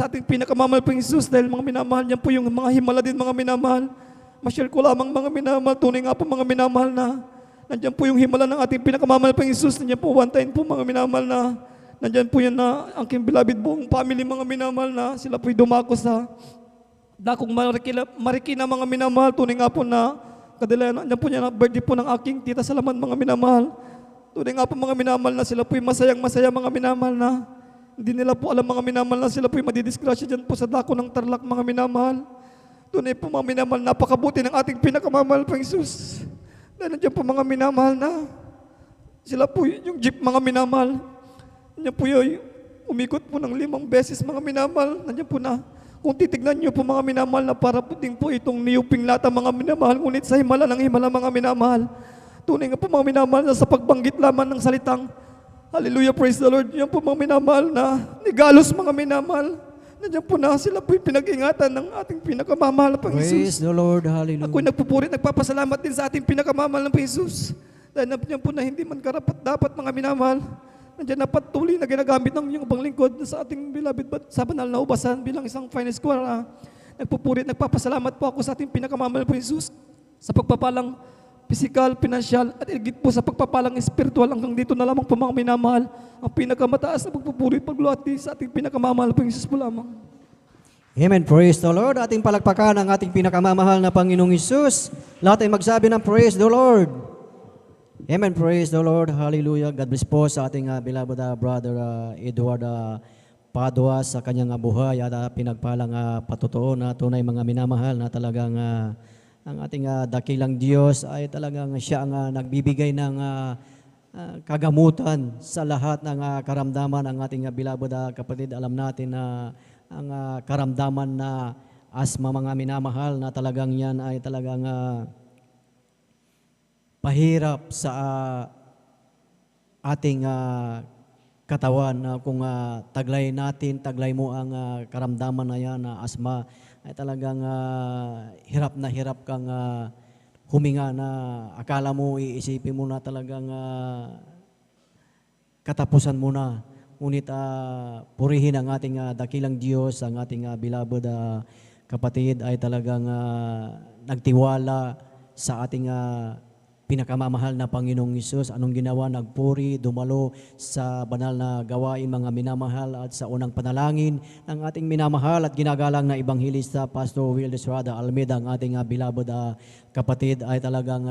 ating pinakamamahal Panginoong Hesus dahil mga minamahal, yan po yung mga himala din mga minamahal. Ma-share ko lamang mga minamahal, tunay nga po mga minamahal na nandiyan po yung himala ng ating pinakamamahal Panginoong Hesus. Nandiyan po one time po mga minamahal na nandiyan po yan na ang aking beloved buong family mga minamahal na sila po'y dumako sa dakong marikina mga minamahal. Tunay nga po na kadalayan, nandiyan po niya na birthday po ng aking tita Salamat mga minamahal. Tunay nga po mga minamahal na sila po'y masayang-masaya mga minamahal na hindi nila po alam mga minamahal na sila po'y madidisgrasya dyan po sa dako ng Tarlac mga minamahal. Tunay po mga minamahal, napakabuti ng ating pinakamamahal Panginoong Hesus. Dahil nandiyan po mga minamahal na sila po yung jeep mga minamahal. Nandiyan po yung umikot po ng 5 beses mga minamahal. Nandiyan po na kung titignan niyo po mga minamahal na para puting po itong niyuping lata mga minamahal, ngunit sa himala ng himala mga minamahal. Tunay nga po mga minamahal na sa pagbanggit lamang ng salitang Hallelujah, praise the Lord. Yan po mga minamahal na nigalos mga minamahal. Nandiyan po na sila po'y pinag-ingatan ng ating pinakamamahal na Panginoon Praise Hesus. the Lord. Hallelujah. Ako'y nagpupurit, nagpapasalamat din sa ating pinakamamahal na Panginoon Hesus. Dahil nandiyan po na hindi man karapat dapat mga minamahal. Nandiyan na patuloy na ginagamit ng iyong paglingkod sa ating beloved sa banal na ubasan bilang isang finance square. Nagpupurit, nagpapasalamat po ako sa ating pinakamamahal po Jesus sa pagpapalang physical, financial, at igit po sa pagpapalang spiritual. Hanggang dito na lamang po mga minamahal, ang pinakamataas na pagpupurit, pagluwati sa ating pinakamamahal po Jesus po lamang. Amen. Praise the Lord. Ating palakpakan ang ating pinakamamahal na Panginoong Hesus. Lahat ay magsabi ng praise the Lord. Amen. Praise the Lord. Hallelujah. God bless po sa ating beloved brother Edward Padua sa kanyang buhay at pinagpalang patotoo na tunay mga minamahal na talagang ang ating dakilang Diyos ay talagang siya ang nagbibigay ng kagamutan sa lahat ng karamdaman ng ating beloved kapatid. Alam natin na ang karamdaman na asma mga minamahal na talagang yan ay talagang pahirap sa ating katawan na kung taglay mo ang karamdaman na yan na asma ay talagang hirap na hirap kang huminga na akala mo iisipin mo na talagang katapusan mo na. Ngunit purihin ang ating dakilang Diyos, ang ating beloved kapatid ay talagang nagtiwala sa ating pinakamamahal na Panginoong Hesus. Anong ginawa? Nagpuri, dumalo sa banal na gawain mga minamahal at sa unang panalangin ng ating minamahal at ginagalang na Ebanghilista Pastor Will Estrada Almeida, ang ating beloved kapatid ay talagang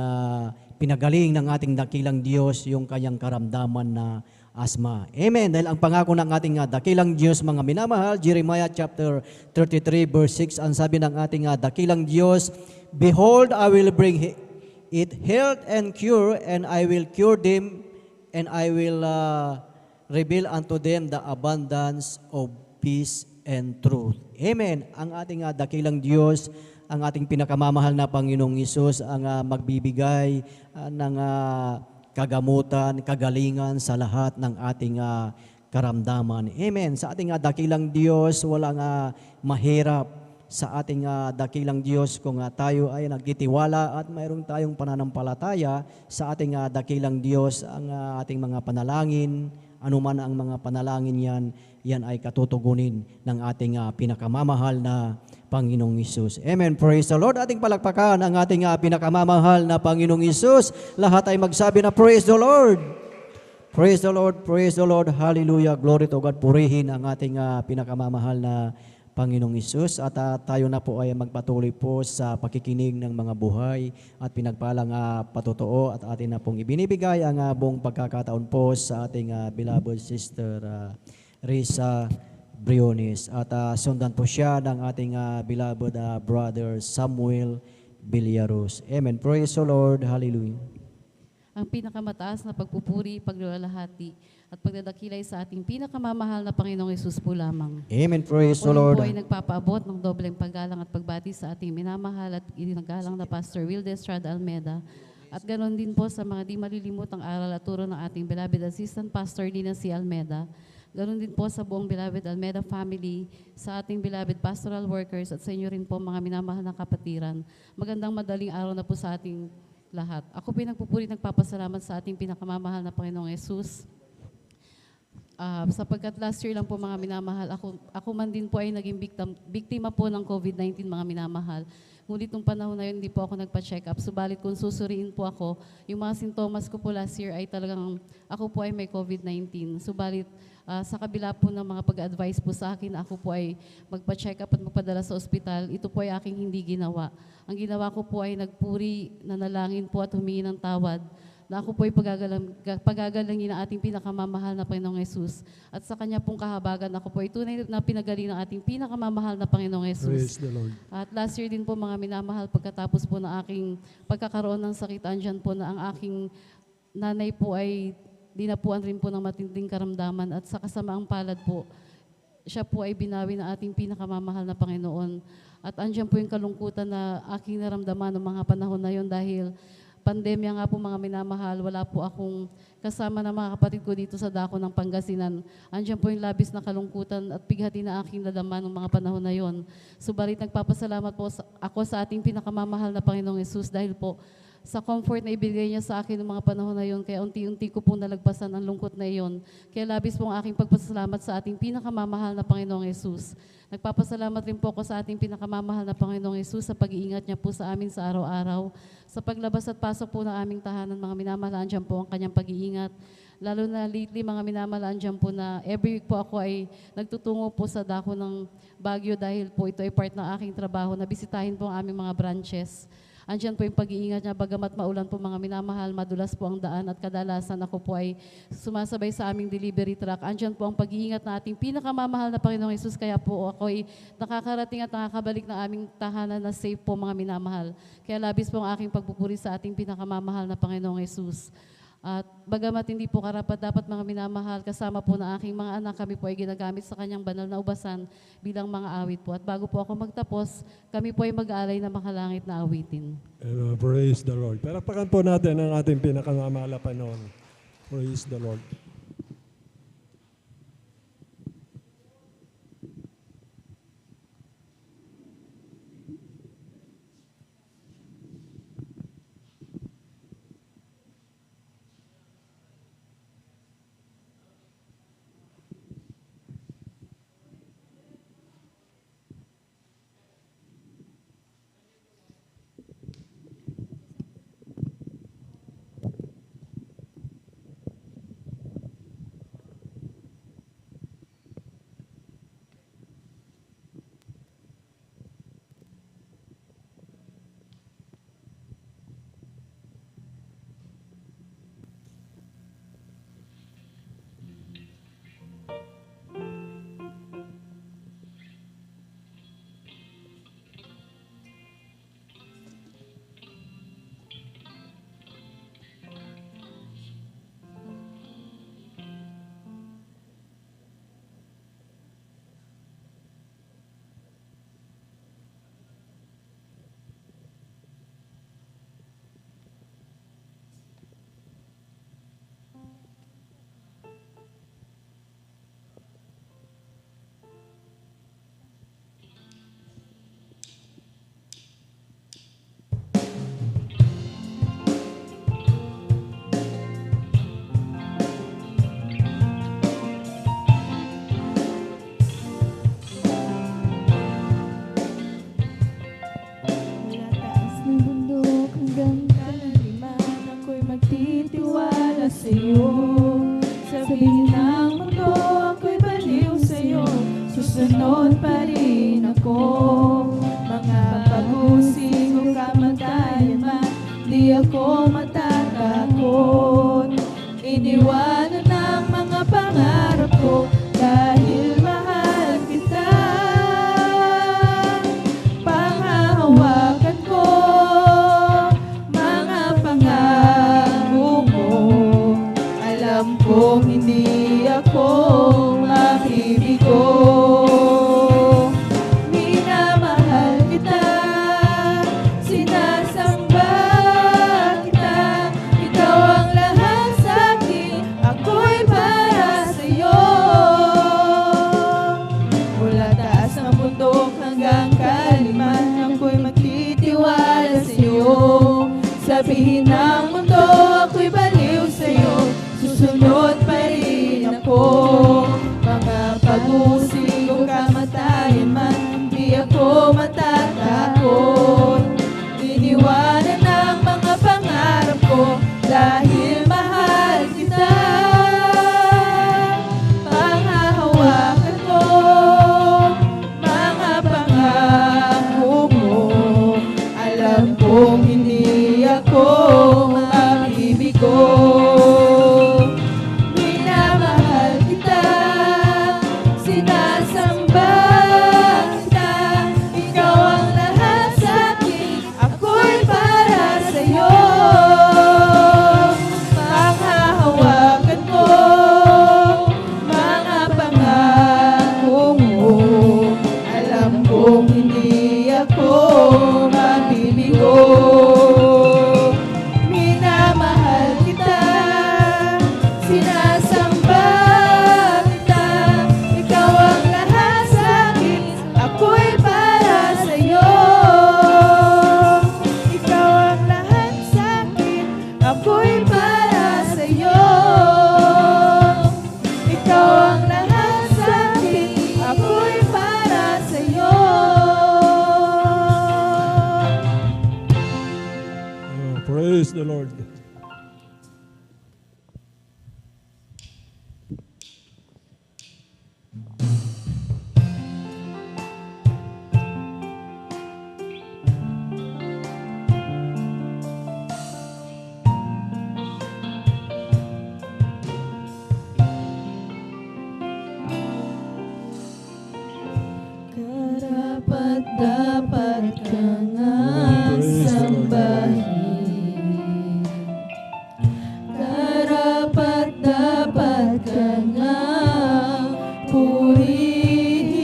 pinagaling ng ating dakilang Diyos yung kanyang karamdaman na asma. Amen. Dahil ang pangako ng ating dakilang Diyos mga minamahal, Jeremiah chapter 33 verse 6, ang sabi ng ating dakilang Diyos, Behold, I will bring it health and cure, and I will cure them, and I will reveal unto them the abundance of peace and truth. Amen. Ang ating dakilang Diyos, ang ating pinakamamahal na Panginoong Hesus, ang magbibigay ng kagamutan, kagalingan sa lahat ng ating karamdaman. Amen. Sa ating dakilang Diyos, walang mahirap sa ating dakilang Diyos kung tayo ay nagtitiwala at mayroon tayong pananampalataya sa ating dakilang Diyos. Ang ating mga panalangin, anuman ang mga panalangin yan ay katutugunin ng ating pinakamamahal na Panginoong Hesus. Amen. Praise the Lord. Ating palakpakan ang ating pinakamamahal na Panginoong Hesus. Lahat ay magsabi na praise the Lord. Praise the Lord. Praise the Lord. Hallelujah. Glory to God. Purihin ang ating pinakamamahal na Panginoong Hesus. At tayo na po ay magpatuloy po sa pakikinig ng mga buhay at pinagpalang patotoo at atin na pong ibinibigay ang buong pagkakataon po sa ating beloved sister Risa Briones. At sundan po siya ng ating beloved brother Samuel Villaros. Amen. Praise the Lord. Hallelujah. Ang pinakamataas na pagpupuri, paglalahati, at pagdadakilay sa ating pinakamamahal na Panginoong Hesus po lamang. Amen. Praise the Lord. Ako po ay nagpapaabot ng dobleng paggalang at pagbati sa ating minamahal at ginagalang na Pastor Will Estrada Almeida. At ganoon din po sa mga di malilimutang aral at turo ng ating beloved assistant pastor din na si Almeida. Ganoon din po sa buong Beloved Almeda family, sa ating beloved pastoral workers at sa inyo rin po mga minamahal na kapatiran. Magandang madaling araw na po sa ating lahat. Ako pinagpupuri nagpapasalamat sa ating pinakamamahal na Panginoong Yesus. Sapagkat last year lang po mga minamahal, ako man din po ay naging biktima po ng COVID-19 mga minamahal. Ngunit nung panahon na yun, hindi po ako nagpa-check up. Subalit kung susuriin po ako, yung mga sintomas ko po last year ay talagang ako po ay may COVID-19. Subalit sa kabila po ng mga pag-advise po sa akin, ako po ay magpa-check up at magpadala sa ospital, ito po ay aking hindi ginawa. Ang ginawa ko po ay nagpuri, nanalangin po at humingi ng tawad na ako po ay pagagalangin ng ating pinakamamahal na Panginoong Yesus. At sa Kanya pong kahabagan, ako po ay tunay na pinagaling ng ating pinakamamahal na Panginoong Yesus. Praise the Lord. At last year din po mga minamahal, pagkatapos po ng aking pagkakaroon ng sakit, andyan po na ang aking nanay po ay dinapuan rin po ng matinding karamdaman at sa kasamaang palad po, siya po ay binawi ng ating pinakamamahal na Panginoon. At andyan po yung kalungkutan na aking naramdaman ng mga panahon na yon dahil pandemya nga po mga minamahal, wala po akong kasama ng mga kapatid ko dito sa dako ng Pangasinan. Andiyan po yung labis na kalungkutan at pighati na aking nadama ng mga panahon na yon. Subalit nagpapasalamat po ako sa ating pinakamamahal na Panginoong Yesus dahil po sa comfort na ibigay niya sa akin ng mga panahon na yon, kaya unti-unti ko pong nalagpasan ang lungkot na iyon. Kaya labis pong aking pagpasalamat sa ating pinakamamahal na Panginoong Yesus. Nagpapasalamat rin po ako sa ating pinakamamahal na Panginoong Yesus sa pag-iingat niya po sa amin sa araw-araw. Sa paglabas at pasok po ng aming tahanan, mga minamahal, andyan po ang kanyang pag-iingat. Lalo na lately, mga minamahal, andyan po na every week po ako ay nagtutungo po sa dako ng Baguio dahil po ito ay part ng aking trabaho na bisitahin po ang aming mga branches. Andiyan po yung pag-iingat niya, bagamat maulan po mga minamahal, madulas po ang daan at kadalasan ako po ay sumasabay sa aming delivery truck. Andiyan po ang pag-iingat na ating pinakamamahal na Panginoong Yesus, kaya po ako ay nakakarating at nakakabalik ng aming tahanan na safe po mga minamahal. Kaya labis po ang aking pagpupuri sa ating pinakamamahal na Panginoong Yesus. At bagamat hindi po karapat dapat mga minamahal, kasama po ng aking mga anak, kami po ay ginagamit sa kanyang banal na ubasan bilang mga awit po. At bago po ako magtapos, kami po ay mag-aalay na makalangit na awitin. Praise the Lord. Palakpakan po natin ang ating pinakamamahal na Panginoon. Praise the Lord. Sabihin ng mundo, ako'y baliw sa'yo. Susunod pa rin ako. Mga pag-usig o kamatayan man, di ako matatakot. Iniwanan ng mga pangarap ko dahil mahal kita. Panghahawakan ko mga pangako mo. Alam kong hindi ako makibigo. Minamahal kita, sinasamba kita. Ikaw ang lahat sa akin, ako'y para sa'yo. Sabihin ng mundo ako'y baliw sa'yo, susunod pa rin ako. Mga pag-usig o kamatayan man, di ako matatakot. Iniwanan ng mga pangarap ko dahil mahal kita. Panghahawakan ko mga pangako mo. Alam kong hindi ako mabibigo. Minamahal kita, sinasamba kita. Ikaw ang lahat sa'kin, ako'y para sa'yo. Panghahawakan ko mga pangako mo. Alam kong hindi ako mabibigo. Minamahal kita, sinasamba kita. Ikaw ang lahat sa'kin, ako'y para sa'yo. Ikaw ang lahat sa'kin, ako'y para sa'yo. Ikaw ang lahat sa'kin, ako'y para sa'yo. Praise the Lord. Karapat-dapat ka nga sambahin. Karapat-dapat ka nga purihin.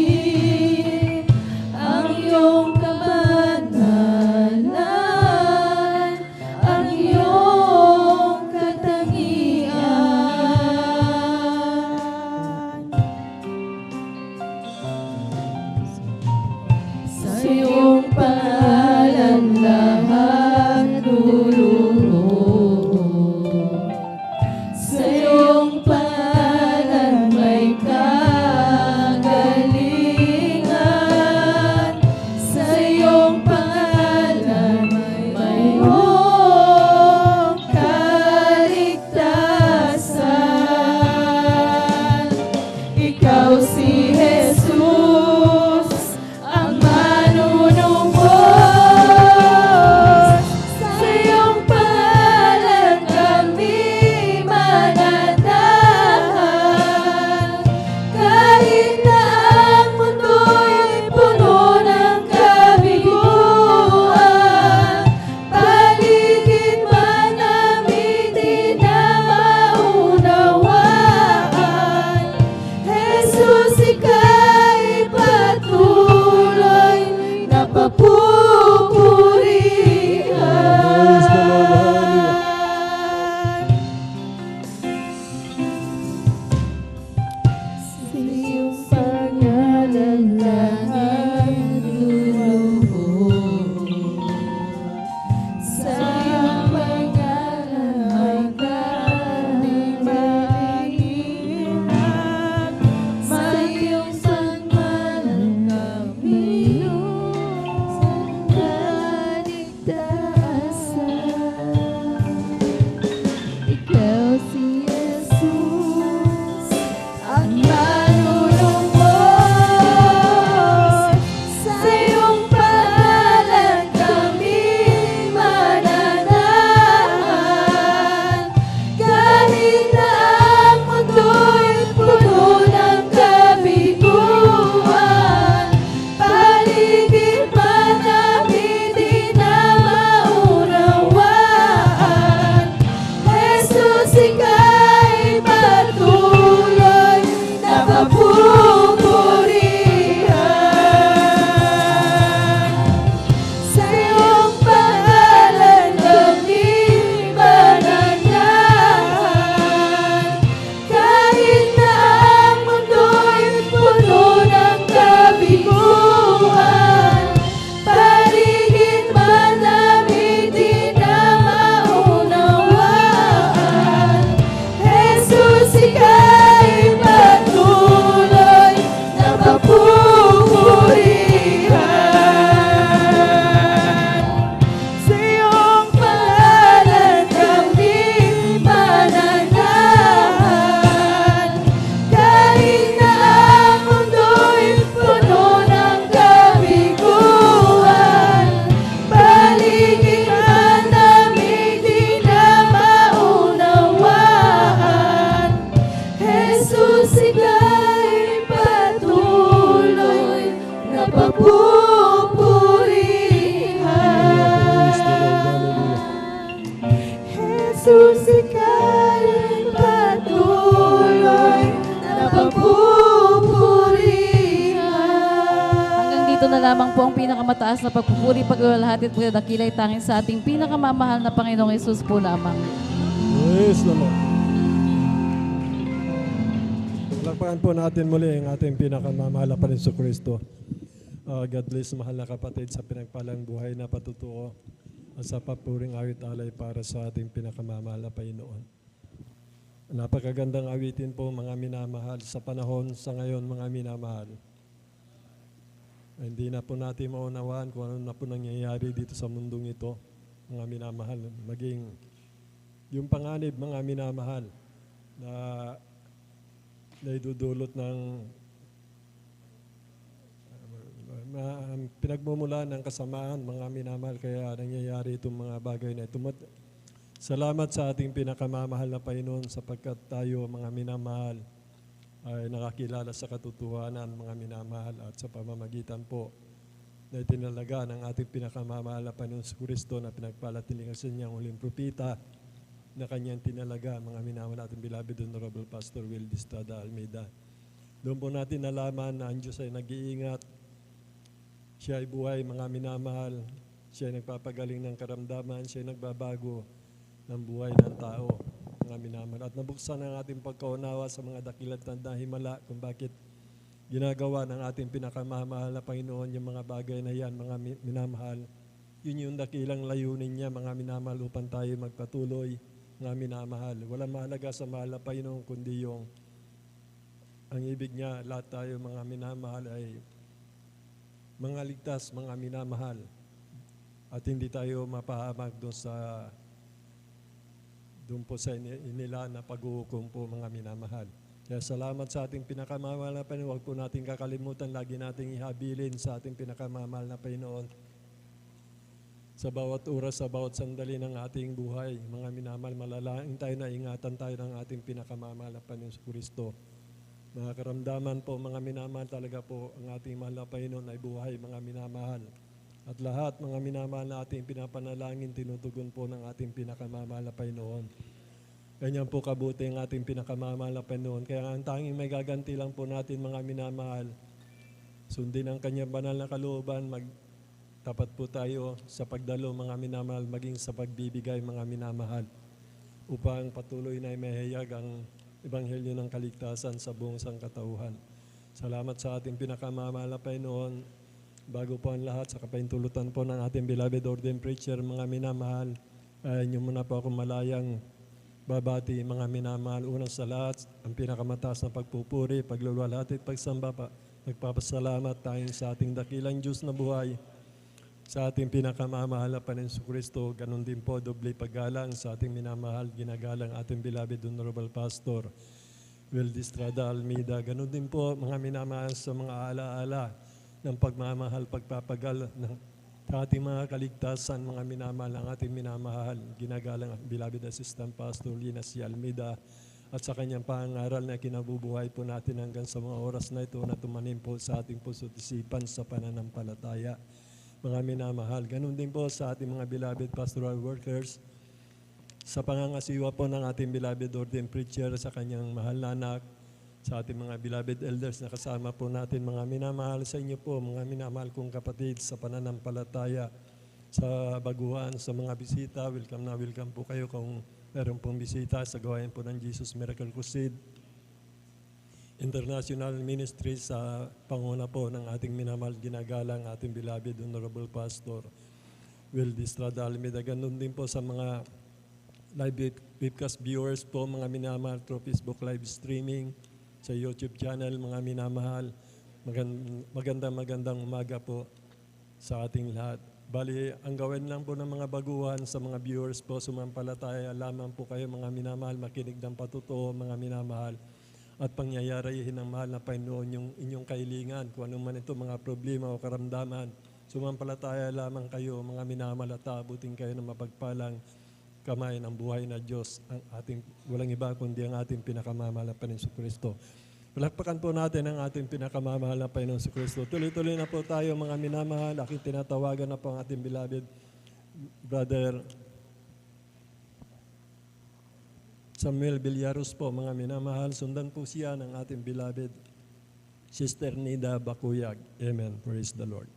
Ang iyong kabanalan, ang iyong katangian. Sa'yo ika'y patuloy na papupurihan. Jesus, ika'y patuloy na papupurihan. Hanggang dito na lamang po ang pinakamataas na pagpupuri, paglalahati at pagdadakilay tanging sa ating pinakamamahal na Panginoong Hesus po lamang. Praise the Lord. Palakpakan po natin muli ang ating pinakamamahal na Panginoong Kristo. God bless, mahal na kapatid, sa pinagpalang buhay na patutuo at sa papuring awit alay para sa ating pinakamamahal na Panginoon. Napakagandang awitin po, mga minamahal, sa panahon sa ngayon, mga minamahal. Hindi na po natin maunawaan kung ano na po nangyayari dito sa mundong ito, mga minamahal. Maging yung panganib, mga minamahal, na naidudulot ng pinagmumulan ng kasamaan, mga minamahal, kaya nangyayari itong mga bagay na ito. Salamat sa ating pinakamamahal na Panginoon sapagkat tayo, mga minamahal, ay nakakilala sa katotohanan, mga minamahal, at sa pamamagitan po na itinalaga ng ating pinakamamahal na Panginoon Kristo na pinagpalatiling sa niyang huling propita na kanyang tinalaga, mga minamahal natin beloved Honorable Pastor Will Distrada Almeida. Doon po natin nalaman na ang Diyos ay nag-iingat, siya ay buhay, mga minamahal, siya ay nagpapagaling ng karamdaman, siya ay nagbabago ng buhay ng tao, mga minamahal. At nabuksan ang ating pagkaunawa sa mga dakilat na himala kung bakit ginagawa ng ating pinakamamahal na Panginoon yung mga bagay na yan, mga minamahal. Yun yung dakilang layunin niya, mga minamahal, upang tayo magpatuloy, mga minamahal. Walang mahalaga sa mahal na Panginoon, kundi yung ang ibig niya, lahat tayo, mga minamahal, ay mga ligtas, mga minamahal. At hindi tayo mapahamak doon po sa inila na pag-uukom po, mga minamahal. Kaya salamat sa ating pinakamamahal na Panginoon. Huwag po natin kakalimutan, lagi nating ihabilin sa ating pinakamamahal na Panginoon. Sa bawat oras, sa bawat sandali ng ating buhay, mga minamahal, malalaing tayo na ingatan tayo ng ating pinakamamahal na Panginoon Kristo. Mga karamdaman po, mga minamahal, talaga po ang ating mahal na Panginoon ay buhay, mga minamahal. At lahat, mga minamahal na ating pinapanalangin, tinutugon po ng ating pinakamamahal na Panginoon. Ganyan po kabuti ang ating pinakamamahal na Panginoon. Kaya ang tanging may gaganti lang po natin, mga minamahal, sundin ang kanyang banal na kalooban, tapat po tayo sa pagdalo, mga minamahal, maging sa pagbibigay, mga minamahal, upang patuloy na mahayag ang Ebanghelyo ng kaligtasan sa buong sangkatauhan. Salamat sa ating pinakamamahal na Panginoon. Bago po ang lahat, sa kapaintulutan po ng ating beloved ordained preacher, mga minamahal, inyo muna po ako malayang babati, mga minamahal. Unang sa lahat, ang pinakamataas na pagpupuri, pagluluwalhati at pagsamba pa. Nagpapasalamat tayong sa ating dakilang Diyos na buhay, sa ating pinakamamahal na Panginoon Kristo. Ganon din po, doble paggalang sa ating minamahal, ginagalang ating beloved Honorable Pastor Will Distrada Almeida. Ganon din po, mga minamahal, sa mga alaala ng pagmamahal, pagpapagal ng ating mga kaligtasan, mga minamahal, ang ating minamahal, ginagalang beloved Assistant Pastor Lina C. Almeida, at sa kanyang pangaral na kinabubuhay po natin hanggang sa mga oras na ito na tumanim po sa ating puso't isipan sa pananampalataya, mga minamahal. Ganun din po sa ating mga beloved pastoral workers, sa pangangasiwa po ng ating beloved ordained preacher, sa kanyang mahal na anak, sa ating mga beloved elders na kasama po natin, mga minamahal, sa inyo po, mga minamahal kong kapatid sa pananampalataya, sa baguhan, sa mga bisita, welcome na welcome po kayo kung meron pong bisita sa gawain po ng Jesus Miracle Crusade International Ministry, sa panguna po ng ating minamahal, ginagalang ating beloved Honorable Pastor Will Distrada Almeida. Ganun din po sa mga live webcast viewers po, mga minamahal, through Facebook live streaming, sa YouTube channel, mga minamahal. Magandang umaga po sa ating lahat. Bali, ang gawin lang po ng mga baguhan sa mga viewers po, sumampalataya lamang po kayo, mga minamahal, makinig ng patutuo, mga minamahal, at pangyayarihin ng mahal na Panginoon yung inyong kailingan, kung ano man ito, mga problema o karamdaman. Sumampalataya lamang kayo, mga minamahal, at abutin kayo ng mapagpalang kamay ng buhay na Diyos, ang ating walang iba kundi ang ating pinakamamahal na Panginoon Kristo. Palakpakan po natin ang ating pinakamamahal na Panginoon si Kristo. Tuloy-tuloy na po tayo mga minamahal. Aking tinatawagan na po ang ating beloved Brother Samuel Villarus po, mga minamahal. Sundan po siya ng ating beloved Sister Nida Bakuyag. Amen. Praise the Lord.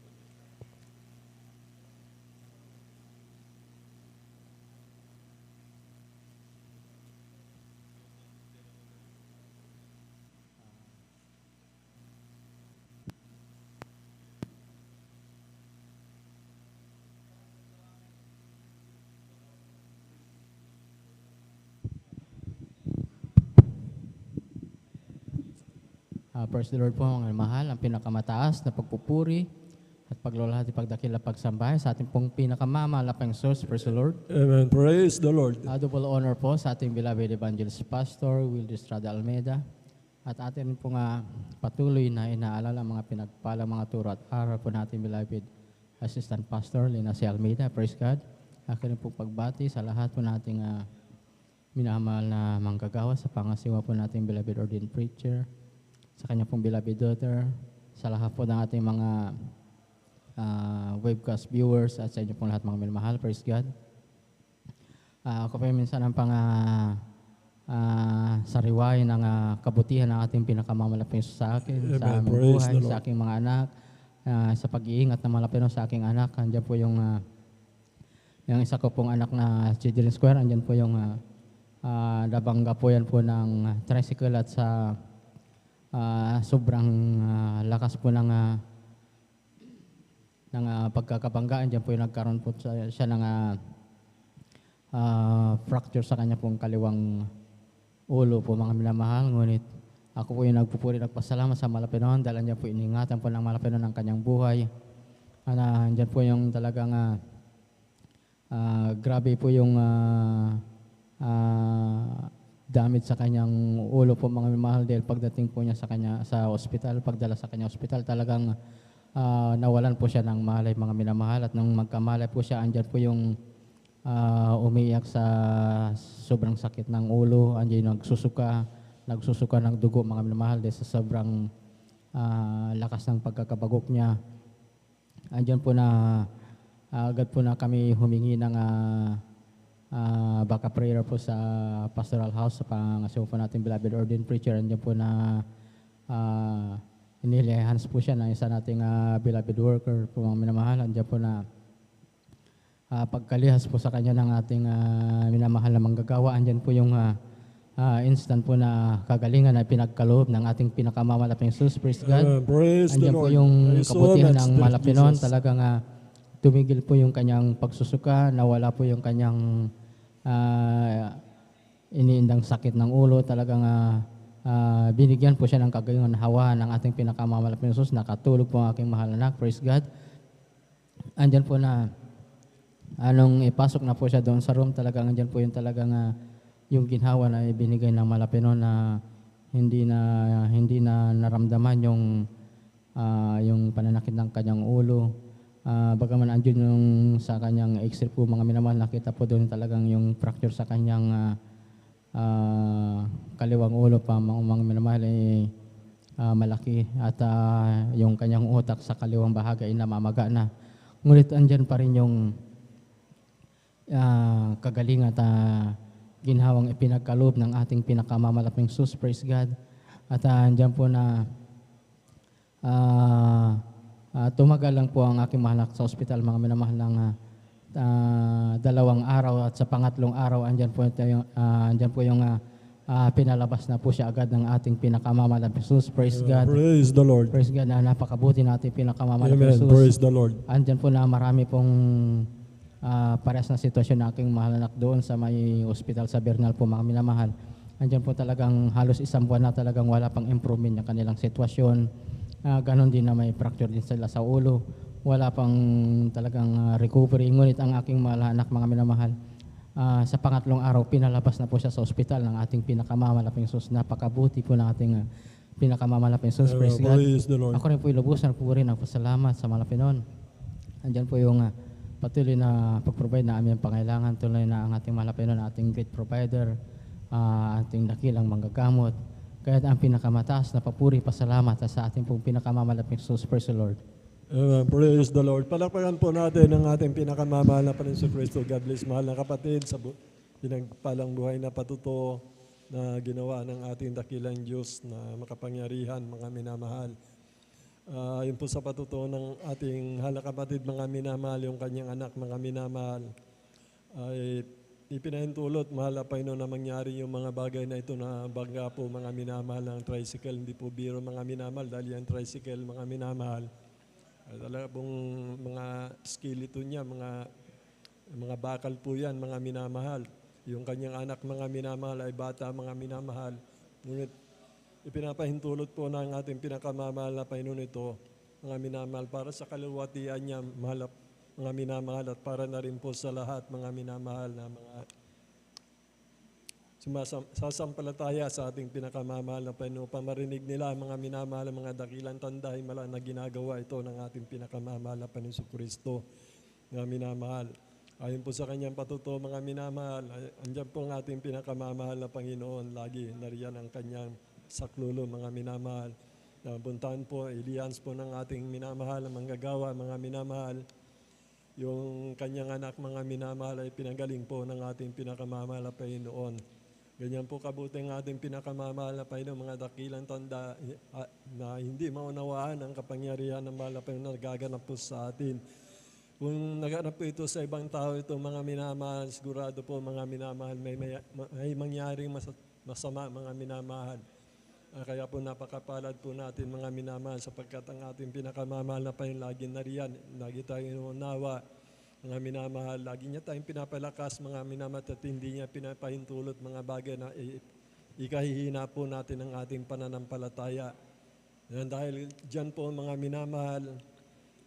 Praise the Lord po mga mahal, ang pinakamataas na pagpupuri at paglulahati pagdakila pagsambay sa ating pong pinakamamahal na Panginoon. Praise the Lord. Amen. Praise the Lord. Double honor po sa ating beloved Evangelist Pastor Will Estrada Almeida at atin pong patuloy na inaalala mga pinagpalang mga turo at aral po natin beloved Assistant Pastor Lina C. Almeida. Praise God. Akin pong pagbati sa lahat po nating minamahal na manggagawa sa pangasiwa po nating beloved ordained preacher, sa kanya pong beloved daughter, sa lahat po ng ating mga webcast viewers at sa inyo pong lahat mga minamahal. Praise God. Ako po minsan ang sariwain ng kabutihan ng ating pinakamalapit sa akin, sa aming buhay, sa aking mga anak, sa pag-iingat na malapit sa aking anak. Andiyan po yung isa ko pong anak na Children's Square, andiyan po yung nabangga po yan po ng tricycle at sa sobrang lakas po ng pagkakabanggaan. Diyan po yung nagkaroon po siya ng fracture sa kanya pong kaliwang ulo po mga minamahal. Ngunit ako po yung nagpupuri, nagpasalamat sa Malapinon dahil diyan po iningatan po ng Malapinon ang kanyang buhay. Diyan po yung talagang grabe po yung damage sa kanyang ulo po mga minamahal dahil pagdating po niya sa ospital, pagdala sa kanya ospital, talagang nawalan po siya ng malay mga minamahal. At nung magkamalay po siya, andyan po yung umiiyak sa sobrang sakit ng ulo, andyan nagsusuka ng dugo mga minamahal dahil sa sobrang lakas ng pagkakabagok niya. Andyan po na agad po na kami humingi ng backup prayer po sa pastoral house sa pangasiwa po natin beloved ordained preacher. Andiyan po na inilihans po siya ng isa nating beloved worker po mga minamahal. Andiyan po na pagkalihas po sa kanya ng ating minamahal na manggagawa. Andiyan po yung instant po na kagalingan na pinagkaloob ng ating pinakamamalaping Jesus. Praise God. Andiyan po yung kabutihan ng Malapinon. Talagang tumigil po yung kanyang pagsusuka, nawala po yung kanyang iniindang sakit ng ulo. Talagang binigyan po siya ng kagalingan hawa ng ating pinakamamalaping Jesus. Nakatulog po ang aking mahal na anak. Praise God. Andyan po na anong ipasok na po siya doon sa room, talagang andyan po yung talagang yung ginhawa na ibinigay ng Malapinon na hindi na naramdaman yung pananakit ng kanyang ulo. Bagaman andyan yung sa kanyang x-ray po mga minamahal, nakita po doon talagang yung fracture sa kanyang kaliwang ulo pa mga minamahal ay malaki at yung kanyang utak sa kaliwang bahagi ay namamaga na. Ngunit andyan pa rin yung kagaling at ginhawang ipinagkaloob ng ating pinakamamalaping Jesus. Praise God. At andyan po na tumagal lang po ang aking mahal sa ospital mga minamahal ng 2 araw at sa pangatlong araw andyan po yung pinalabas na po siya agad ng ating pinakamamalaping Jesus. Praise God. Praise the Lord. Praise God na napakabuti natin pinakamamalaping Amen. Jesus. Praise the Lord. Andyan po na marami pong parehas na sitwasyon na aking mahal anak doon sa may ospital sa Bernal po mga minamahal. Andyan po talagang halos isang buwan na talagang wala pang improvement ng kanilang sitwasyon. Ganon din na may fracture din sila sa ulo. Wala pang talagang recovery. Ngunit ang aking mahal anak mga minamahal, sa pangatlong araw, pinalabas na po siya sa ospital ng ating pinakamamalaping Jesus. Napakabuti po ng ating pinakamamalaping Jesus. Praise God. Ako rin po ilubusan po rin ang pasalamat sa Malapinon. Andyan po yung patuloy na pag-provide na aming pangailangan. Tuloy na ang ating Malapinon, ating great provider, ating dakilang manggagamot. Kaya ang pinakamataas na papuri, pasalamat sa ating pong pinakamamalaking Jesus, praise the Lord. Praise the Lord. Palakpakan po natin ang ating pinakamamahal na Panginoon Kristo. God bless, mahal na kapatid, sa pinagpalang buhay na patuto na ginawa ng ating dakilang Diyos na makapangyarihan, mga minamahal. Yun po sa patuto ng ating hala kapatid, mga minamahal, yung kanyang anak, mga minamahal, ay ipinahintulot, mahal na Panginoon, na mangyari yung mga bagay na ito na bangga po, mga minamahal, ng tricycle. Hindi po biro, mga minamahal, dahil yung tricycle, mga minamahal, talaga pong mga skeleton niya, mga bakal po yan, mga minamahal. Yung kanyang anak, mga minamahal, ay bata, mga minamahal. Ngunit ipinapahintulot po ng ating pinakamamahal na Panginoon ito, mga minamahal, para sa kaluwatian niya, mahal, mga minamahal, at para na rin po sa lahat, mga minamahal, na mga sasampalataya sa ating pinakamamahal na Panginoon. Pamarinig nila, mga minamahal, mga dakilang tanda, himala na ginagawa ito ng ating pinakamamahal na Panginoon Kristo, mga minamahal. Ayon po sa kanyang patuto, mga minamahal, andyan po ang ating pinakamamahal na Panginoon. Lagi nariyan ang kanyang saklulo, mga minamahal. Puntahan po, ilians po ng ating minamahal, ang manggagawa, mga minamahal. Yung kanyang anak, mga minamahal, ay pinagaling po ng ating pinakamamahal na Panginoon. Ganyan po kabuti ang ating pinakamamahal na Panginoon, mga dakilang tanda na hindi maunawaan ang kapangyarihan ng mahal na Panginoon na nagaganap po sa atin. Kung naganap po ito sa ibang tao, ito mga minamahal, sigurado po, mga minamahal, may mangyaring masama, mga minamahal. Kaya po napakapalad po natin, mga minamahal, sapagkat ang ating pinakamamahal na Panginoon lagi nariyan, lagi tayong inuunawa, mga minamahal, lagi niya tayong pinapalakas, mga minamahal, at hindi niya pinapahintulot mga bagay na ikahihina po natin ang ating pananampalataya. Dahil dyan po, mga minamahal,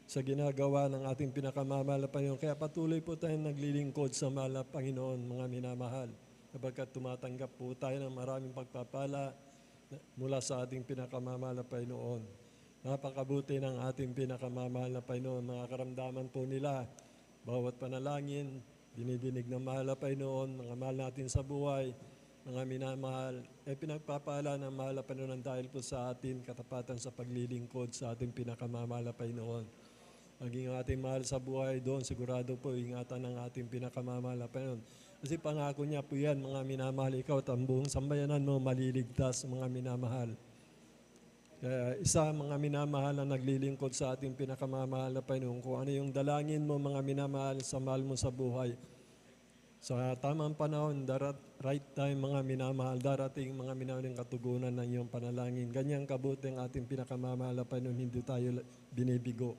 sa ginagawa ng ating pinakamamahal na Panginoon, kaya patuloy po tayong naglilingkod sa mahal na Panginoon, mga minamahal, sapagkat tumatanggap po tayo ng maraming pagpapala mula sa ating pinakamamahal na Panginoon. Napakabuti ng ating pinakamamahal na Panginoon. Mga karamdaman po nila, bawat panalangin, dinidinig ng mahal na Panginoon, mga mahal natin sa buhay, mga minamahal, ay pinagpapala ng mahal na Panginoon dahil po sa atin katapatan sa paglilingkod sa ating pinakamamahal na Panginoon. Maging ating mahal sa buhay doon, sigurado po, ingatan ng ating pinakamamahal na Panginoon. Kasi pangako niya po yan, mga minamahal, ikaw at ang buong sambayanan mo maliligtas, mga minamahal. Kaya isa, mga minamahal na naglilingkod sa ating pinakamamahal na Panginoon, kung ano yung dalangin mo, mga minamahal, sa mahal mo sa buhay. Sa tamang panahon, right time, mga minamahal, darating mga minamahal ng katugunan ng iyong panalangin. Ganyang kabuti ang ating pinakamamahal na Panginoon, hindi tayo binibigo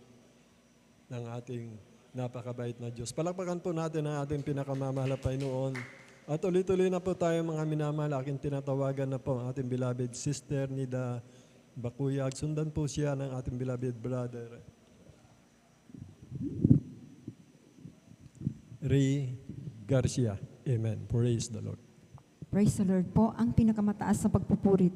ng ating napakabait na Diyos. Palakpakan po natin ang ating pinakamamahal na Panginoon. At tuloy-tuloy na po tayo, mga minamahal. Aking tinatawagan na po ang ating beloved sister Nida Bakuyag. Sundan po siya ng ating beloved brother Ray Garcia. Amen. Praise the Lord. Praise the Lord po. Ang pinakamataas na pagpupurit,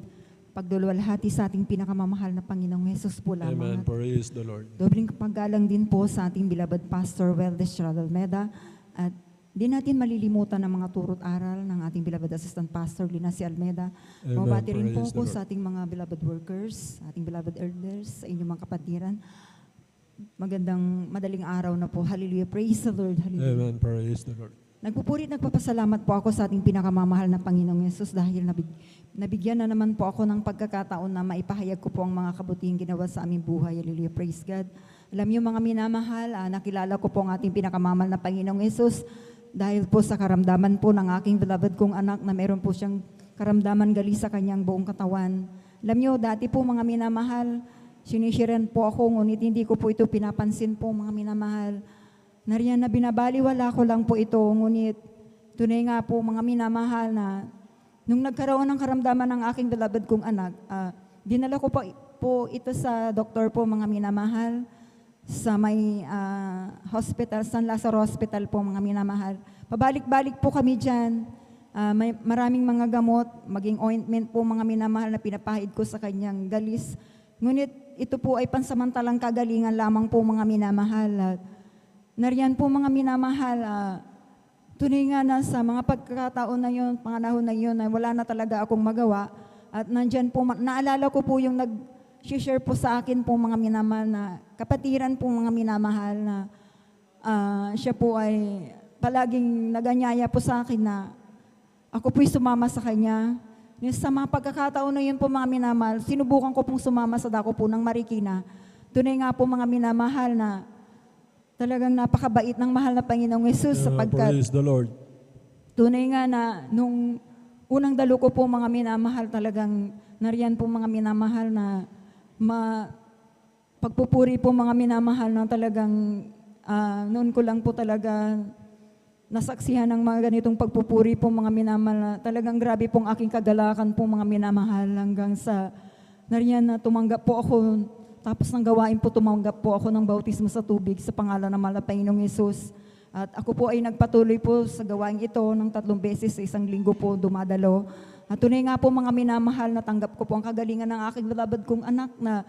pagdulwalhati sa ating pinakamamahal na Panginoong Hesus po Amen. lamang. Praise the Lord. Dobling paggalang din po sa ating beloved Pastor Weldes Almeda, at di natin malilimutan ang mga turo't aral ng ating beloved Assistant Pastor Linacy Almeda. Amen. Mabati rin po Praise ako the Lord. sa ating mga beloved workers, ating beloved elders, sa inyong mga kapatiran. Magandang madaling araw na po. Hallelujah. Praise the Lord. Hallelujah. Amen. Praise the Lord. Nagpupurit, nagpapasalamat po ako sa ating pinakamamahal na Panginoong Yesus dahil nabigyan na naman po ako ng pagkakataon na maipahayag ko po ang mga kabutihing ginawa sa aming buhay. Hallelujah, praise God. Alam niyo mga minamahal, nakilala ko po ang ating pinakamamahal na Panginoong Yesus dahil po sa karamdaman po ng aking beloved kong anak na meron po siyang karamdaman gali sa kanyang buong katawan. Alam niyo, dati po mga minamahal, sinishiren po ako, ngunit hindi ko po ito pinapansin po mga minamahal. Nariyan na binabaliwala ko lang po ito, ngunit tunay nga po mga minamahal na nung nagkaroon ng karamdaman ng aking beloved kong anak, dinala ko po ito sa doktor po mga minamahal sa may hospital, San Lazaro Hospital po mga minamahal. Pabalik-balik po kami dyan. May maraming mga gamot, maging ointment po mga minamahal na pinapahid ko sa kanyang galis. Ngunit ito po ay pansamantalang kagalingan lamang po mga minamahal. Nariyan po mga minamahal, tunay nga na sa mga pagkakataon na yun, panganahon na yun, na wala na talaga akong magawa, At nandyan po, naalala ko po yung nag-share po sa akin po mga minamahal na kapatiran po mga minamahal na siya po ay palaging naganyaya po sa akin na ako po'y sumama sa kanya. Sa mga pagkakataon na yun po mga minamahal, sinubukan ko pong sumama sa dako po ng Marikina. Tunay nga po mga minamahal na talagang napakabait ng mahal na Panginoong Yesus sapagkat Praise the Lord. tunay nga na nung unang dalo ko po mga minamahal talagang nariyan po mga minamahal na pagpupuri po mga minamahal na talagang noon ko lang po talaga nasaksihan ng mga ganitong pagpupuri po mga minamahal na talagang grabe pong aking kagalakan po mga minamahal hanggang sa nariyan na tumanggap po ako. Tapos ng gawain po, tumanggap po ako ng bautismo sa tubig sa pangalan ng mahal na Panginoong Yesus. At ako po ay nagpatuloy po sa gawain ito ng 3 beses sa isang linggo po dumadalo. At tunay nga po mga minamahal, natanggap ko po ang kagalingan ng aking beloved kong anak na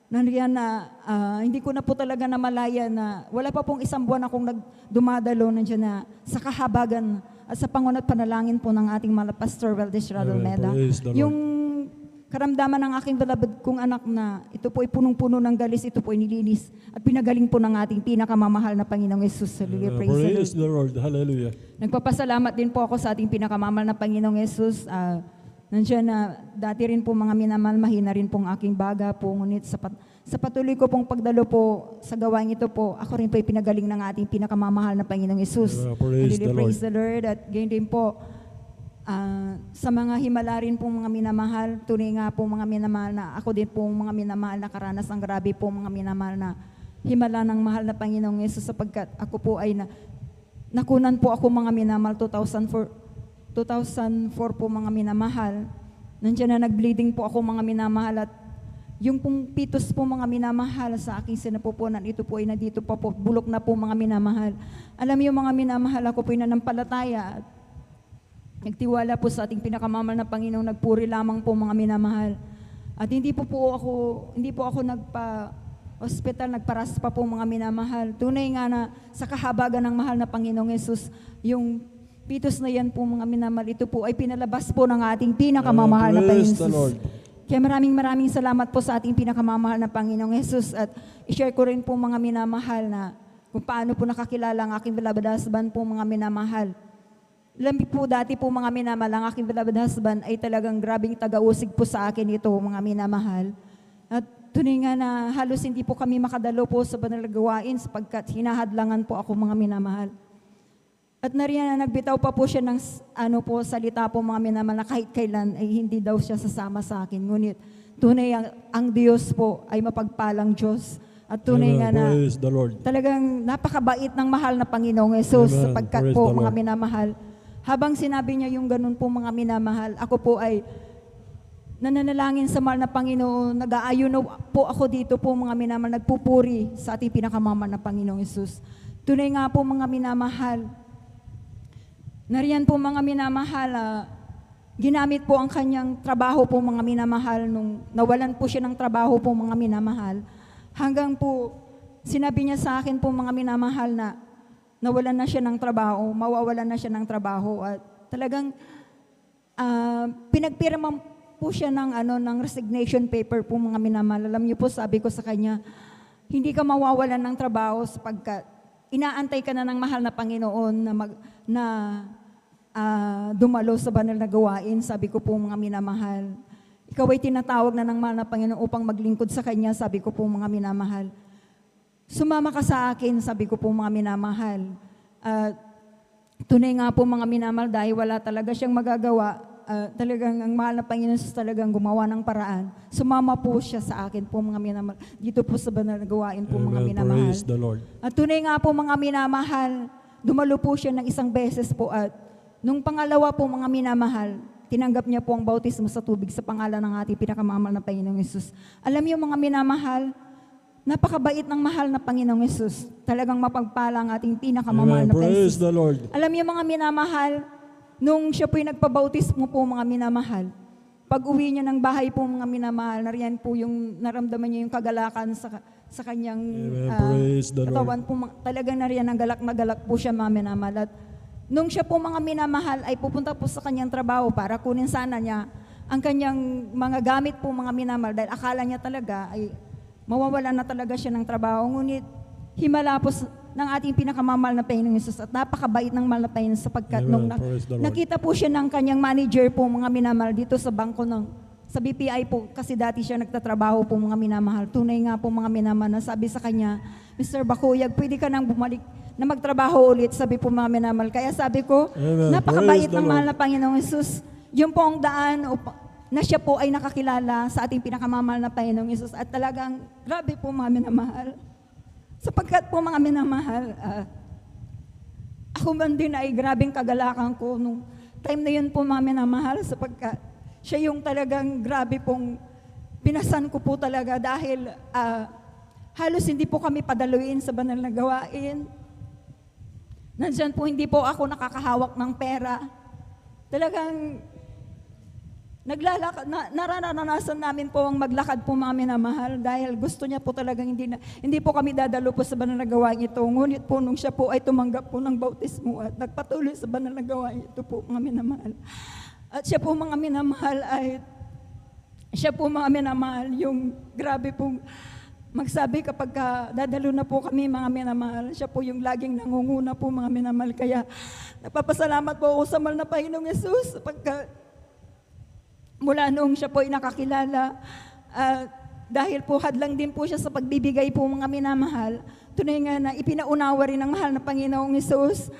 nandiyan na hindi ko na po talaga namalaya na wala pa pong 1 buwan akong dumadalo nandiyan na sa kahabagan at sa pangunat panalangin po ng ating mahal na Pastor Valdez Radalmeda. Yung karamdaman ng aking beloved kong anak na ito po ay punong-puno ng galis, ito po ay nilinis at pinagaling po ng ating pinakamamahal na Panginoong Yesus. Hallelujah. Praise the Lord. Hallelujah. Nagpapasalamat din po ako sa ating pinakamamahal na Panginoong Yesus. Nandiyan na dati rin po mga minamahal, mahina rin pong aking baga po. Ngunit sa patuloy ko pong pagdalo po sa gawain ito po, ako rin po ay pinagaling ng ating pinakamamahal na Panginoong Yesus. Praise the Lord. Praise the Lord. At gayon din po, sa mga himala rin pong mga minamahal, tunay nga po mga minamahal na ako din po mga minamahal na karanas ang grabe po mga minamahal na himala ng mahal na Panginoong Yesus sapagkat ako po ay nakunan po ako mga minamahal 2004 po mga minamahal. Nandiyan na nag-bleeding po ako mga minamahal at yung pong pitos po mga minamahal sa aking sinapupunan, ito po ay nandito pa po, bulok na po mga minamahal. Alam niyo mga minamahal, ako po ay nanampalataya at nagtiwala po sa ating pinakamamahal na Panginoon, nagpuri lamang po mga minamahal. At hindi po ako nagpa-hospital, nagparas pa po mga minamahal. Tunay nga na sa kahabagan ng mahal na Panginoong Yesus, yung pitos na yan po mga minamahal, ito po ay pinalabas po ng ating pinakamamahal na Panginoong Yesus. Kaya maraming salamat po sa ating pinakamamahal na Panginoong Yesus at i-share ko rin po mga minamahal na kung paano po nakakilala ang aking beloved husband po mga minamahal. Alam po dati po mga minamahal, ang aking beloved husband ay talagang grabing taga-usig po sa akin ito mga minamahal. At tunay nga na halos hindi po kami makadalo po sa banal na gawain sapagkat hinahadlangan po ako mga minamahal. At nariyan na nagbitaw pa po siya ng salita po mga minamahal na kahit kailan ay hindi daw siya sasama sa akin. Ngunit tunay ang Diyos po ay mapagpalang Diyos. At tunay nga na talagang napakabait ng mahal na Panginoong Yesus sapagkat po mga minamahal, habang sinabi niya yung ganun po mga minamahal, ako po ay nananalangin sa mahal na Panginoon, nag-aayon po ako dito po mga minamahal, nagpupuri sa ating pinakamamahal na Panginoong Yesus. Tunay nga po mga minamahal, nariyan po mga minamahal, ginamit po ang kanyang trabaho po mga minamahal, nung nawalan po siya ng trabaho po mga minamahal, hanggang po sinabi niya sa akin po mga minamahal na nawalan na siya ng trabaho, mawawalan na siya ng trabaho at talagang pinagpirma po siya ng resignation paper po mga minamahal. Alam niyo po, sabi ko sa kanya, hindi ka mawawalan ng trabaho sapagkat inaantay ka na ng mahal na Panginoon na dumalo sa banal na gawain. Sabi ko po mga minamahal, ikaw ay tinatawag na ng mahal na Panginoon upang maglingkod sa Kanya. Sabi ko po mga minamahal, sumama ka sa akin, sabi ko po mga minamahal. Tunay nga po mga minamahal, dahil wala talaga siyang magagawa, talagang ang mahal na Panginoon talagang gumawa ng paraan. Sumama po siya sa akin po mga minamahal. Dito po sa banal na gawain po mga minamahal. Praise the Lord. At tunay nga po mga minamahal, dumalo po siya ng 1 beses po at nung pangalawa po mga minamahal, tinanggap niya po ang bautismo sa tubig sa pangalan ng ating pinakamamahal na Panginoong Yesus. Alam niyo mga minamahal, napakabait ng mahal na Panginoong Yesus. Talagang mapagpala ang ating pinakamamahal na Panginoong Yesus. Praise the Lord. Alam niyo mga minamahal, nung siya po'y nagpabautismo po mga minamahal, pag uwi niya ng bahay po mga minamahal, nariyan po yung naramdaman niya yung kagalakan sa kanyang katawan po. Talagang nariyan ang galak na galak po siya mga minamahal. At nung siya po mga minamahal ay pupunta po sa kanyang trabaho para kunin sana niya ang kanyang mga gamit po mga minamahal dahil akala niya talaga ay mawawala na talaga siya ng trabaho. Ngunit himala po ng ating pinakamamahal na Panginoong Hesus at napakabait ng mahal na Panginoon sapagkat Amen. nung Praise the Lord. nakita po siya ng kanyang manager po mga minamahal dito sa bangko sa BPI po kasi dati siya nagtatrabaho po mga minamahal. Tunay nga po mga minamahal na sabi sa kanya, Mr. Bakuyag, pwede ka nang bumalik na magtrabaho ulit, sabi po mga minamahal. Kaya sabi ko, Amen. napakabait Praise the ng mahal Lord. na Panginoong Hesus. Yun po ang daan na siya po ay nakakilala sa ating pinakamamahal na Panginoong Hesus. At talagang grabe po mga minamahal. Sapagkat po mga minamahal, ako man din ay grabing kagalakan ko nung time na yun po mga minamahal sapagkat siya yung talagang grabe pong pinasan ko po talaga dahil halos hindi po kami padaluin sa banal na gawain. Nandyan po hindi po ako nakakahawak ng pera. Talagang nararanasan namin po ang maglakad po mga minamahal dahil gusto niya po talagang hindi po kami dadalo po sa banal na gawain ito. Ngunit po nung siya po ay tumanggap po ng bautismo at nagpatuloy sa banal na gawain ito po mga minamahal. At siya po mga minamahal yung grabe pong magsabi kapag dadalo na po kami mga minamahal. Siya po yung laging nangunguna po mga minamahal. Kaya nagpapasalamat po ako sa mahal na Panginoong Hesus sapagkat mula noong siya po ay nakakilala, dahil po hadlang din po siya sa pagbibigay po mga minamahal, tunay nga na ipinaunawa rin ng mahal na Panginoong Hesus.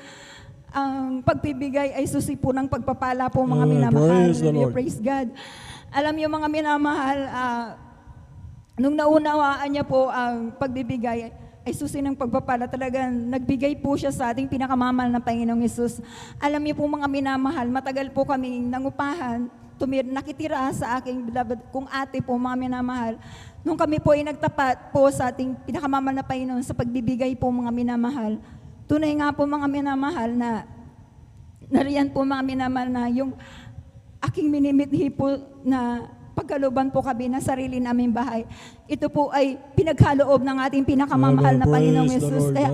Ang pagbibigay ay susi po ng pagpapala po mga minamahal. Praise the Lord. Praise God. Alam niyo mga minamahal, nung naunawaan niya po ang pagbibigay ay susi ng pagpapala, talagang nagbigay po siya sa ating pinakamamahal na Panginoong Hesus. Alam niyo po mga minamahal, matagal po kaming nangupahan, nakitira sa aking beloved kong ate po mga minamahal. Nung kami po ay nagtapat po sa ating pinakamamahal na Panginoon sa pagbibigay po mga minamahal, tunay nga po mga minamahal na nariyan po mga minamahal na yung aking minimithi po na pagkalooban po kami na sarili naming bahay. Ito po ay pinaghaloob ng ating pinakamamahal na Panginoong Hesus. Kaya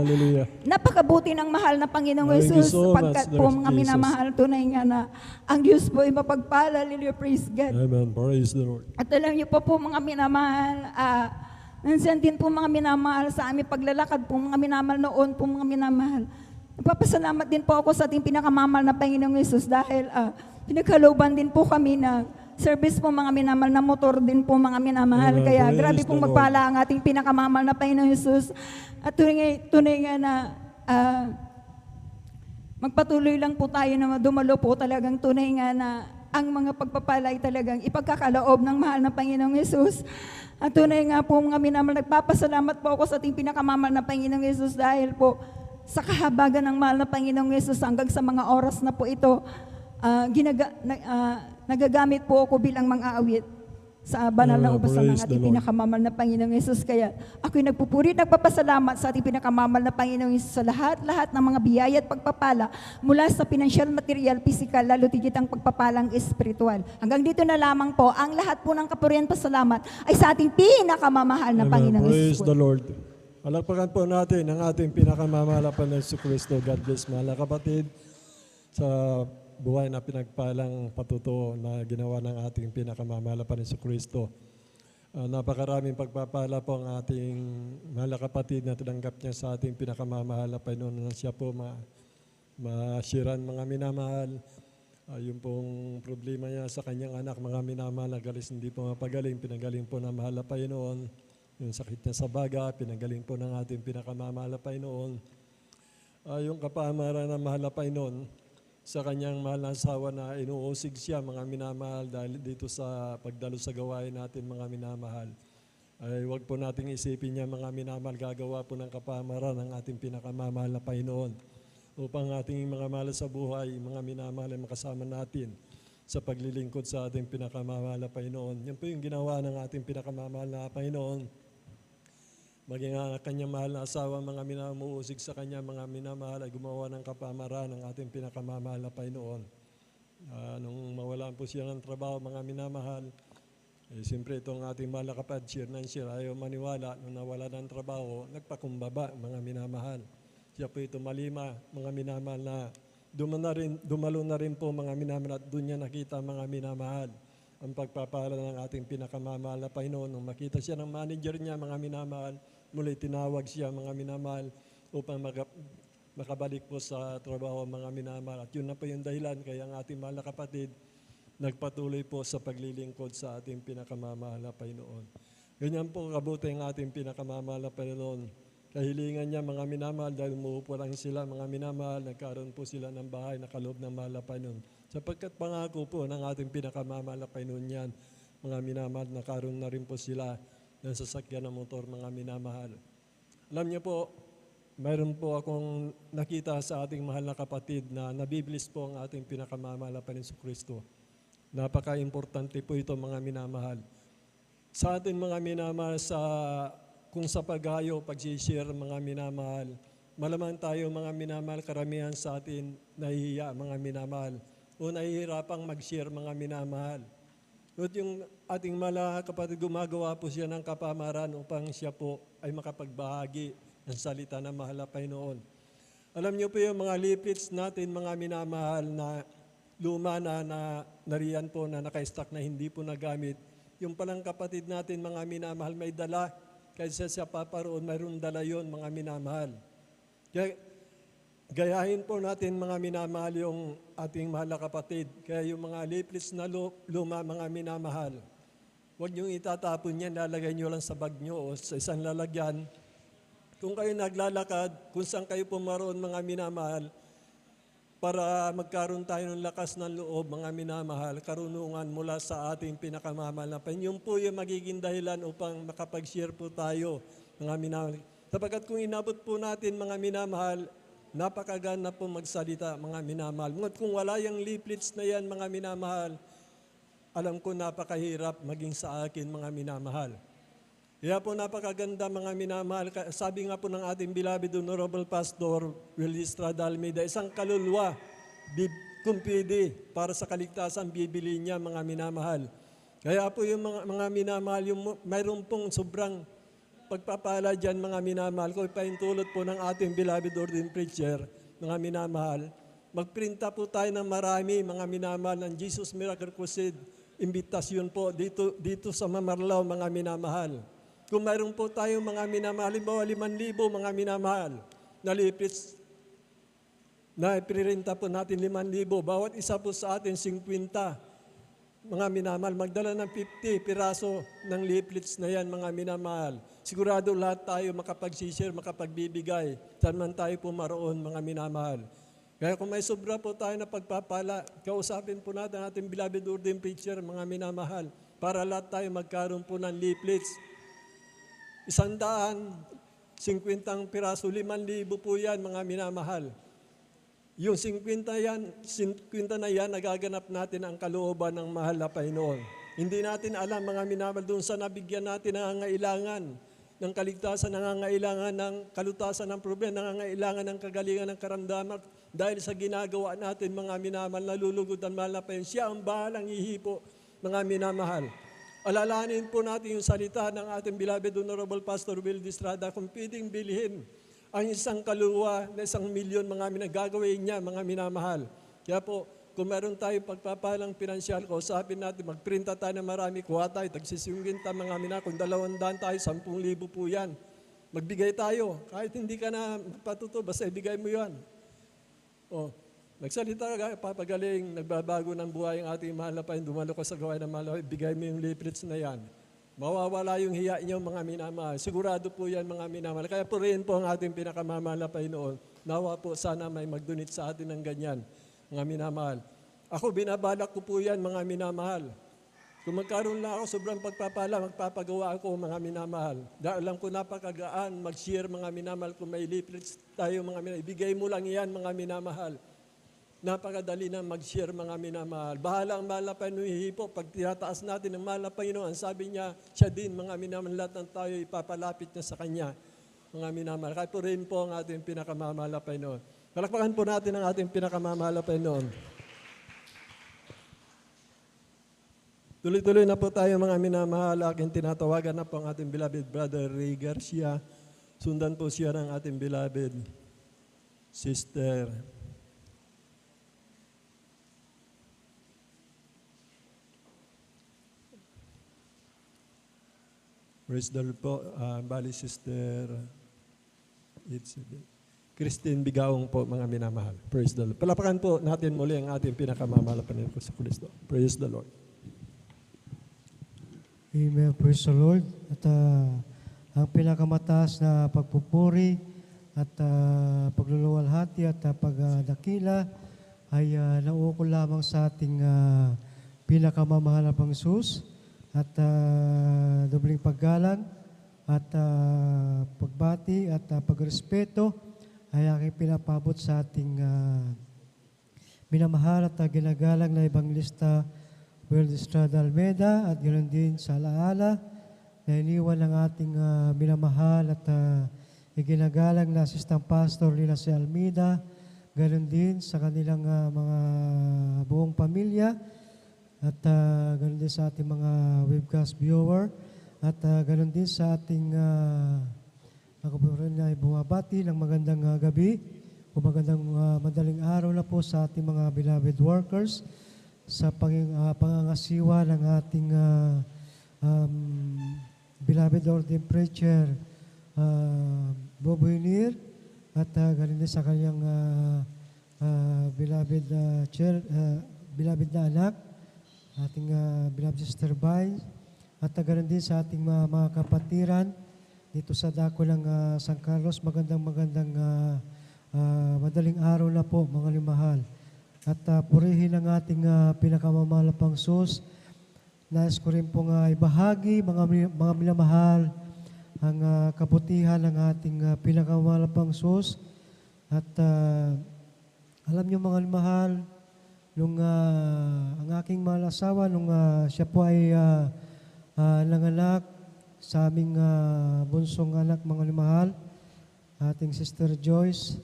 napakabuti ng mahal na Panginoong Hesus sapagkat po mga minamahal, tunay nga na ang Diyos po ay mapagpala. Hallelujah, praise God. Amen. Praise the Lord. At alam niyo po mga minamahal, nandiyan din po mga minamahal sa aming paglalakad po mga minamahal noon po mga minamahal. Nagpapasalamat din po ako sa ating pinakamamahal na Panginoong Hesus dahil pinagkalooban din po kami na service po mga minamahal na motor din po mga minamahal. Amen. Kaya Praise grabe the pong Lord. magpala ang ating pinakamamahal na Panginoong Hesus. At tunay nga na magpatuloy lang po tayo na dumalo po talagang tunay nga na ang mga pagpapalay talagang ipagkakaloob ng mahal na Panginoong Hesus. At tunay nga po mga minamahal, nagpapasalamat po ako sa ating pinakamamahal na Panginoong Hesus dahil po sa kahabagan ng mahal na Panginoong Hesus hanggang sa mga oras na po ito, nagagamit po ako bilang mang-aawit sa banal na ubasan ng Praise the ating Lord. pinakamamahal na Panginoong Hesus. Kaya ako'y nagpupuri, nagpapasalamat sa ating pinakamamahal na Panginoong Hesus sa lahat ng mga biyaya at pagpapala mula sa financial, material, physical, lalo tigit ang pagpapalang espiritual. Hanggang dito na lamang po, ang lahat po ng kapurihan pasalamat ay sa ating pinakamamahal na Amen. Panginoong Praise Hesus. the Lord. Palakpakan po natin ang ating pinakamamahal na Panginoon Kristo. God bless mga kapatid sa buhay na pinagpalang patuto na ginawa ng ating pinakamamahal na Panginoon Kristo. Napakaraming pagpapala po ang ating mahal na kapatid na tinanggap niya sa ating pinakamamahal na Panginoon na siya po mashiran mga minamahal. Yung pong problema niya sa kanyang anak, mga minamahal na galis hindi po mapagaling, pinagaling po ng mahal na Panginoon. Yung sakit niya sa baga, pinagaling po ng ating pinakamamahal na Panginoon. Yung kapamaran ng mahal na Panginoon, sa kanyang mahal na asawa na inuusig siya, mga minamahal, dahil dito sa pagdalo sa gawain natin, mga minamahal. Ay huwag po nating isipin niya, mga minamahal, gagawa po ng kapamaran ng ating pinakamamahal na Panginoon upang ating mga mahal sa buhay, mga minamahal ay makasama natin sa paglilingkod sa ating pinakamamahal na Panginoon. Yan po yung ginawa ng ating pinakamamahal na Panginoon. Maging ang kanyang mahal na asawa, mga minamuusig sa kanya, mga minamahal ay gumawa ng kapamaran ng ating pinakamamahal na Panginoon. Nung mawalan po siya ng trabaho, mga minamahal, siyempre itong ating mahal na kapatid, share ng share, ayaw maniwala, nung nawala ng trabaho, nagpakumbaba, mga minamahal. Siya po ito malima, mga minamahal na dumalo na rin po mga minamahal at doon niya nakita mga minamahal ang pagpapala ng ating pinakamamahal na Panginoon. Nung makita siya ng manager niya, mga minamahal, muli tinawag siya, mga minamahal, upang makabalik po sa trabaho, mga minamahal. At yun na po yung dahilan kaya ang ating mahal na kapatid nagpatuloy po sa paglilingkod sa ating pinakamamahal na Panginoon. Ganyan po kabuti ang ating pinakamamahal na Panginoon. Kahilingan niya, mga minamahal, dahil umuupo lang sila, mga minamahal, nagkaroon po sila ng bahay na kaloob ng mahal na Panginoon. Sapagkat pangako po ng ating pinakamamahal na Panginoon yan, mga minamahal, nakaroon na rin po sila ng sasakyan ng motor, mga minamahal. Alam niyo po, mayroon po akong nakita sa ating mahal na kapatid na nabiblis po ang ating pinakamamahal na Panginoon Kristo. Napaka-importante po ito, mga minamahal. Sa ating mga minamahal, kung sa paghayo, pag-share, mga minamahal, malamang tayo, mga minamahal, karamihan sa atin nahihiya, mga minamahal, o nahihirapang mag-share, mga minamahal. At yung ating mahal kapatid, gumagawa po siya ng kapamaran upang siya po ay makapagbahagi ng salita ng mahal na Panginoon. Alam niyo po yung mga leaflets natin, mga minamahal, na luma na nariyan po na naka-stock na hindi po nagamit. Yung palang kapatid natin, mga minamahal, may dala. Kaysa siya paparoon, mayroong dala yun, mga minamahal. Kaya, gayahin po natin, mga minamahal, yung ating mahal na kapatid. Kaya yung mga leaflets na luma, mga minamahal, huwag niyong itatapon yan, lalagay niyo lang sa bag niyo o sa isang lalagyan. Kung kayo naglalakad, kung saan kayo pumaroon, mga minamahal, para magkaroon tayo ng lakas ng loob, mga minamahal, karunungan mula sa ating pinakamamahal na Panginoon. Yun po yung magiging dahilan upang makapag-share po tayo, mga minamahal. Sapagkat kung inabot po natin, mga minamahal, napakaganda po magsalita, mga minamahal. Ngunit kung wala yung leaflets na yan, mga minamahal, alam ko napakahirap maging sa akin, mga minamahal. Kaya po napakaganda, mga minamahal. Sabi nga po ng ating beloved Honorable Pastor Will Estrada Almeida, isang kaluluwa, kung pwede, para sa kaligtasan, bibili niya, mga minamahal. Kaya po yung mga minamahal, yung mayroon pong sobrang pagpapala dyan, mga minamahal. Kung ipahintulot po ng ating beloved ordained preacher, mga minamahal, magprinta po tayo ng marami, mga minamahal, ng Jesus Miracle Crusade, imbitasyon po dito sa Mamarlao, mga minamahal. Kung mayroon po tayong mga minamahal, halimbawa 5,000 mga minamahal na leaflets, na ipirinta po natin 5,000, bawat isa po sa atin 50, mga minamahal, magdala ng 50 piraso ng leaflets na yan, mga minamahal. Sigurado lahat tayo makapag-share, makapagbibigay, saan man tayo po maroon, mga minamahal. Kaya kung may sobra po tayo na pagpapala, kausapin po natin ating beloved ordained preacher, mga minamahal, para lahat tayo magkaroon po ng leaflets. 150 piraso, 5,000 po yan, mga minamahal. Yung 50 na yan, nagaganap natin ang kalooban ng mahal na Panginoon. Hindi natin alam, mga minamahal, doon sa nabigyan natin nangangailangan ng kaligtasan, nangangailangan ng kalutasan ng problema, nangangailangan ng kagalingan ng karamdaman. Dahil sa ginagawa natin, mga minamahal, nalulugod ang mahal na Panginoon. Siya ang bahalang ihipo, mga minamahal. Alalahanin po natin yung salita ng ating beloved Honorable Pastor Will Estrada, kung pwedeng bilhin ang isang kaluluwa na 1,000,000, mga gagawin niya, mga minamahal. Kaya po, kung meron tayong pagpapalang pinansyal, kausapin natin, magprinta tayo ng marami, kuha tayo, tagsisingin tayo, mga minamahal. Kung 200 tayo, 10,000 po yan. Magbigay tayo, kahit hindi ka na patuto, basta ibigay mo yan. O, nagsalita ka, papagaling, nagbabago ng buhay ang ating mahal na Panginoon, dumalo ka sa gawain ng mahal na Panginoon, bigay mo yung leaflets na yan. Mawawala yung hiya niyo, mga minamahal. Sigurado po yan, mga minamahal. Kaya po rin po ang ating pinakamamahal na Panginoon. Nawa po sana may magdunit sa atin ng ganyan, mga minamahal. Ako, binabalak ko po yan, mga minamahal. Kung magkaroon na ako sobrang pagpapala, magpapagawa ako, mga minamahal. Dahil alam ko napakagaan, mag-share, mga minamahal. Kung may leaflets tayo, mga minamahal, ibigay mo lang yan, mga minamahal. Napakadali na mag-share, mga minamahal. Bahala ang mahal na Panginoon hihipo. Pag tinataas natin ang mahal na Panginoon, sabi niya, siya din, mga minamahal, lahat ng tayo ipapalapit niya sa Kanya, mga minamahal. Kaya po rin po ang ating pinakamamahal na Panginoon. Palakpakan po natin ang ating pinakamamahal na Panginoon. Tuloy-tuloy na po tayo, mga minamahal. Aking tinatawagan na po ang ating beloved brother Ray Garcia. Sundan po siya ng ating beloved sister. Praise the Lord po. Bali, Sister Christine Bigaong po, mga minamahal. Praise the Lord. Palapakan po natin muli ang ating pinakamamahal na Panginoon sa Kristo. Praise the Lord. Amen. Praise the Lord. At ang pinakamataas na pagpupuri at pagluluwalhati at pagdakila ay nauukol lamang sa ating pinakamamahal na Panginoon at dobling paggalang at pagbati at pagrespeto ay aking pinapabot sa ating minamahal at ginagalang na Evangelista Will Estrada Almeda at ganoon din sa alaala na iniwan ng ating minamahal at iginagalang na Assistant Pastor nila si Almeida, ganoon din sa kanilang mga buong pamilya at ganoon din sa ating mga webcast viewer at ganoon din sa ating ako po rin ay bumabati ng magandang gabi o magandang madaling araw na po sa ating mga beloved workers sa pangangasiwa ng ating beloved ordained preacher Bob Winir at galing din sa kanyang beloved beloved na anak, ating beloved Sister Bay, at galing din sa ating mga kapatiran dito sa dako ng San Carlos. Magandang madaling araw na po, mga limahal. At purihin ang ating pinakamamahal na Panginoon. Nais ko rin pong ibahagi, mga minamahal, ang kabutihan ng ating pinakamamahal na Panginoon. At alam niyo, mga limahal, nung ang aking mahal asawa, nung siya po ay nanganak sa aming bunsong anak, mga limahal, ating Sister Joyce.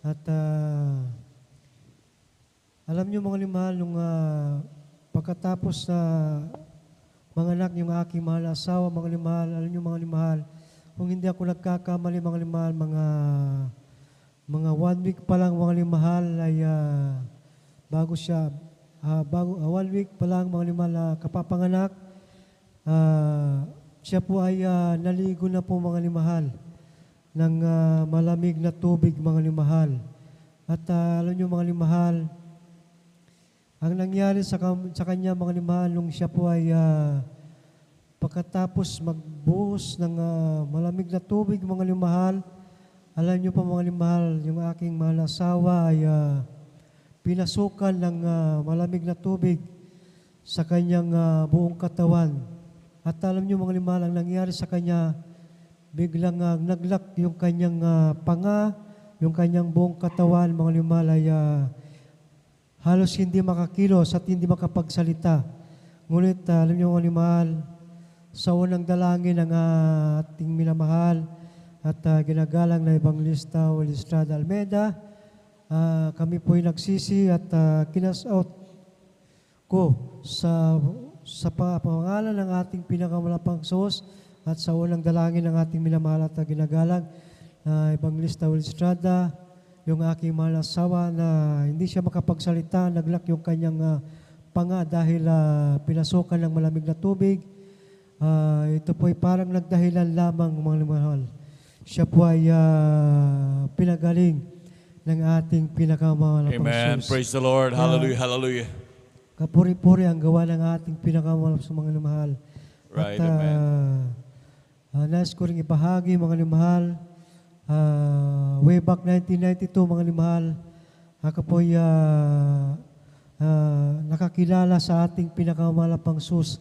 At alam niyo, mga limahal, nung pagkatapos na manganak yung aking mahal asawa, mga limahal, alam niyo, mga limahal, kung hindi ako nagkakamali, mga limahal, mga 1 week pa lang, mga limahal, ay bago 1 week pa lang, mga limahal, kapapanganak, siya po ay naligo na po, mga limahal, ng malamig na tubig, mga limahal. At alam niyo, mga limahal, ang nangyari sa kanya, mga limahal, nung siya po ay pagkatapos magbuhos ng malamig na tubig, mga limahal, alam niyo pa, mga limahal, yung aking mahal na asawa ay pinasukan ng malamig na tubig sa kanyang buong katawan. At alam niyo, mga limahal, ang nangyari sa kanya, biglang naglak yung kanyang panga, yung kanyang buong katawan, mga limahal, ay halos hindi makakilos at hindi makapagsalita. Ngunit alam niyo, mga limahal, sa unang dalangin ng ating minamahal at ginagalang na Evangelista Will Estrada Almeda, kami po ay nagsisi at kinas out ko sa pangalan ng ating pinakamalapang Diyos at sa unang dalangin ng ating minamahal at ginagalang na Evangelista Will Estrada, yung aking mahal na asawa na hindi siya makapagsalita, naglak yung kanyang panga dahil pinasukan ng malamig na tubig. Ito po ay parang nagdahilan lamang, mga limahal. Siya po ay pinagaling ng ating pinakamahal na Amen. Panginoon. Praise the Lord. Hallelujah. Hallelujah. Kapuri-puri ang gawa ng ating pinakamahal sa mga limahal. Right. At Amen. nais ko rin ibahagi, mga limahal, way back 1992, mga limahal, ako po ay nakakilala sa ating pinakamahal na Panginoon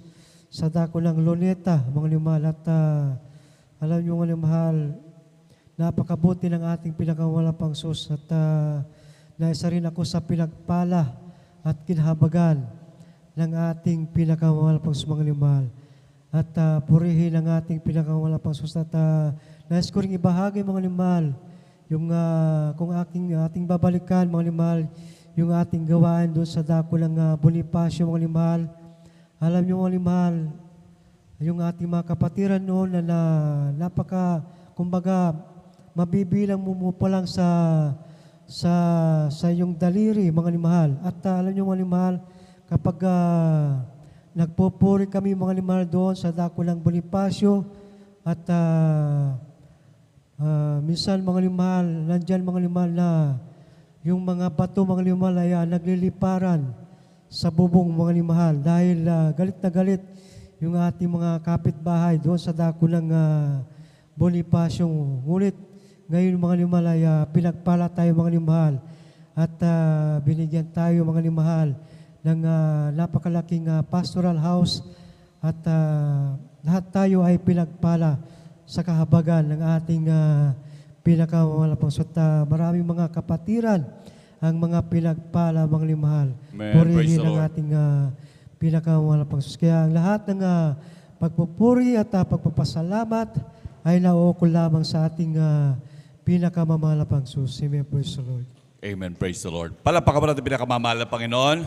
sa dako ng Luneta, mga limahal. At alam niyo, mga limahal, napakabuti ng ating pinakamahal na Panginoon. At naisa rin ako sa pinagpala at kinahabagan ng ating pinakamahal na Panginoon, mga limahal. At purihin ang ating pinakamahal na Panginoon. At nais ko rin ibahagi, mga limahal, yung kung ating babalikan, mga limahal, yung ating gawain doon sa dako ng Bonifacio, mga limahal. Alam niyo, mga limahal, yung ating mga kapatiran noon na kumbaga, mabibilang mo pa lang sa iyong daliri, mga limahal. At alam niyo, mga limahal, kapag nagpupuri kami, mga limahal, doon sa dako ng Bonifacio, At minsan mga limahal, nandyan mga limahal na yung mga bato mga limahal ay nagliliparan sa bubong mga limahal dahil galit na galit yung ating mga kapitbahay doon sa dako ng Bonifacio. Ngunit ngayon mga limahal ay pinagpala tayo mga limahal at binigyan tayo mga limahal ng napakalaking pastoral house at lahat tayo ay pinagpala sa kahabagan ng ating pinakamalapang. So, maraming mga kapatiran ang mga pinagpala mga limahal. Purihin ang ating pinakamalapang. Kaya ang lahat ng pagpupuri at pagpapasalamat ay nauukol lamang sa ating pinakamamalapang Sus. Amen. Praise the Lord. Amen. Praise the Lord. Palakpakan mo natin pinakamamahal na Panginoon.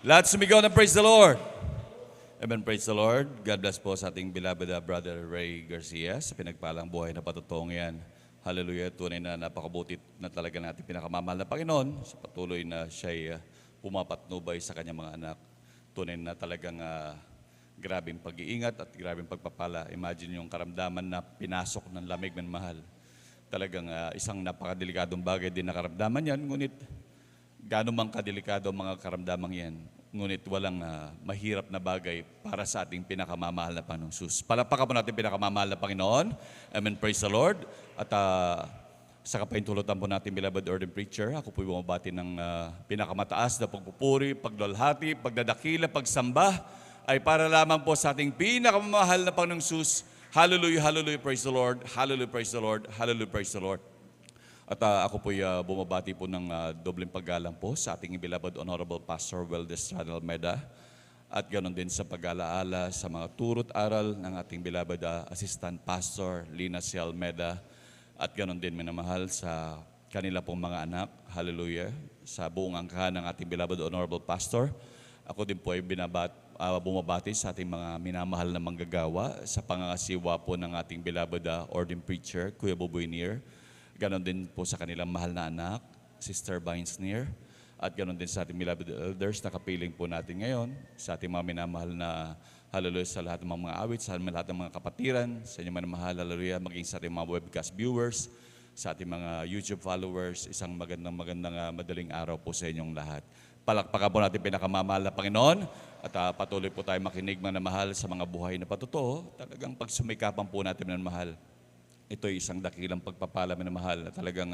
Lahat sumigaw na praise the Lord. Amen. Praise the Lord. God bless po sa ating beloved Brother Ray Garcia sa pinagpalang buhay na patutong yan. Hallelujah. Tunay na napakabuti na talaga natin pinakamamahal na Panginoon sa patuloy na siya'y pumapatnubay sa kanyang mga anak. Tunay na talagang grabing pag-iingat at grabing pagpapala. Imagine yung karamdaman na pinasok ng lamig ng mahal. Talagang isang napakadelikadong bagay din na karamdaman yan. Ngunit gaano mang kadelikado ang mga karamdamang yan. Ngunit walang mahirap na bagay para sa ating pinakamamahal na Panginoong Sus. Palakpakan po natin pinakamamahal na Panginoon. Amen. Praise the Lord. At sa kapaintulutan po natin, beloved ordained preacher, ako po'y bumabati ng pinakamataas na pagpupuri, pagdalhati, pagdadakila, pagsamba, ay para lamang po sa ating pinakamamahal na Panginoong Sus. Hallelujah, hallelujah, praise the Lord. Hallelujah, praise the Lord. Hallelujah, praise the Lord. At ako po'y bumabati po ng dobleng paggalang po sa ating beloved Honorable Pastor Weldes Almeda at ganoon din sa pag-alaala sa mga turo't aral ng ating beloved Assistant Pastor Lina C. Almeda at ganoon din minamahal sa kanila pong mga anak, hallelujah, sa buong angkahan ng ating beloved Honorable Pastor. Ako din po ay bumabati sa ating mga minamahal na manggagawa sa pangangasiwa po ng ating beloved ordained preacher, Kuya Buboy Nier. Ganon din po sa kanilang mahal na anak, Sister Vines Near. At ganon din sa ating beloved elders na kapiling po natin ngayon, sa ating mga minamahal na hallelujah sa lahat ng mga awit, sa lahat ng mga kapatiran, sa inyong minamahal, hallelujah, maging sa ating mga webcast viewers, sa ating mga YouTube followers, isang magandang madaling araw po sa inyong lahat. Palakpakan po natin pinakamamahal na Panginoon at patuloy po tayo makinig mga mahal sa mga buhay na patotoo. Talagang pagsumikapan po natin ng mahal. Ito ay isang dakilang pagpapala na mahal na talagang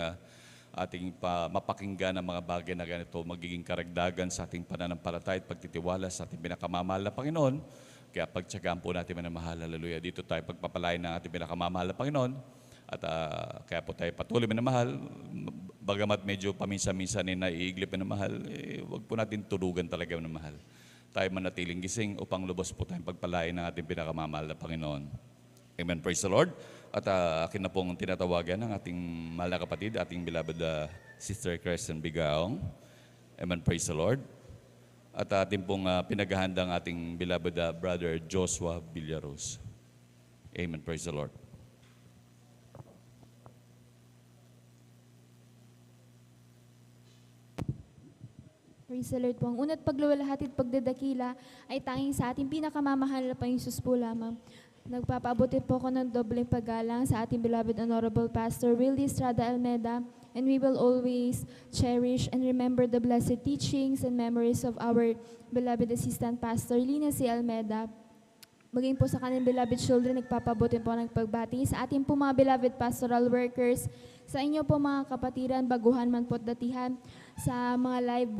ating mapakinggan ang mga bagay na ganito, magiging karagdagan sa ating pananampalataya at pagtitiwala sa ating pinakamamahal na Panginoon. Kaya pagtsagaan po natin na mahal, hallelujah. Dito tayo pagpapalain ng ating pinakamamahal na Panginoon. At kaya po tayo patuloy na mahal. Bagamat medyo paminsan-minsan naiiglip na mahal, huwag po natin tulugan talaga na mahal. Tayo manatiling gising upang lubos po tayong pagpalain ng ating pinakamamahal na Panginoon. Amen. Praise the Lord. At akin na pong tinatawagan ng ating mahal na kapatid, ating beloved Sister Kristen Bigaong. Amen. Praise the Lord. At ating pong pinaghahandang ating beloved Brother Joshua Villaros. Amen. Praise the Lord. Praise the Lord po. Ang una't pagluwalhati at pagdadakila ay tanging sa ating pinakamamahal na Panginoong Hesus po lamang. Nagpapaabuti po ako ng dobleng paggalang sa ating beloved Honorable Pastor Willie Estrada Almeda, and we will always cherish and remember the blessed teachings and memories of our beloved Assistant Pastor Lina C. Almeda. Maging po sa kanilang beloved children, nagpapabuti po ng pagbati sa ating po mga beloved pastoral workers, sa inyo po mga kapatiran, baguhan man po at datihan, sa mga live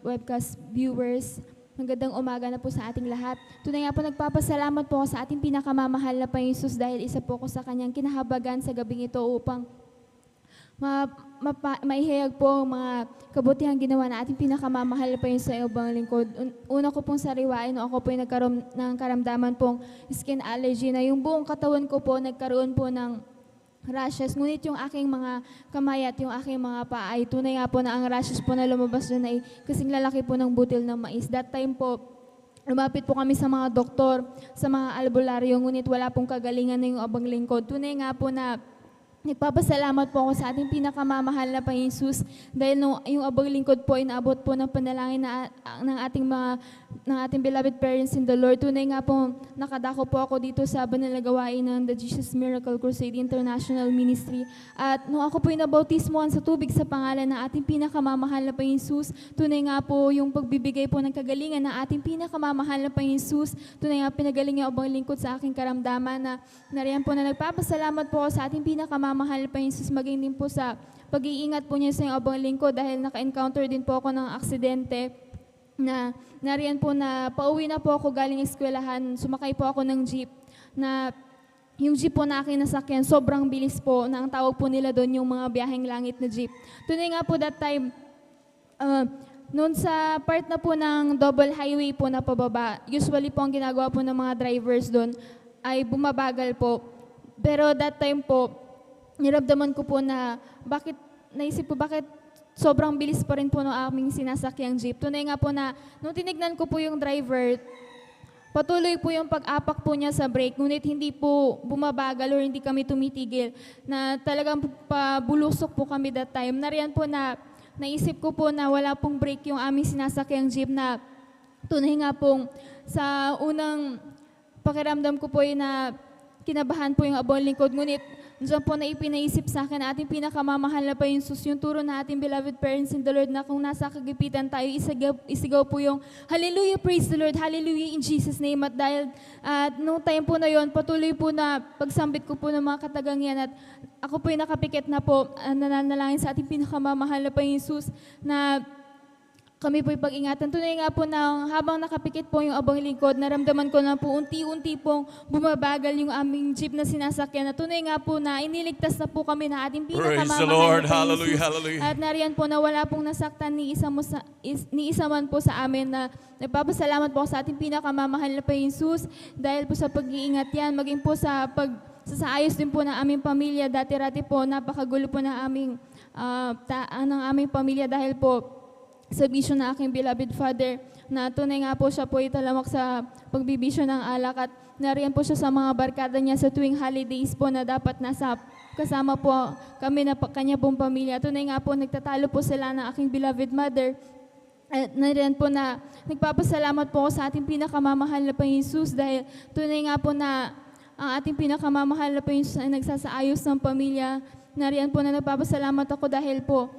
webcast viewers. Magandang umaga na po sa ating lahat. Tunay nga po nagpapasalamat po ako sa ating pinakamamahal na Panginoong Hesus dahil isa po ko sa kanyang kinahabagan sa gabing ito upang maihayag po ang mga kabutihang ginawa na ating pinakamamahal na Panginoon sa ibang lingkod. Una ko pong sariwain, ako po nagkaroon ng karamdaman pong skin allergy na yung buong katawan ko po nagkaroon po ng rashes. Ngunit yung aking mga kamay at yung aking mga paa ay tunay nga po na ang rashes po na lumabas doon ay kasing lalaki po ng butil ng mais. That time po, lumapit po kami sa mga doktor, sa mga albularyo, ngunit wala pong kagalingan na yung abang lingkod. Tunay nga po na Nagpapasalamat po ako sa ating pinakamamahal na Panginoon Jesus dahil yung abang lingkod po ay naabot po ng panalangin ng ating beloved parents in the Lord. Tunay nga po, nakadako po ako dito sa banal na gawain ng The Jesus Miracle Crusade International Ministry. At nung ako po ay nabautismohan sa tubig sa pangalan ng ating pinakamamahal na Panginoon Jesus, tunay nga po yung pagbibigay po ng kagalingan ng ating pinakamamahal na Panginoon Jesus, tunay nga pinagaling yung abang lingkod sa aking karamdaman na nariyan po na nagpapasalamat po ako sa ating pinakamamahal na Panginoon Jesus, maging din po sa pag-iingat po niya sa yung abang lingkod dahil naka-encounter din po ako ng aksidente na nariyan po na pauwi na po ako galing eskwelahan, sumakay po ako ng jeep na yung jeep po na aking nasakyan, sobrang bilis po na ang tawag po nila doon yung mga biyaheng langit na jeep. Tunay nga po that time, noon sa part na po ng double highway po na pababa, usually po ang ginagawa po ng mga drivers doon ay bumabagal po. Pero that time po, niramdaman ko po na naisip po bakit sobrang bilis pa rin po ng aming sinasakyang jeep. Tunay nga po na nung tinignan ko po yung driver, patuloy po yung pag-apak po niya sa brake, ngunit hindi po bumabagal or hindi kami tumitigil, na talagang pabulusok po kami that time. Nariyan po na naisip ko po na wala pong brake yung aming sinasakyang jeep, na tunay nga pong sa unang pakiramdam ko po yun na kinabahan po yung abang lingkod, ngunit diyan po na ipinaisip sa akin ating pinakamamahal na Panginoon Jesus, yung turo na ating beloved parents in the Lord na kung nasa kagipitan tayo, isigaw po yung Hallelujah, praise the Lord, Hallelujah in Jesus' name. At dahil noong time po na yon, patuloy po na pagsambit ko po ng mga katagangan at ako po yung nakapikit na po, nananalangin sa ating pinakamamahal na Panginoon Jesus na kami po'y pag-ingatan. Tunay nga po na habang nakapikit po yung abang lingkod, naramdaman ko na po unti-unti pong bumabagal yung aming jeep na sinasakyan. Na tunay nga po na iniligtas na po kami na ating pinakamamahal na Panginoon. Hallelujah, hallelujah. At nariyan po na wala pong nasaktan ni isa man po sa amin, na nagpapasalamat po sa ating pinakamamahal na Panginoon Jesus dahil po sa pag-iingat yan, maging po sa sasaayos din po ng aming pamilya. Dati-rati po napakagulo po ng aming pamilya dahil po sa bisyo ng aking beloved father, na tunay nga po siya po italamak sa pagbibisyo ng alak, at nariyan po siya sa mga barkada niya sa tuwing holidays po na dapat kasama po kami na kanya pong pamilya. Tunay nga po nagtatalo po sila ng aking beloved mother. At nariyan po na nagpapasalamat po ako sa ating pinakamamahal na Panginoon Jesus dahil tunay nga po na ang ating pinakamamahal na Panginoon Jesus ay nagsasaayos ng pamilya. Nariyan po na nagpapasalamat ako dahil po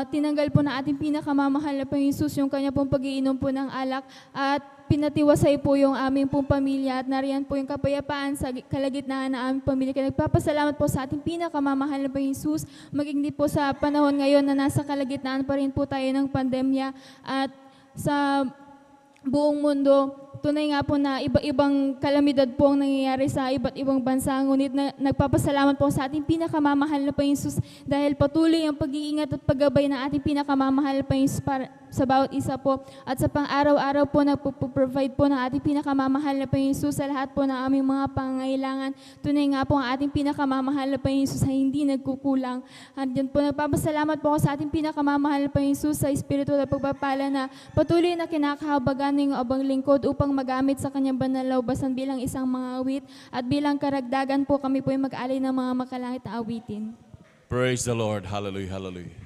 tinanggal po na ating pinakamamahal na Panginoon Jesus yung kanya pong pag-iinom po ng alak at pinatiwasay po yung aming pong pamilya, at nariyan po yung kapayapaan sa kalagitnaan ng aming pamilya. Kaya nagpapasalamat po sa ating pinakamamahal na Panginoon Jesus, maging din po sa panahon ngayon na nasa kalagitnaan pa rin po tayo ng pandemya at sa buong mundo. Tunay nga po na iba-ibang kalamidad po ang nangyayari sa iba't ibang bansa. Ngunit nagpapasalamat po sa ating pinakamamahal na Panginoon Jesus dahil patuloy ang pag-iingat at paggabay ng ating pinakamamahal na Panginoon Jesus sa bawat isa po. At sa pang-araw-araw po nagpo-provide po ng ating pinakamamahal na Panginoon Jesus sa lahat po ng aming mga pangangailangan. Tunay nga po ang ating pinakamamahal na Panginoon Jesus ay hindi nagkukulang. At yan po nagpapasalamat po ako sa ating pinakamamahal na Panginoon Jesus sa espiritual na pagpapala na patuloy na kinakahabagan ng abang lingkod upang magamit sa kanyang banal na ubasan bilang isang mga awit at bilang karagdagan po kami po ay mag-alay ng mga makalangit na awitin. Praise the Lord. Hallelujah, hallelujah.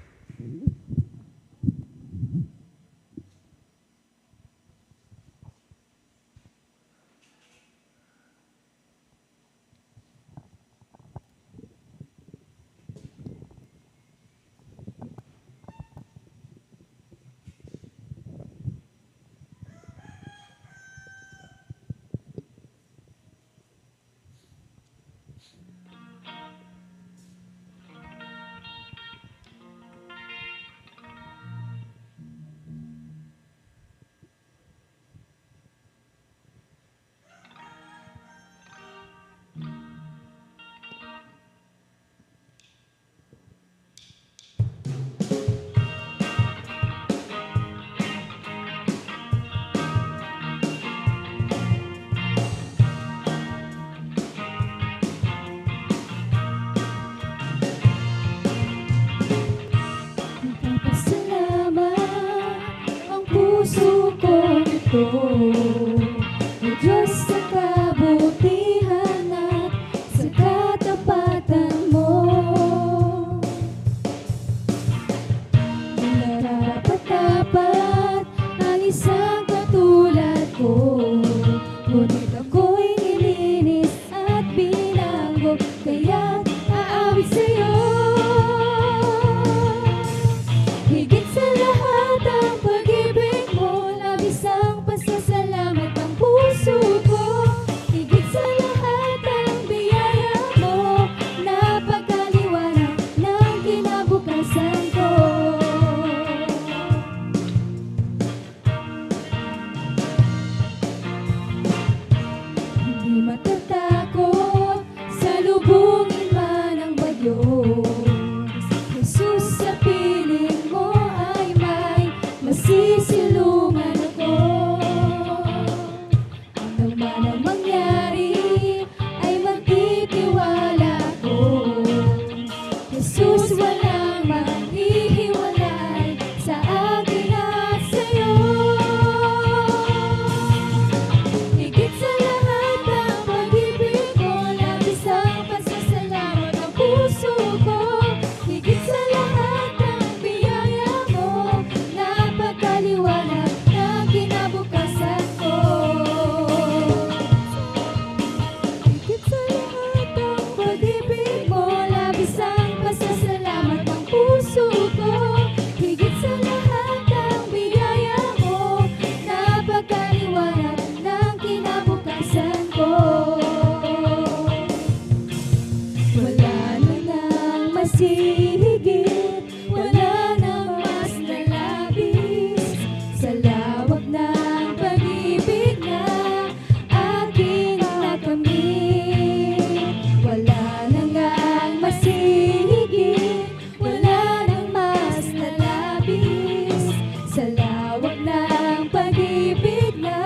O Diyos, sa kabutihan at sa katapatan mo. ko, kaya't aawit sa'yo. Higit sa lahat ang pag-ibig mo, labis ang pasasalamat ng puso ko. Higit sa lahat ang biyaya mo, napakaliwanag ng kinabukasan ko. Hindi matatakot sa lubungin man ang bagyo. Jesus, sa piling mo ay may masisilungan ako. Ano man ang mangyari ay magtitiwala ko. Jesus, walang maghihiwalay sa akin at sa'yo. Higit sa lahat ang pag-ibig mo, labis ang pasasalamat ng puso ko. Higit sa lahat ang biyaya mo, napakaliwanag ng kinabukasan ko. Higit sa lahat ang pag-ibig mo, labis ang pasasalamat ng puso ko. Higit sa lahat ang biyaya mo, napakaliwanag ng kinabukasan ko. Wala na nang masihigit, wala nang mas lalabis sa lawak ng pag-ibig na aking nakamit. Wala na ngang masihigit, wala nang mas lalabis sa lawak ng pag-ibig na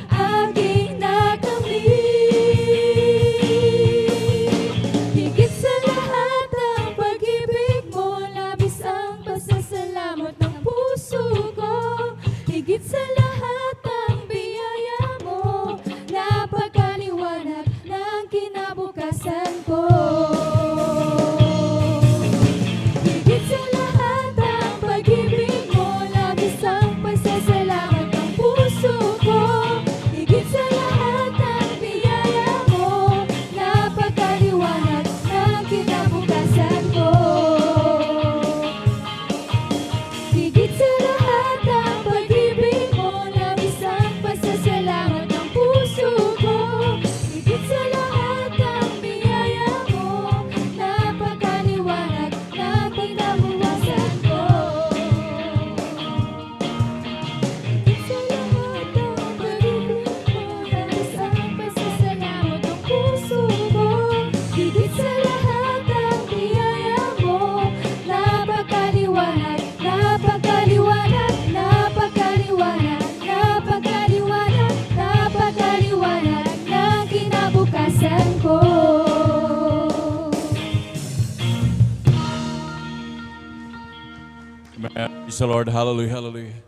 aking nakamit. Higit sa lahat ang pag-ibig mo, labis ang pasasalamat ng puso ko. Higit sa lahat ang biyaya mo, napakaliwanag ng kinabukasan ko. Higit sa lahat ang pag-ibig mo, labis ang pasasalamat ng puso ko. Higit sa lahat ang biyaya mo, napakaliwanag ng kinabukasan ko. Higit sa lahat ang pag-ibig mo, labis ang pasasalamat ng puso ko. Higit sa lahat ang biyaya mo, napakaliwanag ng kinabukasan ko. Higit sa lahat ang pag-ibig mo, labis ang pasasalamat ng puso ko. Higit sa lahat ang biyaya mo, napakaliwanag, napakaliwanag, napakaliwanag, napakaliwanag, napakaliwanag ng kinabukasan ko. Amen. Praise the Lord. Hallelujah, hallelujah.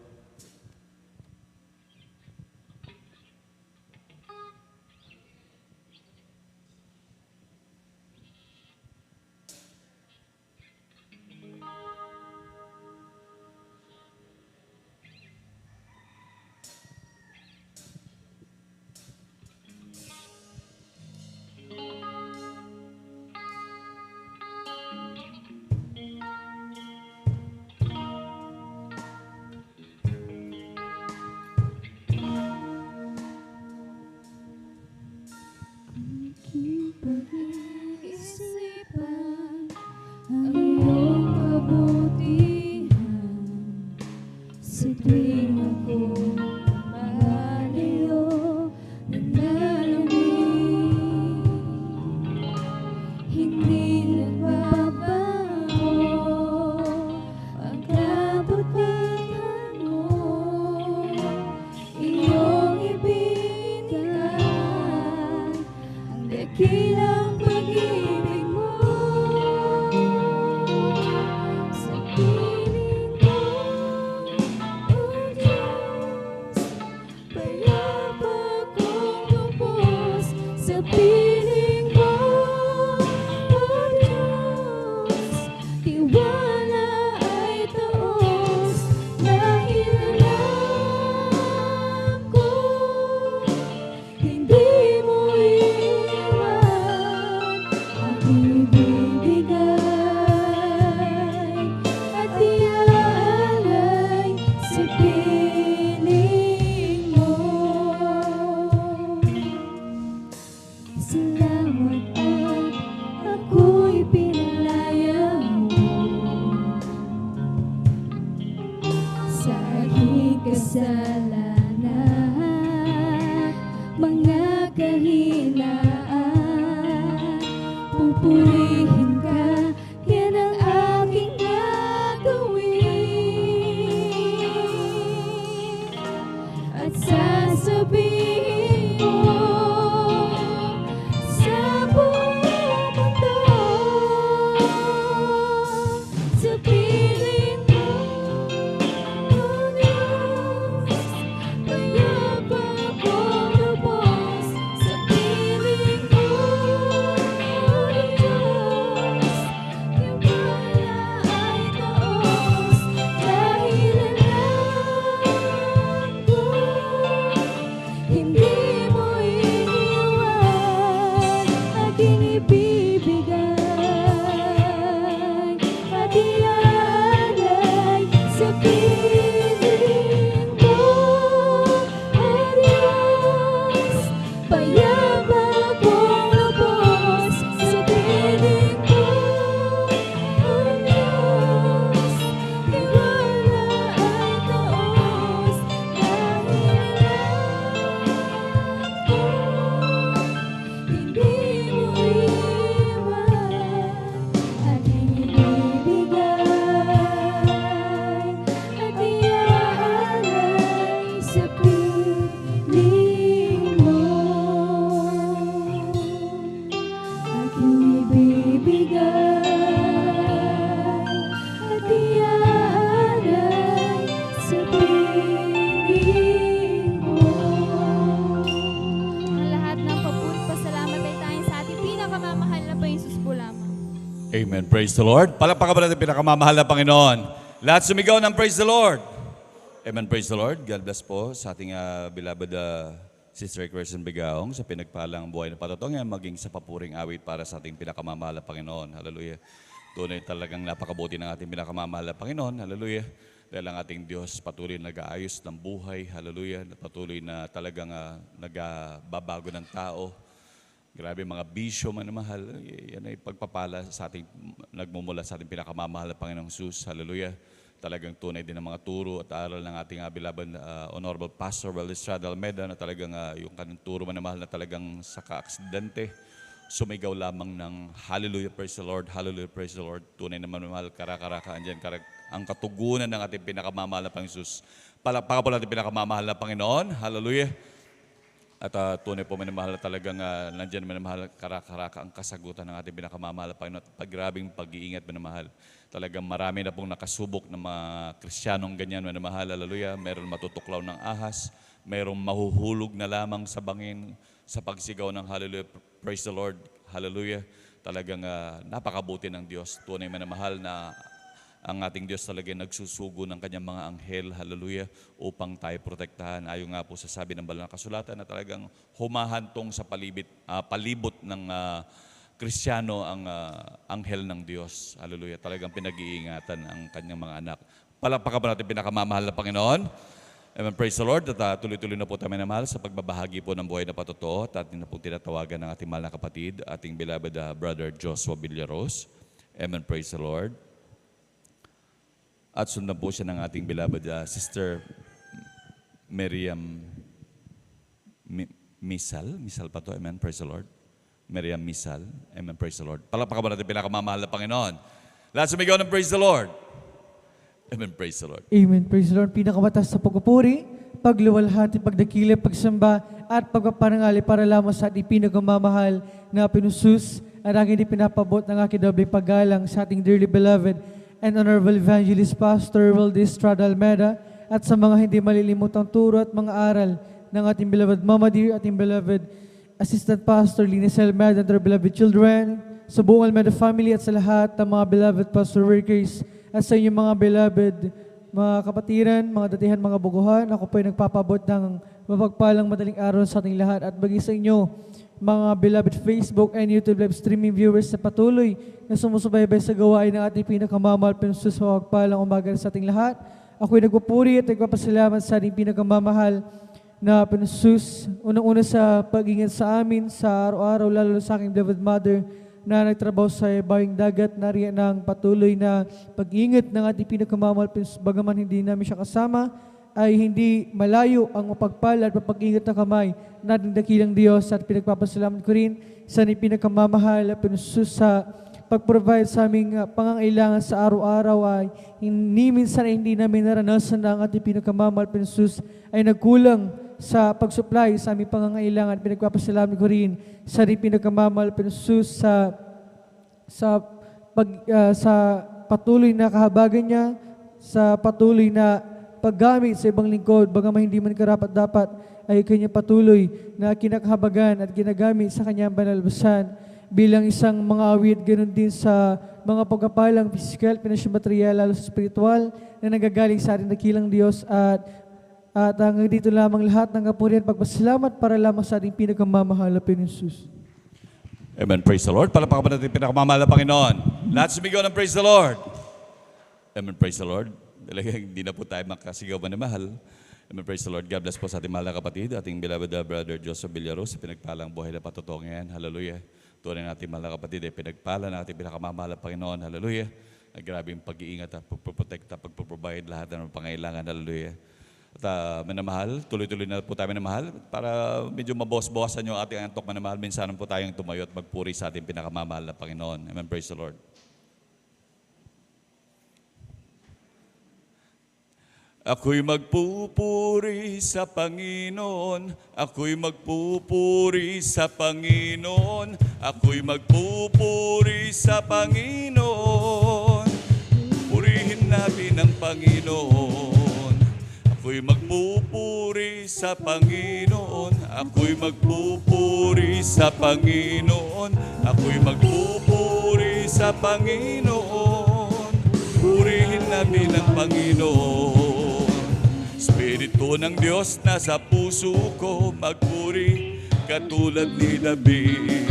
Aking pag-iisipan ang iyong kabutihan sa tuwing ako malayo naglalamig. Hindi nagbabago ang kabutihan mo, iyong ibinigay ang dakilang pag-ibig mo. Sa piling ko, O Diyos, payapa kong lubos. Sa piling ko, O purihin ka, yan ang aking gagawin. At sasabihin mo sa buong mundo, sa piling mo, O Diyos, payapa kong lubos. Sa piling mo, O Diyos, tiwala ay taos. Dahil alam ko, hindi mo iniwan aking ibibigay at iaalay sa piling mo, O Diyos. Payapa kong lubos sa piling mo, O Diyos. Tiwala ay taos dahil hindi mo iwan aking ibibigay at iaalay sa piling mo. Aking ibibigay at iaalay sa piling mo. Ang lahat ng papuri pasalamat ay tanging sa ating pinakamamahal na Panginoon Jesus po lamang. Amen. Praise the Lord. Palakpakan ba natin pinakamamahal na Panginoon? Lahat sumigaw ng praise the Lord. Amen. Praise the Lord. God bless po sa ating beloved Sister Christian Bigaong sa pinagpalang buhay na patutungan maging sa papuring awit para sa ating pinakamamahal na Panginoon. Hallelujah. Tunay talagang napakabuti ng ating pinakamamahal na Panginoon. Hallelujah. Dahil ang ating Diyos patuloy na nag-aayos ng buhay. Hallelujah. Patuloy na talagang nagbabago ng tao. Grabe mga bisyo man mahal. Yan ay pagpapala sa ating, nagmumula sa ating pinakamamahal na Panginoong Jesus. Hallelujah. Talagang tunay din ang mga turo at aral ng ating beloved Honorable Pastor Estrada Almeda na talagang yung kanyang turo man mahal na talagang sa kaaksidente. Sumigaw lamang ng Hallelujah, praise the Lord, Hallelujah, praise the Lord. Tunay naman mahal, karakarakaan dyan, ang katugunan ng ating pinakamamahal na Panginoon Jesus. Palakpakan po natin pinakamamahal na Panginoon. Hallelujah. At tunay po minamahal na talagang nandyan minamahal karaka ang kasagutan ng ating pinakamamahal na Panginoon. At pagrabing pag-iingat minamahal. Talagang marami na pong nakasubok ng mga Kristiyanong ganyan minamahal. Hallelujah. Meron matutuklaw ng ahas. Merong mahuhulog na lamang sa bangin sa pagsigaw ng Hallelujah. Praise the Lord. Hallelujah. Talagang napakabuti ng Diyos. Tunay minamahal na ang ating Diyos talaga nagsusugo ng kanyang mga anghel, hallelujah, upang tayo protektahan. Ayon nga po sa sabi ng banal na kasulatan na talagang humahantong sa palibot ng Kristiyano ang anghel ng Diyos. Hallelujah. Talagang pinag-iingatan ang kanyang mga anak. Palakpakan pa natin pinakamamahal na Panginoon. Amen. Praise the Lord. At tuloy-tuloy na po tayo minamahal sa pagbabahagi po ng buhay na patotoo. At atin na po tinatawagan ng ating mahal na kapatid, ating beloved Brother Joshua Villaros. Amen. Praise the Lord. At sundan po siya ng ating beloved Sister Miriam Misal. Misal pa to. Amen. Praise the Lord. Miriam Misal. Amen. Praise the Lord. Palakpakan ba natin pinakamamahal na Panginoon? Lahat sumigaw ng praise the Lord. Amen. Praise the Lord. Amen. Praise the Lord. Pinakamatas sa pagpupuri, pagluwalhati, pagdakili, pagsamba, at pagpaparangali para lamang sa ating pinakamamahal na Pinusus at aking pinapabot ng aking doble paggalang sa ating dearly beloved and Honorable Evangelist Pastor Wildes Estrada Almeda at sa mga hindi malilimutang turo at mga aral ng ating beloved Mama Dear, ating beloved Assistant Pastor Linis Almeda and their beloved children, sa buong Almeda family at sa lahat ng mga beloved pastor workers at sa inyong mga beloved mga kapatiran, mga datihan, mga buguhan. Ako po ay nagpapabot ng mapagpalang madaling araw sa ating lahat at bagi sa inyo mga beloved Facebook and YouTube live streaming viewers na patuloy na sumusubaybay sa gawain ng ating pinakamamahal Pinusus sa mapagpalang umaga sa ating lahat. Ako ay nagpupuri at nagpapasalamat sa ating pinakamamahal na Pinusus. Unang-una sa pag-ingat sa amin sa araw-araw, lalo sa aking beloved mother na nagtrabaho sa bayong dagat, nariyan ng patuloy na pag-ingat ng ating pinakamamahal Pinusus. Bagaman hindi namin siya kasama, ay hindi malayo ang mapagpala at mapag-ingat na kamay nating dakilang Diyos at pinagpapasalamat ko rin sa ni pinakamamahal na pinusus sa pag-provide sa aming pangangailangan sa araw-araw ay hindi minsan ay hindi namin naranasan na ang ating pinakamamahal na pinusus ay nagkulang sa pag-supply sa aming pangangailangan. Pinagpapasalamat ko rin sa ni pinakamamahal na pinusus sa patuloy na kahabagan niya, sa patuloy na paggamit sa ibang lingkod, bagaman hindi man karapat-dapat, ay kanya patuloy na kinakahabagan at ginagamit sa kanyang banalbasan bilang isang mga awit, ganoon din sa mga pagkapalang physical, financial, material, lalo sa spiritual na nagagaling sa ating dakilang Diyos at hanggang dito lamang lahat ng kapurihan pagpasalamat para lamang sa ating pinakamamahal na Panginoon. Amen. Praise the Lord. Palakpakan pa natin pinakamamahal na Panginoon. Lahat sumigaw ng praise the Lord. Amen. Praise the Lord. Talagang hindi na po tayo makasigaw man na mahal. Amen. Praise the Lord. God bless po sa ating mahal na kapatid, ating beloved brother Joseph Villaros, sa pinagpalang buhay na patutungan. Hallelujah. Tunay natin mahal na kapatid ay pinagpala natin pinakamamahal na Panginoon. Hallelujah. Grabing pag-iingat at pagpoprotekta, pagproprovide lahat ng pangailangan. Hallelujah. At manamahal, tuloy-tuloy na po tayo manamahal para medyo mabawas-bawasan yung ating antok manamahal. Minsan po tayong tumayo at magpuri sa ating pinakamamahal na Panginoon. Amen. Praise the Lord. Ako'y magpupuri sa Panginoon, ako'y magpupuri sa Panginoon, ako'y magpupuri sa Panginoon. Purihin natin ang Panginoon. Ako'y magpupuri sa Panginoon, ako'y magpupuri sa Panginoon, ako'y magpupuri sa Panginoon. Purihin natin ang Panginoon. Espiritu ng Diyos nasa puso ko, magpuri katulad ni David.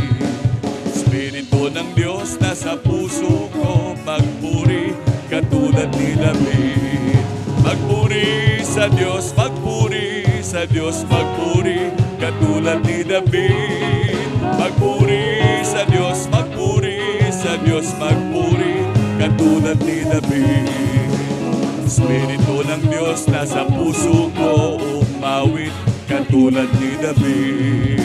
Espiritu ng Diyos nasa puso ko, magpuri katulad ni David. Magpuri sa Diyos, magpuri sa Diyos, magpuri katulad ni David. Magpuri sa Diyos, magpuri sa Diyos, magpuri katulad ni David. Espiritu ng Diyos nasa puso ko, umawit katulad ni David.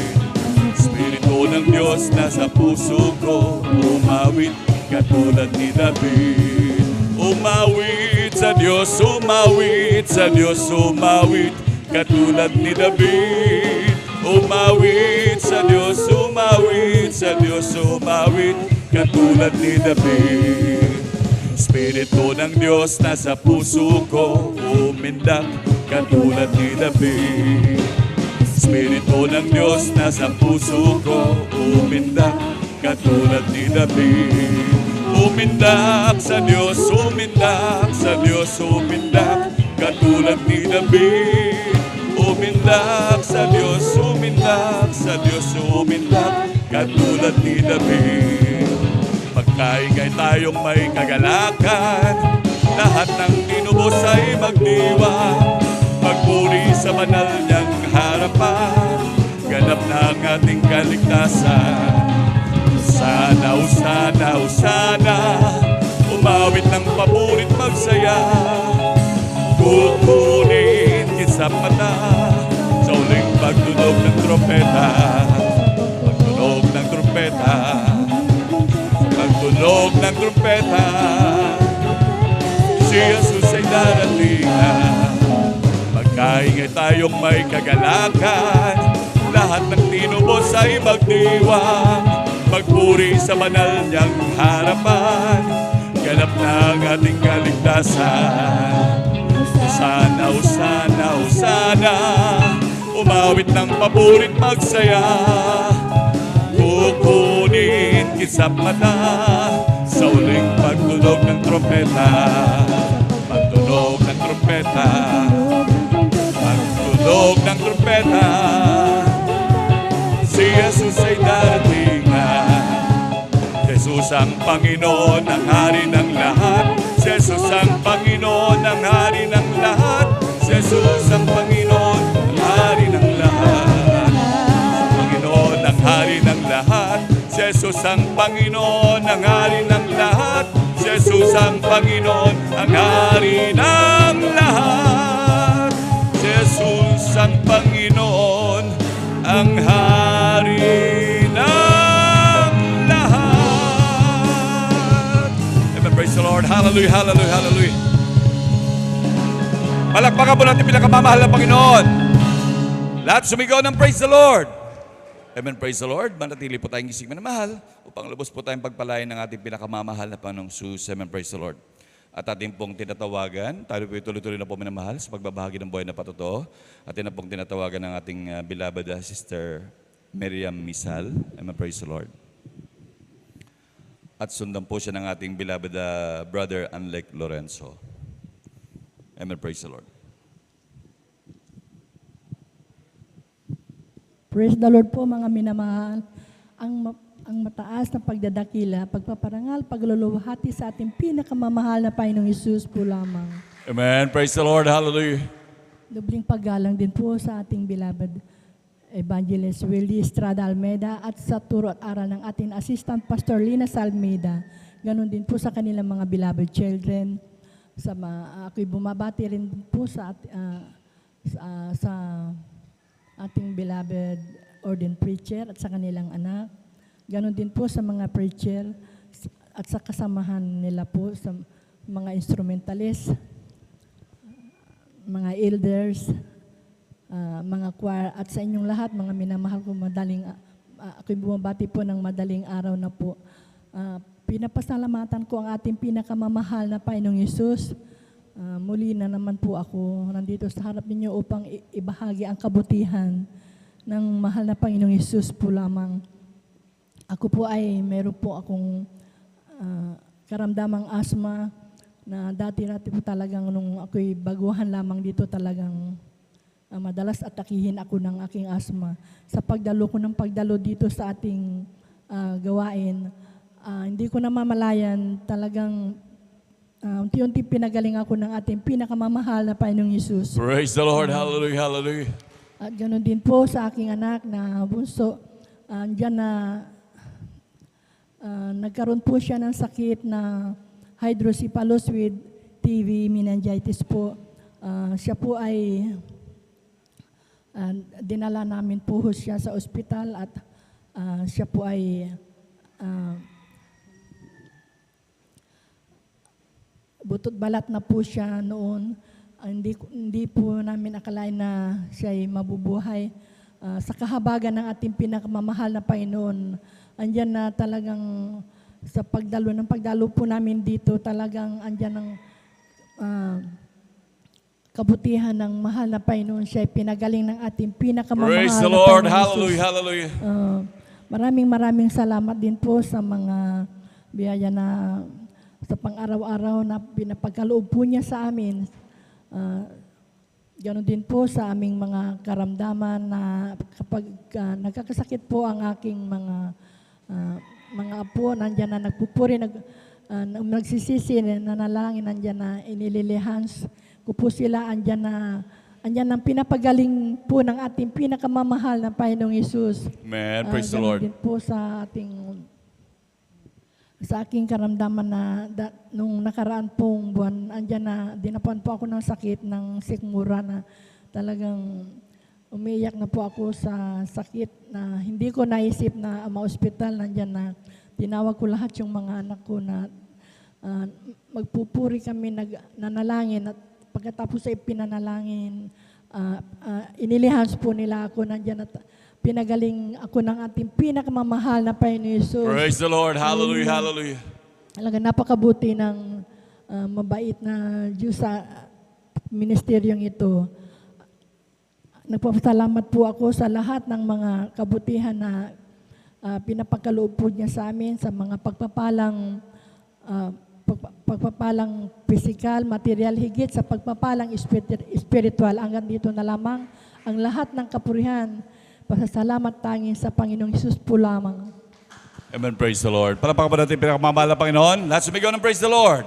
Espiritu ng Diyos nasa puso ko, umawit katulad ni David. Umawit sa Diyos, umawit sa Diyos, umawit katulad ni David. Umawit sa Diyos, umawit sa Diyos, umawit katulad ni David. Espiritu ng Diyos nasa puso ko, umindak katulad ni David. Espiritu ng Diyos nasa puso ko, umindak katulad ni David. Umindak sa Diyos, umindak sa Diyos, umindak katulad ni David. Umindak sa Diyos, umindak sa Diyos, umindak katulad ni David. Pagkaingay tayong may kagalakan, lahat ng tinubos ay magdiwang, magpuri sa banal niyang harapan, ganap na ang ating kaligtasan. Sana, sana, sana, umawit ng paborit magsaya, kukunin kisap mata sa uling pagtunog ng trompeta. Pagtunog ng trompeta, pagtunog ng trompeta, si Jesus ay darating na. Magkaingay tayong may kagalakan, lahat ng tinubos ay magdiwang, magpuri sa banal niyang harapan, ganap na ang ating kaligtasan. Sana, sana, sana, umawit ng paborit magsaya, kukunin kisap mata sa uling pagtunog ng trompeta. Pagtunog ng trompeta, pagtunog ng trompeta, si Jesus ay darating na. Jesus ang Panginoon, ang hari ng lahat. Jesus ang Panginoon, ang hari ng lahat. Jesus ang Panginoon, ang hari ng lahat. Panginoon, ang hari ng lahat. Jesus ang Panginoon, ang hari ng lahat. Jesus ang Panginoon, ang hari ng lahat. Jesus ang Panginoon, ang hari ng Lord. Hallelujah, hallelujah, hallelujah. Palakpakan po natin pinakamamahal na Panginoon. Lahat sumigaw ng praise the Lord. Amen, praise the Lord. Manatili po tayong gising na mahal upang lubos po tayong pagpalain ng ating pinakamamahal na Panginoong Jesus. Amen, praise the Lord. At ating pong tinatawagan, tayo po tuloy-tuloy na po minamahal sa pagbabahagi ng buhay na patotoo. Atin na pong tinatawagan ng ating beloved Sister Miriam Misal. Amen, praise the Lord. At sundan po siya ng ating beloved Brother Anlek Lorenzo. Amen, praise the Lord. Praise the Lord po mga minamahal. Ang mataas na pagdadakila, pagpaparangal, pagluluwahati sa ating pinakamamahal na Panginoong Hesus po lamang. Amen, praise the Lord, hallelujah. Dobling paggalang din po sa ating beloved Evangelist Willie Estrada Almeida at sa turo at aral ng ating Assistant Pastor Lina Almeida. Ganon din po sa kanilang mga beloved children. Ako'y bumabati rin po sa ating beloved ordained preacher at sa kanilang anak. Ganon din po sa mga preacher at sa kasamahan nila po sa mga instrumentalist, mga elders, mga choir, at sa inyong lahat, mga minamahal ko, ako'y bumabati po ng madaling araw na po. Pinapasalamatan ko ang ating pinakamamahal na Panginoong Hesus. Muli na naman po ako nandito sa harap ninyo upang ibahagi ang kabutihan ng mahal na Panginoong Hesus po lamang. Ako po ay meron po akong karamdamang asma na dati-dati po talagang nung ako'y baguhan lamang dito talagang madalas atakihin ako ng aking asma. Sa pagdalo ko ng pagdalo dito sa ating gawain, hindi ko namamalayan talagang unti-unti pinagaling ako ng ating pinakamamahal na Panginoong Hesus. Praise the Lord, hallelujah, hallelujah. At ganoon din po sa aking anak na bunso, dyan na nagkaroon po siya ng sakit na hydrocephalus with TB meningitis po. Siya po ay dinala namin po siya sa ospital at siya po ay butot balat na po siya noon. Hindi po namin akalain na siya ay mabubuhay. Sa kahabagan ng ating pinakamamahal na Panginoon, andyan na talagang sa pagdalo po namin dito, talagang andyan ang kabutihan ng mahal na Panginoon. Siya ay pinagaling ng ating pinakamamahal Praise the na Lord, Panginoon hallelujah, Jesus. hallelujah. Maraming salamat din po sa mga biyaya na sa pang-araw-araw na pinapagkaloob po niya sa amin. Ganon din po sa aming mga karamdaman na kapag nagkakasakit po ang aking mga apo, nandyan na nagpupuri, nagsisisi, nanalangin, nandyan na inililihans ko po sila, andyan ang pinapagaling po ng ating pinakamamahal na Panginoong Hesus. Amen, praise the Lord. Din po sa aking karamdaman na nung nakaraan pong buwan, andyan na, dinapuan po ako ng sakit ng sikmura na talagang umiiyak na po ako sa sakit na hindi ko naisip na ma-hospital. Nandyan na, tinawag ko lahat yung mga anak ko na magpupuri kami, nanalangin at pagkatapos ay pinanalangin, inilihans po nila ako, nandyan at pinagaling ako ng ating pinakamamahal na Panginoon Hesus. Praise the Lord, hallelujah, hallelujah. Talaga napakabuti ng mabait na Diyos sa ministeryong ito. Nagpapasalamat po ako sa lahat ng mga kabutihan na pinapagkaloob po niya sa amin, sa mga pagpapalang physical, material, higit sa pagpapalang spiritual. Hanggang dito na lamang ang lahat ng kapurihan. Pasasalamat tanging sa Panginoong Hesus po lamang. Amen, praise the Lord. Palakpakan po natin pinakamamahal na Panginoon. Lahat sumigaw ng praise the Lord.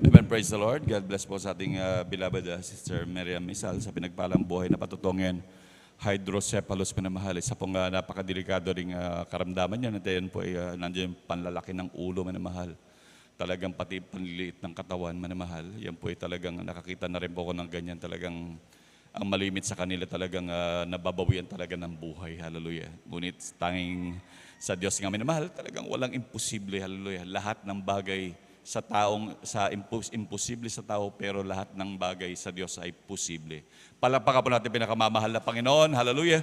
Amen, praise the Lord. God bless po sa ating beloved Sister Miriam Misal sa pinagpalang buhay na patutungin. Hydrocephalus, minamahal. Isa pong napakadelikado ring karamdaman niya. Nandiyan po ay nandiyan yung panlalaki ng ulo, minamahal. Talagang pati panliliit ng katawan, minamahal. Yan po ay talagang nakakita na rin po ako ng ganyan. Talagang ang malimit sa kanila talagang nababawian talaga ng buhay. Hallelujah. Ngunit tanging sa Diyos nga minamahal, talagang walang imposible. Hallelujah. Lahat ng bagay sa imposible sa tao, pero lahat ng bagay sa Diyos ay posible. Palakpakan po natin pinakamamahal na Panginoon. Hallelujah.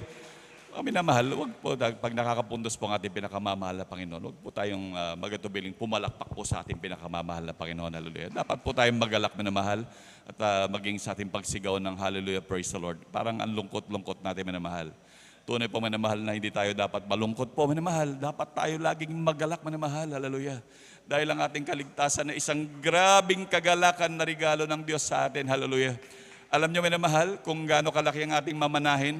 Mga minamahal, wag po, pag nakakapundos po ang ating pinakamamahal na Panginoon, wag po tayong magatubiling pumalakpak po sa ating pinakamamahal na Panginoon. Hallelujah. Dapat po tayong magalak na mahal at maging sa ating pagsigaw ng Hallelujah, praise the Lord. Parang ang lungkot-lungkot natin minamahal. Tunay po minamahal na hindi tayo dapat malungkot po minamahal. Dapat tayo laging magalak minamahal. Hallelujah. Dahil ang ating kaligtasan na isang grabing kagalakan na regalo ng Diyos sa atin. Hallelujah. Alam niyo minamahal, kung gaano kalaki ang ating mamanahin,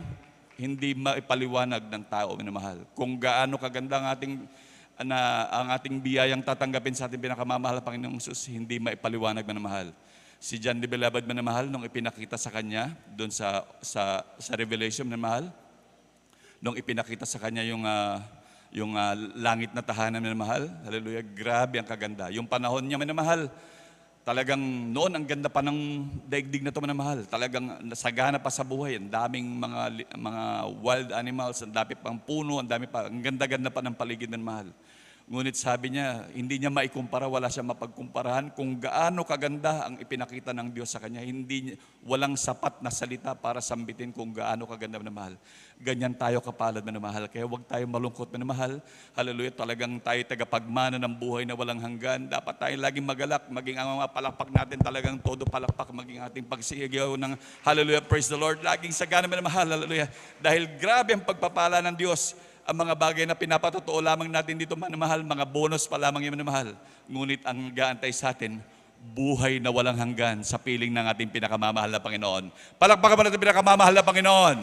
hindi maipaliwanag ng tao minamahal. Kung gaano kaganda ang ating biyayang tatanggapin sa ating pinakamamahal na Panginoong Jesus, hindi maipaliwanag minamahal. Si John the Beloved minamahal, nung ipinakita sa kanya, doon sa Revelation minamahal, nung ipinakita sa kanya yung langit na tahanan minamahal, hallelujah, grabe ang kaganda. Yung panahon niya minamahal, talagang noon ang ganda pa ng daigdig na ito minamahal. Talagang nasagana pa sa buhay. Ang daming mga wild animals, ang dami pang puno, ang ganda-ganda pa ng paligid minamahal. Ngunit sabi niya, hindi niya maikumpara, wala siya mapagkumparahan kung gaano kaganda ang ipinakita ng Diyos sa kanya. Walang sapat na salita para sambitin kung gaano kaganda minamahal. Ganyan tayo kapalad minamahal. Kaya huwag tayo malungkot minamahal. Hallelujah, talagang tayo tagapagmana ng buhay na walang hanggan. Dapat tayo laging magalak, maging ang mga palakpak natin talagang todo palakpak, maging ating pagsigaw ng Hallelujah, praise the Lord. Laging sagana minamahal, hallelujah. Dahil grabe ang pagpapala ng Diyos. Ang mga bagay na pinapatotoo lamang natin dito manamahal, mga bonus pa lamang yung manamahal. Ngunit ang gaantay sa atin, buhay na walang hanggan sa piling ng ating pinakamamahal na Panginoon. Palakpakan pa natin pinakamamahal na Panginoon.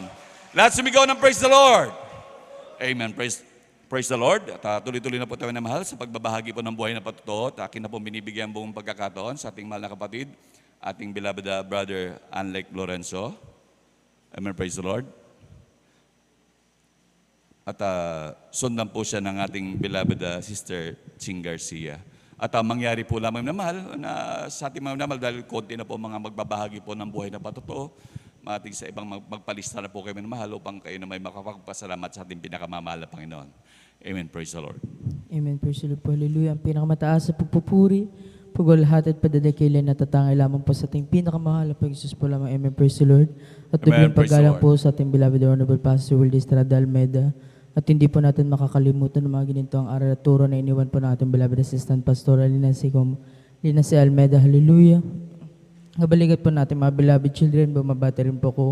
Lahat sumigaw ng praise the Lord. Amen. Praise the Lord. At tuloy-tuloy na po tayo na mahal sa pagbabahagi po ng buhay na patotoo. At akin na po binibigyan buong pagkakataon sa ating mahal na kapatid, ating beloved brother Anlek Lorenzo. Amen. Praise the Lord. At sundan po siya ng ating beloved sister Ching Garcia. At mangyari po lamang na mahal na sa ating mga mahal dahil konti na po mga magbabahagi po ng buhay na patotoo. Mating sa ibang magpalista na po kayo na mahal upang kayo na may makapagpasalamat sa ating pinakamamahal na Panginoon. Amen. Praise the Lord. Amen. Praise the Lord po. Hallelujah. Ang pinakamataas sa pagpupuri, pagwalhati at padadakilin na tatangay lamang po sa ating pinakamahal na Pag-Jesus po lamang. Amen. Praise the Lord. At biglang paggalang po sa ating beloved Honorable Pastor Will Estrada Almeda. At hindi po natin makakalimutan ng mga ganitong aral at turo na iniwan po ng ating beloved Assistant Pastor Lina si Almeda. Hallelujah. Kabalikat po natin mga beloved children, bumabati rin po ko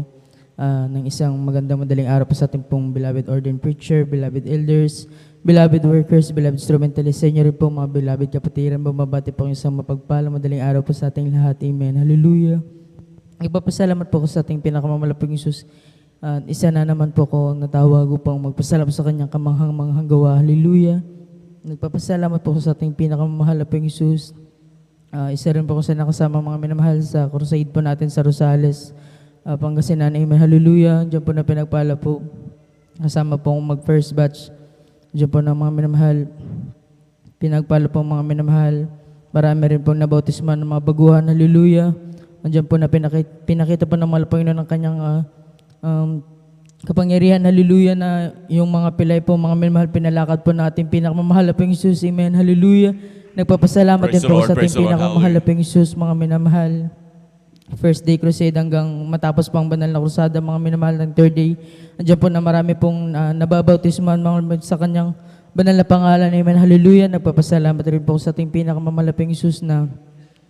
ng isang magandang madaling araw po sa ating pong beloved ordained preacher, beloved elders, beloved workers, beloved instrumentalists, sa inyo rin po mga beloved kapatiran, bumabati po isang mapagpalang madaling araw po sa ating lahat. Amen. Hallelujah. Nagpapasalamat po ko sa ating pinakamalaping Jesus. Isa na naman po ko natawag upang magpasalamat sa kanyang kamanghang-manghang gawa. Hallelujah. Nagpapasalamat po ko sa ating pinakamamahal na Jesus. Isa rin po ko sa nakasama mga minamahal sa crusade po natin sa Rosales, Pangasinan. Amen. Hallelujah. Diyan po na pinagpala po. Kasama po mag first batch. Diyan po na mga minamahal. Pinagpala po mga minamahal. Marami rin po nabautisman ng mga baguhan. Hallelujah. Diyan po na pinakita po ng mga Panginoon ng kanyang kapangyarihan, hallelujah, na yung mga pilay po, mga minamahal, pinalakad po natin pinakamamahal na Jesus. Amen, hallelujah. Nagpapasalamat din po sa ating pinakamamahal na Jesus, mga minamahal. First day crusade hanggang matapos pang banal na krusada, mga minamahal, ng third day. Andiyan po na marami pong nababautisman sa kanyang banal na pangalan. Amen, hallelujah. Nagpapasalamat rin po sa ating pinakamamahal na Jesus na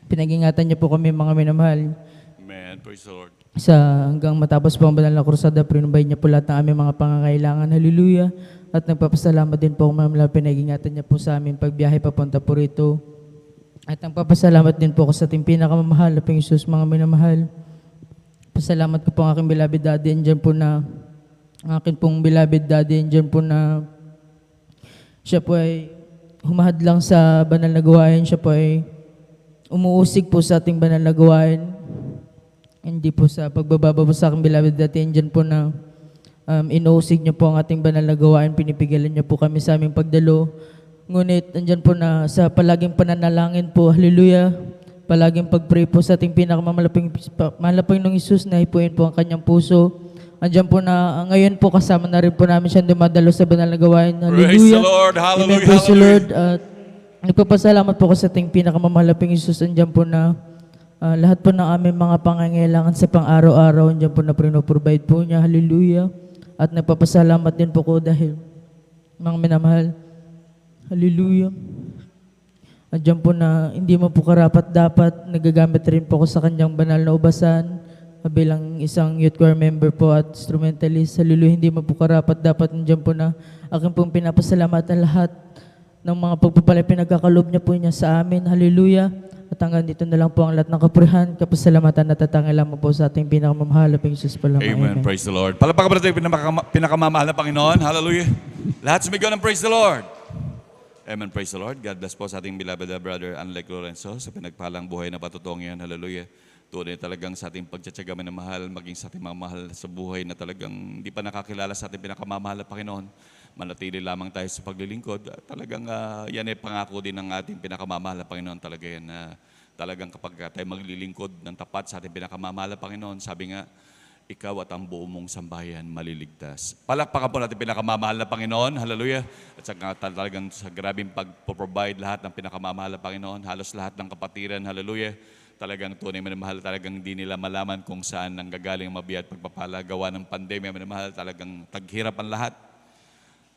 pinag-ingatan niyo po kami, mga minamahal. Amen, praise the Lord. Hanggang matapos po ang banal na krusada, pinubay niya po lahat ng aming mga pangangailangan. Hallelujah. At nagpapasalamat din po kung pinag-ingatan niya po sa amin pagbiyahe papunta po rito. At nagpapasalamat din po ako sa ating pinakamamahal na Jesus, mga minamahal. Pasalamat ko po ang aking beloved daddy, andyan po na, ang akin pong beloved daddy, andyan po na, siya po ay humahad lang sa banal na gawain, siya po ay umuusig po sa ating banal na gawain. Hindi po sa pagbababa po sa aking beloved dati, andyan po na inuusig niyo po ang ating banal na gawain, pinipigilan niyo po kami sa aming pagdalo. Ngunit andyan po na sa palaging pananalangin po, hallelujah, palaging pag-pray po sa ating pinakamalaping ng Jesus na hipuin po ang kanyang puso. Andyan po na ngayon po kasama na rin po namin siyang dumadalo sa banal na gawain. Hallelujah. Praise the Lord. Hallelujah. Amen. Praise the Lord. Nagpapasalamat po ako sa ating pinakamamahal na Panginoon. Andiyan po na lahat po ng aming mga pangangailangan sa pang-araw-araw, andiyan po na pinoprovide po niya. Hallelujah. At nagpapasalamat din po ko dahil mga minamahal. Hallelujah. Andiyan po na hindi mo po karapat-dapat, nagagamit rin po ako sa kanyang banal na ubasan bilang isang youth choir member po at instrumentalist. Hallelujah. Hindi mo po karapat-dapat, andiyan po na aking pong pinapasalamatan lahat ng mga pagpapalay pinagkakalob niya po niya sa amin. Hallelujah. At hanggang dito na lang po ang lahat ng kapurihan, kapasalamatan at tatangin lamang po sa ating pinakamamahal na Panginoon po lamang. Amen. Praise the Lord. Palakpakan po natin yung pinakamamahal na Panginoon. Hallelujah. Lahat sumigaw ng praise the Lord. Amen. Praise the Lord. God bless po sa ating beloved brother Anlek Lorenzo sa pinagpalang buhay na patutong yan. Hallelujah. Tunay talagang sa ating pagtsatsaga na mahal, maging sa ating mga mahal sa buhay na talagang hindi pa nakakilala sa ating pinakamamahal na Panginoon. Manatili lamang tayo sa paglilingkod. Talagang yan ay pangako din ng ating pinakamamahal na Panginoon. Talaga yan na talagang kapag tayo maglilingkod ng tapat sa ating pinakamamahal na Panginoon, sabi nga, ikaw at ang buong mong sambahayan maliligtas. Palakpakan po natin pinakamamahal na Panginoon. Hallelujah. At saka talagang sa grabing pag-provide lahat ng pinakamamahal na Panginoon, halos lahat ng kapatiran. Hallelujah. Talagang tunay minamahal, talagang hindi nila malaman kung saan nanggagaling ang mabiyak pagpapala. Gawa ng pandemya minamahal, talagang taghirapan lahat.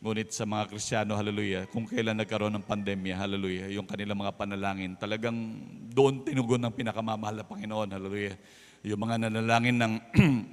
Ngunit sa mga Kristiyano, hallelujah, kung kailan nagkaroon ng pandemya, hallelujah, yung kanilang mga panalangin, talagang doon tinugon ng pinakamamahal na Panginoon, hallelujah. Yung mga nanalangin ng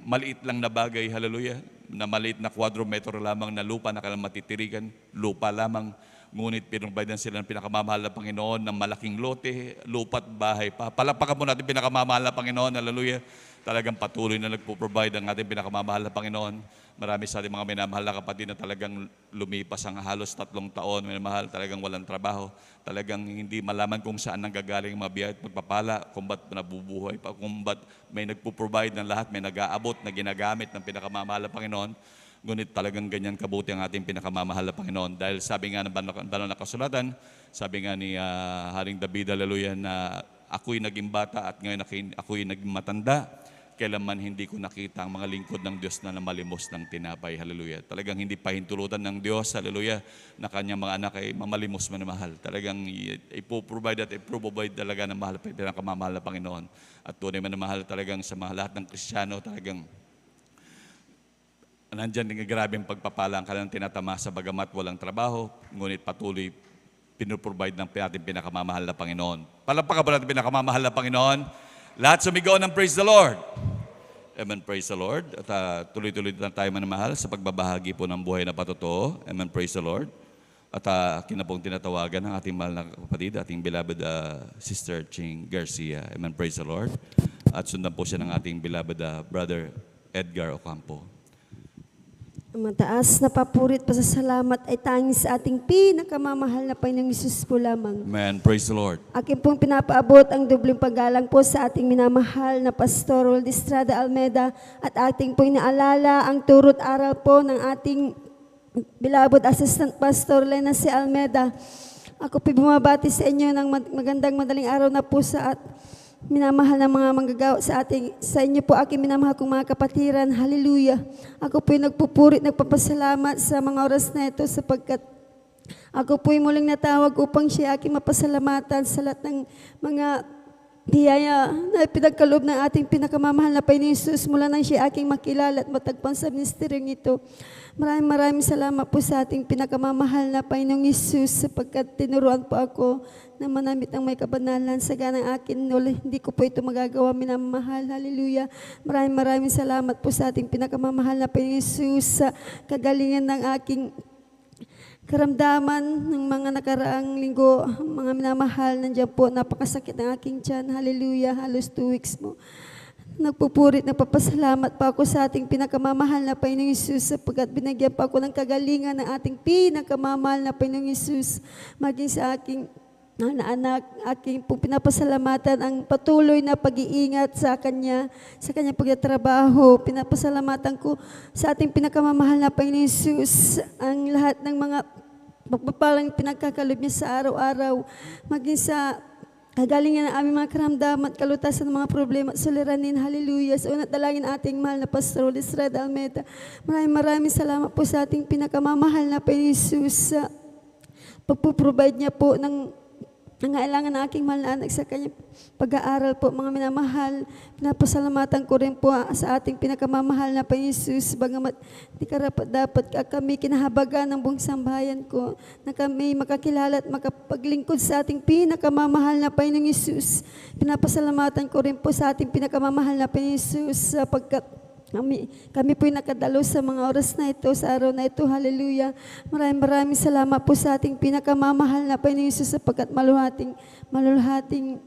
maliit lang na bagay, hallelujah, na maliit na quadrometro lamang na lupa na kailang matitirigan, lupa lamang, ngunit pinrovide sila ng pinakamamahal na Panginoon ng malaking lote, lupa't bahay pa. Palakpakan po natin pinakamamahal na Panginoon, hallelujah. Talagang patuloy na nagpo-provide ang ating pinakamamahal na Panginoon. Marami sa ating mga minamahal na kapatid na talagang lumipas ang halos 3 taon, minamahal, talagang walang trabaho. Talagang hindi malaman kung saan nanggagaling ang mabiyay at pagpapala, kung ba't nabubuhay pa, kung ba't may nagpo-provide ng lahat, may nag-aabot na ginagamit ng pinakamamahal na Panginoon. Ngunit talagang ganyan kabuti ang ating pinakamamahal na Panginoon. Dahil sabi nga ng banal na kasulatan, sabi nga ni Haring David, hallelujah, na ako'y naging bata at ngayon ako'y naging matanda. Kailanman hindi ko nakita ang mga lingkod ng Diyos na namalimos ng tinapay. Hallelujah. Talagang hindi pahintulutan ng Diyos, hallelujah, na kanyang mga anak ay mamalimos man na mahal. Talagang ipoprovide at iprovide talaga ng mahal, pinakamamahal na Panginoon. At tunay man na mahal talagang sa mga lahat ng Kristiyano, talagang nandyan din grabing pagpapala ang kanilang tinatamasa bagamat walang trabaho, ngunit patuloy pinoprovide ng ating pinakamamahal na Panginoon. Palakpakan ba natin pinakamamahal na Panginoon? Lahat sumigaw ng praise the Lord. Amen, praise the Lord. At tuloy-tuloy na tayo manamahal sa pagbabahagi po ng buhay na patotoo. Amen, praise the Lord. At akin na pong tinatawagan ng ating mahal na kapatid, ating beloved Sister Ching Garcia. Amen, praise the Lord. At sundan po siya ng ating beloved Brother Edgar Ocampo. Ang mataas na papurit pasasalamat ay tanging sa ating pinakamamahal na Panginoong Hesus po lamang. Amen. Praise the Lord. Akin pong pinapaabot ang dubling paggalang po sa ating minamahal na Pastor Roldy Estrada Almeda at ating pong inaalala ang turot aral po ng ating beloved Assistant Pastor Lena C. Almeda. Ako po bumabati sa inyo ng magandang madaling araw na po sa minamahal na mga manggagawa sa inyo po aking minamahal kong mga kapatiran. Hallelujah. Ako po'y nagpupurit, nagpapasalamat sa mga oras na ito sapagkat ako po'y muling natawag upang siya aking mapasalamatan sa lahat ng mga biyaya na pinagkaloob ng ating pinakamamahal na Panginoon Hesus mula nang siya aking makilala at matagpan sa ministeryong ito. Maraming salamat po sa ating pinakamamahal na Panginoong Hesus sapagkat tinuruan po ako na manamit ang may kabanalan sa ganang akin. Hindi ko po ito magagawa, minamahal. Hallelujah. Maraming salamat po sa ating pinakamamahal na Panginoong Hesus sa kagalingan ng aking karamdaman ng mga nakaraang linggo, mga minamahal, nandiyan po, napakasakit ng aking tiyan. Hallelujah, halos 2 weeks mo. Nagpupurit, nagpapasalamat pa ako sa ating pinakamamahal na Panginoong Hesus sapagkat binigyan pa ako ng kagalingan ng ating pinakamamahal na Panginoong Hesus. Maging sa aking anak, aking pong pinapasalamatan ang patuloy na pag-iingat sa kanyang pagtatrabaho. Pinapasalamatan ko sa ating pinakamamahal na Panginoong Hesus ang lahat ng mga pagpapalang pinagkakalob niya sa araw-araw. Maging sa kagalingan ng aming mga karamdaman at kalutasan ng mga problema at suliranin. Hallelujah. Sa unat dalangin ating mahal na Pastor Roldy Estrada Almeda. Maraming salamat po sa ating pinakamamahal na Panginoong Hesus sa pagpuprovide niya po ng nangailangan ng aking mahal na anak sa kanyang pag-aaral po, mga minamahal. Pinapasalamatan ko rin po sa ating pinakamamahal na Panginoon Jesus, bagamat di karapat-dapat kami kinahabagan ng buong sambahayan ko, na kami makakilala at makapaglingkod sa ating pinakamamahal na Panginoon Jesus. Pinapasalamatan ko rin po sa ating pinakamamahal na Panginoon Jesus, sapagkat kami po'y nakadalo sa mga oras na ito, sa araw na ito. Hallelujah. Maraming salamat po sa ating pinakamamahal na Panginoon Jesus, sapagkat maluluhating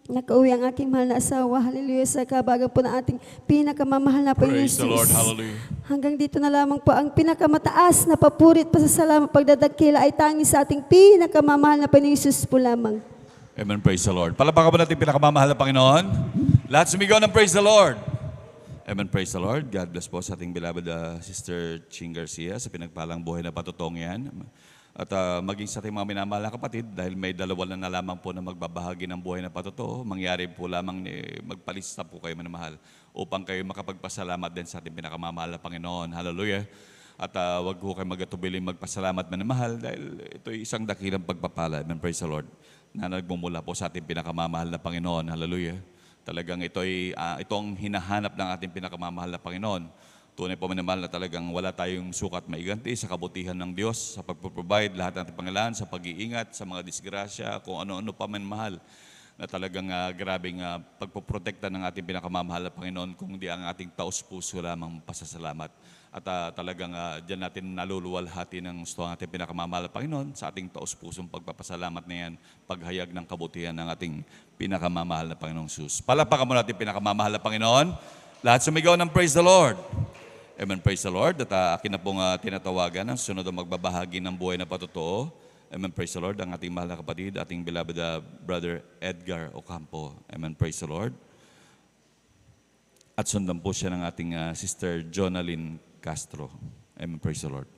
nakauwi ang aking mahal na asawa. Hallelujah. Sa kabagan po ng ating pinakamamahal na Panginoon Praise Jesus. the Lord. Hallelujah. Hanggang dito na lamang po ang pinakamataas na papurit, pasasalamat, pagdadakila ay tangi sa ating pinakamamahal na Panginoon Jesus po lamang. Amen. Praise the Lord. Palapakan po natin pinakamamahal na Panginoon. Lahat sumigaw ng praise the Lord. Amen. Praise the Lord. God bless po sa ating beloved Sister Ching Garcia sa pinagpalang buhay na patutong yan. At maging sa ating mga minamahal na kapatid, dahil may dalawa na lamang po na magbabahagi ng buhay na patotoo, mangyari po lamang magpalista po kayo minamahal upang kayo makapagpasalamat din sa ating pinakamamahal na Panginoon. Hallelujah. At wag po kayo magatubiling magpasalamat minamahal dahil ito'y isang dakilang pagpapala. Amen. Praise the Lord. Na nagmumula po sa ating pinakamamahal na Panginoon. Hallelujah. Talagang itong hinahanap ng ating pinakamamahal na Panginoon. Tunay po minamahal na talagang wala tayong sukat maiganti sa kabutihan ng Diyos, sa pagproprovide lahat ng ating pangailangan, sa pag-iingat, sa mga disgrasya, kung ano-ano pa man mahal. Na talagang grabing pagpoprotekta ng ating pinakamamahal na Panginoon, kung di ang ating taos-puso lamang pasasalamat. At talagang dyan natin naluluwalhati ng gusto ang ating pinakamamahal na Panginoon sa ating taos-pusong pagpapasalamat na yan, paghayag ng kabutihan ng ating pinakamamahal na Panginoong Jesus. Palapakan mo natin pinakamamahal na Panginoon. Lahat sumigaw ng praise the Lord. Amen. Praise the Lord. At akin na pong tinatawagan ang sunod na magbabahagi ng buhay na patotoo. Amen. Praise the Lord. Ang ating mahal na kapatid, ating beloved Brother Edgar Ocampo. Amen. Praise the Lord. At sundan po siya ng ating Sister Jonalyn Castro. Amen. Praise the Lord.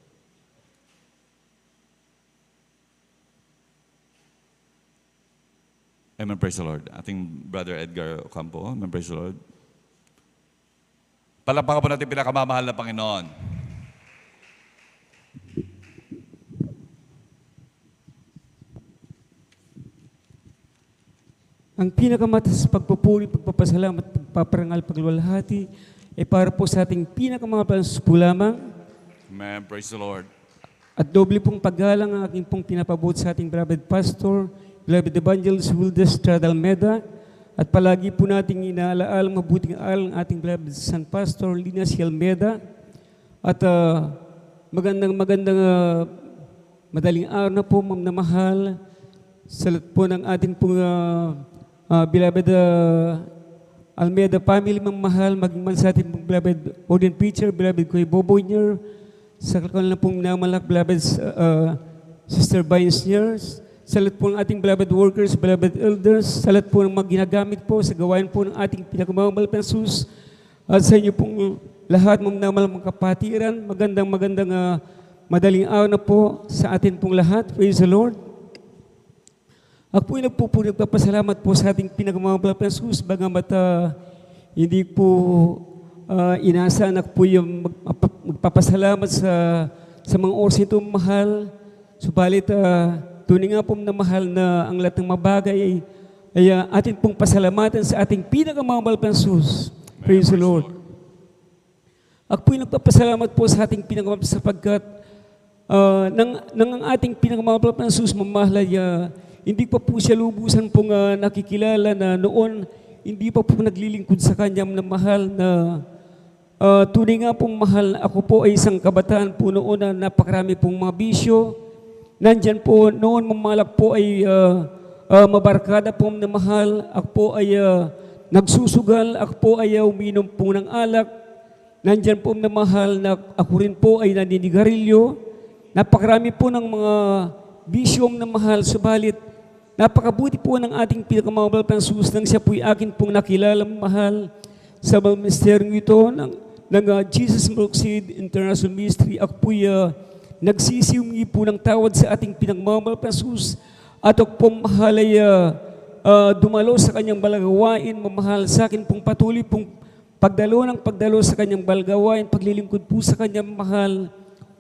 Amen. Praise the Lord. Ating Brother Edgar Ocampo. Amen. Praise the Lord. Palapakan po natin pinakamamahal na Panginoon. Ang pinakamatas pagpupuri, pagpapasalamat, pagpaparangal, pagluwalhati ay para po sa ating pinakamamahal po lamang. Amen. Praise the Lord. At doble pong paggalang ang aking pong pinapabot sa ating beloved pastor, beloved evangelist Wildes Stradalmeda, at palagi po nating inaalaala mabuting aral ang ating beloved San Pastor Linas Almeda. At magandang madaling araw na po, ma'am na mahal, sa lahat po ng ating pong beloved Almeda family, ma'am mahal, maging man sa ating pong beloved ordained preacher, beloved Kuya Boboyner, sa kanilang pong namalak beloved Sister Binesner, sa lahat po ng ating beloved workers, beloved elders, sa lahat po ng mga ginagamit po sa gawain po ng ating pinakamamahal na Jesus, at sa inyo pong lahat mga mga kapatiran, magandang madaling araw na po sa atin pong lahat. Praise the Lord. Ako po ay nagpapasalamat po sa ating pinakamamahal na Jesus, bagamat hindi po inaasahan ako po yung magpapasalamat sa mga oras ito mahal. Subalit, tunay nga po na mahal na ang lahat ng mabagay ay atin pong pasalamatan sa ating pinakamamahal na Jesus. Praise the Lord. Ako po ay nagpapasalamat po sa ating pinakamamahal sapagkat nang ating pinakamamahal na Jesus, mamahal ay hindi pa po siya lubusan pong nakikilala na noon, hindi pa po naglilingkod sa kanya na mahal na tunay nga pong mahal. Ako po ay isang kabataan po noon na napakarami pong mga bisyo. Nandyan po, noon mamalak po ay mabarkada po na mahal. Ako po ay nagsusugal. Ako po ay uminom po ng alak. Nandyan po na mahal na ako rin po ay naninigarilyo. Napakarami po ng mga bisyong na mahal. Subalit, napakabuti po ng ating pinakamamahal na Jesus nang siya po ay akin pong nakilala mahal sa mga misteryong ito ng Jesus Milkseed International Ministry. Ako po ay nagsisiungi po ng tawad sa ating pinakamamahal na Jesus at ako pong mahal ay dumalo sa kanyang balagawain, mamahal sa akin pong patuloy pong pagdalo sa kanyang balagawain, paglilingkod po sa kanyang mahal.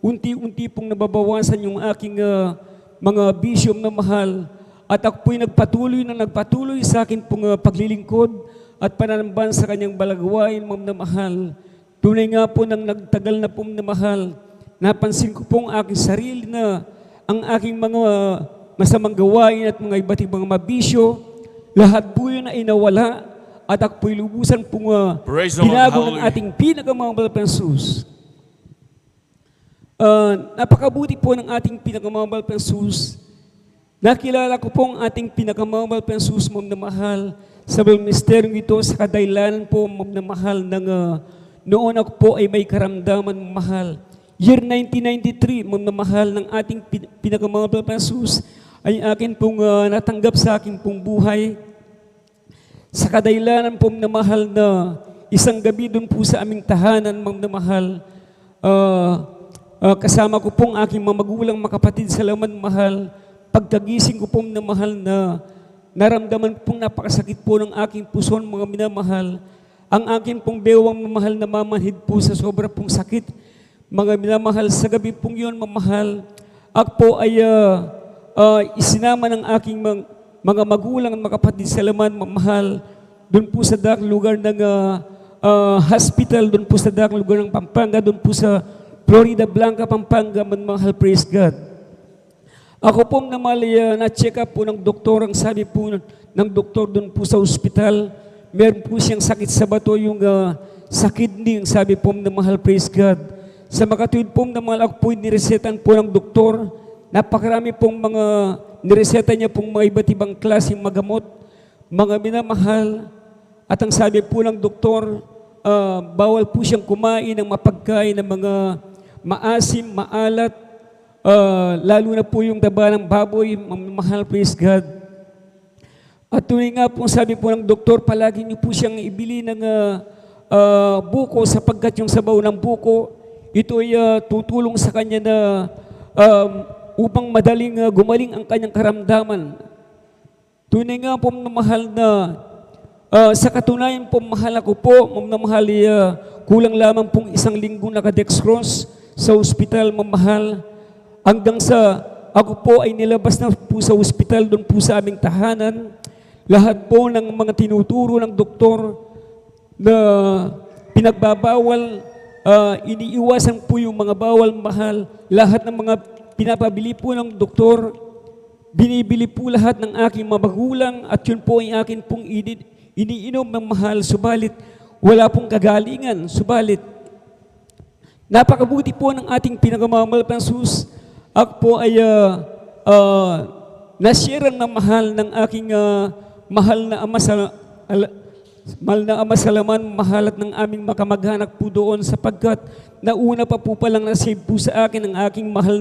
Unti-unti pong nababawasan yung aking mga bisyom na mahal. at ako po'y nagpatuloy sa akin pong paglilingkod at pananamban sa kanyang balagwain, ma'am na mahal. Tunay nga po nang nagtagal na po na mahal, napansin ko pong aking sarili na ang aking mga masamang gawain at mga iba't ibang mabisyo, lahat po yun ay nawala at ako po'y lubusan pong binago ng ating pinakamamahal na Jesus. Napakabuti po ng ating pinakamamahal na Jesus. Nakilala ko po ang ating pinakamamahal na Jesus, ma'am na mahal, sa ministeryong ito sa kadailanan po, ma'am na mahal, ng noon ako po ay may karamdaman, mahal. Year 1993, ma'am na mahal, ng ating pinakamamahal na Jesus ay akin pong natanggap sa akin pong buhay. Sa kadailanan po na mahal na isang gabi doon po sa aming tahanan, ma'am na mahal, kasama ko pong aking mga magulang, makapatid sa laman, mahal. Pagkagising ko pong na mahal na naramdaman pong napakasakit po ng aking puso, mga minamahal. Ang aking pong bewang mamahal na mamanhid po sa sobra pong sakit. Mga minamahal, sa gabi pong yun, mamahal, ako po ay isinama ng aking mga magulang at makapatid sa laman, mamahal, doon po sa dakong lugar ng hospital, doon po sa dakong lugar ng Pampanga, doon po sa Florida Blanca, Pampanga, mamahal, praise God. Ako po na-check up po ng doktor, ang sabi po ng doktor doon po sa ospital, meron po siyang sakit sa bato, yung sa kidney, ang sabi po na mahal, praise God. Sa makatuwid po na mahal, ako po niresetan po ng doktor, napakarami pong mga nireseta niya pong mga iba't ibang klaseng magamot, mga minamahal, at ang sabi po ng doktor, bawal po siyang kumain ng mapagkain ng mga maasim, maalat, lalo na po yung taba ng baboy, mahal, praise God. At tuloy nga po, sabi po ng doktor, palagi niyo po siyang ibili ng buko sapagkat yung sabaw ng buko, ito ay tutulong sa kanya na upang madaling gumaling ang kanyang karamdaman. Tunay nga po mahal na sa katunayan po mahal ako po, mahal kulang lamang pong 1 linggo naka-dextrose sa ospital, mamahal. Hanggang sa ako po ay nilabas na po sa ospital doon po sa aming tahanan. Lahat po ng mga tinuturo ng doktor na pinagbabawal, iniiwasan po yung mga bawal, mahal. Lahat ng mga pinapabili po ng doktor, binibili po lahat ng aking mabagulang at yun po ay akin pong iniinom ng mahal. Subalit, wala pong kagalingan. Subalit, napakabuti po ng ating pinakamamahal na Jesus. Ako po ay nasyaran na mahal ng aking mahal na ama sa laman, mahal at ng aming makamag-anak po doon sapagkat nauna pa po palang nasave po sa akin ang aking mahal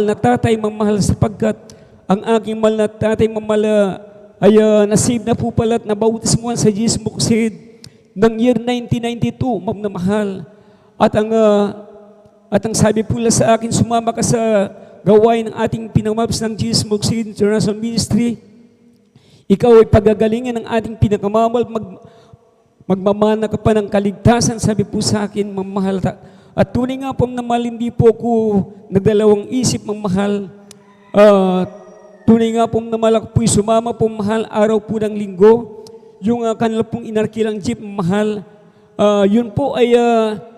na tatay, mamahal sapagkat ang aking mahal na tatay, mamahal ay nasave na po pala at nabautismuhan sa Jesus Crusade ng year 1992, ma'am na mahal. At ang sabi po sa akin, sumama ka sa gawain ng ating pinamabs ng Jesus Crusade International Ministry. Ikaw ay pagagalingan ng ating pinakamamahal, magmamana ka pa ng kaligtasan, sabi po sa akin, mamahal. At tunay nga po namahal, hindi po ako nagdalawang isip, mamahal. Tunay nga po namahal, ako po'y sumama po, mahal, araw po ng linggo. Yung kanila pong inarkilang jeep, mahal. Yun po ay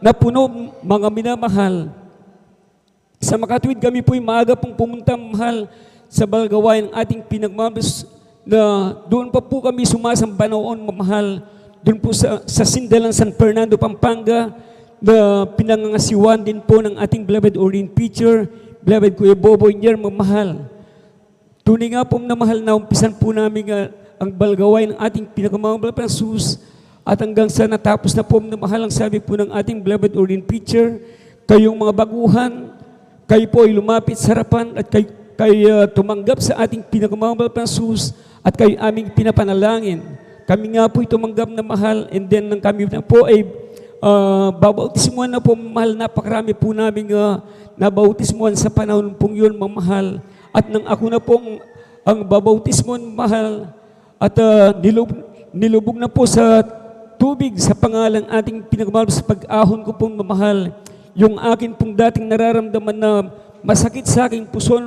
napuno, mga minamahal. Sa makatuwid kami po'y maaga pong pumunta, mahal, sa balgawain ng ating pinagmabas na doon pa po kami sumasamba noon, mamahal. Doon po sa Sindalan, San Fernando, Pampanga, na pinangangasiwan din po ng ating beloved ordained preacher, beloved Kuya Bobo Inyer, mamahal. Tunay nga po na mahal na umpisan po namin ang balgawain ng ating pinakamamahal na Jesus. At hanggang sa natapos na po na mahal, ang sabi po ng ating beloved ordained preacher, kayong mga baguhan, kayo po ay lumapit sa harapan at kayo tumanggap sa ating pinakamamahal na Jesus at kayo aming pinapanalangin. Kami nga po ay tumanggap na mahal and then nang kami na po ay babautismuhan na po, mahal, napakarami po namin nabautismuhan sa panahon pong yun, mamahal. At nang ako na pong ang babautismuhan, mahal, at nilubog na po sa tubig sa pangalang ating pinagmahal sa pag-ahon ko pong mamahal. Yung akin pong dating nararamdaman na masakit sa aking puso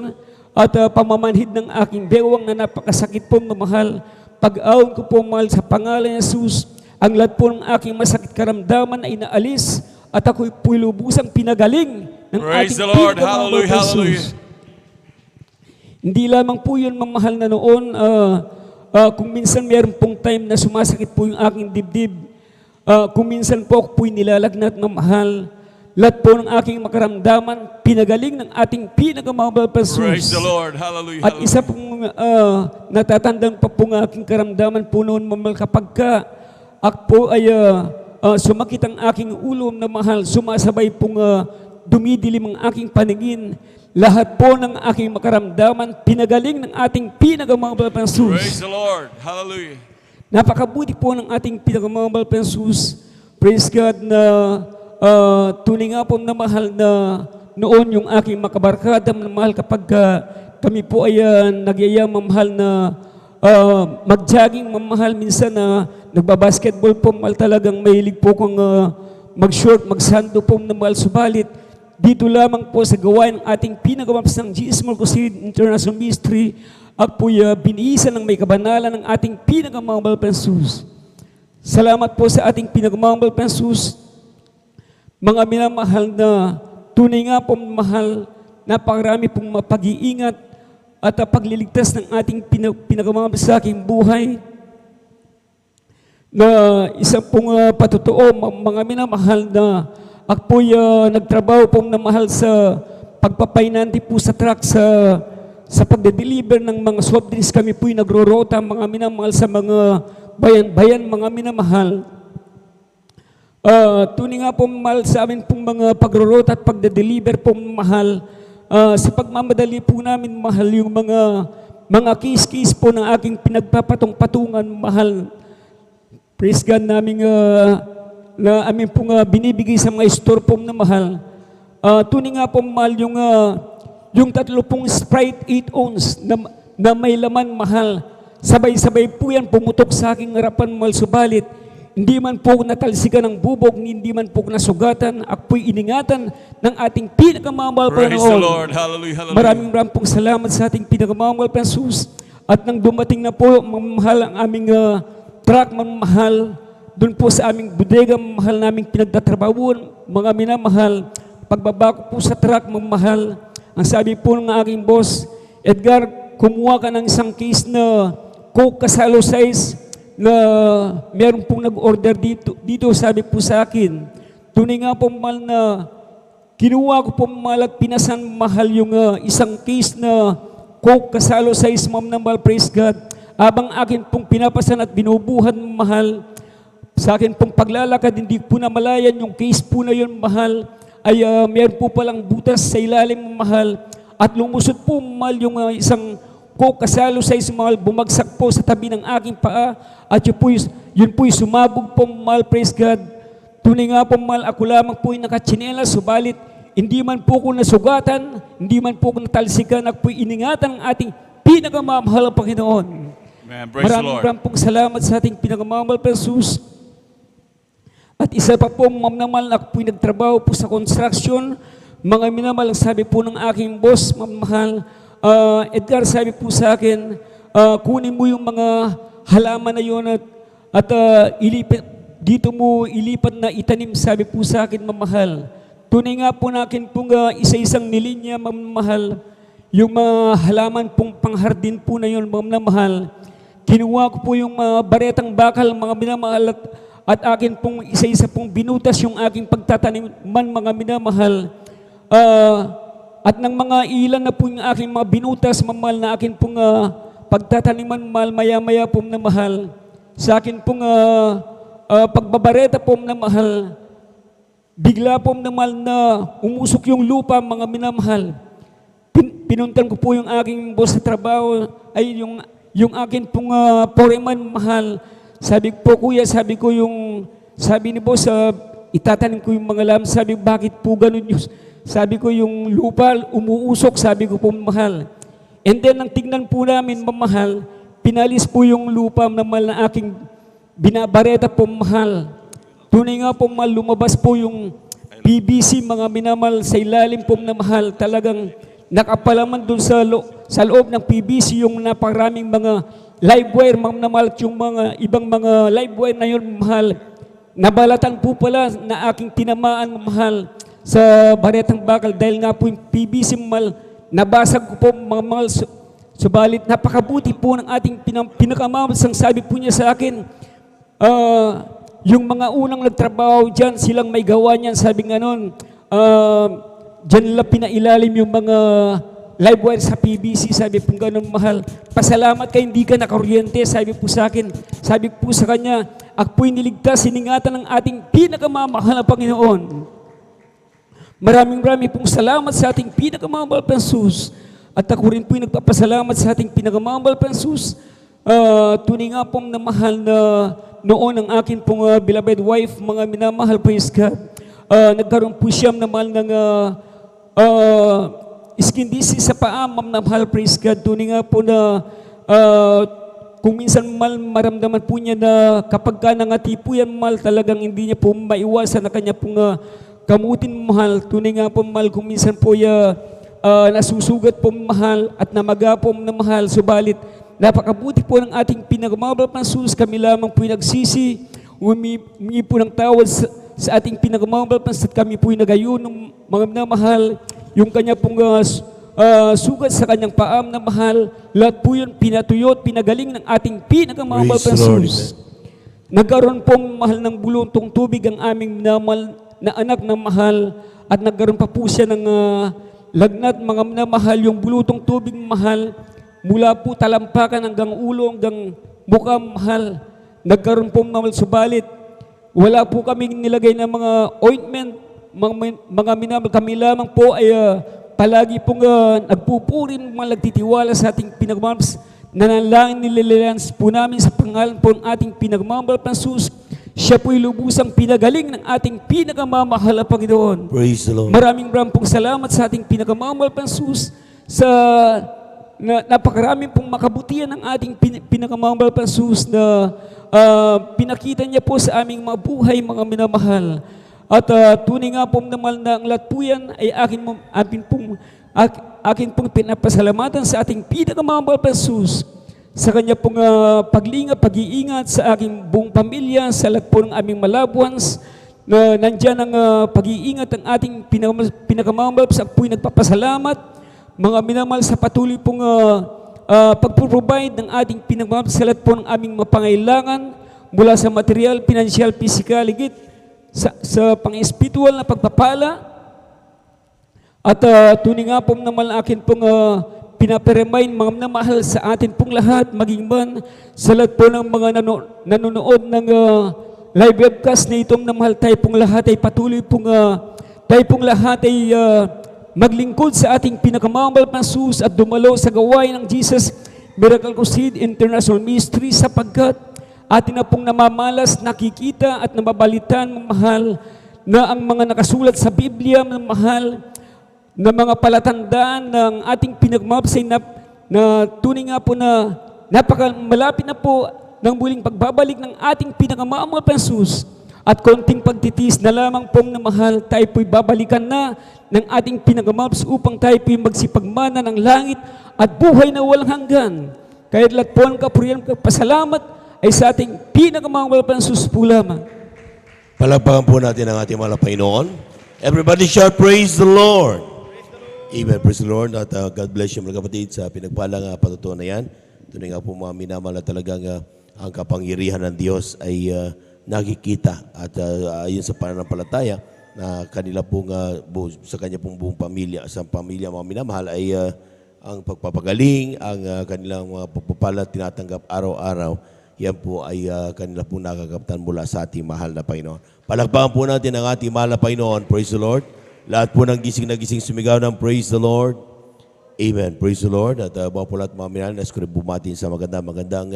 at pamamanhid ng aking bewang na napakasakit po mamahal. Pag-aon ko po mahal sa pangalan ni Jesus, ang lahat po ng aking masakit karamdaman ay naalis at ako'y po'y lubusang pinagaling ng Praise ating the Lord. pinakamamahal Hallelujah, na Jesus. hallelujah. Hindi lamang po yun mamahal na noon, kung minsan meron pong time na sumasakit po yung aking dibdib, kung minsan po ako po'y nilalagnat ng mahal, lahat po ng aking makaramdaman, pinagaling ng ating pinakamamahal na Jesus. Praise the Lord. Hallelujah. At isa pong natatandaan pa po ng aking karamdaman po noon mamahal kapag ako po ay sumakit ang aking ulo na mahal, sumasabay pong dumidilim ang aking paningin. Lahat po ng aking makaramdaman, pinagaling ng ating pinakamamahal na Jesus. Praise the Lord. Hallelujah. Napakabuti po ng ating pinakamamahal na Jesus. Praise God na tunay nga po na mahal na noon yung aking makabarkada na mahal kapag kami po ay nagyayang mamahal na mag-jogging mamahal minsan na nagbabasketball po mahal talagang mahilig po kong mag-short, mag-sando po na mahal subalit dito lamang po sa gawain ng ating pinagamapas ng Jesus Crusade International Ministry at po binihisan ng may kabanalan ng ating pinakamamahal na Jesus. Salamat po sa ating pinakamamahal na Jesus. Mga minamahal na tunay nga po mahal, napakarami pong mapag-iingat at pagliligtas ng ating pinakamamahal sa aking buhay na isang pong patotoo, mga minamahal na ako po'y nagtrabaho pong namahal sa pagpapainanti po sa truck sa pagde-deliver ng mga soft drinks. Kami po'y nagrorota mga minamahal sa mga bayan-bayan, mga minamahal. Tunay nga po mahal sa amin pong mga pagrorota at pagde-deliver po mahal. Sa pagmamadali po namin mahal yung mga case-case po ng aking pinagpapatong-patungan mahal. Praise God namin na amin pong binibigay sa mga store po na mahal. Tunay nga po mahal yung 3 pong Sprite 8 ounce na may laman mahal. Sabay-sabay po yan pumutok sa aking harapan mahal subalit. Hindi man po natalsikan ng bubog, hindi man po nasugatan, ako po'y iningatan ng ating pinakamamahal Praise Panginoon. the Lord. Hallelujah, hallelujah. Maraming pong salamat sa ating pinakamamahal na Jesus. At nang dumating na po, mamahal ang aming truck, mamahal, doon po sa aming bodega, mamahal naming pinagtatrabahuan, mga minamahal, pagbaba ko po sa truck, mamahal, ang sabi po ng aking boss, Edgar, kumuha ka ng isang case na Coke Kasalo size, na meron pong nag-order dito sabi po sa akin. Tunay nga po mahal na kinuha ko po mahal at pinasan mahal yung isang case na Coke Kasalo size ma'am na mahal, praise God. Abang akin pong pinapasan at binubuhan mahal, sa akin pong paglalakad, hindi po na malayan yung case po na yun mahal, ay meron po palang butas sa ilalim mahal, at lumusot po mahal yung isang Coke Kasalo size mahal, bumagsak po sa tabi ng aking paa at yun po'y sumabog po mahal, praise God. Tunay nga po mahal, ako lamang po'y nakatsinelas, subalit hindi man po ko nasugatan, hindi man po ko natalsikan, ako po'y iningatan ng ating pinakamamahal ang Panginoon. Amen. Praise the Lord. Maraming pong salamat sa ating pinakamamahal na Jesus. At isa pa po, ma'am naman, ako po'y nagtrabaho po sa construction. Mga minamahal, sabi po ng aking boss, ma'am mahal, Edgar, sabi po sa akin, kunin mo yung mga halaman na yun at dito mo ilipat na itanim, sabi po sa akin, mamahal. Tunay nga po natin pong isa-isang nilinya, mamahal, yung mga halaman pong panghardin po na yun, mamahal. Kinuha ko po yung baretang bakal, mga minamahal, at akin pong isa-isa pong binutas yung aking pagtataniman, mga minamahal. At ng mga ilan na po yung aking mga binutas, mamahal, na akin pong pagtataniman, mahal, maya-maya po na mahal. Sa akin pong pagbabareta po na mahal, bigla po na mahal na umusok yung lupa, mga minamahal. Pinuntan ko po yung aking boss sa trabaho, ay yung akin pong foreman, mahal. Sabi po, kuya, sabi ni boss, itatanim ko yung mga lam. Sabi, bakit po ganun yun? Sabi ko, yung lupa umuusok, sabi ko po, mahal. And then, ang tignan po namin, mamahal, pinalis po yung lupa na mahal na aking binabareta po, mahal. Tunay nga po, mahal, lumabas po yung PVC, mga minamahal, sa ilalim po na mahal. Talagang nakapalaman dun sa sa loob ng PBC yung napakaraming mga live wire, mga namahal, yung mga ibang mga live wire na yun, mahal. Nabalatan po pala na aking tinamaan, mahal, sa baretang bakal dahil nga po yung PBC, mahal, nabasag ko po, mga mahal. Subalit, napakabuti po ng ating pinakamamalasang sabi po niya sa akin, yung mga unang nagtrabaho dyan, silang may gawa niyan, sabi nga nun, dyan lang pinailalim yung mga live wire sa PBC, sabi po ganun, mahal. Pasalamat ka, hindi ka nakaryente, sabi po sa akin. Sabi po sa kanya, ako po'y niligtas, siningatan ng ating pinakamamahal na Panginoon. Maraming pong salamat sa ating pinakamamahal na Jesus. At ako rin po'y nagpapasalamat sa ating pinakamamahal na Jesus. Tunay nga pong namahal na noon ang akin pong beloved wife, mga minamahal, praise God. Nagkaroon po siya ng mahal ng skin disease sa paa, ma'am na mahal, praise God. Tunay nga po na kung minsan mahal, maramdaman po niya na kapag ka nangati po yan, mahal, talagang hindi niya po maiwasan na kanya pong kamutin, mahal. Tunay nga po, mahal, kung minsan po nasusugat po, mahal, at namaga po na mahal. Subalit, napakabuti po ng ating pinakamabal na Jesus. Kami lamang po nagsisi, humingi po ng tawad sa ating pinakamabal na Jesus. Kami po nagayon ng mga minamahal, yung kanya pong sugat sa kanyang paam na mahal, lahat po yun pinatuyot, pinagaling ng ating pinakamabal na Jesus. Nagkaroon pong mahal ng buluntong tubig ang aming minamahal na anak na mahal, at nagkaroon pa po siya ng lagnat, mga minamahal, yung bulutong tubig mahal, mula po talampakan hanggang ulo, hanggang mukha, mahal. Nagkaroon po mahal, subalit wala po kaming nilagay na mga ointment, mga minamahal. Kami lamang po ay palagi pong nagpupurin, mga nagtitiwala sa ating pinagmamahal, nanalangin nililans po namin sa pangalan po ng ating pinagmamahal na Jesus. Siya po'y lubusang pinagaling ng ating pinakamamahal na Panginoon. Praise the Lord. Maraming pong salamat sa ating pinakamamahal na Jesus sa napakaraming pong makabutihan ng ating pinakamamahal na Jesus na pinakita niya po sa aming mga buhay, mga minamahal. At tunay nga pong naman na ang lahat po yan ay akin pong pinapasalamatan sa ating pinakamamahal na Jesus sa kanya pong pag-iingat sa aking buong pamilya, sa lahat po ng aming malabuans, na nandyan ang pag-iingat ng ating pinakamamahal. Sa po'y nagpapasalamat, mga minamahal, sa patuloy pong pag-provide ng ating pinakamamahal sa lahat po ng aming mapangailangan, mula sa material, financial, physical, higit sa pang-espiritual na pagpapala. At tunay nga po naman akin pong pinaparemind, mga minamahal, sa atin pong lahat, maging man sa lahat po ng mga nanonood ng live webcast na itong namahal, tayo pong lahat ay patuloy pong lahat ay maglingkod sa ating pinakamamahal na Jesus at dumalo sa gawain ng Jesus Miracle Crusade International Ministry, sapagkat atin na pong namamalas, nakikita at nababalitan, mahal, na ang mga nakasulat sa Biblia, mahal, na mga palatandaan ng ating pinagmamahal na tunay nga po na napakamalapit na po ng muling pagbabalik ng ating pinakamamahal na Jesus. At konting pagtitis na lamang pong na mahal, tayo po'y babalikan na ng ating pinakamamahal upang tayo po'y magsipagmana ng langit at buhay na walang hanggan. Kaya lahat po ang kapurihan, pasalamat ay sa ating pinakamamahal na Jesus po lamang. Palagpakan po natin ang ating mahal na Panginoon. Everybody shout, praise the Lord. Amen. Praise the Lord. At God bless you mga kapatid sa pinagpalang patutuan na yan. Tunay nga po mga minamahal na talagang ang kapangyarihan ng Diyos ay nakikita at ayon sa pananampalataya na kanila pong sa kanya pong buong pamilya, sa pamilya mga minamahal ay ang pagpapagaling, ang kanilang mga pagpapala tinatanggap araw-araw. Yan po ay kanila pong nakakaptan mula sa ating mahal na Panginoon. Palakpakan po natin ang ating mahal na Panginoon. Praise the Lord. Lahat po ng gising na gising sumigaw ng praise the Lord. Amen. Praise the Lord. At mga po lahat mga minamahal, nais ko rin bumatiin sa magandang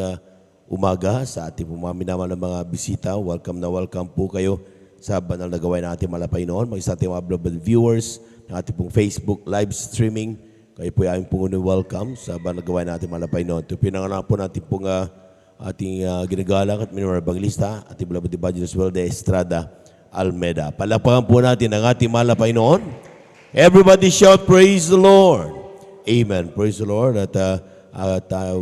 umaga sa ating mga minamahal na mga bisita. Welcome na welcome po kayo sa banal na gawain ng ating mahal na Panginoon. Mga sa ating mga global viewers ng ating pong Facebook live streaming. Kayo po ay aming pong welcome sa banal na gawain ng ating mahal na Panginoon. Ito pinanganak po natin pong ating ginagalang at minimum evangelista, ating beloved evangelist Weldy Estrada Almeda. Palakpakan po natin ang ating mahal na Panginoon. Everybody shout, praise the Lord. Amen. Praise the Lord.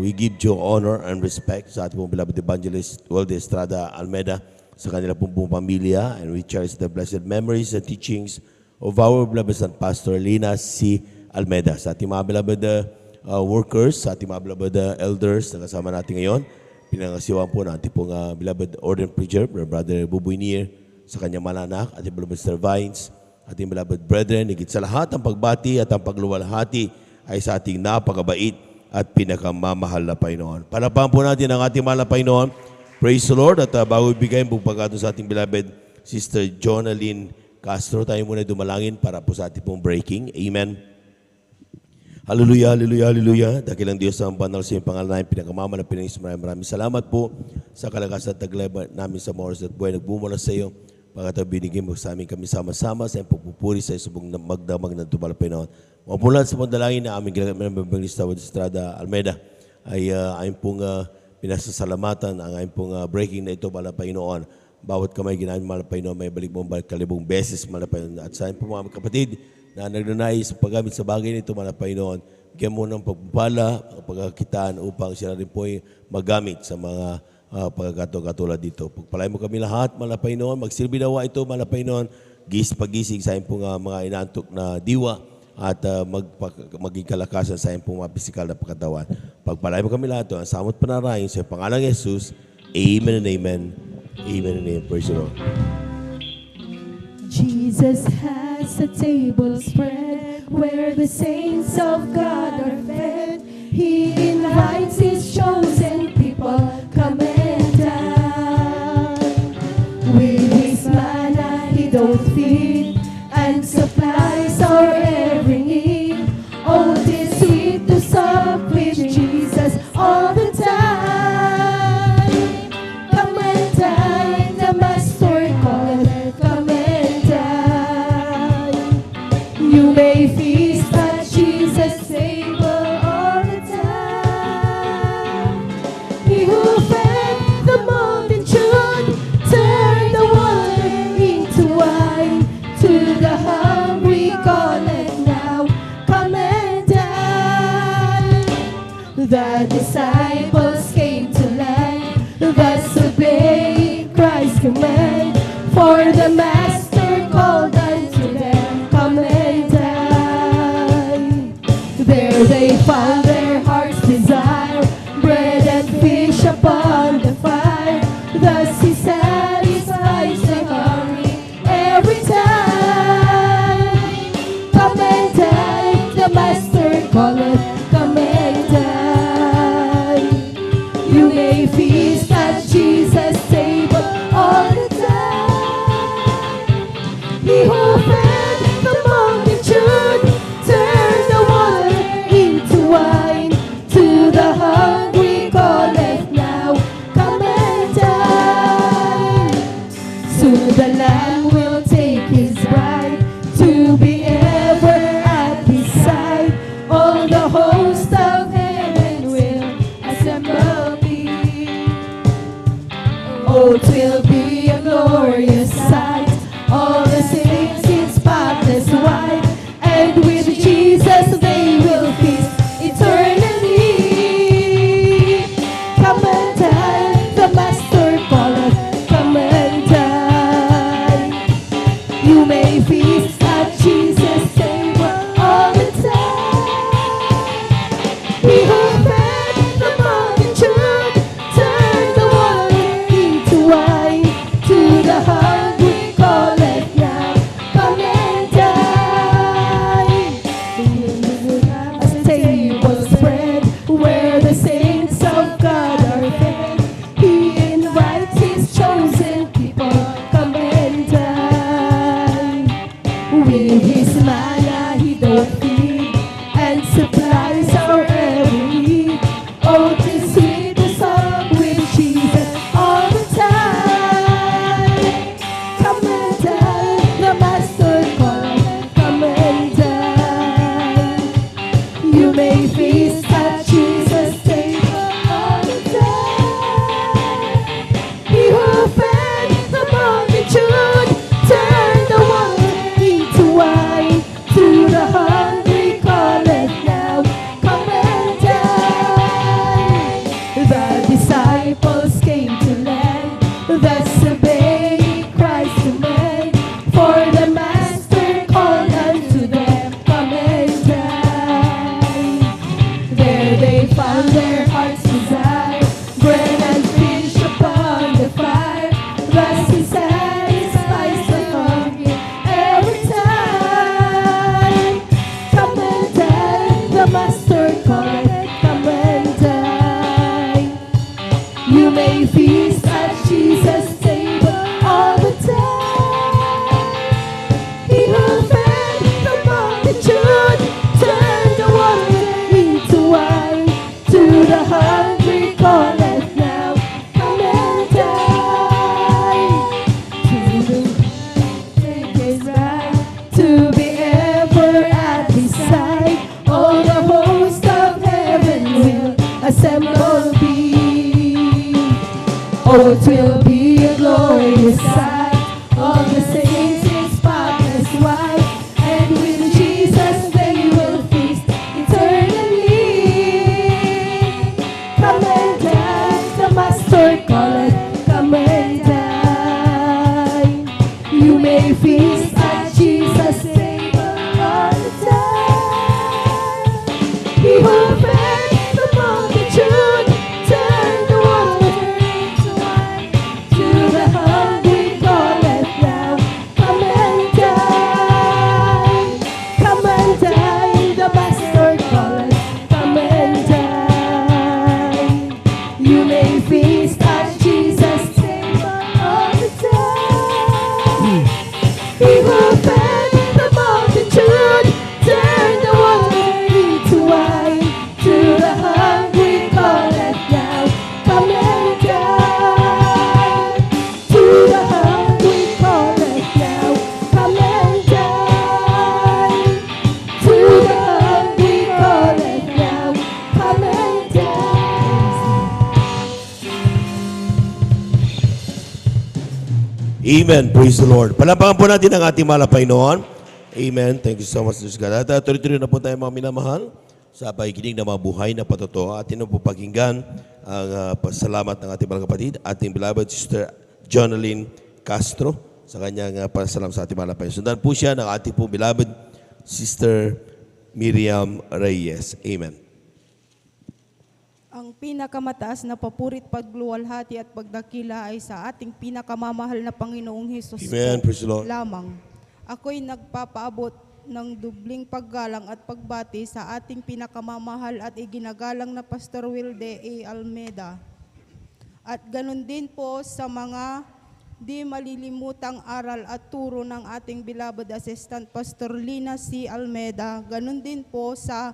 We give due honor and respect sa ating pong beloved evangelist Walde Estrada Almeda sa kanila pong pamilya, and we cherish the blessed memories and teachings of our beloved Son Pastor Lina C. Almeda. Sa ating mga beloved workers, sa ating mga beloved elders na kasama natin ngayon, pinangasiwaan po ng ating pong beloved ordained preacher, Brother Buboy Nier, sa kanyang mananak, ating beloved Sir Vines, ating beloved brethren, higit sa lahat, ang pagbati at ang pagluwalhati ay sa ating napakabait at pinakamamahal na Panginoon. Palapakan po natin ang ating mahal na Panginoon. Praise the Lord. At bago ibigay ang pagpagato sa ating beloved Sister Jonalyn Castro, tayo muna dumalangin para po sa ating pong breaking. Amen. Hallelujah, hallelujah, hallelujah. Dakilang Diyos ang banal sa iyong pangalan namin, pinakamama na pinangis. Maraming salamat po sa kalagasan at tagleba namin sa oras at buhay. Nagbumula sa iyo. Pagkataw binigay mo sa amin kami sama-sama sa iyong pagpupuri sa iyo subong magdamag ng tumal Panginoon. Mapulan sa pandalangin na aming ginagawa Walde Estrada Almeda ay ayun pong pinasasalamatan ang ayun pong breaking na ito, mahal na Panginoon. Bawat kamay ginamit, mahal na Panginoon, may balik mong kalibong beses, mahal na Panginoon. At sa ayun pong mga kapatid na nagnanais sa paggamit sa bagay nito, mahal na Panginoon, bigyan mo ng pagpapala, pagkakitaan upang sila rin po ay magamit sa mga pagkakatulad dito. Pagpalay mo kami lahat, mahal na Panginoon, magsilbi nawa ito, mahal na Panginoon, pagising sa ayun pong mga inaantok na diwa, at maging kalakasan sa iyong pong mga pisikal na pagkatawan. Pagpalay mo kami lahat, ang samot panarahin sa pangalang Jesus. Amen and amen. Amen and amen. Praise the Lord. Jesus has a table spread where the saints of God are fed. He invites His chosen people, come and dine. With His manna He doth feed and supplies our every need. Oh, 'tis sweet to sup with Jesus all the time. Come and dine, the Master calleth, come and dine. You may feast at Jesus' table all the time. He who fed the multitude turned the water into wine. To the hungry calleth now, come and dine. The disciples came to land, thus obeying Christ's command. For the Master called unto them, come and dine. There they found their heart's desire, bread and fish upon the fire. Thus He satisfies the hungry every time. Come and dine, the Master calleth, come and dine. You may feast at Jesus' table all the time. He who fed the multitude turned the water into wine. To the hungry calleth now, come and dine. Soon the Lamb will take His bride to be ever at His side. All the host of heaven will assemble be. You may feast at Jesus' table all the time. He will fed the multitude, turn the water into wine. To the hungry calleth now, come and dine. Take his right to be ever at his side. All the host of heaven will assemble be. Oh, it will be a glorious sight. All the saints in spotless white, and with Jesus they will feast eternally. Come and dine, the Master calleth, come and dine. You may feast at Jesus' table all the time. He who fed the multitude, turned the water into wine. To the hungry calleth now, come and dine. Come and dine, the Master calleth, come and dine. You may feast at Jesus' table all the time. He who fed the multitude, turned the water into wine. To the hungry calleth now, come and dine. To the hungry calleth now, come and dine. To the hungry calleth now, come and dine. Amen. Praise the Lord. Palapakan po natin ang ating mahal na Panginoon. Amen. Thank you so much, Diyos God. At tuloy-tuloy na po tayo mga minamahal sa pakikinig ng mga buhay na patotoo. Atin na po pakinggan ang pasalamat ng ating mga kapatid, ating beloved Sister Jonalyn Castro sa kanyang pasalam sa ating mahal na Panginoon. Sundan po siya ng ating po beloved Sister Miriam Reyes. Amen. Ang pinakamataas na papurit, pagluwalhati at pagdakila ay sa ating pinakamamahal na Panginoong Hesus Amen. Praise the Lord. lamang. Ako'y nagpapaabot ng dubling paggalang at pagbati sa ating pinakamamahal at iginagalang na Pastor Wilde A. Almeda. At ganun din po sa mga di malilimutang aral at turo ng ating beloved Assistant Pastor Lina C. Almeda. Ganun din po sa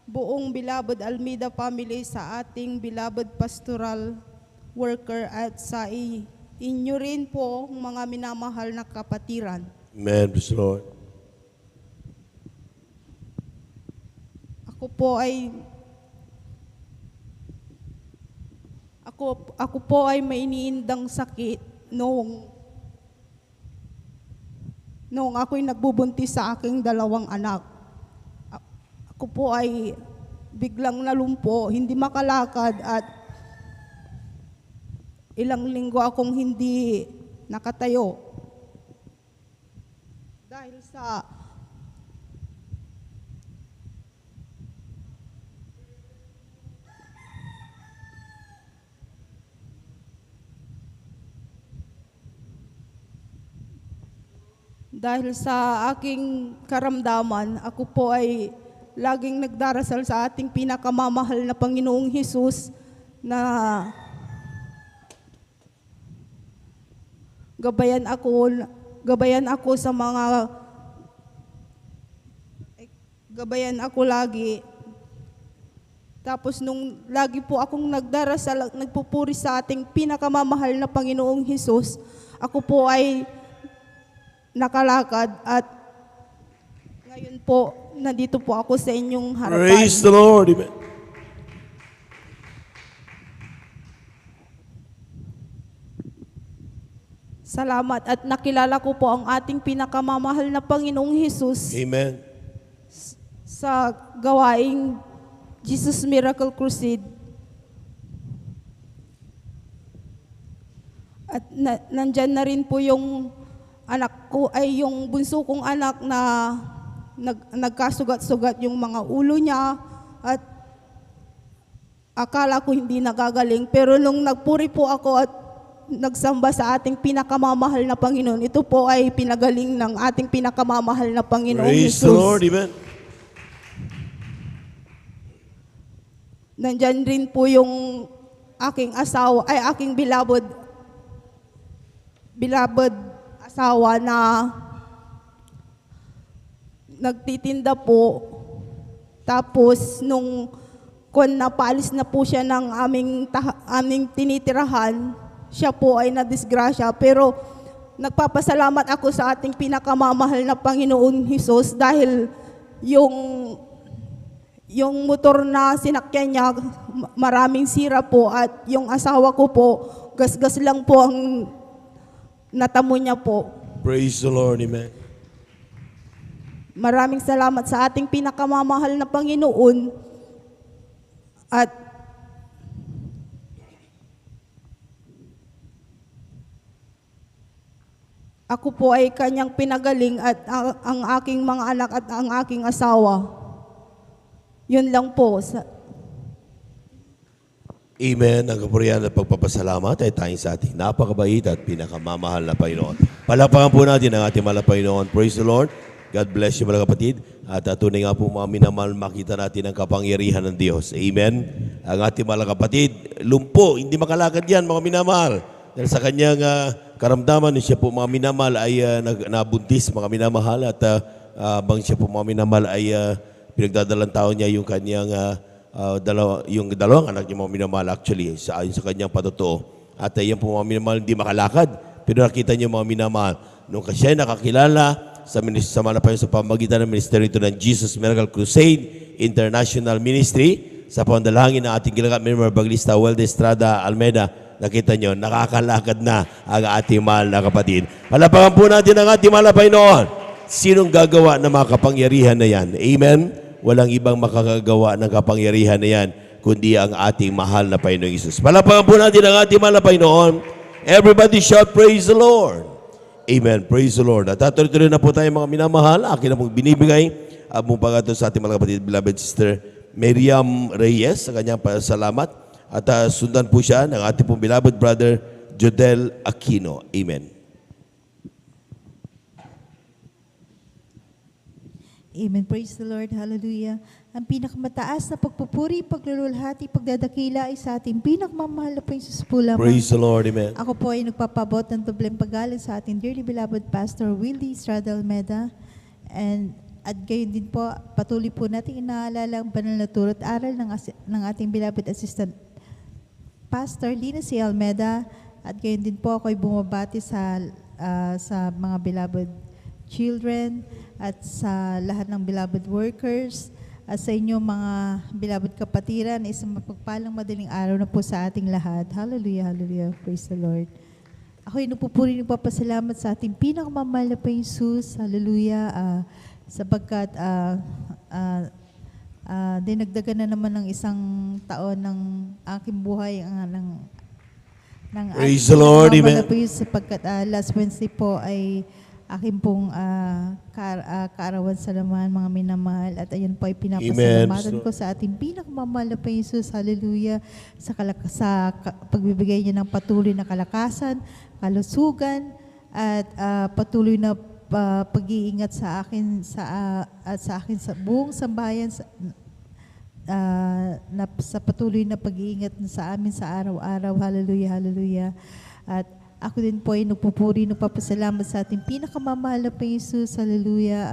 buong beloved Almeda family, sa ating beloved pastoral worker at sa inyo rin po mga minamahal na kapatiran. Amen. Praise the Lord. Ako po ay may iniindang sakit noong ako'y nagbubuntis sa aking dalawang anak. Ako po ay biglang nalumpo, hindi makalakad at ilang linggo akong hindi nakatayo. Dahil sa aking karamdaman, ako po ay laging nagdarasal sa ating pinakamamahal na Panginoong Hesus na gabayan ako sa mga gabayan ako lagi. Tapos nung lagi po akong nagdarasal, nagpupuri sa ating pinakamamahal na Panginoong Hesus, ako po ay nakalakad at ngayon po, nandito po ako sa inyong harapan. Praise the Lord. Amen. Salamat at nakilala ko po ang ating pinakamamahal na Panginoong Hesus. Amen. Sa gawaing Jesus Miracle Crusade. At nandyan na rin po yung anak ko, ay yung bunso kong anak na nagkasugat-sugat yung mga ulo niya at akala ko hindi nagagaling. Pero nung nagpuri po ako at nagsamba sa ating pinakamamahal na Panginoon, ito po ay pinagaling ng ating pinakamamahal na Panginoong Praise Jesus. the Lord. Amen. Nandyan rin po yung aking asawa, ay aking beloved asawa na nagtitinda po. Tapos nung napalis na po siya ng aming tinitirahan, siya po ay nadisgrasya. Pero nagpapasalamat ako sa ating pinakamamahal na Panginoon Hesus dahil yung motor na sinakyan niya, maraming sira po, at yung asawa ko po, gasgas lang po ang natamo niya po. Praise the Lord, amen. Maraming salamat sa ating pinakamamahal na Panginoon. At ako po ay kanyang pinagaling, at ang aking mga anak at ang aking asawa. Yun lang po. Amen. Ang kapurihan at pagpapasalamat ay tayong sa ating napakabait at pinakamamahal na Panginoon. Palakpakan po natin ang ating mahal na Panginoon. Praise the Lord. God bless you mga kapatid. At tunay nga po mga minamahal, makita natin ang kapangyarihan ng Diyos. Amen. Ang ating mga kapatid, lumpo, hindi makalakad yan mga minamahal. Dahil sa kanyang karamdaman, siya po mga minamahal ay nabuntis mga minamahal. At bang siya po mga minamahal ay pinagdadalang tao niya yung kanyang yung dalawang anak niya mga minamahal actually, sa kanyang patotoo. At yan po mga minamahal hindi makalakad. Pero nakita niyo mga minamahal, nung siya nakakilala sa malapayon sa pamagitan ng ministeryo ito ng Jesus Miracle Crusade International Ministry, sa pandalangin ng ating ginagamit member Baglista Weldy Estrada Almeida, nakita nyo, nakakalakad na ang ating mahal na kapatid. Palapakan po natin ang ating mahal na Panginoon. Sinong gagawa ng mga kapangyarihan na yan? Amen? Walang ibang makakagawa ng kapangyarihan na yan, kundi ang ating mahal na Panginoong Isus. Palapakan po natin ang ating mahal na Panginoon. Everybody shout, praise the Lord. Amen. Praise the Lord. At tuloy-tuloy na po tayo mga minamahal. Akin na pong binibigay ang mong pagkato sa ating mga kapatid, beloved sister Miriam Reyes, sa kanyang pasalamat. At sundan po siya ng ating pong beloved brother Jodel Aquino. Amen. Amen. Praise the Lord. Hallelujah. Ang pinakamataas na pagpupuri, paglululhati, pagdadakila ay sa ating pinakamamahal na Panginoon po lamang. Praise the Lord. Amen. Ako po ay nagpapabot ng dobleng paggaling sa ating dearly beloved Pastor Wildy Estrada Almeida. At gayon din po, patuloy po natin inaalala ang banal na turo at aral ng ating beloved assistant Pastor Lina C. Almeida. At gayon din po ako ay bumabati sa mga beloved children at sa lahat ng beloved workers. At sa inyo mga beloved kapatiran, isang mapagpalang madaling araw na po sa ating lahat. Hallelujah, hallelujah. Praise the Lord. Ako'y nagpupuri, nagpapasalamat sa ating pinakamamahal na Panginoong Jesus. Hallelujah. Sapagkat dinagdagan na naman ng isang taon ng aking buhay ng praise the Lord. Amen. Sapagkat last Wednesday po ay aking pong kaarawan sa laman, mga minamahal. At ayan po ay pinapasalamatan ko sa ating pinakamamahal na Panginoon Jesus. Hallelujah. Sa pagbibigay niya ng patuloy na kalakasan, kalusugan, at patuloy na pag-iingat sa akin sa buong sambayan, sa patuloy na pag-iingat sa amin sa araw-araw. Hallelujah, hallelujah. At ako din po ay nagpupuri, nagpapasalamat sa ating pinakamamahal na Panginoon Jesus. Hallelujah.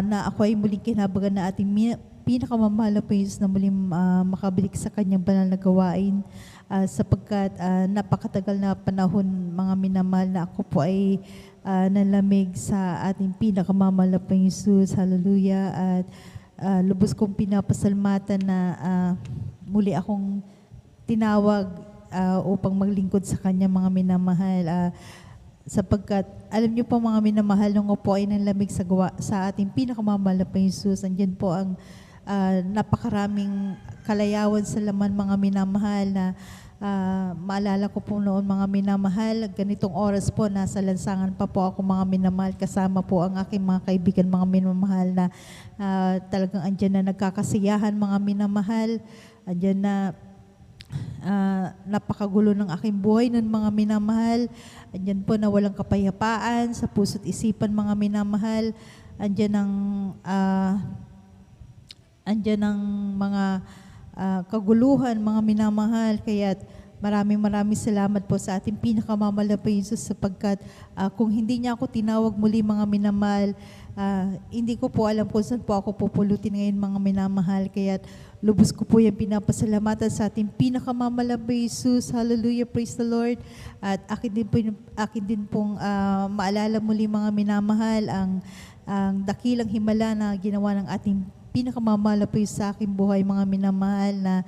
Na ako ay muling kinabagan na ating pinakamamahal na Panginoon Jesus na muling makabalik sa kanyang banal na gawain. Sapagkat napakatagal na panahon, mga minamahal, na ako po ay nalamig sa ating pinakamamahal na Panginoon Jesus. Hallelujah. At lubos kong pinapasalamatan na muli akong tinawag upang maglingkod sa kanya, mga minamahal. Sapagkat, alam niyo po mga minamahal, nung po ay nanlamig sa ating pinakamamahal na Panginoon Jesus, andyan po ang napakaraming kalayawan sa laman, mga minamahal, na maalala ko po noon, mga minamahal, ganitong oras po, nasa lansangan pa po ako, mga minamahal, kasama po ang aking mga kaibigan, mga minamahal, na talagang andyan na nagkakasiyahan, mga minamahal, andyan na napakagulo ng aking buhay nun, mga minamahal. Andyan po na walang kapayapaan sa puso't isipan, mga minamahal. Andyan ang mga kaguluhan, mga minamahal. Kaya't maraming salamat po sa ating pinakamamahal na Jesus sapagkat kung hindi niya ako tinawag muli, mga minamahal, hindi ko po alam kung saan po ako pupulutin ngayon, mga minamahal. Kaya't lubos ko po yung pinapasalamatan sa ating pinakamamahal na Jesus. Hallelujah, praise the Lord. At akin din pong maalala muli, mga minamahal, ang dakilang himala na ginawa ng ating pinakamamahal po sa aking buhay, mga minamahal, na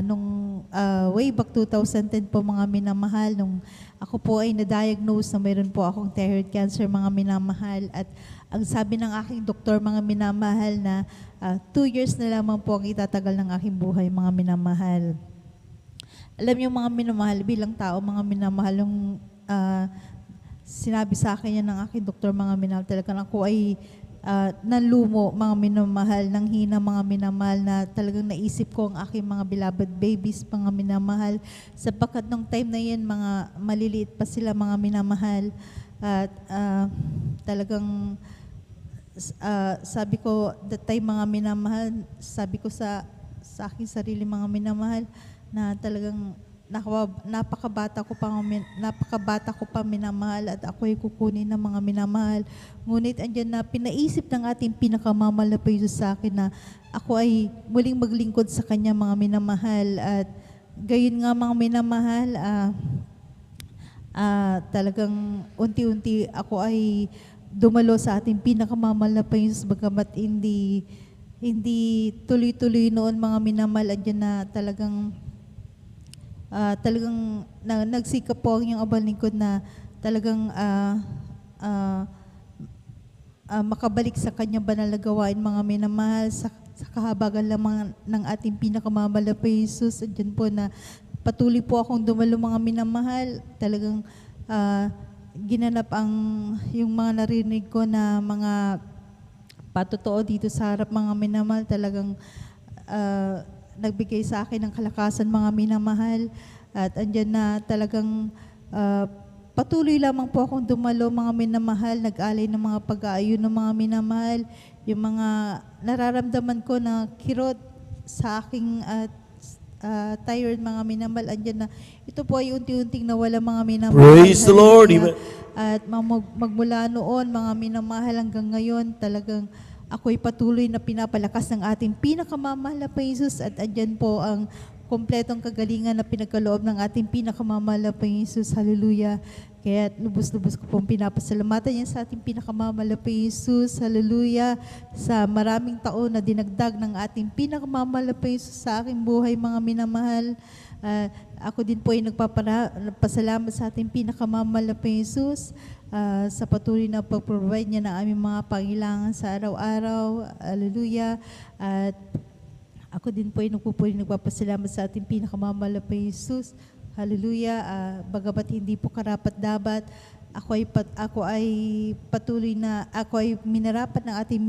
nung way back 2010 po, mga minamahal, nung ako po ay na-diagnose na mayroon po akong thyroid cancer, mga minamahal, at ang sabi ng aking doktor, mga minamahal, na 2 years na lamang po ang itatagal ng aking buhay, mga minamahal. Alam niyo, mga minamahal, bilang tao, mga minamahal, yung sinabi sa akin yan ng aking doktor, mga minamahal, talagang ako ay nanlumo, mga minamahal, nang hina, mga minamahal, na talagang naisip ko ang aking mga beloved babies, mga minamahal, sapagkat nung time na yan, mga maliliit pa sila, mga minamahal, at talagang sabi ko that time, mga minamahal, sabi ko sa aking sarili, mga minamahal, na talagang napakabata ko pa minamahal, at ako'y kukunin ng mga minamahal. Ngunit andyan na pinaisip ng ating pinakamamahal na Jesus sa akin na ako ay muling maglingkod sa Kanya, mga minamahal. At gayon nga, mga minamahal, talagang unti-unti ako ay dumalo sa ating pinakamamahal na Jesus, bagamat hindi tuloy-tuloy noon, mga minamahal. Andyan na talagang nagsikap po ang iyong abal lingkod na talagang makabalik sa kanyang banal na gawain, mga minamahal, sa kahabagan lamang ng ating pinakamamahal na Jesus. Diyan po na patuloy po akong dumalo, mga minamahal. Talagang ginanap yung mga narinig ko na mga patotoo dito sa harap, mga minamahal. Talagang nagbigay sa akin ng kalakasan, mga minamahal. At andyan na talagang patuloy lamang po akong dumalo, mga minamahal, nag-alay ng mga pag-aayon ng mga minamahal, yung mga nararamdaman ko na kirot sa aking thyroid, mga minamahal. Andyan na, ito po ay unti-unting nawala, mga minamahal. Praise the Lord. At magmula noon, mga minamahal, hanggang ngayon, talagang ako'y patuloy na pinapalakas ng ating pinakamamahal na Jesus, at andyan po ang kompletong kagalingan na pinagkaloob ng ating pinakamamahal na Jesus. Hallelujah. Kaya lubos-lubos ko pong pinapasalamatan yan sa ating pinakamamahal na Jesus. Hallelujah. Sa maraming taon na dinagdag ng ating pinakamamahal na Jesus sa aking buhay, mga minamahal. Ako din po ay nagpapasalamat sa ating pinakamamahal na Jesus sa patuloy na pag-provide niya ng aming mga pangailangan sa araw-araw. Hallelujah. At ako din po ay nagpapasalamat sa ating pinakamamahal na Jesus. Hallelujah. Bagamat hindi po karapat-dapat, ako ay minarapat ng ating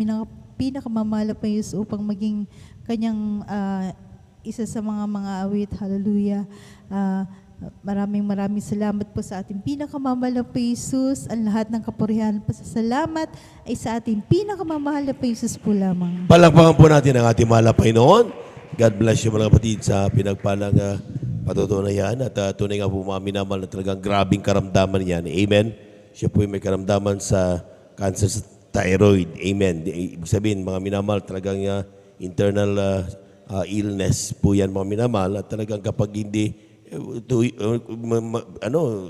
pinakamamahal na Jesus upang maging kanyang isa sa mga awit. Hallelujah. Maraming salamat po sa ating pinakamamahal na Jesus. Ang lahat ng kapurihan, pasasalamat ay sa ating pinakamamahal na Jesus po lamang. Palakpakan po natin ang ating mahal na Panginoon. God bless you, mga kapatid, sa pinagpalang patutunayan. At tunay nga po, mga minamahal, na talagang grabing karamdaman niyan. Amen. Siya po may karamdaman sa cancer sa thyroid. Amen. Ibig sabihin, mga minamahal, talagang internal illness po yan, mga minamahal. At talagang kapag hindi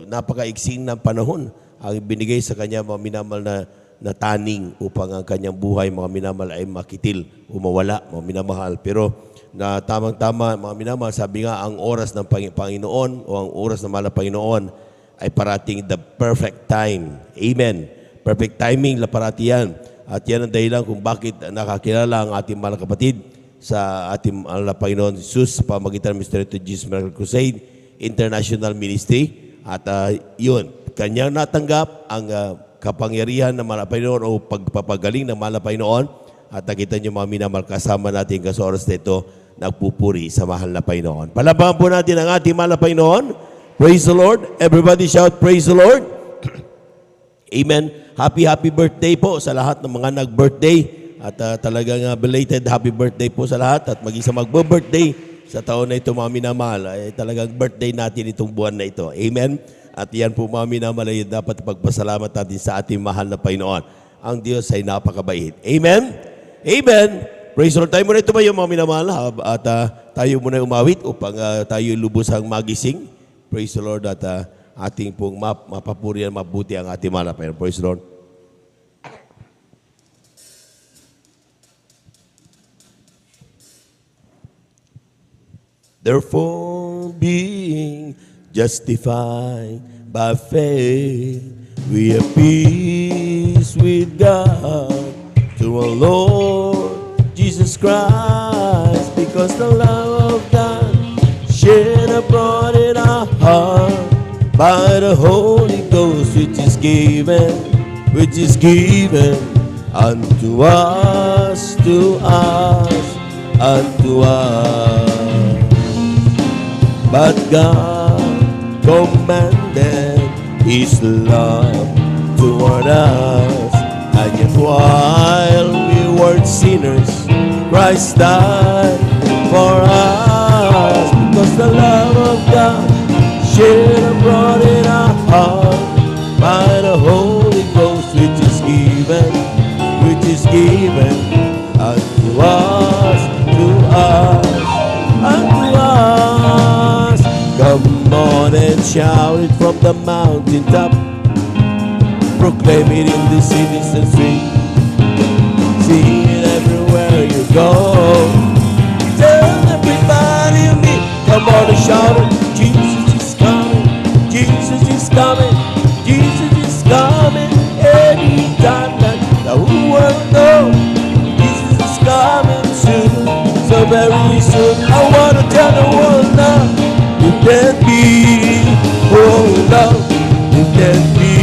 napakaiksing ng panahon ang binigay sa kanya, mga minamahal, na taning upang ang kanyang buhay, mga minamahal, ay makitil o mawala, mga minamahal. Pero na tamang-tama, mga minamahal, sabi nga, ang oras ng Panginoon o ang oras ng mahal na Panginoon ay parating the perfect time. Amen. Perfect timing, parati yan. At yan ang dahilan kung bakit nakakilala ang ating mahal na kapatid sa ating mahal na Panginoon Jesus sa pamagitan ng Mystery to Jesus Miracle Crusade International Ministry. At yun, kanyang natanggap ang kapangyarihan ng mahal na Panginoon o pagpapagaling ng mahal na Panginoon. At nakita niyo, mga minamahal, kasama natin sa oras nito, nagpupuri sa mahal na Panginoon. Palabahan po natin ang ating mahal na Panginoon. Praise the Lord. Everybody shout, praise the Lord. Amen. Happy birthday po sa lahat ng mga nag-birthday. At talagang belated happy birthday po sa lahat. At maging sa magbo-birthday, sa taon na ito, mga minamahal, ay talagang birthday natin itong buwan na ito. Amen? At yan po, mga minamahal, ay dapat pagpasalamat natin sa ating mahal na Panginoon. Ang Diyos ay napakabait. Amen? Amen? Praise the Lord. Tayo muna tumayo, mga minamahal, at tayo muna umawit upang tayo lubusang magising. Praise the Lord, at ating pong mapapurihan, mabuti ang ating mahal na Panginoon. Praise the Lord. Therefore, being justified by faith, we have peace with God through our Lord Jesus Christ, because the love of God shed abroad in our heart by the Holy Ghost, which is given unto us, unto us. But God commanded His love toward us, and yet while we were sinners, Christ died for us. Because the love of God shed abroad in our heart by the Holy Ghost, which is given unto us, unto us. Come on and shout it from the mountaintop, proclaim it in the cities and streets, sing it everywhere you go. Tell everybody you meet, come on and shout it. Jesus is coming, Jesus is coming, Jesus is coming. Anytime that the whole world knows Jesus is coming soon, so very soon. I wanna tell the world now, you can be, oh love, you can be.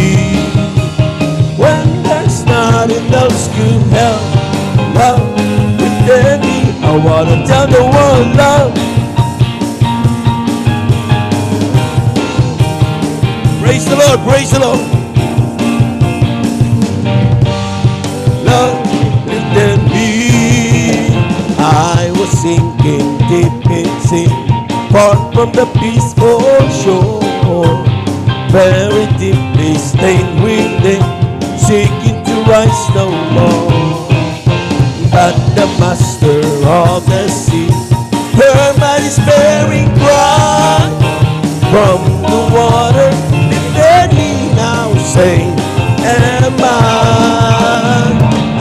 When there's nothing else to help, love, you can be. I wanna tell the world, love. Praise the Lord, praise the Lord. Love, you can be. I was sinking deep in sin, far from the peaceful shore, very deeply stained within, seeking to rise no more. But the master of the sea heard my despairing cry from the water, lifted me now, saying, am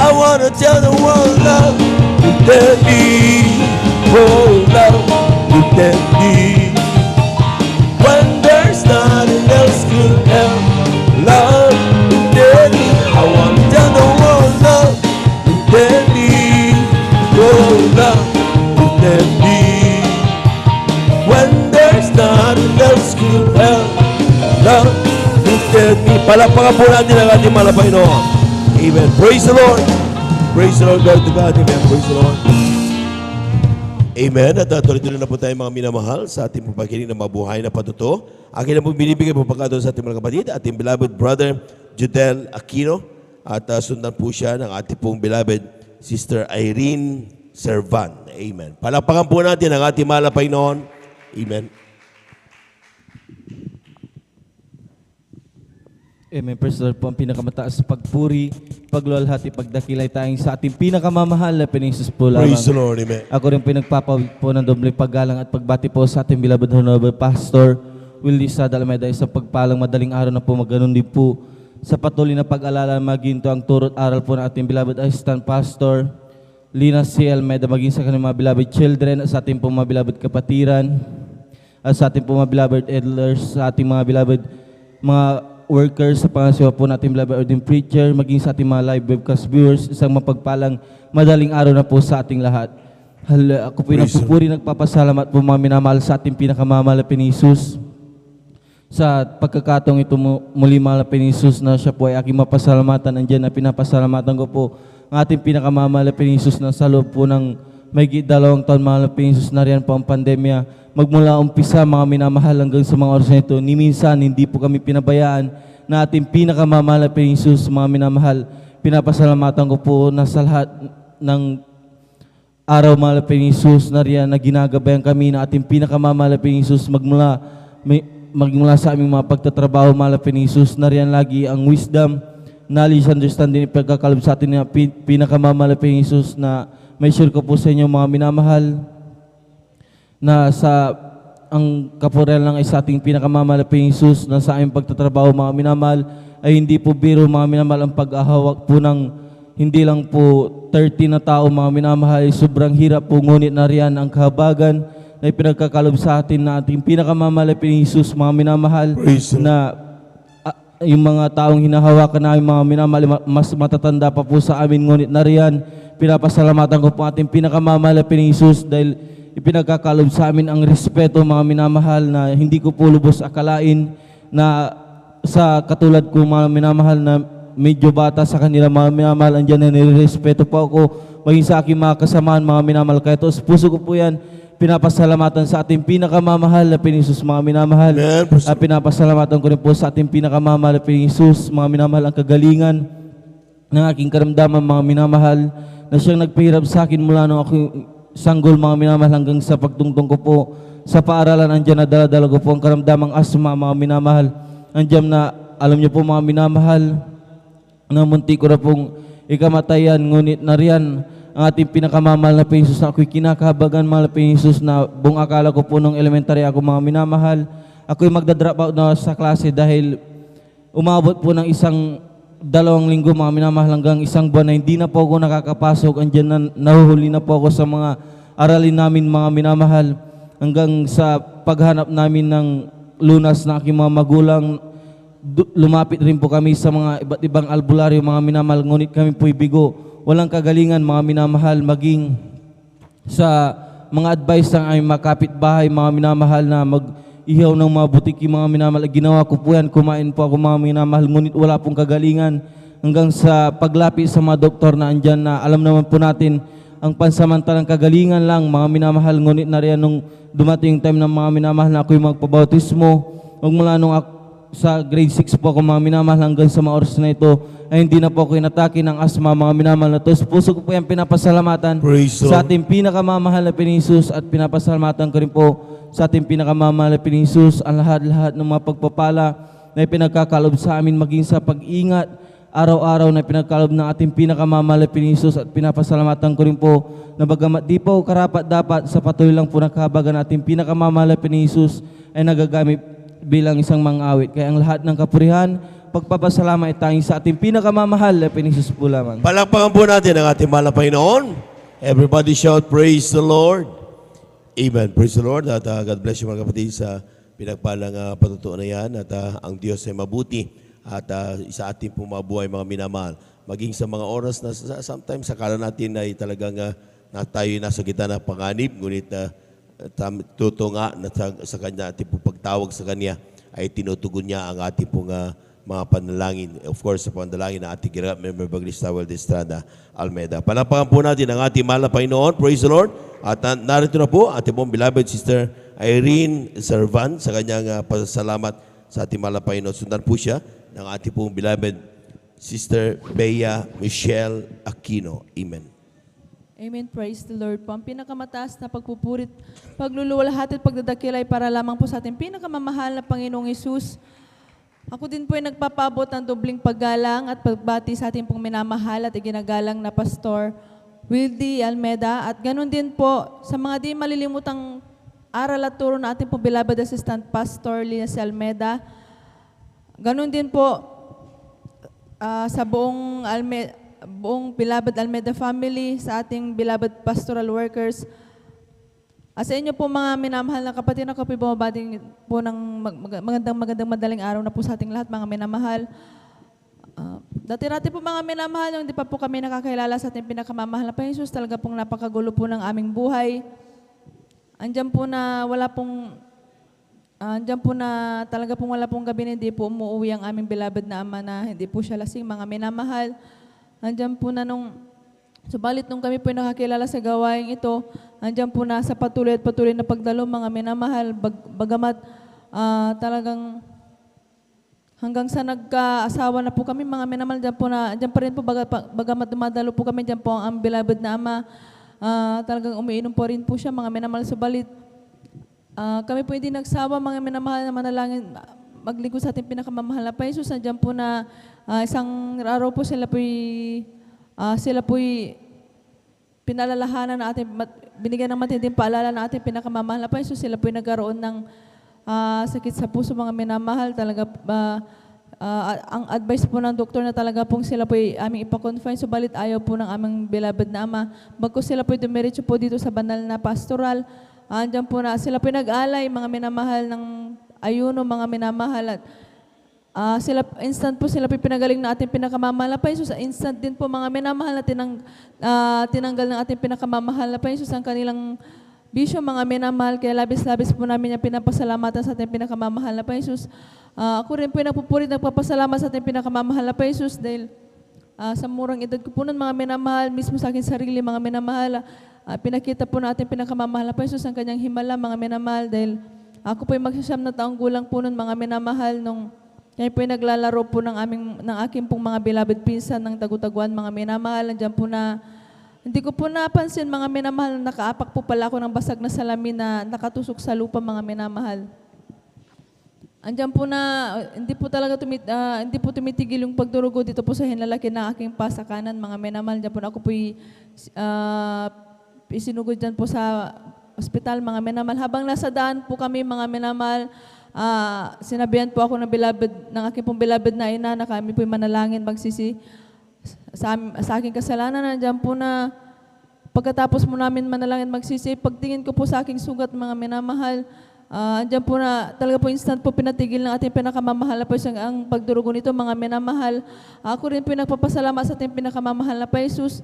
I wanna tell the world, love, lifted me, oh love, lifted me. When there's nothing else to help, love, lifted me. I want to tell the world, love, lifted me, oh love, lifted me. When there's nothing else to help, love, lifted me. Palakpakan po natin ang ating mahal na Panginoon. Amen. Praise the Lord. Praise the Lord, God to God. Amen. Praise the Lord. Amen. At tuloy-tuloy na po tayo mga minamahal sa ating pagpakinig ng mabuhay na patuto. Akin na po binibigay po pagkataon sa ating mga kapatid, ating beloved brother, Judel Aquino. At sundan po siya ng ating pong beloved Sister Irene Servan. Amen. Palakpakan po natin ang ating mahal na Panginoon. Amen. Amen. Praise the Lord po, ang pinakamataas sa pagpuri, pagluwalhati, pagdakilay tayong sa ating pinakamamahal na Panginoon po lamang. Praise the Lord. Amen. Ako rin pinagpapawid po ng doble paggalang at pagbati po sa ating beloved honorable pastor, Willie Sada Almeida, isang pagpalang madaling araw na po, maganoon din po sa patuloy na pag-alala maginto ang turot aral po ng ating beloved assistant pastor, Lina C. Almeida, maging sa kanyang mga beloved children, at sa ating po mga beloved kapatiran, at sa ating po mga beloved elders, sa ating mga beloved mga workers, sa pangasiwa po natin beloved ordained preacher, maging sa ating mga live webcast viewers, isang mapagpalang madaling araw na po sa ating lahat. Ako po nagpupuri, nagpapasalamat po mga minamahal sa ating pinakamamahal na Jesus. Sa pagkakataong ito muli mahal na Jesus na siya po ay aking mapasalamatan. Andiyan na pinapasalamatan ko po ang ating pinakamamahal na Jesus na sa loob po ng may 2 taon mahal na Jesus na riyan po ang pandemya. Magmula umpisa mga minamahal hanggang sa mga oras na ito, ni minsan hindi po kami pinabayaan na ating pinakamamahal na Jesus, mga minamahal. Pinapasalamatan ko po na sa lahat ng araw, mahal na Panginoong Hesus, na riyan na ginagabayan kami na ating pinakamamahal na Panginoong Hesus magmula sa aming mga pagtatrabaho, mahal na Panginoong Hesus, na riyan lagi ang wisdom, knowledge, understanding, pagkakalob sa atin na pinakamamahal na Panginoong Hesus, na may share ko po sa inyo mga minamahal na ang kapurihan lang ay sa ating pinakamamahal na Panginoong Hesus, na sa aming pagtatrabaho mga minamahal ay hindi po biro mga minamahal ang paghahawak po ng hindi lang po 30 na tao mga minamahal, sobrang hirap po, ngunit na riyan ang kahabagan na ipinagkakalob sa atin na ating pinakamamahal na Panginoong Hesus mga minamahal, na yung mga taong hinahawakan namin mga minamahal mas matatanda pa po sa amin, ngunit na riyan pinapasalamatan ko po ating pinakamamahal na Panginoong Hesus dahil ipinagkakalob sa amin ang respeto mga minamahal na hindi ko po lubos akalain na sa katulad ko mga minamahal na medyo bata sa kanila mga minamahal, andyan na nirespeto po ako maging sa aking mga kasamahan mga minamahal. Kaya ito sa puso ko po yan, pinapasalamatan sa ating pinakamamahal na Panginoong Hesus mga minamahal. At pinapasalamatan ko rin po sa ating pinakamamahal na Panginoong Hesus mga minamahal ang kagalingan ng aking karamdaman mga minamahal, na siyang nagpahirap sa akin mula nung ako sanggol mga minamahal hanggang sa pagtungtong ko po sa paaralan. Andyan na dala-dala ko po ang karamdamang asma mga minamahal. Andyan na alam niyo po mga minamahal na munti ko na pong ikamatayan, ngunit na riyan ang ating pinakamamahal na Panginoong Hesus na ako'y kinakahabagan mahal na Panginoong Hesus, na buong akala ko po nung elementary ako mga minamahal, ako'y magdadrop out na sa klase dahil umabot po ng 1-2 linggo mga minamahal hanggang 1 buwan na hindi na po ako nakakapasok. Andyan na nahuhuli na po ako sa mga aralin namin mga minamahal, hanggang sa paghanap namin ng lunas na aking mga magulang. Lumapit rin po kami sa mga iba't ibang albularyo mga minamahal, ngunit kami po'y bigo, walang kagalingan mga minamahal, maging sa mga advice ng aming makapitbahay mga minamahal na mag-ihaw ng mga butiki mga minamahal. Ginawa ko po yan, kumain po ako mga minamahal, ngunit wala pong kagalingan, hanggang sa paglapit sa mga doktor na andyan na alam naman po natin ang pansamantalang kagalingan lang mga minamahal, ngunit na riyan nung dumating yung time ng mga minamahal na ako'y magpabautismo, magmula nung sa grade 6 po ako mga minamahal hanggang sa mga oras na ito ay hindi na po ako inatake ng asma mga minamahal. Na to sa puso ko po yan pinapasalamatan sa ating pinakamamahal na Panginoong Hesus, at pinapasalamatan ko rin po sa ating pinakamamahal na Panginoong Hesus ang lahat-lahat ng mga pagpapala na ipinagkakalob sa amin, maging sa pag-ingat araw-araw na pinagkalob ng ating pinakamamahal na Panginoong Hesus. At pinapasalamatan ko rin po na bagamat di po karapat-dapat sa patuloy lang po nakahabagan ating pinakamamahal na Panginoong Hesus ay nagagamit bilang isang mang-awit. Kaya ang lahat ng kapurihan, pagpapasalamat ay tanging sa ating pinakamamahal na Panginoong Hesus po lamang. Palakpakan po natin ang ating mahal na Panginoon. Everybody shout, praise the Lord. Amen. Praise the Lord. At God bless you mga kapatid sa pinagpalang patutuan na yan. At ang Diyos ay mabuti. At sa ating pumabuhay mga minamahal. Maging sa mga oras na sometimes sakala natin ay talagang tayo nasa gitna ng panganib. Ngunit tutunga na sa Kanya, ating pong pagtawag sa Kanya ay tinutugon niya ang ating pong mga panalangin. Of course, sa panalangin na ating ginagawa, Member Baglista Estrada Almeida. Palapakan po natin ang ating mahal na Panginoon. Praise the Lord. At narito na po ating pong beloved Sister Irene Servan sa kanyang pasasalamat sa ating mahal na Panginoon. Sundan po siya ng ating pong beloved Sister Bea Michelle Aquino. Amen. Amen. Praise the Lord po. Ang pinakamataas na pagpupurit, pagluluwalhati at pagdadakila ay para lamang po sa ating pinakamamahal na Panginoong Hesus. Ako din po ay nagpapabot ng dobling paggalang at pagbati sa ating pong minamahal at iginagalang na Pastor Wildy Almeida. At ganun din po sa mga di malilimutang aral at turo na ating pong beloved Assistant Pastor Linus Almeida. Ganun din po sa buong beloved Almeida family, sa ating beloved pastoral workers. Sa inyo po mga minamahal na kapatid, ako po bumabati po ng magandang madaling araw na po sa ating lahat mga minamahal. Dati-dati po mga minamahal, yung hindi pa po kami nakakilala sa ating pinakamamahal na Panginoon Hesus, talaga pong napakagulo po ng aming buhay. Andyan po na talaga pong wala pong gabi na hindi po umuwi ang aming beloved na ama na hindi po siya lasing mga minamahal. Andyan po na subalit nung kami po nakakilala sa gawain ito, andyan po na sa patuloy na pagdalo mga minamahal, bagamat talagang hanggang sa nagkaasawa na po kami mga minamahal, andyan pa rin po bagamat dumadalo po kami, andyan po ang beloved na ama. talagang umiinom po rin po siya, mga minamahal. Subalit, kami po hindi nagsawa, mga minamahal, na manalangin, maglingkod sa ating pinakamamahal na Panginoon. Nandiyan po na isang araw po sila po'y pinalalahanan na ating, binigyan ng matinding paalala na ating pinakamamahal na Panginoon. Sila po'y nagkaroon ng sakit sa puso, mga minamahal. Talaga, ang advice po ng doktor na talaga pong sila po'y aming ipakonfine. Subalit ayaw po ng aming beloved na Ama. Bagkus sila po'y dumiretso po dito sa banal na pastoral. Andiyan po na sila po'y nag-alay, mga minamahal ng ayuno, mga minamahal. At instant po sila pinagaling na ating pinakamamahal na Panginoon. Instant din po mga minamahal na tinanggal ng ating pinakamamahal na Panginoon ang kanilang bisyo, mga minamahal. Kaya labis-labis po namin yung pinapasalamatan sa ating pinakamamahal na Panginoon. Ako rin po yung nagpapasalamat sa ating pinakamamahal na Panginoon dahil sa murang edad ko po nun, mga minamahal, mismo sa akin sarili, mga minamahal, pinakita po natin pinakamamahal na Panginoon ang kanyang himala, mga minamahal, dahil ako po yung magsasyam na taong gulang po nun, mga minamahal, nung kaya po yung naglalaro po ng aking pong mga beloved pinsan ng tagutaguan, mga minamahal. Nandiyan po na, hindi ko po napansin, mga minamahal, nakaapak po pala ako ng basag na salamin na nakatusok sa lupa, mga minamahal. Andiyan po na, hindi po tumitigil yung pagdurugo dito po sa hinlalaki ng aking pasakanan, mga minamahal. Andiyan po na ako po isinugod dyan po sa ospital, mga minamahal. Habang nasa daan po kami, mga minamahal, sinabihan po ako ng aking pong beloved na ina na kami po'y manalangin magsisi sa aking kasalanan. Nandiyan po na pagkatapos mo namin manalangin magsisi, pagtingin ko po sa aking sugat, mga minamahal, andyan po na talaga po instant po pinatigil ng ating pinakamamahal na Panginoon ang pagdurugo nito, mga minamahal. Ako rin po nagpapasalamat sa ating pinakamamahal na Panginoon.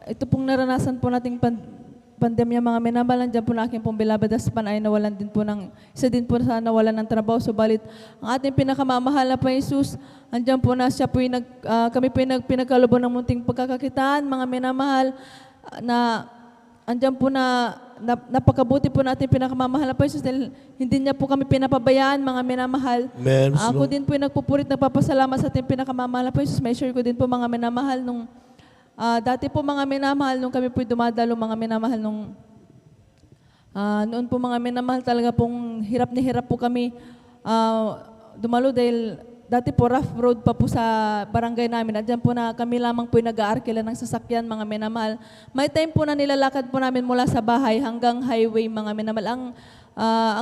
Ito pong naranasan po nating pandemya, mga minamahal. Nandiyan po na aking pong beloved husband ay nawalan din po isa din po sa nawalan ng trabaho. Subalit, ang ating pinakamamahal na Panginoon, andyan po na siya po kami po pinagkalooban ng munting pagkakakitaan, mga minamahal, na andyan po na napakabuti po natin pinakamamahal na Panginoon dahil hindi niya po kami pinapabayaan, mga minamahal. Ako din po nagpupurit, nagpapasalamat sa ating pinakamamahal na Panginoon. May share ko din po, mga minamahal, nung dati po, mga minamahal, nung kami po'y dumadalo, mga minamahal, noon po, mga minamahal, talaga pong hirap ni hirap po kami dumalo dahil dati po rough road pa po sa barangay namin. At dyan po na kami lamang po'y nag-aarkila ng sasakyan, mga minamahal. May time po na nilalakad po namin mula sa bahay hanggang highway, mga minamahal.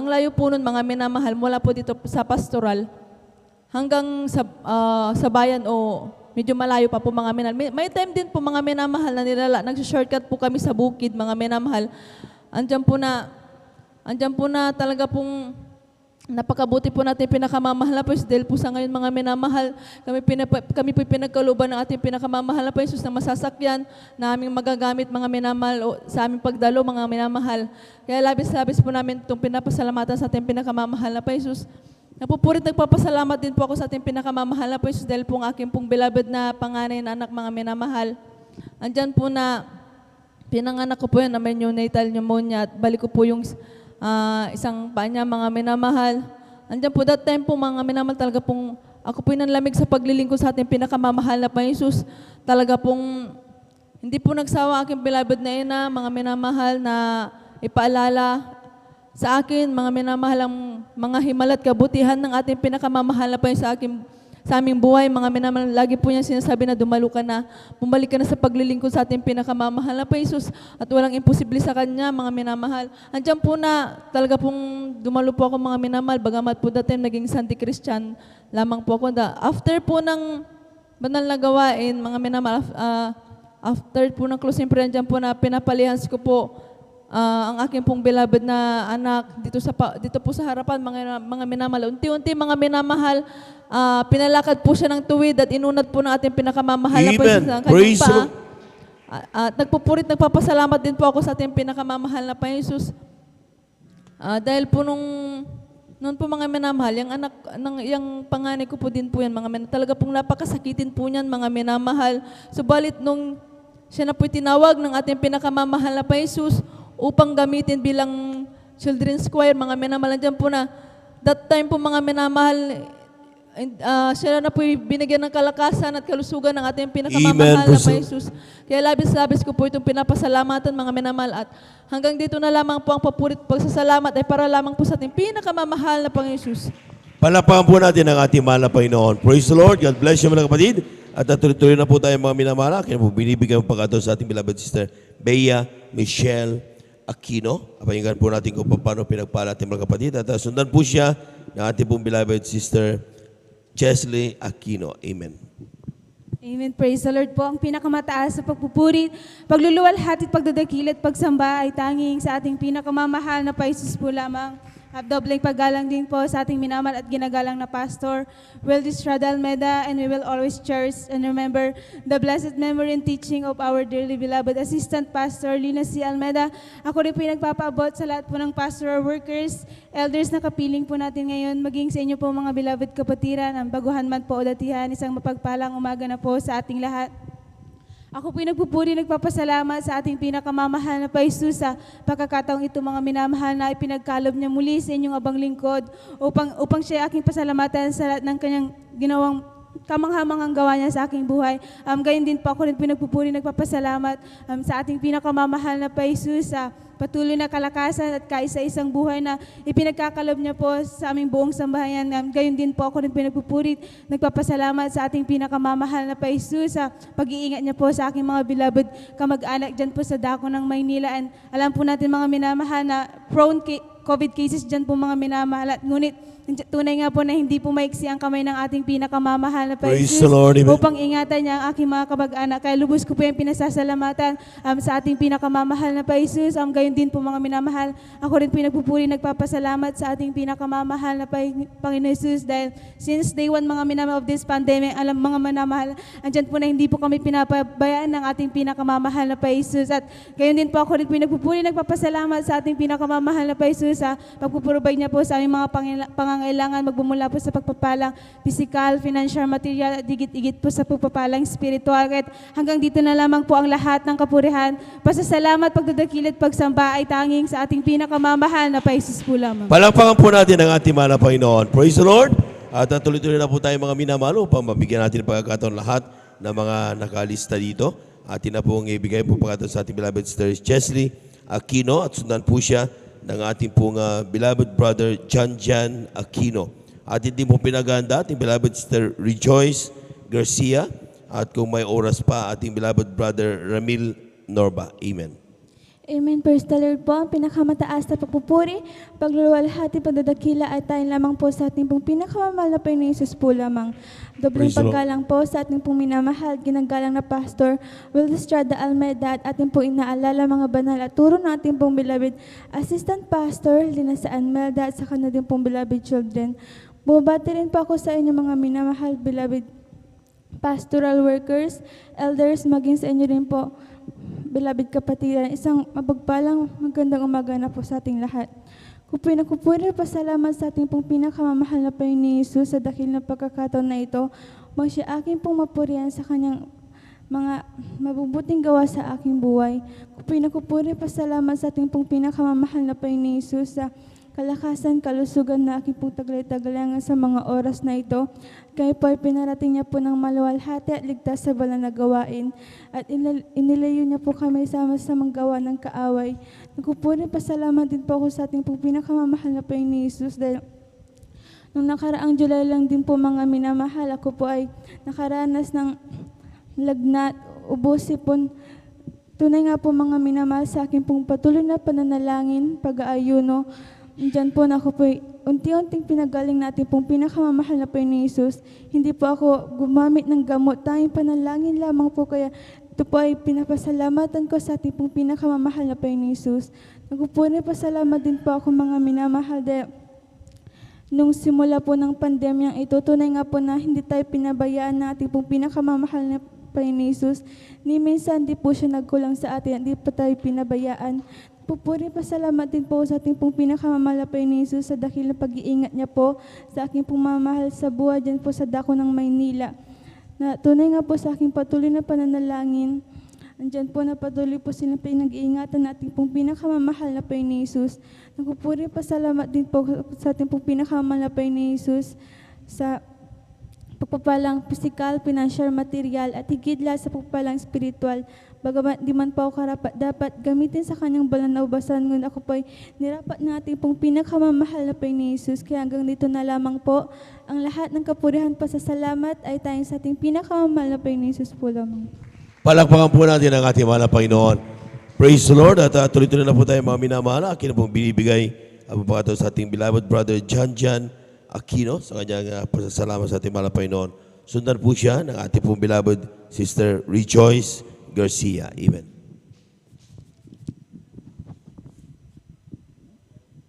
Ang layo po nun, mga minamahal, mula po dito sa pastoral hanggang sa bayan o medyo malayo pa po, mga minamahal. May time din po, mga minamahal, na nag-shortcut po kami sa bukid, mga minamahal. Andyan po na talaga pong napakabuti po natin pinakamamahal na Panginoon dahil po sa ngayon, mga minamahal, kami po pinagkaluban ng ating pinakamamahal na Panginoon na masasakyan na aming magagamit, mga minamahal, sa aming pagdalo, mga minamahal. Kaya labis-labis po namin itong pinapasalamatan sa ating pinakamamahal na Panginoon. Napupurit, nagpapasalamat din po ako sa ating pinakamamahal na Panginoon dahil po ang aking pong beloved na panganay na anak, mga minamahal. Andyan po na pinanganak ko po yan na may neonatal pneumonia at balik ko po yung isang paa niya, mga minamahal. Andyan po that time po, mga minamahal, talaga pong ako po nanlamig sa paglilingkod sa ating pinakamamahal na Panginoon. Talaga pong hindi po nagsawa aking beloved na ina, mga minamahal, na ipaalala sa akin, mga minamahal, ang mga himalat kabutihan ng ating pinakamamahal na Panginoon sa aming buhay, mga minamahal. Lagi po niya sinasabi na dumalo ka na, bumalik ka na sa paglilingkod sa ating pinakamamahal na Panginoon at walang imposible sa Kanya, mga minamahal. Andiyan po na talaga pong dumalo po ako, mga minamahal, bagamat po that time naging Santi Christian lamang po ako. After po ng banal na gawain, mga minamahal, after po ng closing prayer, andiyan po na pinapalihans ko po ang aking pong beloved na anak dito po sa harapan, mga minamahal. Unti-unti, mga minamahal, pinalakad po siya ng tuwid at inunat po ng ating pinakamamahal na Panginoon ang kanyang paa. At nagpupurit, nagpapasalamat din po ako sa ating pinakamamahal na Panginoon. Dahil po noon po, mga minamahal, yung panganay ko po din po yan, mga minamahal. Talaga pong napakasakitin po niyan, mga minamahal. Subalit nung siya na po'y tinawag ng ating pinakamamahal na Panginoon upang gamitin bilang children's choir, mga minamahal. Diyan po na, that time po, mga minamahal, siya na po binigyan ng kalakasan at kalusugan ng ating pinakamamahal na Panginoon Jesus. Kaya labis-labis ko po itong pinapasalamatan mga minamahal at hanggang dito na lamang po ang papurit pagsasalamat ay para lamang po sa ating pinakamamahal na Panginoon Jesus. Palakpakan po natin ang ating mahal na Panginoon. Praise the Lord. God bless you mga kapatid. At natuloy na po tayo mga minamahal. Kaya po binibigyan po pagkataon sa ating beloved sister Bea Michelle Aquino. Kapayungan po natin kung paano pinagpala ating mga kapatid. At sundan po siya ng ating pong beloved sister Chesley Aquino. Amen. Amen. Praise the Lord po. Ang pinakamataas sa pagpupuri, pagluluwalhati at pagdadakil at pagsamba ay tanging sa ating pinakamamahal na Paisus po lamang. At dobleng paggalang din po sa ating minamahal at ginagalang na Pastor Will Estrada Almeda, and we will always cherish and remember the blessed memory and teaching of our dearly beloved Assistant Pastor Lina C. Almeda. Ako rin po yung nagpapaabot sa lahat po ng pastoral workers, elders na kapiling po natin ngayon, maging sa inyo po mga beloved kapatiran, ang baguhan man po o datihan, isang mapagpalang umaga na po sa ating lahat. Ako po nagpupuri, nagpapasalamat sa ating pinakamamahal na Paisus sa pagkakataong ito mga minamahal na ipinagkalob niya muli sa inyong abang lingkod upang siya aking pasalamatan sa lahat ng kanyang ginawang kamanghamanghang gawa niya sa aking buhay. Gayon din po ako rin pinagpupuri, nagpapasalamat sa ating pinakamamahal na Paisus sa patuloy na kalakasan at kaisa-isang buhay na ipinagkakalob niya po sa aming buong sambahayan. Gayon din po ako rin pinagpupuri, nagpapasalamat sa ating pinakamamahal na Paisus sa pag-iingat niya po sa aking mga beloved kamag-anak dyan po sa dako ng Maynila. And alam po natin mga minamahal na prone COVID cases dyan po mga minamahal at ngunit tunay nga po na hindi po maiksi ang kamay ng ating pinakamamahal na Paisus upang ingatan niya ang aking mga kabag-anak. Kaya lubos ko po yung pinasasalamatan sa ating pinakamamahal na Paisus. Gayon din po mga minamahal, ako rin pinagpupuri, nagpapasalamat sa ating pinakamamahal na Panginoon Jesus dahil since day one mga minamahal of this pandemic, alam mga minamahal, andyan po na hindi po kami pinapabayaan ng ating pinakamamahal na Paisus. At gayon din po ako rin pinagpupuri, nagpapasalamat sa ating pinakamamahal na Paisus sa pagpuprovide niya po sa aming mga pangangailangan magmumula po sa pagpapalang physical, financial, material, at digit-igit po sa pagpapalang spiritual. At hanggang dito na lamang po ang lahat ng kapurihan, pasasalamat, pagdadakil at pagsamba ay tanging sa ating pinakamamahal na Paisus po lamang. Palakpakan po natin ang ating mahal na Panginoon. Praise the Lord. At tuloy-tuloy na po tayo mga minamahal upang mabigyan natin ng pagkakataon lahat ng mga nakalista dito. Atin na po ang ibigay po pagkakataon sa ating beloved sister Chesley Aquino at sundan po siya ng ating pong beloved brother John Aquino. At hindi mo pinaganda ating beloved sister Rejoice Garcia at kung may oras pa ating beloved brother Ramil Norba. Amen. Amen. Praise the Lord po. Ang pinakamataas na pagpupuri, pagluluwalhati, pagdadakila ay tayo lamang po sa ating pong pinakamamahal na Panginoon Jesus po lamang. Dobleng paggalang po sa ating pong minamahal, ginagalang na Pastor Will Estrada Almeda at ating pong inaalala mga banal at turo ng ating pong beloved Assistant Pastor Lina C. Almeda at sa kanya din pong beloved children. Bumabati rin po ako sa inyo mga minamahal, beloved pastoral workers, elders, maging sa inyo rin po beloved kapatiran, isang mapagpalang magandang umaga na po sa ating lahat. Kupuri pasalamat sa ating pong pinakamamahal na Panginoon Jesus sa dakil na pagkakataon na ito. Siya aking pong mapurihan sa kanyang mga mabubuting gawa sa aking buhay. Kupuri pasalamat sa ating pong pinakamamahal na Panginoon Jesus sa kalakasan, kalusugan na aking pong taglay-tagalangan sa mga oras na ito. Kaya po ay pinarating niya po ng maluwalhati at ligtas sa banal na gawain. At inilayo niya po kami sama-samang gawa ng kaaway. Nagpupuri pasalamat din po ako sa ating pong pinakamamahal na Panginoon Jesus dahil nung nakaraang July lang din po mga minamahal, ako po ay nakaranas ng lagnat, ubo, sipon. Tunay nga po mga minamahal sa aking pong patuloy na pananalangin, pag-aayuno. Diyan po na ako po unti-unting pinagaling natin pong pinakamamahal na Panginoon Jesus. Hindi po ako gumamit ng gamot, tanging panalangin lamang po. Kaya ito po ay pinapasalamatan ko sa ating pong pinakamamahal na Panginoon Jesus. Nagpupuri pasalamat din po ako mga minamahal dahil nung simula po ng pandemyang ito, tunay nga po na hindi tayo pinabayaan na ating pong pinakamamahal na Panginoon Jesus. Ni minsan di po siya nagkulang sa atin, hindi pa tayo pinabayaan. Pupuri pasalamat din po sa ating pong pinakamamahal na Panginoon Jesus sa dakil na pag-iingat niya po sa aking pong mamahal sa buhay dyan po sa dako ng Maynila. Na tunay nga po sa aking patuloy na pananalangin, andyan po na patuloy po silang pinag-iingatan na ating pong pinakamamahal na Panginoon Jesus. Nagpupuri pasalamat din po sa ating pong pinakamamahal na Panginoon Jesus sa pagpapalang pisikal, financial, material, at higit lahat sa pagpapalang spiritual. Bagamat di man po ako karapat dapat gamitin sa kanyang banal na ubasan, ngunit ako po'y nirapat ng ating pong pinakamamahal na Panginoon ni Jesus. Kaya hanggang dito na lamang po, ang lahat ng kapurihan pa sa salamat ay tayong sa ating pinakamamahal na Panginoon ni Jesus po lamang. Palakpakan po natin ang ating mahal na Panginoon. Praise the Lord. At tuloy-tuloy na po tayo mga minamahal. Akin na pong binibigay ang pagkataon sa ating beloved brother John Aquino sa kanyang pasasalamat sa ating mahal na Panginoon. Sundan po siya ng ating pong beloved Sister Rejoice Garcia. Amen.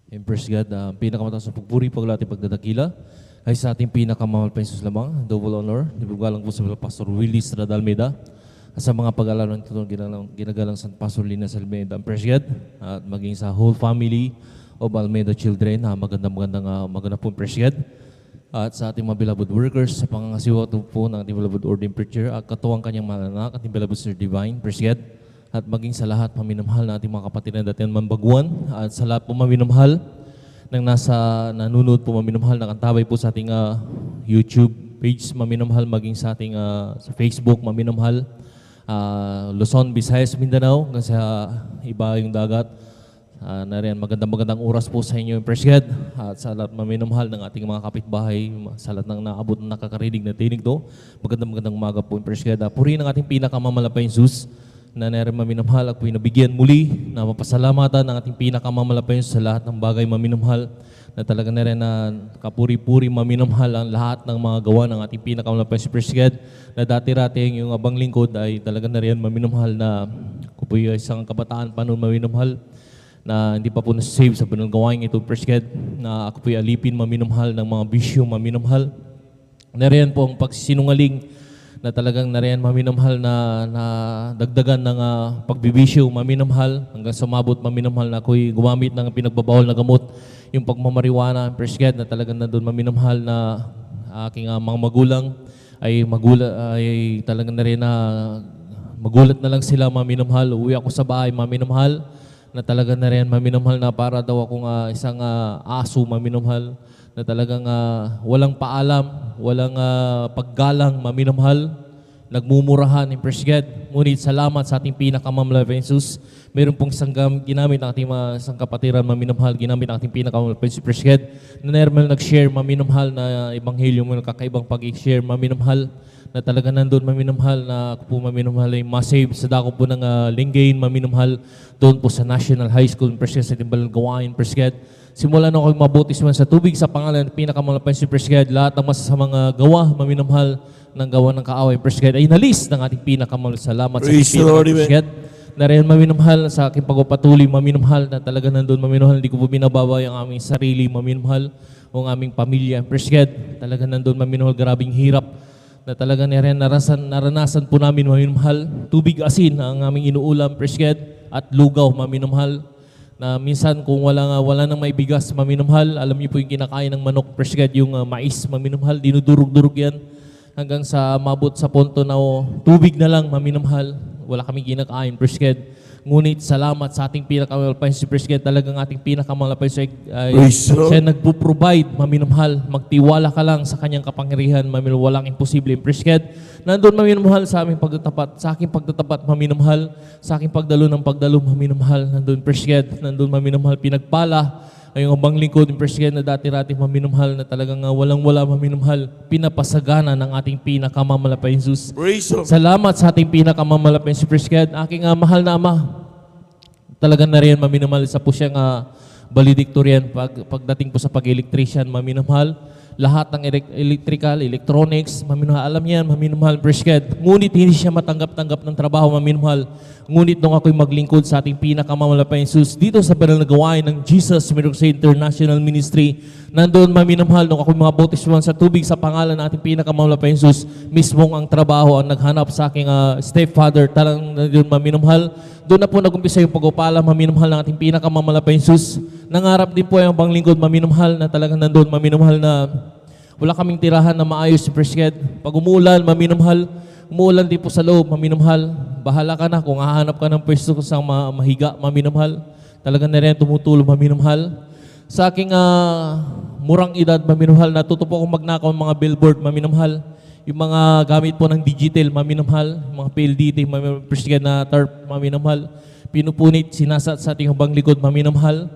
And praise God, pinakamataas na pagpuri, paglati, pagdadakila ay sa ating pinakamahal pa Jesus lamang. Double honor, nibagalang po sa Pastor Willie Estrada Almeida at sa mga pag-alala ng ginagalang sa Pastor Lina Almeida. Praise God, at maging sa whole family of Almeida children, maganda po praise God. At sa ating mga beloved workers, sa pangangasiwa po ng ating beloved ordained preacher, at katuwang kanyang mga anak, ating beloved Sir Divine, praise God. At maging sa lahat maminamahal na ating mga kapatid na dati mambaguan, at sa lahat po maminamahal ng nanonood po maminamahal, nakantabay po sa ating YouTube page, maminamahal, maging sa ating sa Facebook, maminamahal, Luzon, Visayas, Mindanao, hanggang sa iba yung dagat. Na rin, magandang oras po sa inyo, praise God. At sa lahat maminamahal ng ating mga kapitbahay, sa lahat ng naabot na nakakarinig na tinig to, magandang umaga po, praise God. Purihin ang ating pinakamamalapain Jesus, na rin maminamahal at pinabigyan muli na mapasalamatan ng ating pinakamamalapain sa lahat ng bagay maminamahal, na talaga na rin na kapuri-puri maminamahal ang lahat ng mga gawa ng ating pinakamamalapain si praise God, na dati-rating yung abang lingkod ay talaga na rin maminamahal na kupoy isang kabataan pa noon maminamahal, na hindi pa po na-save sa panagawain ito, praise God, na ako po'y alipin maminamahal ng mga bisyo maminamahal. Nariyan po ang pagsinungaling na talagang nariyan maminamahal na dagdagan ng pagbibisyo maminamahal, hanggang sumabot maminamahal na ako'y gumamit ng pinagbabawal na gamot, yung pagmamariwana, praise God, na talagang nandun maminamahal na aking mga magulang ay talagang nariyan na magulat na lang sila maminamahal. Uwi ako sa bahay maminamahal, na talaga na rin maminamahal na para daw akong isang aso maminamahal, na talagang walang paalam, walang paggalang maminamahal, nagmumurahan, praise God. Ngunit salamat sa ating pinakamamahal Jesus, meron pong isang ginamit ng ating isang kapatiran maminamahal, ginamit ng ating pinakamamahal Jesus, praise God, na normal nag-share maminamahal na ebanghelyo mo, kakaibang pag-share maminamahal, na talaga nandun maminamahal, na ako po maminamahal ay masave sa dako po ng Lingayen maminamahal, doon po sa National High School, praise God, sa timbalang gawain, praise God. Simula na ako'y mabautisman sa tubig sa pangalan ng pinakamalapan si praise God, lahat ng masasamang gawa maminamahal ng gawa ng kaaway, praise God, ay nalis ng ating pinakamahal. Salamat sa ating pinakamahal, praise God. Na rin maminamahal sa aking pagpapatuloy maminamahal, na talaga nandun maminamahal, hindi ko po binababa yung aming sarili maminamahal, o ang aming pamilya, praise God. Talaga nandun maminamahal, grabing hirap, na talaga naranasan po namin maminamahal, tubig asin ang aming inuulam, praise God, at lugaw maminamahal, na minsan kung wala nang may bigas maminamahal, alam niyo po yung kinakain ng manok, praise God, yung mais maminamahal, dinudurog-durog yan, hanggang sa mabot sa punto na tubig na lang maminamahal, wala kaming kinakain, praise God. Ngunit salamat sa ating pinakamalapay si praise God, talagang ating pinakamalapay siya nagpo-provide maminamahal. Magtiwala ka lang sa kanyang kapangyarihan, maminamahal, walang imposible, praise God. Nandun maminamahal sa aming pagtatapat, sa aking pagtatapat maminamahal, sa aking pagdalo ng pagdalo maminamahal, nandun praise God, nandun maminamahal, pinagpala ay yung abang lingkod, praise God, na dati-rati maminamahal, na talagang walang-wala maminamahal, pinapasagana ng ating pinakamamalapay Jesus. Salamat sa ating pinakamamalapay si praise God, aking mahal na Ama. Talagang na rin maminamahal sa po siyang valedictorian pagdating po sa pag-electrician maminamahal. Lahat ng electrical, electronics, maminamahal, alam niyan, maminamahal, praise God. Ngunit hindi siya matanggap-tanggap ng trabaho, maminamahal. Ngunit nung ako'y maglingkod sa ating pinakamalapay Jesus dito sa banal na gawain ng Jesus Miracles International Ministry, nandoon maminamahal nung ako'y mga bautisman sa tubig sa pangalan ng ating pinakamalapay Jesus, mismong ang trabaho ang naghanap sa aking stepfather, talang nandoon maminamahal. Doon na po nag-umpisa yung pag-upala maminamahal ng ating pinakamalapay Jesus. Nangarap din po yung panglingkod maminamahal, na talagang nandoon maminamahal na wala kaming tirahan na maayos si praise God. Pag umulan maminamahal, umuulan din po sa loob maminamahal. Bahala ka na kung hahanap ka ng pwesto sa mahiga maminamahal. Talagang na rin tumutulong maminamahal. sa aking murang edad, maminamahal, natuto po akong magnakaw ng mga billboard, maminamahal. Yung mga gamit po ng digital, maminamahal. Yung mga PLDT, maminamahal na tarp, maminamahal. Pinupunit, sinasat sa ating habang likod, maminamahal.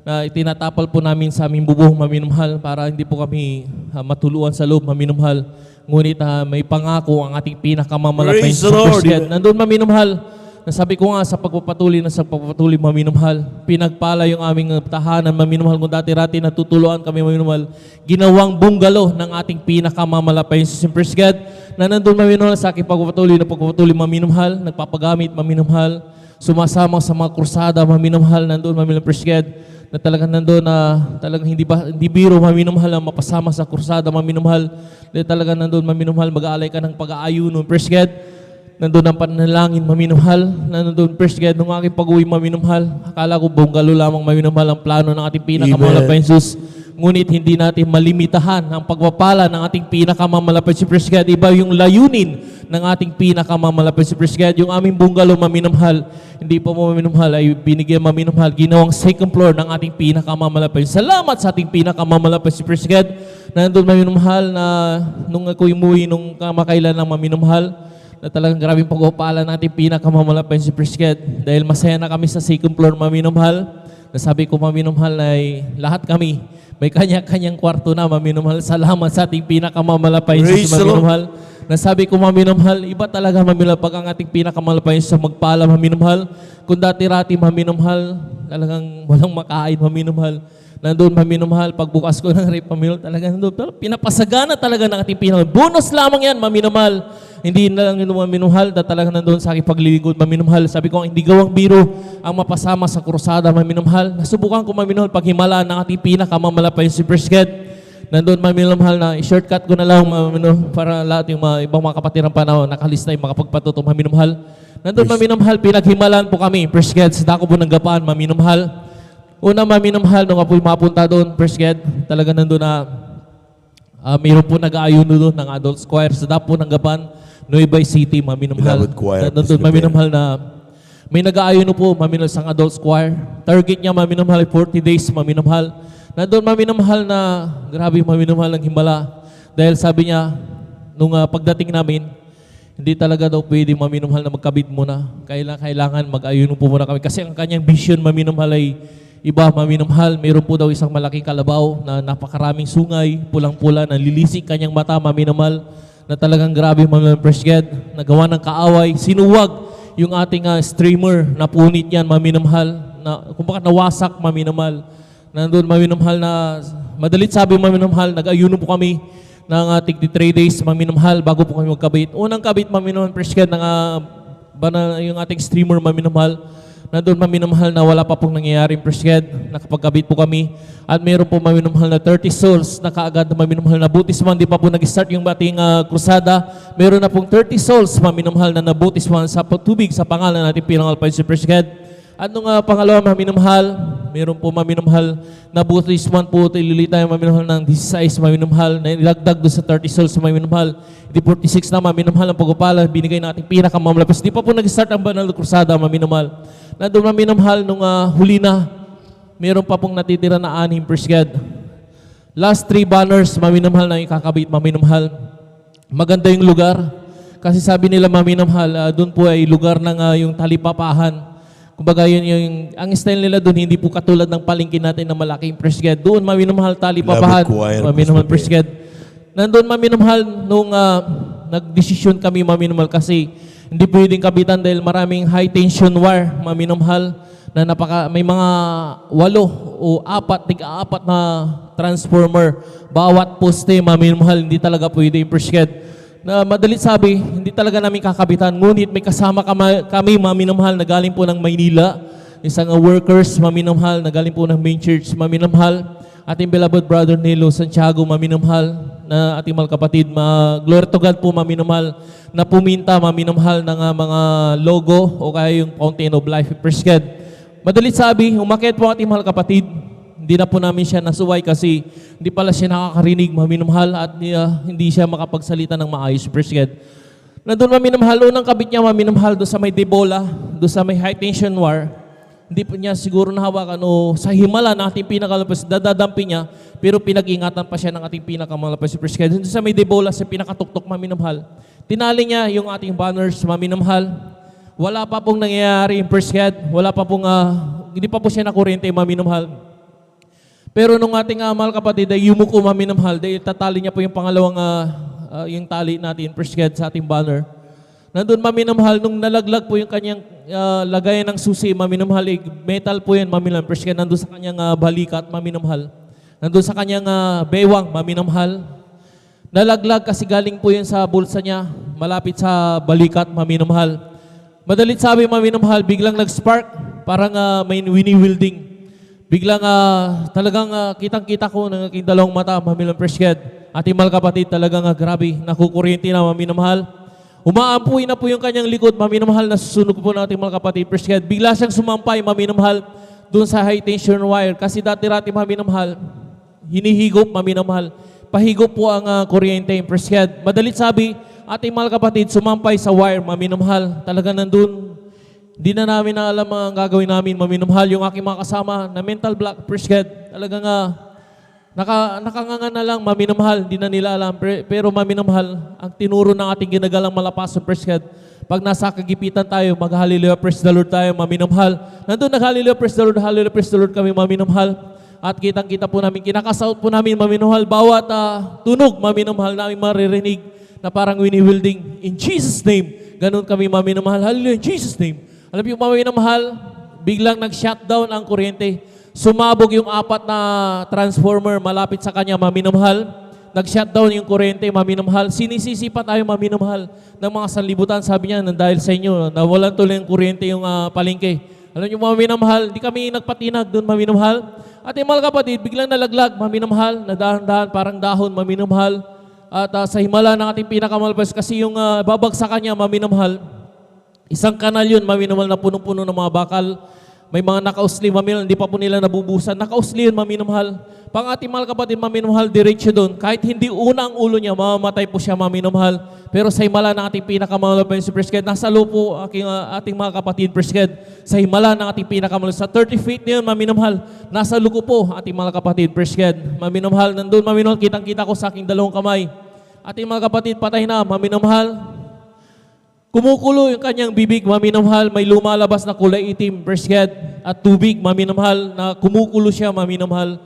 Na itinatapal po namin sa aming bubong, maminamahal, para hindi po kami matuluan sa loob, maminamahal. Ngunit may pangako ang ating pinakamamalapay Praise the sa Lord. Presbyterian. Nandun, maminamahal. Nasabi ko nga sa pagpapatuloy maminamahal, pinagpala yung aming tahanan, maminamahal, kung dati-rati natutuluan kami, maminamahal, ginawang bungalow ng ating pinakamamalapay sa Presbyterian, na nandun, maminamahal, sa aking pagpapatuloy maminamahal, nagpapagamit, maminamahal, sumasama sa mga krusada, maminamahal, nandun, maminamahal, Presbyterian, na talagang nandun na talagang hindi biro, maminamahal, ang mapasama sa krusada, maminamahal, na talagang nandun, maminamahal, mag-aalay ka ng pag-aayuno, Presbyterian, nandun ang panalangin, maminamahal. Nandun, Presbyterian, nung aking pag-uwi, maminamahal. Akala ko bungalo lamang, maminamahal, ang plano ng ating pinakamamalapay Jesus. Ngunit hindi natin malimitahan ang pagpapala ng ating pinakamamalapay si Presbyterian. Iba yung layunin ng ating pinakamamalapay si Presbyterian. Yung aming bungalo, maminamahal, hindi pa mo maminamahal, ay binigyan maminamahal, ginawang second floor ng ating pinakamamalapay. Salamat sa ating pinakamamalapay si Presbyterian. Nandun, maminamahal, na nung ako'y umuwi, nung kamakailan ng maminamahal, na talagang grabing pag-upala natin pinakamamalapay si Presbyterian. Dahil masaya na kami sa second floor, maminamahal. Nasabi ko, maminamahal, ay lahat kami may kanya-kanyang kwarto na, maminamahal. Salamat sa ating pinakamamalapay si maminamahal. Nasabi ko, maminamahal, iba talaga, maminamahal, pag ang ating pinakamamalapay sa magpala, maminamahal. Kung dati-rati, maminamahal, talagang walang makain, maminamahal. Nandun, maminamahal, pagbukas ko ng rep, maminamahal, talaga nandun, pinapasagana talaga ng ating pinakamamalapay. Bonus lamang yan, maminamahal. Hindi na lang yung maminamahal, na talagang nandun sa aking paglilingkod, maminamahal. Sabi ko, hindi gawang biro ang mapasama sa krusada, maminamahal. Nasubukan ko, maminamahal, paghimalaan ng ating pinakamamalapay si Presbyterian. Nandun, maminamahal, na i-shortcut ko na lang, maminamahal, para lahat yung ibang mga kapatid ng panahon, nakalista yung makapagpatuto, maminamahal. Nandun, maminamahal, pinaghimalaan po kami, Presbyterian, sa dako po ng Gapaan, maminamahal. Una, maminamahal, nung apo'y mapunta doon, Presbyterian, talaga nandun na mayroon po nag-aayuno doon ng adult choir sa dapo ng Gapan, Nueva City, maminamahal. Nandun, maminamahal, na may nag-aayuno po, maminamahal, sang adult choir. Target niya, maminamahal, 40 days, maminamahal. Nandun, maminamahal, na grabe, maminamahal ang himala. Dahil sabi niya, nung pagdating namin, hindi talaga daw pwede, maminamahal, na magkabit muna. Kailangan mag-ayuno po muna kami. Kasi ang kanyang vision, maminamahal, ay iba, maminamahal. Mayroon po daw isang malaking kalabaw na napakaraming sungay, pulang-pula, nalilisik kanyang mata, maminamahal, na talagang grabe, maminamahal, Presbyterian, nagawa ng kaaway, sinuwag yung ating streamer, na punit yan, maminamahal, na kumbaga nawasak, maminamahal. Nandun, maminamahal, na madalit sabi, maminamahal, nag-ayuno po kami ng 3 days, maminamahal, bago po kami magkabit. Unang kabit, maminamahal, Presbyterian, yung ating streamer, maminamahal. Nandun, maminamahal, na wala pa pong nangyayaring Presbyterian, nakapagkabit po kami. At mayroon po, maminamahal, na 30 souls na kaagad na maminamahal na bautisman. Di pa po nag-start yung ating krusada. Mayroon na pong 30 souls, maminamahal, na nabautisman sa tubig sa pangalan natin pinangalpay si Presbyterian. At nung pangalawa, maminamahal, mayroon po, maminamahal, na bautisman po, ililita yung maminamahal ng 16, maminamahal, na ilagdag doon sa 30 souls, maminamahal. Di 46 na, maminamahal, ang pagpapala, binigay natin pinakamamalapis. Di pa po nag-start ang banal na krusada, maminamahal. Nandun, maminamahal, nung huli na, mayroon pa pong natitira na 6 Presbyterian. Last 3 banners, maminamahal, na ikakabit, maminamahal. Maganda yung lugar. Kasi sabi nila, maminamahal, doon po ay lugar ng yung talipapahan. Kumbaga yun yung, ang style nila doon, hindi po katulad ng palengke natin na malaking Presbyterian. Doon, maminamahal, talipapahan, maminamahal, Presbyterian. Nandun, maminamahal, nung nagdesisyon kami, maminamahal, kasi hindi pwedeng kabitan dahil maraming high tension wire, maminamahal, na may mga 8 o 4 na transformer. Bawat poste, maminamahal, hindi talaga pwede yung Presbyterian. Na madalit sabi, hindi talaga namin kakabitan. Ngunit may kasama kami, maminamahal, na galing po ng Maynila. Isang workers, maminamahal, na galing po ng main church, maminamahal. Ating beloved brother Nilo Santiago, maminamahal, na ating mga kapatid, glory to God po, maminamahal, na puminta, maminamahal, ng mga logo o kaya yung Fountain of Life, Presbyterian. Madalit sabi, umakyat po ating mga kapatid, hindi na po namin siya nasuway kasi hindi pala siya nakakarinig, maminamahal, at hindi siya makapagsalita ng maayos, Presbyterian. Nandun, maminamahal, unang kabit niya, maminamahal, doon sa may debola, doon sa may high tension wire, hindi po niya siguro nahawakan o sa himala ng ating pinakamalapis, dadadampi niya, pero pinag-ingatan pa siya ng ating pinakamalapis. Kaya dun sa may debola, sa pinakatuktok, maminamahal, tinali niya yung ating banners, maminamahal. Wala pa pong nangyayari yung first head, wala pa pong, hindi pa po siya nakuryente, maminamahal. Pero nung ating mahal kapatid ay yumuko, maminamahal, dahil tatali niya po yung pangalawang, yung tali natin, first head sa ating banner. Nandun, maminamahal, nung nalaglag po yung kanyang lagayan ng susi, maminamahal, metal po yan, maminamahal. First head, nandun sa kanyang balikat, maminamahal. Nandun sa kanyang bewang, maminamahal. Nalaglag kasi galing po yan sa bulsa niya, malapit sa balikat, maminamahal. Madalit sabi, maminamahal, biglang nag-spark, parang may wini-wielding. Biglang talagang kitang-kita ko ng aking dalawang mata, maminamahal, first head. Ating mahal kapatid, talagang grabe, nakukuryente na, maminamahal. Umaampuin na po yung kanyang likod, maminamahal, na susunog po natin mga kapatid. First head, bigla siyang sumampay, maminamahal, doon sa high tension wire. Kasi dati-rati, maminamahal, hinihigop, maminamahal. Pahigop po ang kuryente, first head. Madalit sabi, ating mga kapatid, sumampay sa wire, maminamahal. Talaga nandun, hindi na namin alam ang gagawin namin, maminamahal. Yung aking mga kasama na mental block, first head, talagang nakanganga na lang, maminamahal, hindi na nila alam. Pero maminamahal, ang tinuro ng ating ginagalang malapason, first head, pag nasa kagipitan tayo, mag-hallelujah, praise the Lord tayo, maminamahal. Nandun nag-hallelujah, praise the Lord kami, maminamahal. At kitang-kita po namin, kinakasout po namin, maminamahal, bawat tunog, maminamahal namin maririnig na parang wini-wielding. In Jesus' name, ganun kami, maminamahal, hallelujah, in Jesus' name. Alam niyo, maminamahal, biglang nag-shutdown ang kuryente. Sumabog yung 4 na transformer malapit sa kanya, maminamahal. Nag-shutdown yung kuryente, maminamahal. Sinisisi pa tayo, maminamahal, ng mga sanlibutan. Sabi niya, dahil sa inyo, nawalan tuloy yung kuryente yung palengke. Alam niyo, maminamahal, di kami nagpatinag doon, maminamahal. At yung mga kapatid, biglang nalaglag, maminamahal, na dahan-dahan, parang dahon, maminamahal. At sa himala ng ating pinakamalapis, kasi yung babagsakan niya, maminamahal, isang kanal yun, maminamahal, na punong-puno ng mga bakal. May mga nakausli, maminamahal, hindi pa po nila nabubusan. Nakausli yun, maminamahal. Pang ating mahal kapatid, maminamahal, diretso doon. Kahit hindi una ang ulo niya, mamamatay po siya, maminamahal. Pero sa himala ng ating pinakamalapit si Prescott, nasa lupo ating mga kapatid, Prescott. Sa himala ng ating pinakamalapit, sa 30 feet na yun, maminamahal. Nasa luko po ating mga kapatid, Prescott. Maminamahal, nandun, maminamahal, kitang-kita ko sa aking dalawang kamay. Ating mga kapatid, patay na, maminamahal. Kumukulo yung kanyang bibig, maminamahal, may lumalabas na kulay itim, first head, at tubig, maminamahal, na kumukulo siya, maminamahal.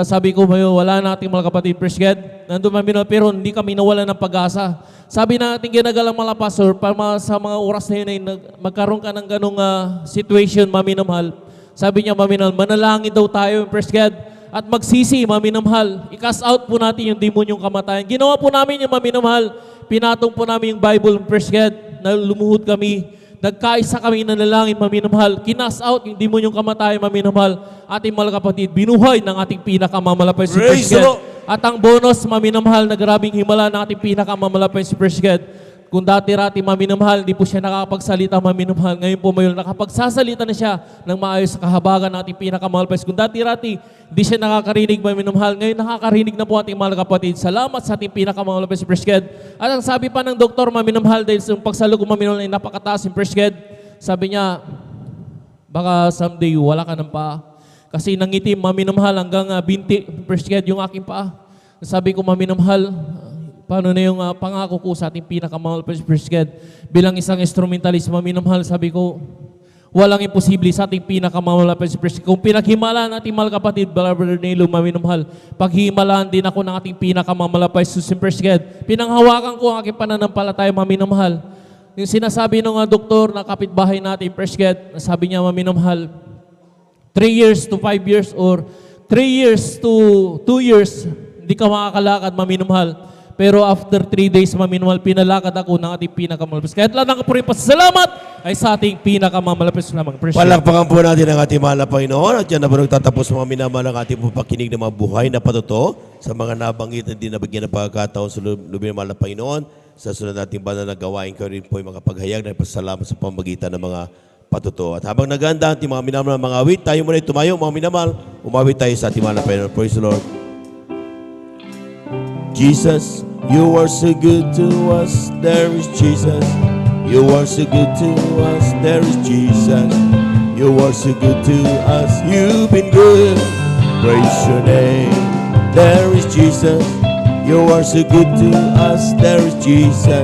Sabi ko, wala na ating mga kapatid, first head, nandun maminamahal, pero hindi kami nawala ng pag-asa. Sabi na ating ginagalang mga pastor, para sa mga oras na yun ay magkaroon ka ng ganong situation, maminamahal. Sabi niya, maminamahal, manalangin daw tayo, first head, at magsisi, maminamahal. I-cast out po natin yung demon, yung kamatayan. Ginawa po namin yung maminamahal. Pinatong po namin yung Bible, first head, na lumuhod kami, nagkaisa kami na nalangin, maminamahal, kinas out yung demon yung kamatayan, maminamahal, ating mga kapatid, binuhay ng ating pinakamamalapay si First God. At ang bonus, maminamahal, na grabing himala ng ating pinakamamalapay si First God. Kung dati-rati, maminamahal, hindi po siya nakakapagsalita, maminamahal. Ngayon po mayon, nakapagsasalita na siya ng maayos sa kahabagan ng ating pinakamalapay. Kung dati-rati, hindi siya nakakarinig, maminamahal. Ngayon nakakarinig na po ating mga kapatid. Salamat sa ating pinakamalapay si First God. At ang sabi pa ng doktor, maminamahal, dahil sa pagsalo ko maminamahal ay napakataas si First God. Sabi niya, baka someday wala ka ng paa. Kasi nangitim, maminamahal, hanggang binti, First God, yung aking paa. Sabi ko, maminamahal, paano na yung pangako ko sa ating pinakamahal First God? Bilang isang instrumentalist, maminamahal, sabi ko, walang imposible sa ating pinakamahal First God. Kung pinaghimalaan natin, mahal kapatid, Brother Nelo, maminamahal, paghimalaan din ako ng ating pinakamahal First God. Pinanghawakan ko ang aking pananampalataya, maminamahal. Yung sinasabi ng doktor na kapitbahay natin, First God, sabi niya, maminamahal, 3 years to 5 years or 3 years to 2 years, hindi ka makakalakad, maminamahal. Pero after 3 days, maminamahal, pinalakad ako ng ating pinakamalapis. Kahit lang ang puri pasasalamat ay sa ating pinakamalapis lamang. Palakpakan po natin ang ating mahal na Panginoon. At yan na po nagtatapos mga minamahal ang ating pakinig ng mga buhay na patotoo sa mga nabanggit na hindi nabigyan ng pagkakataon sa lubin ng mahal na Panginoon. Sa sunod nating banal na gawain ko rin po yung mga paghayag na pasalamat sa pamagitan ng mga patotoo. At habang naganda ating mga minamahal mga awit, tayo muna tumayo mga minamahal. Umawit tayo sa ating mahal na Panginoon. Praise the Lord. Jesus, you are so good to us, there is Jesus. You are so good to us, there is Jesus. You You are so good to us. You've been good. Praise your name. There is Jesus. You are so good to us. There is Jesus.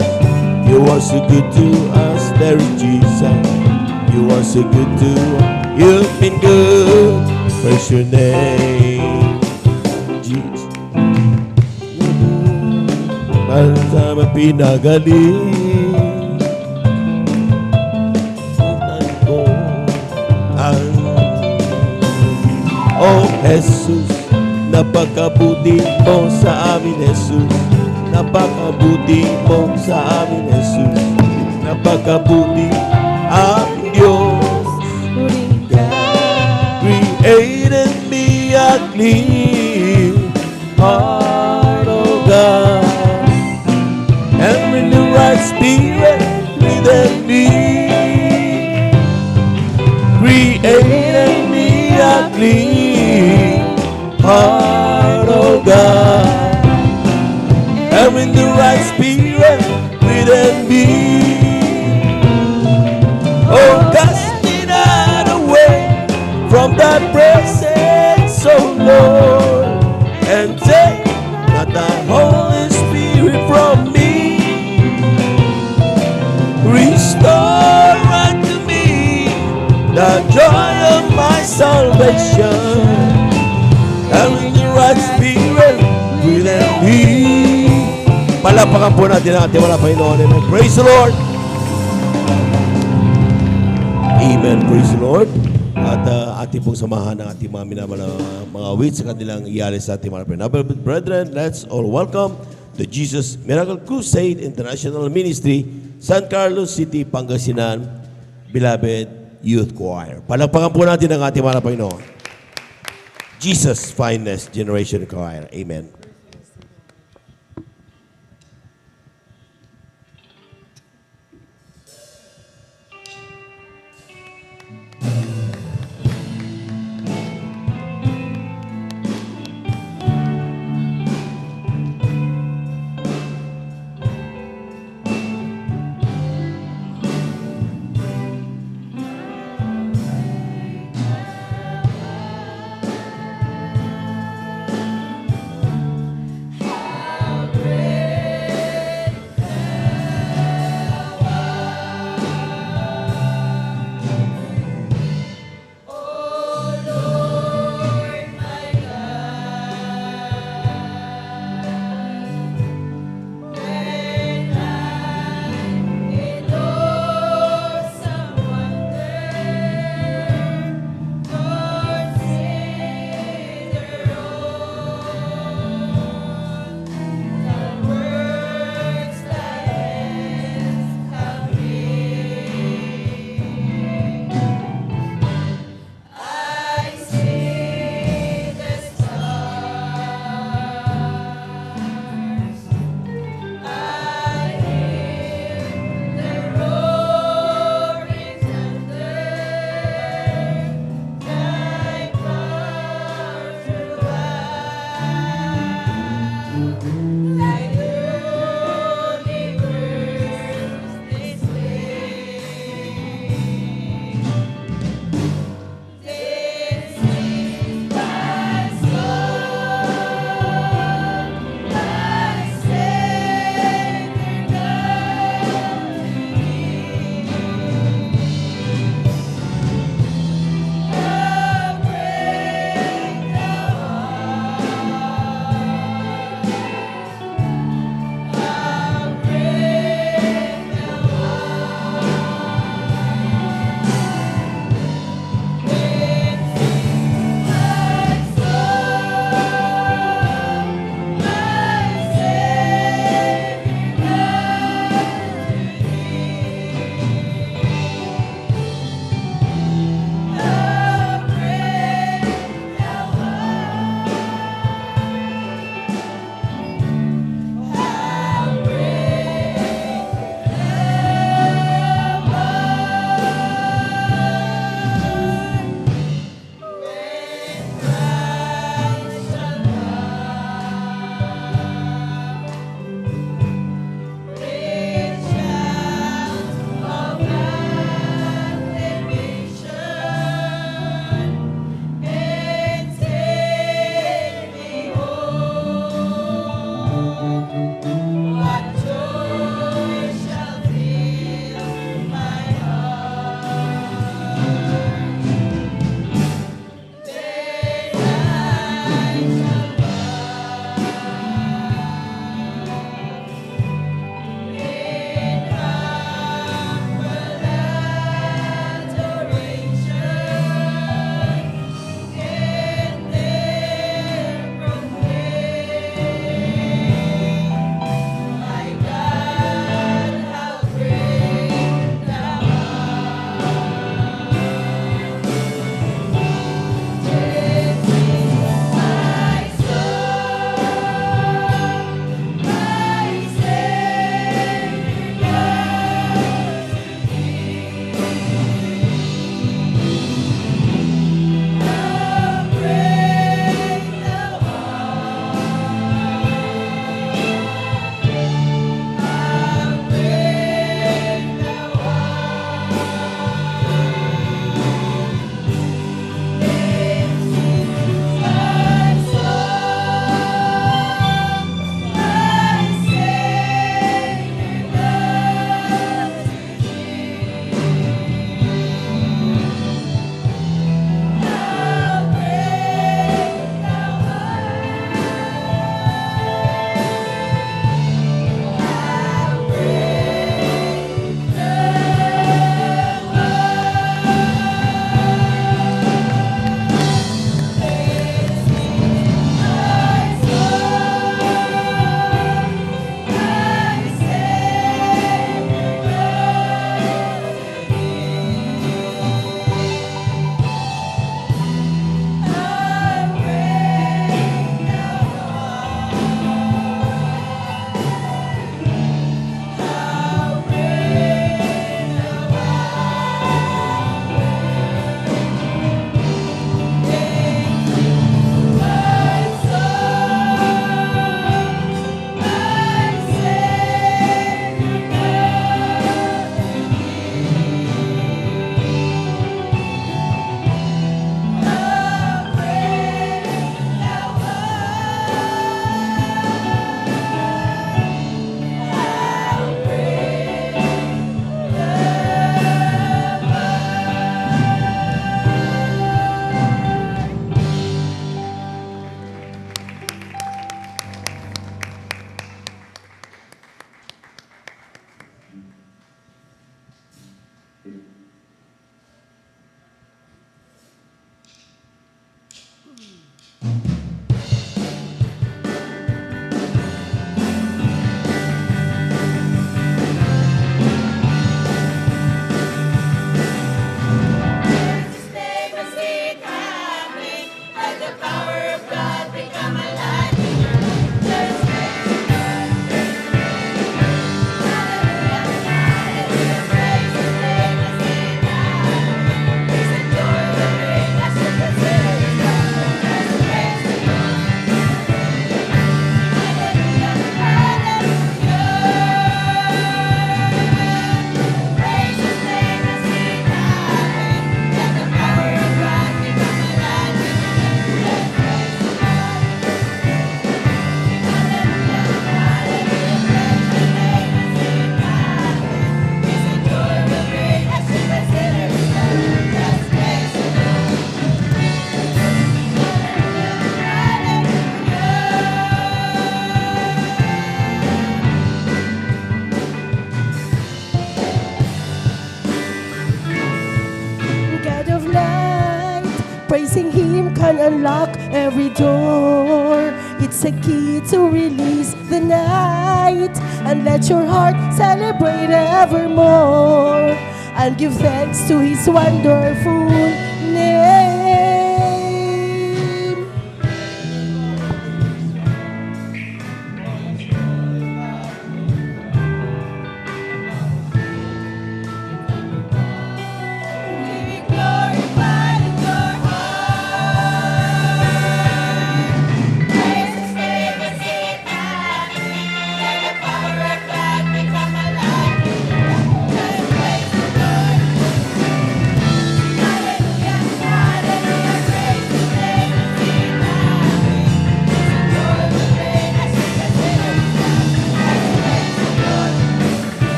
You are so good to us. There is Jesus. You are so good to us. You've been good. Praise your name. Jesus. Sama pinagaling. Oh Jesus, napakabuti mo sa amin, Jesus. Napakabuti mo sa amin, Jesus. Napakabuti aming Diyos. Created me a clean heart, oh God, and renew right spirit within me. Created me a clean heart, oh God, and with the right spirit within me. Oh, cast me not away from thy presence, oh Lord, and take not thy Holy Spirit from me. Restore unto me the joy of my salvation, and with the right spirit within me. Palapakan po natin ang ating mga Panginoon. Amen. Praise the Lord. Amen. Praise the Lord. At ating pong samahan ng ating mga mga awit sa kanilang iyalis sa ating mga Beloved brethren, let's all welcome the Jesus Miracle Crusade International Ministry, San Carlos City, Pangasinan, Beloved Youth Choir. Palakpakan po natin ang ating mga Panginoon. Jesus Finest Generation Choir. Amen. God of light, praising Him can unlock every door. It's a key to release the night and let your heart celebrate evermore and give thanks to His wonderful name.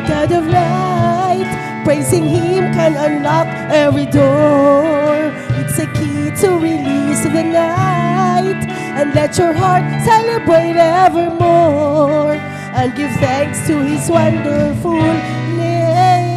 God of light, praising Him can unlock every door. It's a key to release the night and let your heart celebrate evermore and give thanks to His wonderful name.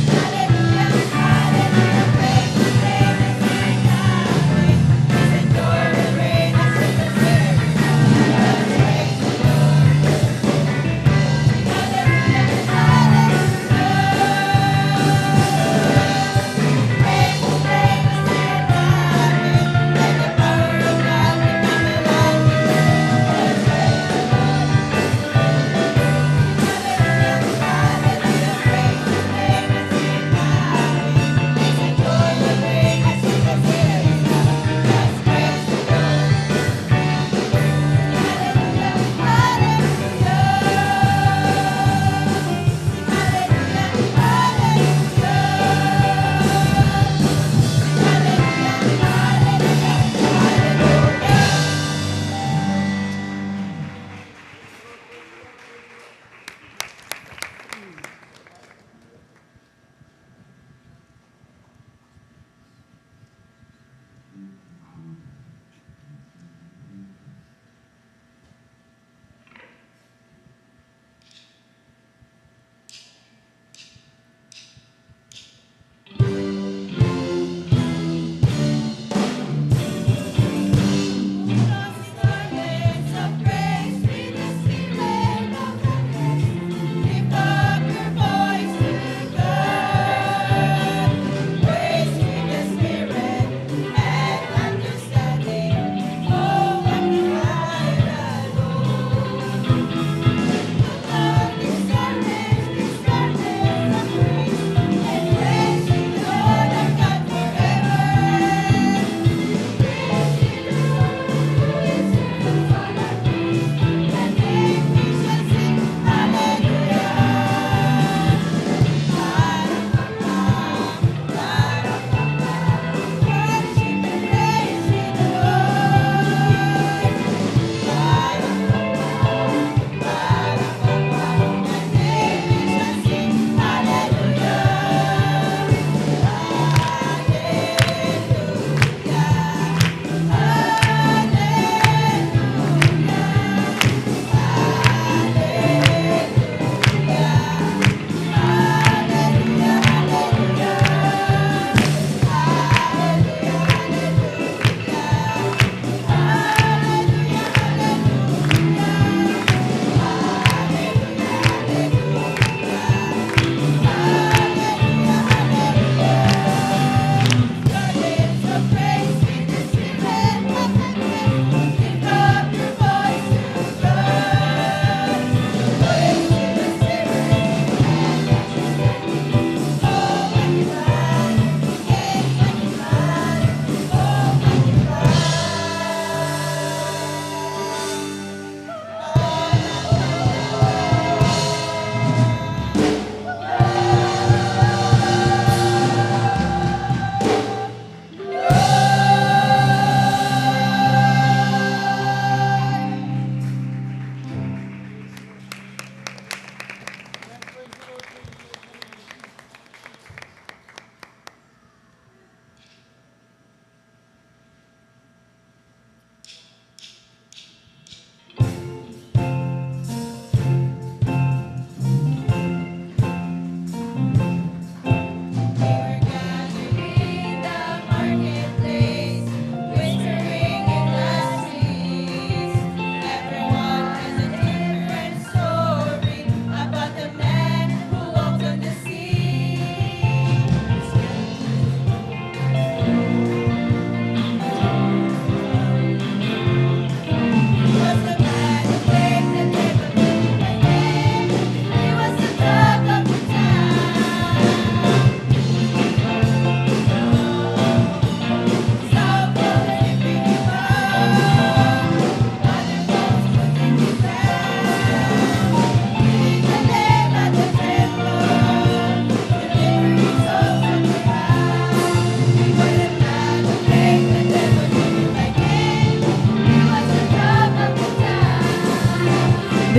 Hallelujah.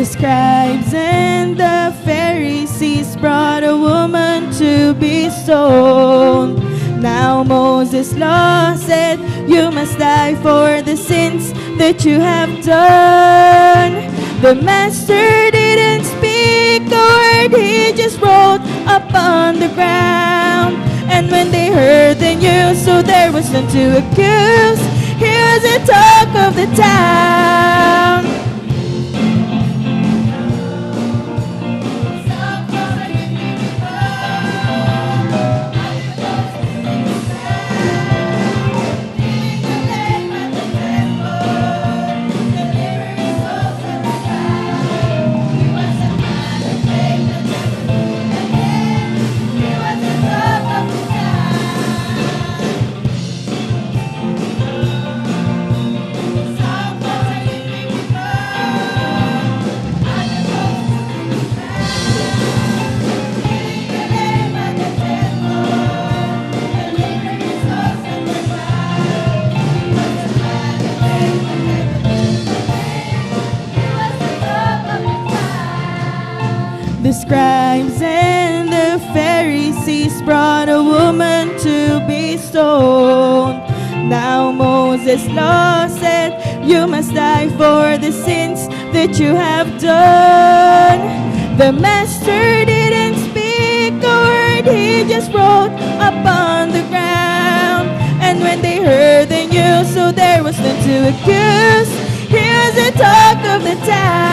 The scribes and the Pharisees brought a woman to be stoned. Now Moses' law said you must die for the sins that you have done. The master didn't speak a word, he just rolled up on the ground. And when they heard the news, so there was none to accuse. He was the talk of the town. The scribes and the Pharisees brought a woman to be stoned. Now Moses' law said you must die for the sins that you have done. The master didn't speak a word, he just rolled up on the ground. And when they heard the news, so there was none to accuse. Here's the talk of the town.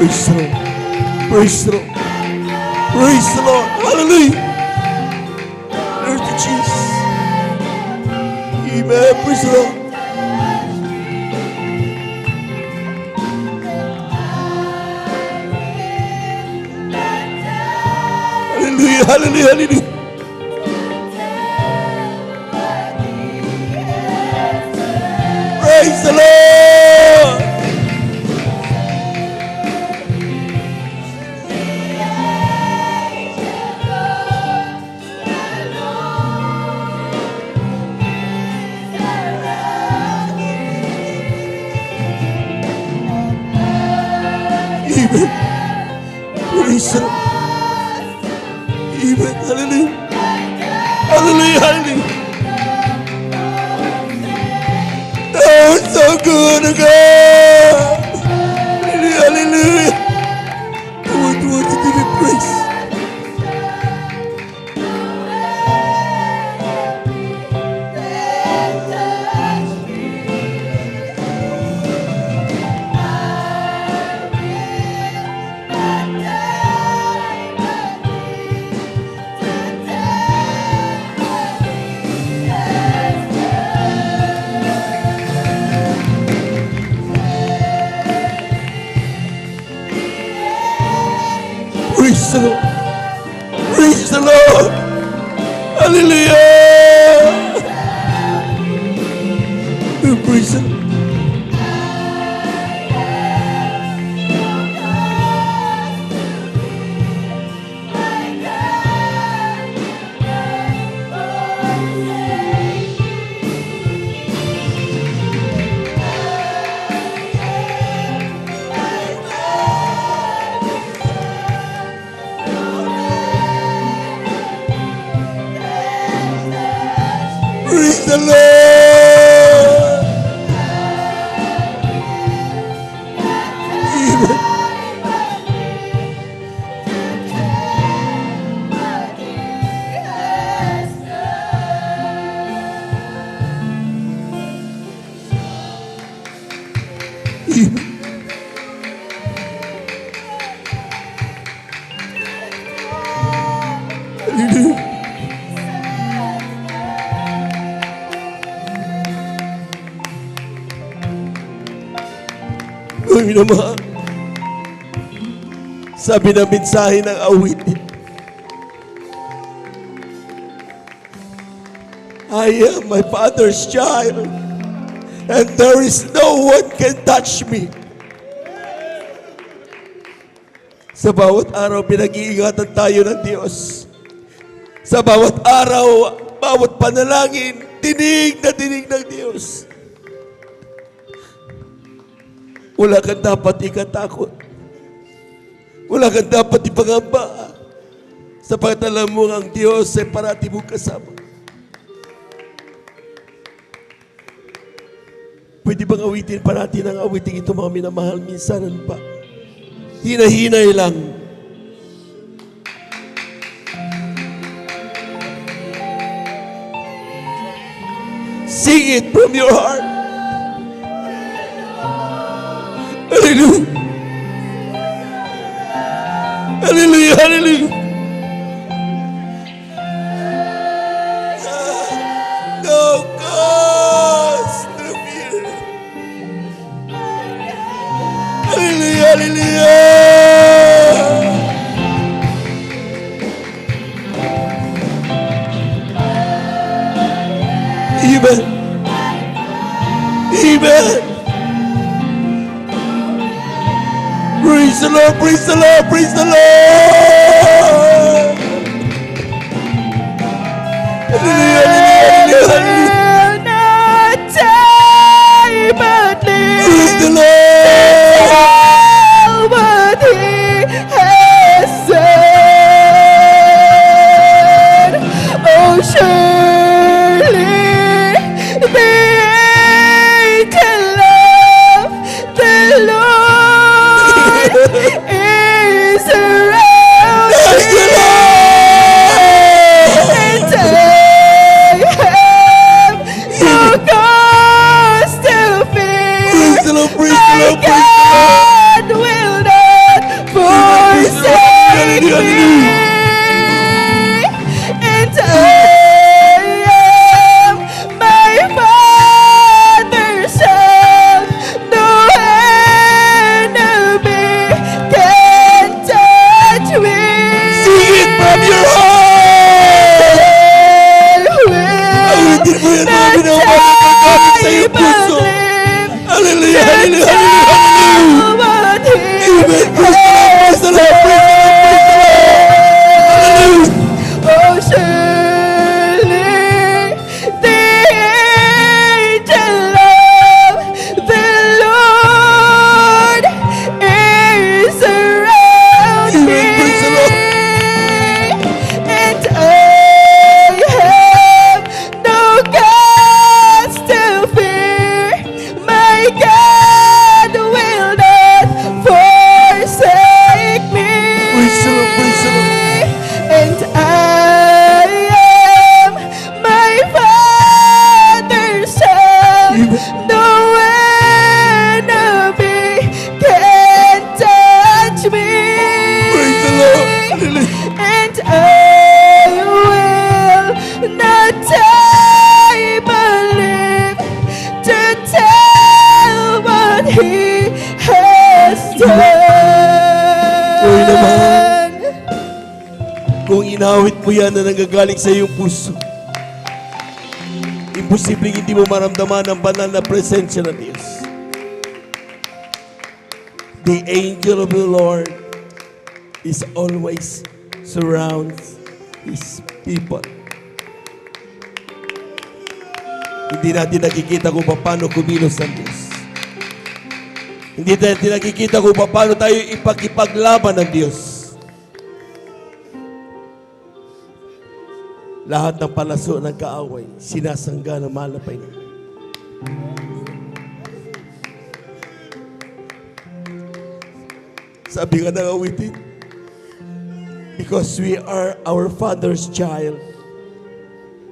Praise the Lord. Praise the Lord. Praise the Lord. Hallelujah. Glory to Jesus. Amen. Praise the Lord. Hallelujah. Hallelujah. Hallelujah. Praise the Lord. Amen. Praise the Lord. Amen. Hallelujah. Hallelujah. Hallelujah. Oh, so good, oh God. Hallelujah. Hallelujah. I want to give you praise. Praise the Lord. Praise the Lord. Hallelujah. Praise the Lord. Praise the Lord. Ay, naman. Sabi na mensahe ng awitin, I am my Father's child, and there is no one can touch me. Sa bawat araw, pinag-iingatan tayo ng Diyos. Sa bawat araw, bawat panalangin, tinig ng Diyos. Wala kang dapat ikatakot. Wala kang dapat ipangamba. Sapagkat alam mo ang Diyos ay parati mong kasama. Pwede bang awitin pa natin ang awitin ito, mga minamahal? Minsanan pa. Hinahinay lang. Sing it from your heart. Hallelujah. Hallelujah. Hallelujah. No cause to fear. Hallelujah. Hallelujah. Amen. Amen. Praise the Lord, praise the Lord, praise the Lord. Hallelujah, hallelujah, hallelujah. Not die, but live. Praise the Lord. What He has said. Oh, surely the angel of the Lord is around me, and I have pinamamahalan sa iyong puso. Hallelujah, hallelujah, hallelujah. Amen. Praise the Lord, praise the Lord, praise the Lord. Hallelujah. Oh, surely the angel of the Lord is around me, and I have no cause to fear. My God will not forsake me. Praise the Lord, praise the Lord. And I am my Father's child. No enemy can touch me. Praise the Lord. And I will not die but live to tell what He has Uy naman. done. Kung inawit mo yan na nanggagaling sa iyong puso, imposibleng hindi mo maramdaman ang banal na presensya ng Diyos. The angel of the Lord is always surrounds His people. Hindi natin nakikita kung paano kumilos ang Diyos. Hindi natin nakikita kung paano tayo ipaglaban ng Diyos. Lahat ng palaso ng kaaway, sinasangga ng mahal na Panginoon. Sabi nga ng awitin, because we are our Father's child,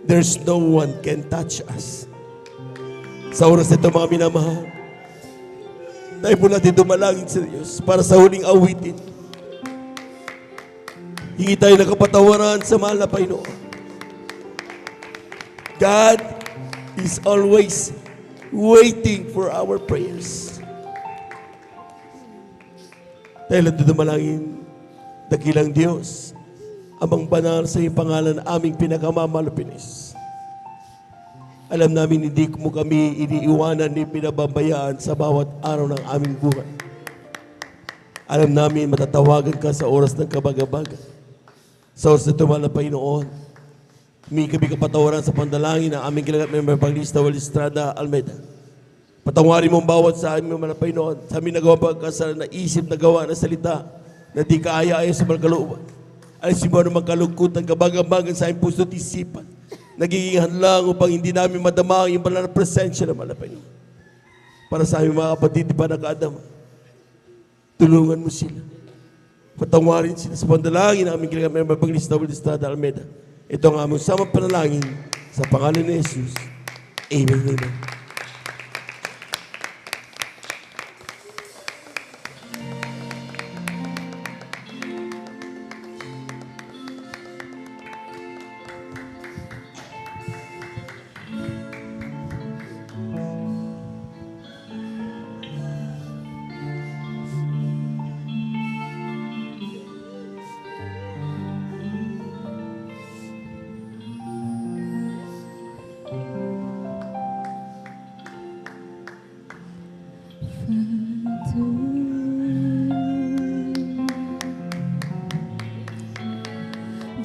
there's no one can touch us. Sa oras nito mga minamahal, tayo po natin dumalangin sa Diyos para sa huling awitin. Hingi tayo ng kapatawaran sa mahal na Panginoon. God is always waiting for our prayers. Dahil ito dumalangin, dakilang Diyos, amang banal sa iyong pangalan, aming pinakamamalapinis. Alam namin hindi mo kami iniiwanan ni pinababayaan sa bawat araw ng aming buhay. Alam namin matatawagan ka sa oras ng kabagabagan. Sa oras na tumal na Panginoon, may kami kapatawaran sa pandalangin ng aming kilagat member Panglista Walistrada Almeida. Patawarin mo bawat sa aming mga Panginoon, sa aming nagawa pagkasala na isip na gawa na salita na di kaaya-aya sa malkalooban. Alisin mo ang magkalungkutan, kabagabagan sa aming puso at isipan. Nagiging hadlang upang hindi namin madama ang banal na presensya ng mga Panginoon. Para sa aming mga kapatid pa nakaadama, tulungan mo sila. Patawarin sila sa pandalangin ng aming kilagat member Panglista Walistrada Almeida. Ito ang aming samang panalangin sa pangalan ni Jesus. Amen. Amen.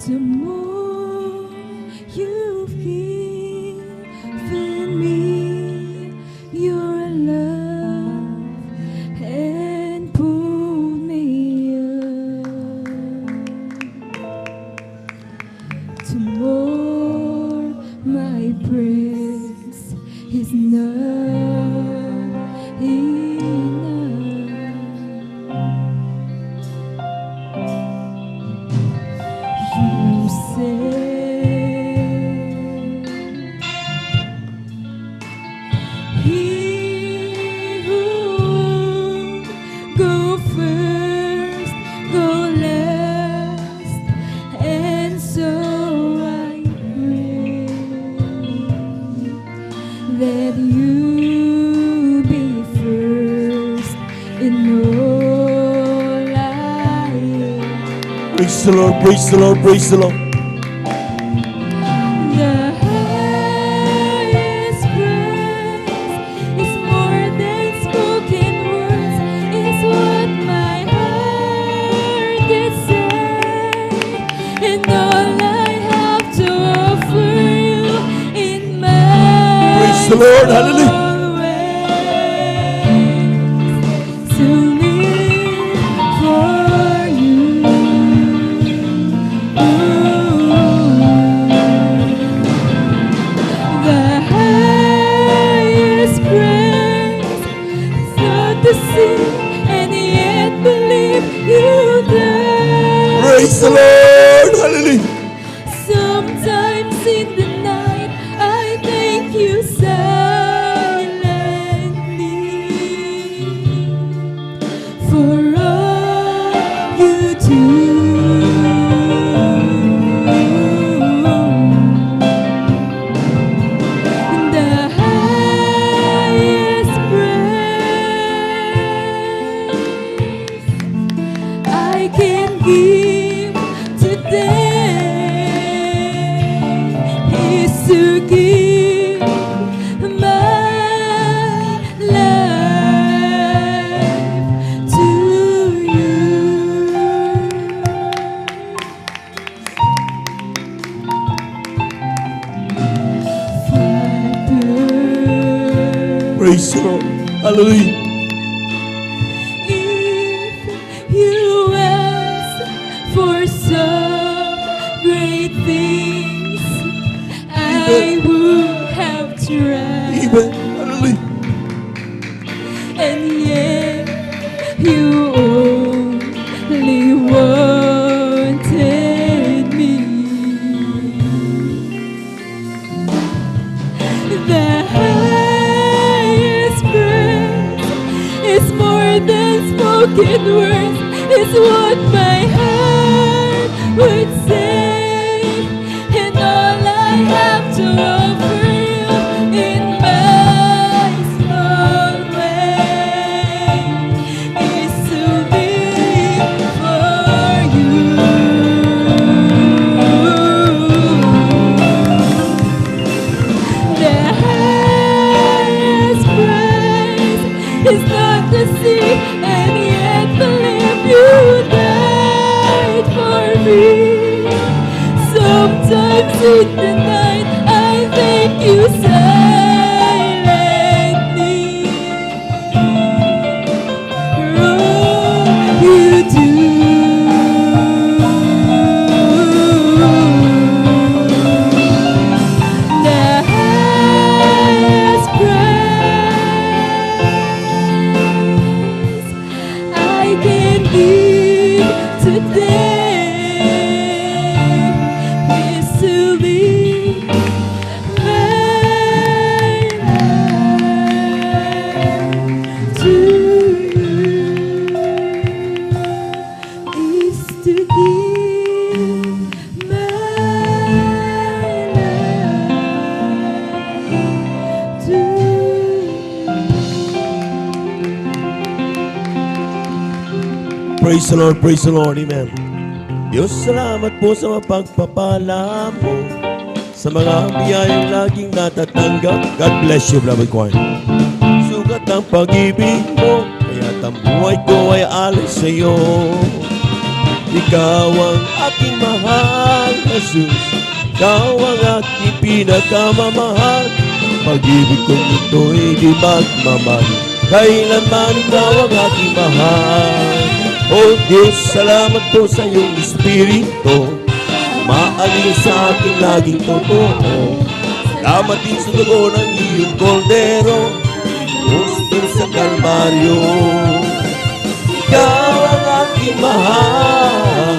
The more you've given me your love and pulled me up, the more my praise is not enough. You said, he who would go first, go last, and so I pray that you be first in all I am. Praise the Lord, praise the Lord, praise the Lord. The highest the Lord. Hallelujah. To live for you. The highest praise, not to see and yet believe you die. Praise the Lord. Hallelujah. Sometimes in the night I thank you silently for all you do. The highest praise I can give today is to give my life to you. Praise the Lord. Hallelujah. You ask for some great things, I would have tried. And yet you only wanted me. The highest praise is more than spoken words, is what my heart would say, and all I have to offer you in my small way is to live for you. The highest praise is not to see and yet believe you died for me. Sometimes in the night I thank you silently for all you do. The highest praise I can give today is to live my life to you, is to give my life to Praise the Lord, praise the Lord, amen. Diyos, salamat po sa mapagpapala mo, sa mga biyayang laging natatanggap. God bless you, beloved choir. Sugat ang pag-ibig mo, kaya't ang buhay ko ay alis sa iyo. Ikaw ang aking mahal, Jesus. Ikaw ang aking pinakamamahal. Pag-ibig kong ito'y di magmamahal. Kailanman ikaw ang aking mahal. O Diyos, salamat po sa iyong Espiritu, maalis sa aking laging totoo. Salamat din sa dugo ng iyong kordero, gusto sa Kalbaryo. Ikaw ang aking mahal,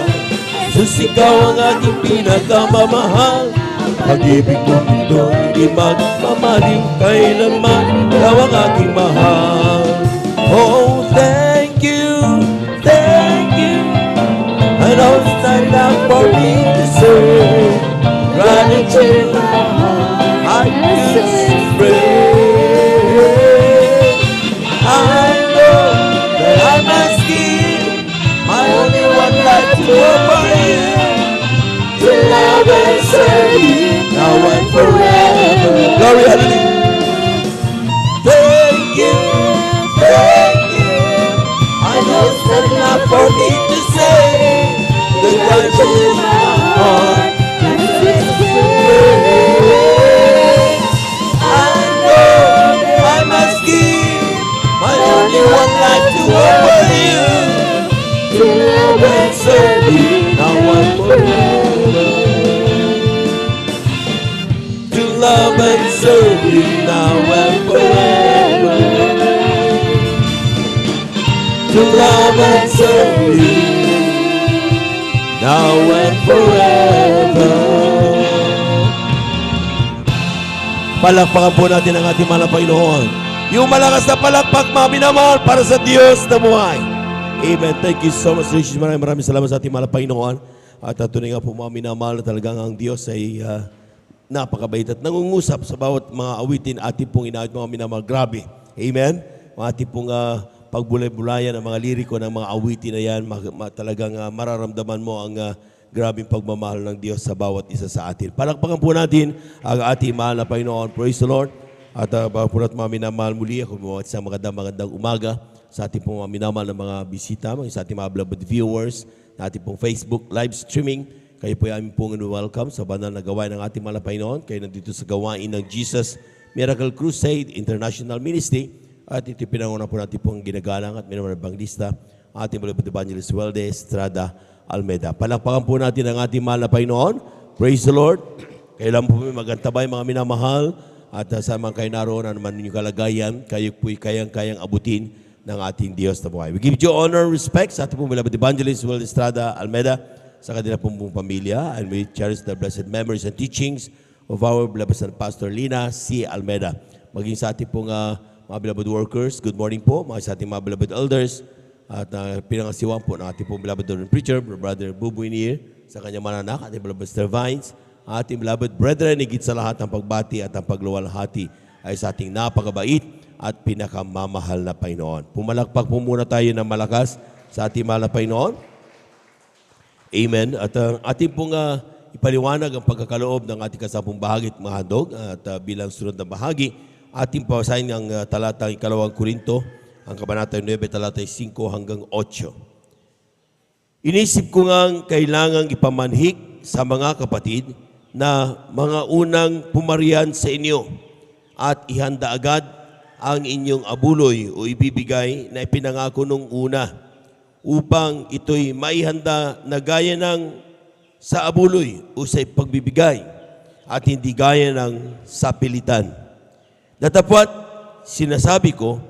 Jesus, ikaw ang aking pinakamamahal. Pag-ibig kong ito, hindi magmamaling, kailanman ikaw ang aking mahal. Oh, thank you. I know it's not enough for me to say, gratitude, I just pray. I know that I must give my only one life to offer you, to love and serve you now and forever. Glory, hallelujah. Thank you, thank you. I know it's not enough for me to say, the gratitude in my heart, I forever. To love and serve you now and forever. To love and serve you now and forever. Palakpakan po natin ang ating mahal na Panginoon. Yung malakas na palakpak, mga minamahal, para sa Diyos na buhay. Amen. Thank you so much, Richard. Maraming salamat sa ating mahal na Panginoon. At tunay nga po, mga minamahal, na talagang ang Diyos ay napakabait at nangungusap sa bawat mga awitin ating pong inaawit, mga minamahal. Grabe. Amen. Mga ating pong pagbulay-bulayan ng mga liriko ng mga awitin na yan, talagang mararamdaman mo ang grabing pagmamahal ng Diyos sa bawat isa sa atin. Palakpakan po natin ang ating mahal na Panginoon. Praise the Lord. At po natin mga minamahal muli, ako mga isang magandang umaga sa ating pong mga minamahal na mga bisita, sa ating mga beloved viewers, na ating pong Facebook live streaming. Kayo po ay aming pong welcome sa banal na gawain ng ating mahal na Panginoon. Kayo nandito sa gawain ng Jesus Miracle Crusade International Ministry. At ito pinangunan po natin pong ginagalang at minamahal na banglista, ating beloved evangelist Welde Estrada Almeida. Palakpakan po natin ang ating mahal na Panginoon. Praise the Lord. Kailan po magantabay mga minamahal at sa mga kayo naroon ang naman ninyong kalagayan, kayo po'y kayang-kayang abutin ng ating Diyos na buhay. We give you honor and respect sa ating pong beloved evangelist Welde Estrada Almeida sa kanila pong pamilya, and we cherish the blessed memories and teachings of our beloved Pastor Lina C. Almeida. Maging sa ating pong mga beloved workers, good morning po, mga sa ating mga beloved elders, at pinangasiwang po ng ating pong beloved preacher, Brother Buboy Nier, sa kanyang mananak, ating beloved Mr. Vines, ating beloved brethren, higit sa lahat ang pagbati at ang pagluwalhati ay sa ating napakabait at pinakamamahal na Panginoon. Pumalakpak po muna tayo ng malakas sa ating mahal na Panginoon. Amen. At ating pong ipaliwanag ang pagkakaloob ng ating kasapong bahagi at mga handog, at bilang sunod na bahagi, ating pawasahin ang talatang 2 Korinto, ang kabanata 9, talatay 5 hanggang 8. Inisip ko ngang kailangang ipamanhik sa mga kapatid na mga unang pumarian sa inyo at ihanda agad ang inyong abuloy o ibibigay na ipinangako nung una upang ito'y maihanda na gaya ng sa abuloy o sa pagbibigay at hindi gaya ng sapilitan. Datapwat, sinasabi ko,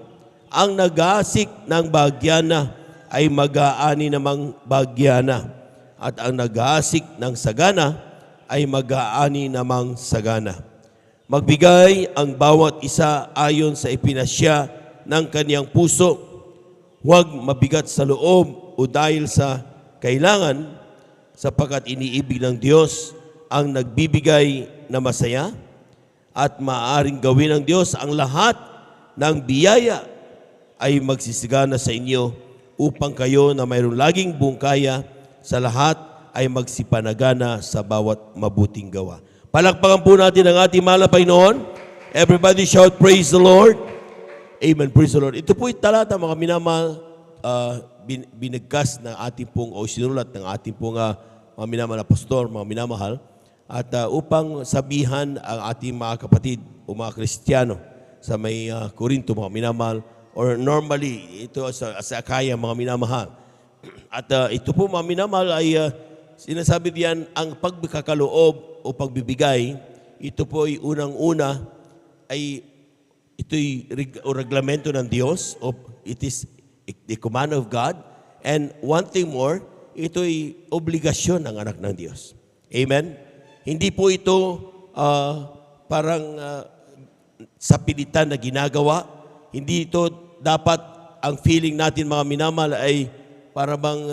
ang nag-aasik ng bagyana ay mag-aani namang bagyana, at ang nag-aasik ng sagana ay mag-aani namang sagana. Magbigay ang bawat isa ayon sa ipinasya ng kaniyang puso, huwag mabigat sa loob o dahil sa kailangan, sapagkat iniibig ng Diyos ang nagbibigay na masaya, at maaaring gawin ng Diyos ang lahat ng biyaya ay magsisigana sa inyo upang kayo na mayroong laging bungkaya sa lahat ay magsipanagana sa bawat mabuting gawa. Palakpakan po natin ang ating mahal na Panginoon. Everybody shout, praise the Lord. Amen, praise the Lord. Ito po'y talata, mga minamahal, binigkas ng ating pong, o sinulat ng ating pong mga minamahal na pastor, mga minamahal, at upang sabihan ang ating mga kapatid o mga Kristiyano sa may Korinto, mga minamahal, or normally, ito sa Akaya, mga minamahal. At ito po, mga minamahal, ay sinasabi diyan, ang pagkakaloob o pagbibigay, ito po ay unang-una, ay ito'y reglamento ng Diyos, o it is the command of God, and one thing more, ito'y obligasyon ng anak ng Diyos. Amen? Hindi po ito parang sapilitan na ginagawa. Hindi ito dapat ang feeling natin, mga minamahal, ay para bang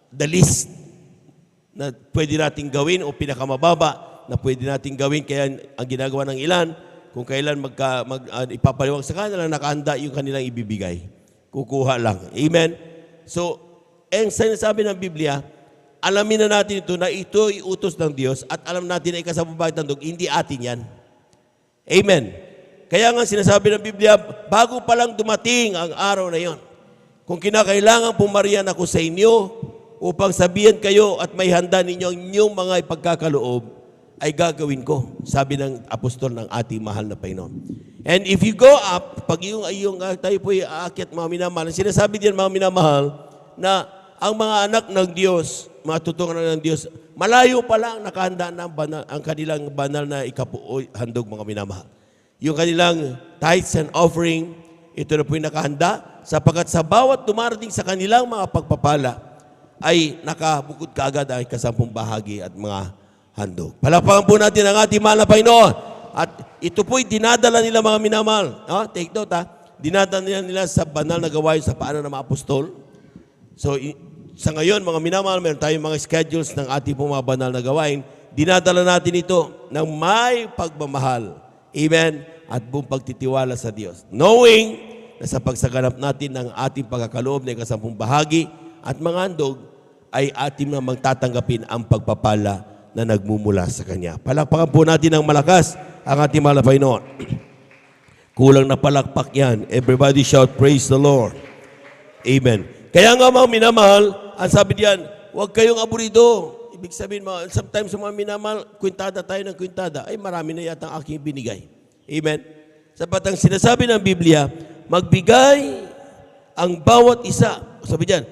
the least na pwede nating gawin o pinakamababa na pwede nating gawin. Kaya ang ginagawa ng ilan, kung kailan ipapaliwag sa kanila, nakahanda yung kanilang ibibigay. Kukuha lang. Amen? So, ang sinasabi ng Biblia, alamin na natin ito na ito'y utos ng Diyos at alam natin na ikasababait ng dog, hindi atin yan. Amen? Kaya nga sinasabi ng Biblia, bago pa lang dumating ang araw na yon, kung kinakailangan pumarian ako sa inyo upang sabihan kayo at may handa ninyo ang inyong mga ipagkakaloob, ay gagawin ko, sabi ng apostol ng ating mahal na Panginoon. And if you go up, pag tayo po ay aakyat, mga minamahal, sinasabi din, mga minamahal, na ang mga anak ng Diyos matutungan ng Diyos, malayo pa lang nakahanda na ang kanilang banal na handog, mga minamahal. Yung kanilang tithes and offering, ito na po yung nakahanda, sapagkat sa bawat dumarating sa kanilang mga pagpapala, ay nakabukod kaagad ang 10 bahagi at mga handog. Palakpakan po natin ang ating mahal na Panginoon. At ito po'y dinadala nila, mga minamahal. Take note, dinadala nila sa banal na gawain sa paanan ng mga apostol. So, sa ngayon, mga minamahal, meron tayong mga schedules ng ating mga banal na gawain. Dinadala natin ito ng may pagmamahal. Amen? At buong pagtitiwala sa Diyos. Knowing na sa pagsaganap natin ng ating pagkakaloob ng 10 bahagi at mga handog, ay ating na magtatanggapin ang pagpapala na nagmumula sa Kanya. Palakpakan po natin ng malakas ang ating mahal na Panginoon. Kulang na palakpak yan. Everybody shout, praise the Lord. Amen. Kaya nga, mga minamahal, ang sabi diyan, huwag kayong aburido. Ibig sabihin, sometimes mga minamahal, kwintada tayo ng kwintada, ay marami na yata ang aking binigay. Amen. Sapat ang sinasabi ng Biblia, magbigay ang bawat isa. Sabi diyan,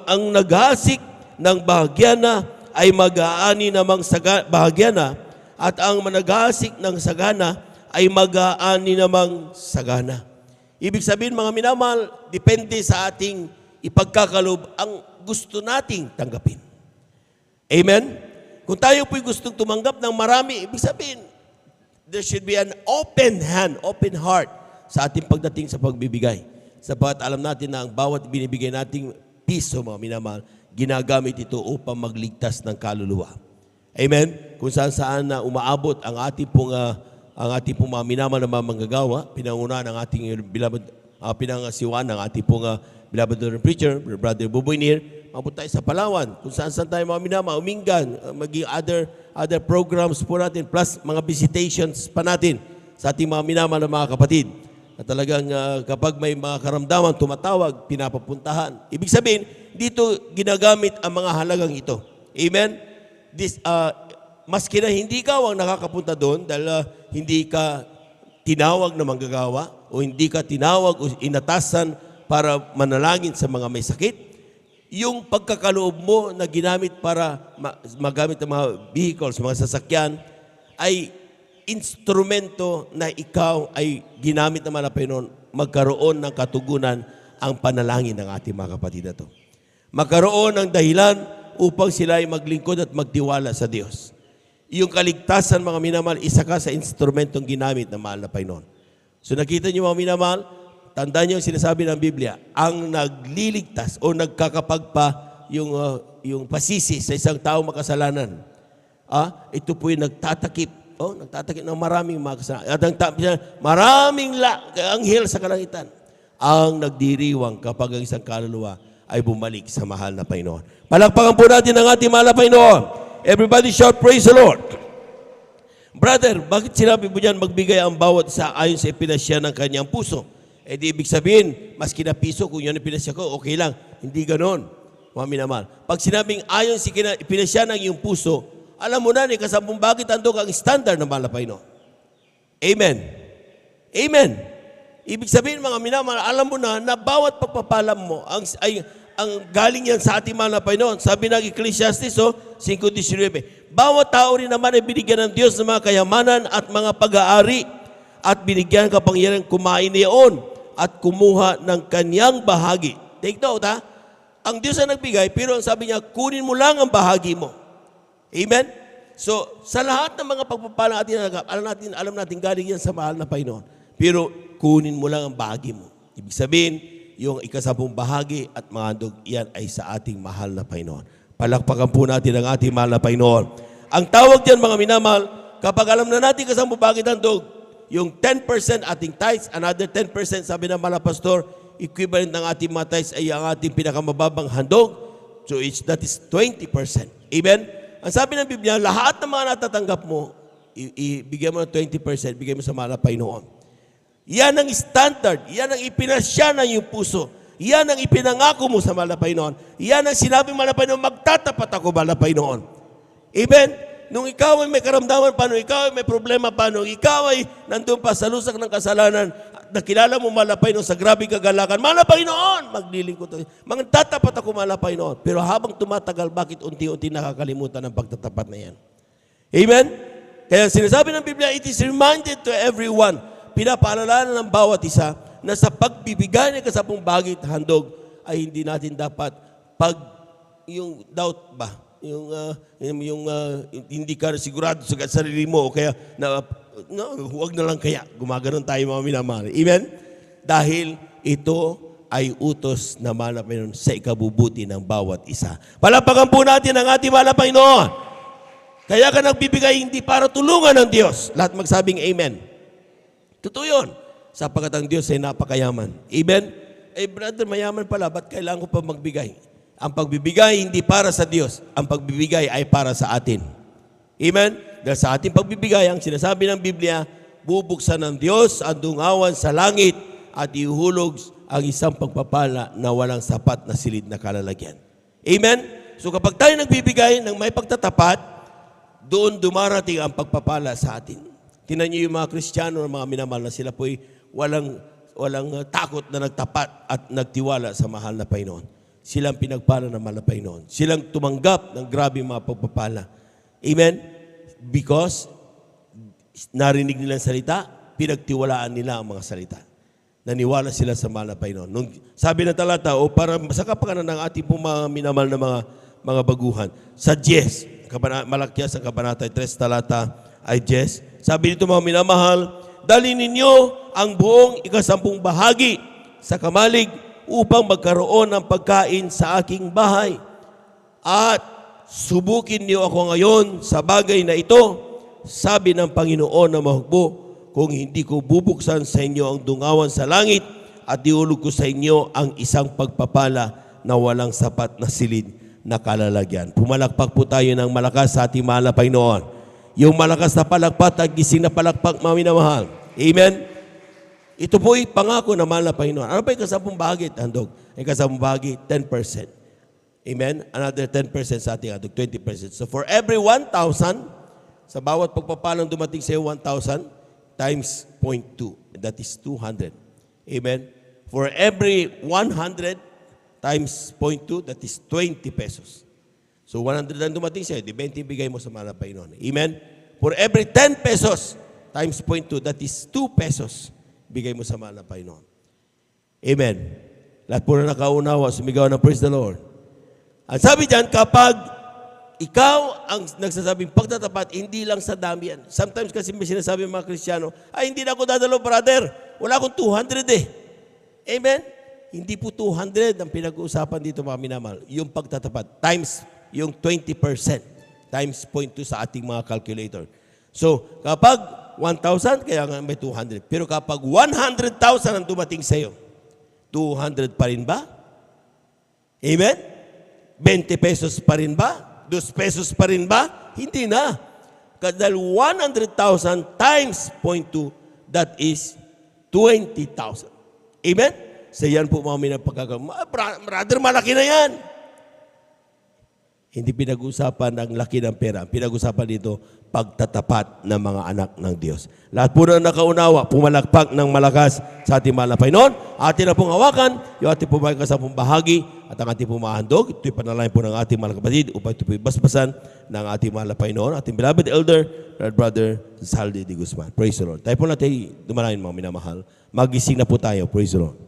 ang naghasik ng bahagyana ay mag-aani namang bahagyana, at ang managhasik ng sagana ay mag-aani namang sagana. Ibig sabihin, mga minamahal, depende sa ating ipagkakaloob ang gusto nating tanggapin. Amen? Kung tayo po'y gustong tumanggap ng marami, ibig sabihin, there should be an open hand, open heart sa ating pagdating sa pagbibigay. Sapagat alam natin na ang bawat binibigay nating piso, mga minamahal, ginagamit ito upang magligtas ng kaluluwa. Amen? Kung saan na umaabot ang ating pong mga minamahal na mga manggagawa, pinangunahan ng ating beloved, pinangasiwan ng ating pong beloved preacher, Brother Buboy Nir, mabot tayo sa Palawan, kung saan tayo mga minamahal, Umingan, maging other programs po natin, plus mga visitations pa natin sa ating mga minamahal na mga kapatid. At talagang kapag may mga karamdaman, tumatawag, pinapapuntahan. Ibig sabihin, dito ginagamit ang mga halagang ito. Amen? Maski na hindi ka ang nakakapunta doon dahil hindi ka tinawag na manggagawa o hindi ka tinawag o inatasan para manalangin sa mga may sakit, yung pagkakaloob mo na ginamit para magamit ang mga vehicles, mga sasakyan, ay instrumento na ikaw ay ginamit naman na Panginoon magkaroon ng katugunan ang panalangin ng ating mga kapatid na ito. Magkaroon ng dahilan upang sila ay maglingkod at magtiwala sa Diyos. Yung kaligtasan, mga minamahal, isa ka sa instrumentong ginamit ng mahal na Panginoon. So nakita niyo, mga minamahal, tandaan niyo yung sinasabi ng Biblia, ang nagliligtas o nagkakapagpa yung pasisi sa isang tao makasalanan. Ito po yung nagtatakip ng maraming mga kasalanan. At maraming anghel sa kalangitan ang nagdiriwang kapag ang isang kaluluwa ay bumalik sa mahal na Panginoon. Palakpakan po natin ang ating mahal na Panginoon. Everybody shout, praise the Lord. Brother, bakit sinabi mo dyan magbigay ang bawat isa ayon sa ipinasya ng kanyang puso? Di ibig sabihin, maski na piso, kung yun ang pinasya ko, okay lang. Hindi ganon, mga minamahal. Pag sinabing ayon sa ipinasya ng iyong puso, alam mo na ni kasabong bakit andog ang standard ng mahal na Panginoon. Amen. Amen. Ibig sabihin, mga minamahal, alam mo na bawat pagpapalam mo ang galing yan sa ating mahal na Panginoon. Sabi ng Ecclesiastes 5:19, bawat tao rin naman ay binigyan ng Diyos ng mga kayamanan at mga pag-aari at binigyan kapangyarihan kumain niyon at kumuha ng kanyang bahagi. Take note, ang Diyos ang nagbigay, pero ang sabi niya, kunin mo lang ang bahagi mo. Amen? So, sa lahat ng mga pagpapala alam natin galing yan sa mahal na Panginoon. Pero, kunin mo lang ang bahagi mo. Ibig sabihin, yung 10 bahagi at mga handog, yan ay sa ating mahal na Panginoon. Palakpakan po natin ang ating mahal na Panginoon. Ang tawag diyan, mga minamahal, kapag alam na natin 10 bahagi at handog, yung 10% ating tithes, another 10%, sabi ng mga pastor, equivalent ng ating mga tithes ay ang ating pinakamababang handog. So, that is 20%. Amen? Ang sabi ng Biblia, lahat ng mga natatanggap mo, ibigay mo ng 20%, bigay mo sa mahal na Panginoon. Yan ang standard. Yan ang ipinasya ng iyong puso. Yan ang ipinangako mo sa mahal na Panginoon. Yan ang sinabi mahal na Panginoon, magtatapat ako mahal na Panginoon. Amen? Nung ikaw ay may karamdaman pa, nung ikaw ay may problema pa, nung ikaw ay nandun pa sa lusak ng kasalanan, nakilala mo, mahal na Panginoon, sa grabe kagalakan, mahal na Panginoon, maglilingkod ako. Magtatapat ako, mahal na Panginoon. Pero habang tumatagal, bakit unti-unti nakakalimutan ang pagtatapat na yan? Amen? Kaya sinasabi ng Biblia, it is reminded to everyone, pinapaalala ng bawat isa, na sa pagbibigay ng kasapong bagit handog, ay hindi natin dapat yung doubt ba? Hindi ka sigurado sa sarili mo o kaya huwag na lang kaya. Gumaganon tayo mga minamahal. Amen? Dahil ito ay utos na mahal na Panginoon sa ikabubuti ng bawat isa. Palapakan po natin ang ating mahal na Panginoon. Kaya ka nagbibigay hindi para tulungan ng Diyos. Lahat magsabing amen. Totoo yun. Sapagkat ang Diyos ay napakayaman. Amen? Brother, mayaman pala, ba't kailangan ko pa magbigay? Ang pagbibigay hindi para sa Diyos. Ang pagbibigay ay para sa atin. Amen? Dahil sa ating pagbibigay, ang sinasabi ng Biblia, bubuksan ng Diyos ang dungawan sa langit at ihulog ang isang pagpapala na walang sapat na silid na kalalagyan. Amen? So kapag tayo nagbibigay ng may pagtatapat, doon dumarating ang pagpapala sa atin. Tingnan niyo yung mga Kristiyano na mga minamahal na sila po'y walang takot na nagtapat at nagtiwala sa mahal na Panginoon. Silang pinagpala ng mahal na Panginoon. Silang tumanggap ng grabe mga pagpapala. Amen? Because narinig nila ang salita, pinagtiwalaan nila ang mga salita. Naniwala sila sa mahal na Panginoon. Nung sabi ng talata, o para sa kapakanan ng ating pong mga minamahal na mga baguhan, sa 10, Malakias ang kabanata 3 talata ay 10, sabi nito mga minamahal, dali ninyo ang buong 10 bahagi sa kamalig upang magkaroon ng pagkain sa aking bahay. At subukin niyo ako ngayon sa bagay na ito, sabi ng Panginoon na mahugbo, kung hindi ko bubuksan sa inyo ang dungawan sa langit at iulog ko sa inyo ang isang pagpapala na walang sapat na silid na kalalagyan. Pumalakpak po tayo ng malakas sa ating mahal na Panginoon. Yung malakas na palakpak at gising na palakpak, mga minamahal. Amen? Ito po'y pangako na mahal na Panginoon. Ano pa yung 10 bahagi, handog? Yung 10 bahagi, 10%. Amen? Another 10% sa ating handog, 20%. So for every 1,000, sa bawat pagpapalang dumating sa iyo, 1,000 times 0.2. That is 200. Amen? For every 100 times 0.2, that is 20 pesos. So 100 ang dumating sa'yo, di 20 bigay mo sa mahal na Panginoon. Amen? For every 10 pesos times 0.2, that is 2 pesos, bigay mo sa mahal na Panginoon. Amen? Lahat po na nakaunawa, sumigaw ng praise the Lord. Ang sabi dyan, kapag ikaw ang nagsasabing pagtatapat, hindi lang sa dami yan. Sometimes kasi may sinasabi mga Kristiyano, ay hindi na ako dadalo, brother. Wala akong 200 eh. Amen? Hindi po 200 ang pinag-uusapan dito mga minamahal. Yung pagtatapat, times yung 20%, times 0.2 sa ating mga calculator. So, kapag 1,000, kaya nga may 200. Pero kapag 100,000 ang dumating sa iyo, 200 pa rin ba? Amen? 20 pesos pa rin ba? 2 pesos pa rin ba? Hindi na. Dahil 100,000 times 0.2, that is 20,000. Amen? So yan po mga minapagkakama. Brother, malaki na yan. Hindi pinag-usapan ang laki ng pera. Pinag-usapan dito, pagtatapat ng mga anak ng Diyos. Lahat po na nakaunawa, pumalakpak ng malakas sa ating mahal na Panginoon. Atin na pong hawakan, yung ating pong kasapong bahagi at ang ating pong mahandog. Ito'y panalangin po ng ating mahal kapatid upang ito po'y basbasan ng ating mahal na Panginoon. Ating beloved elder, brother Saldi de Guzman. Praise the Lord. Tayo po natin dumalangin mga minamahal. Magising na po tayo. Praise the Lord.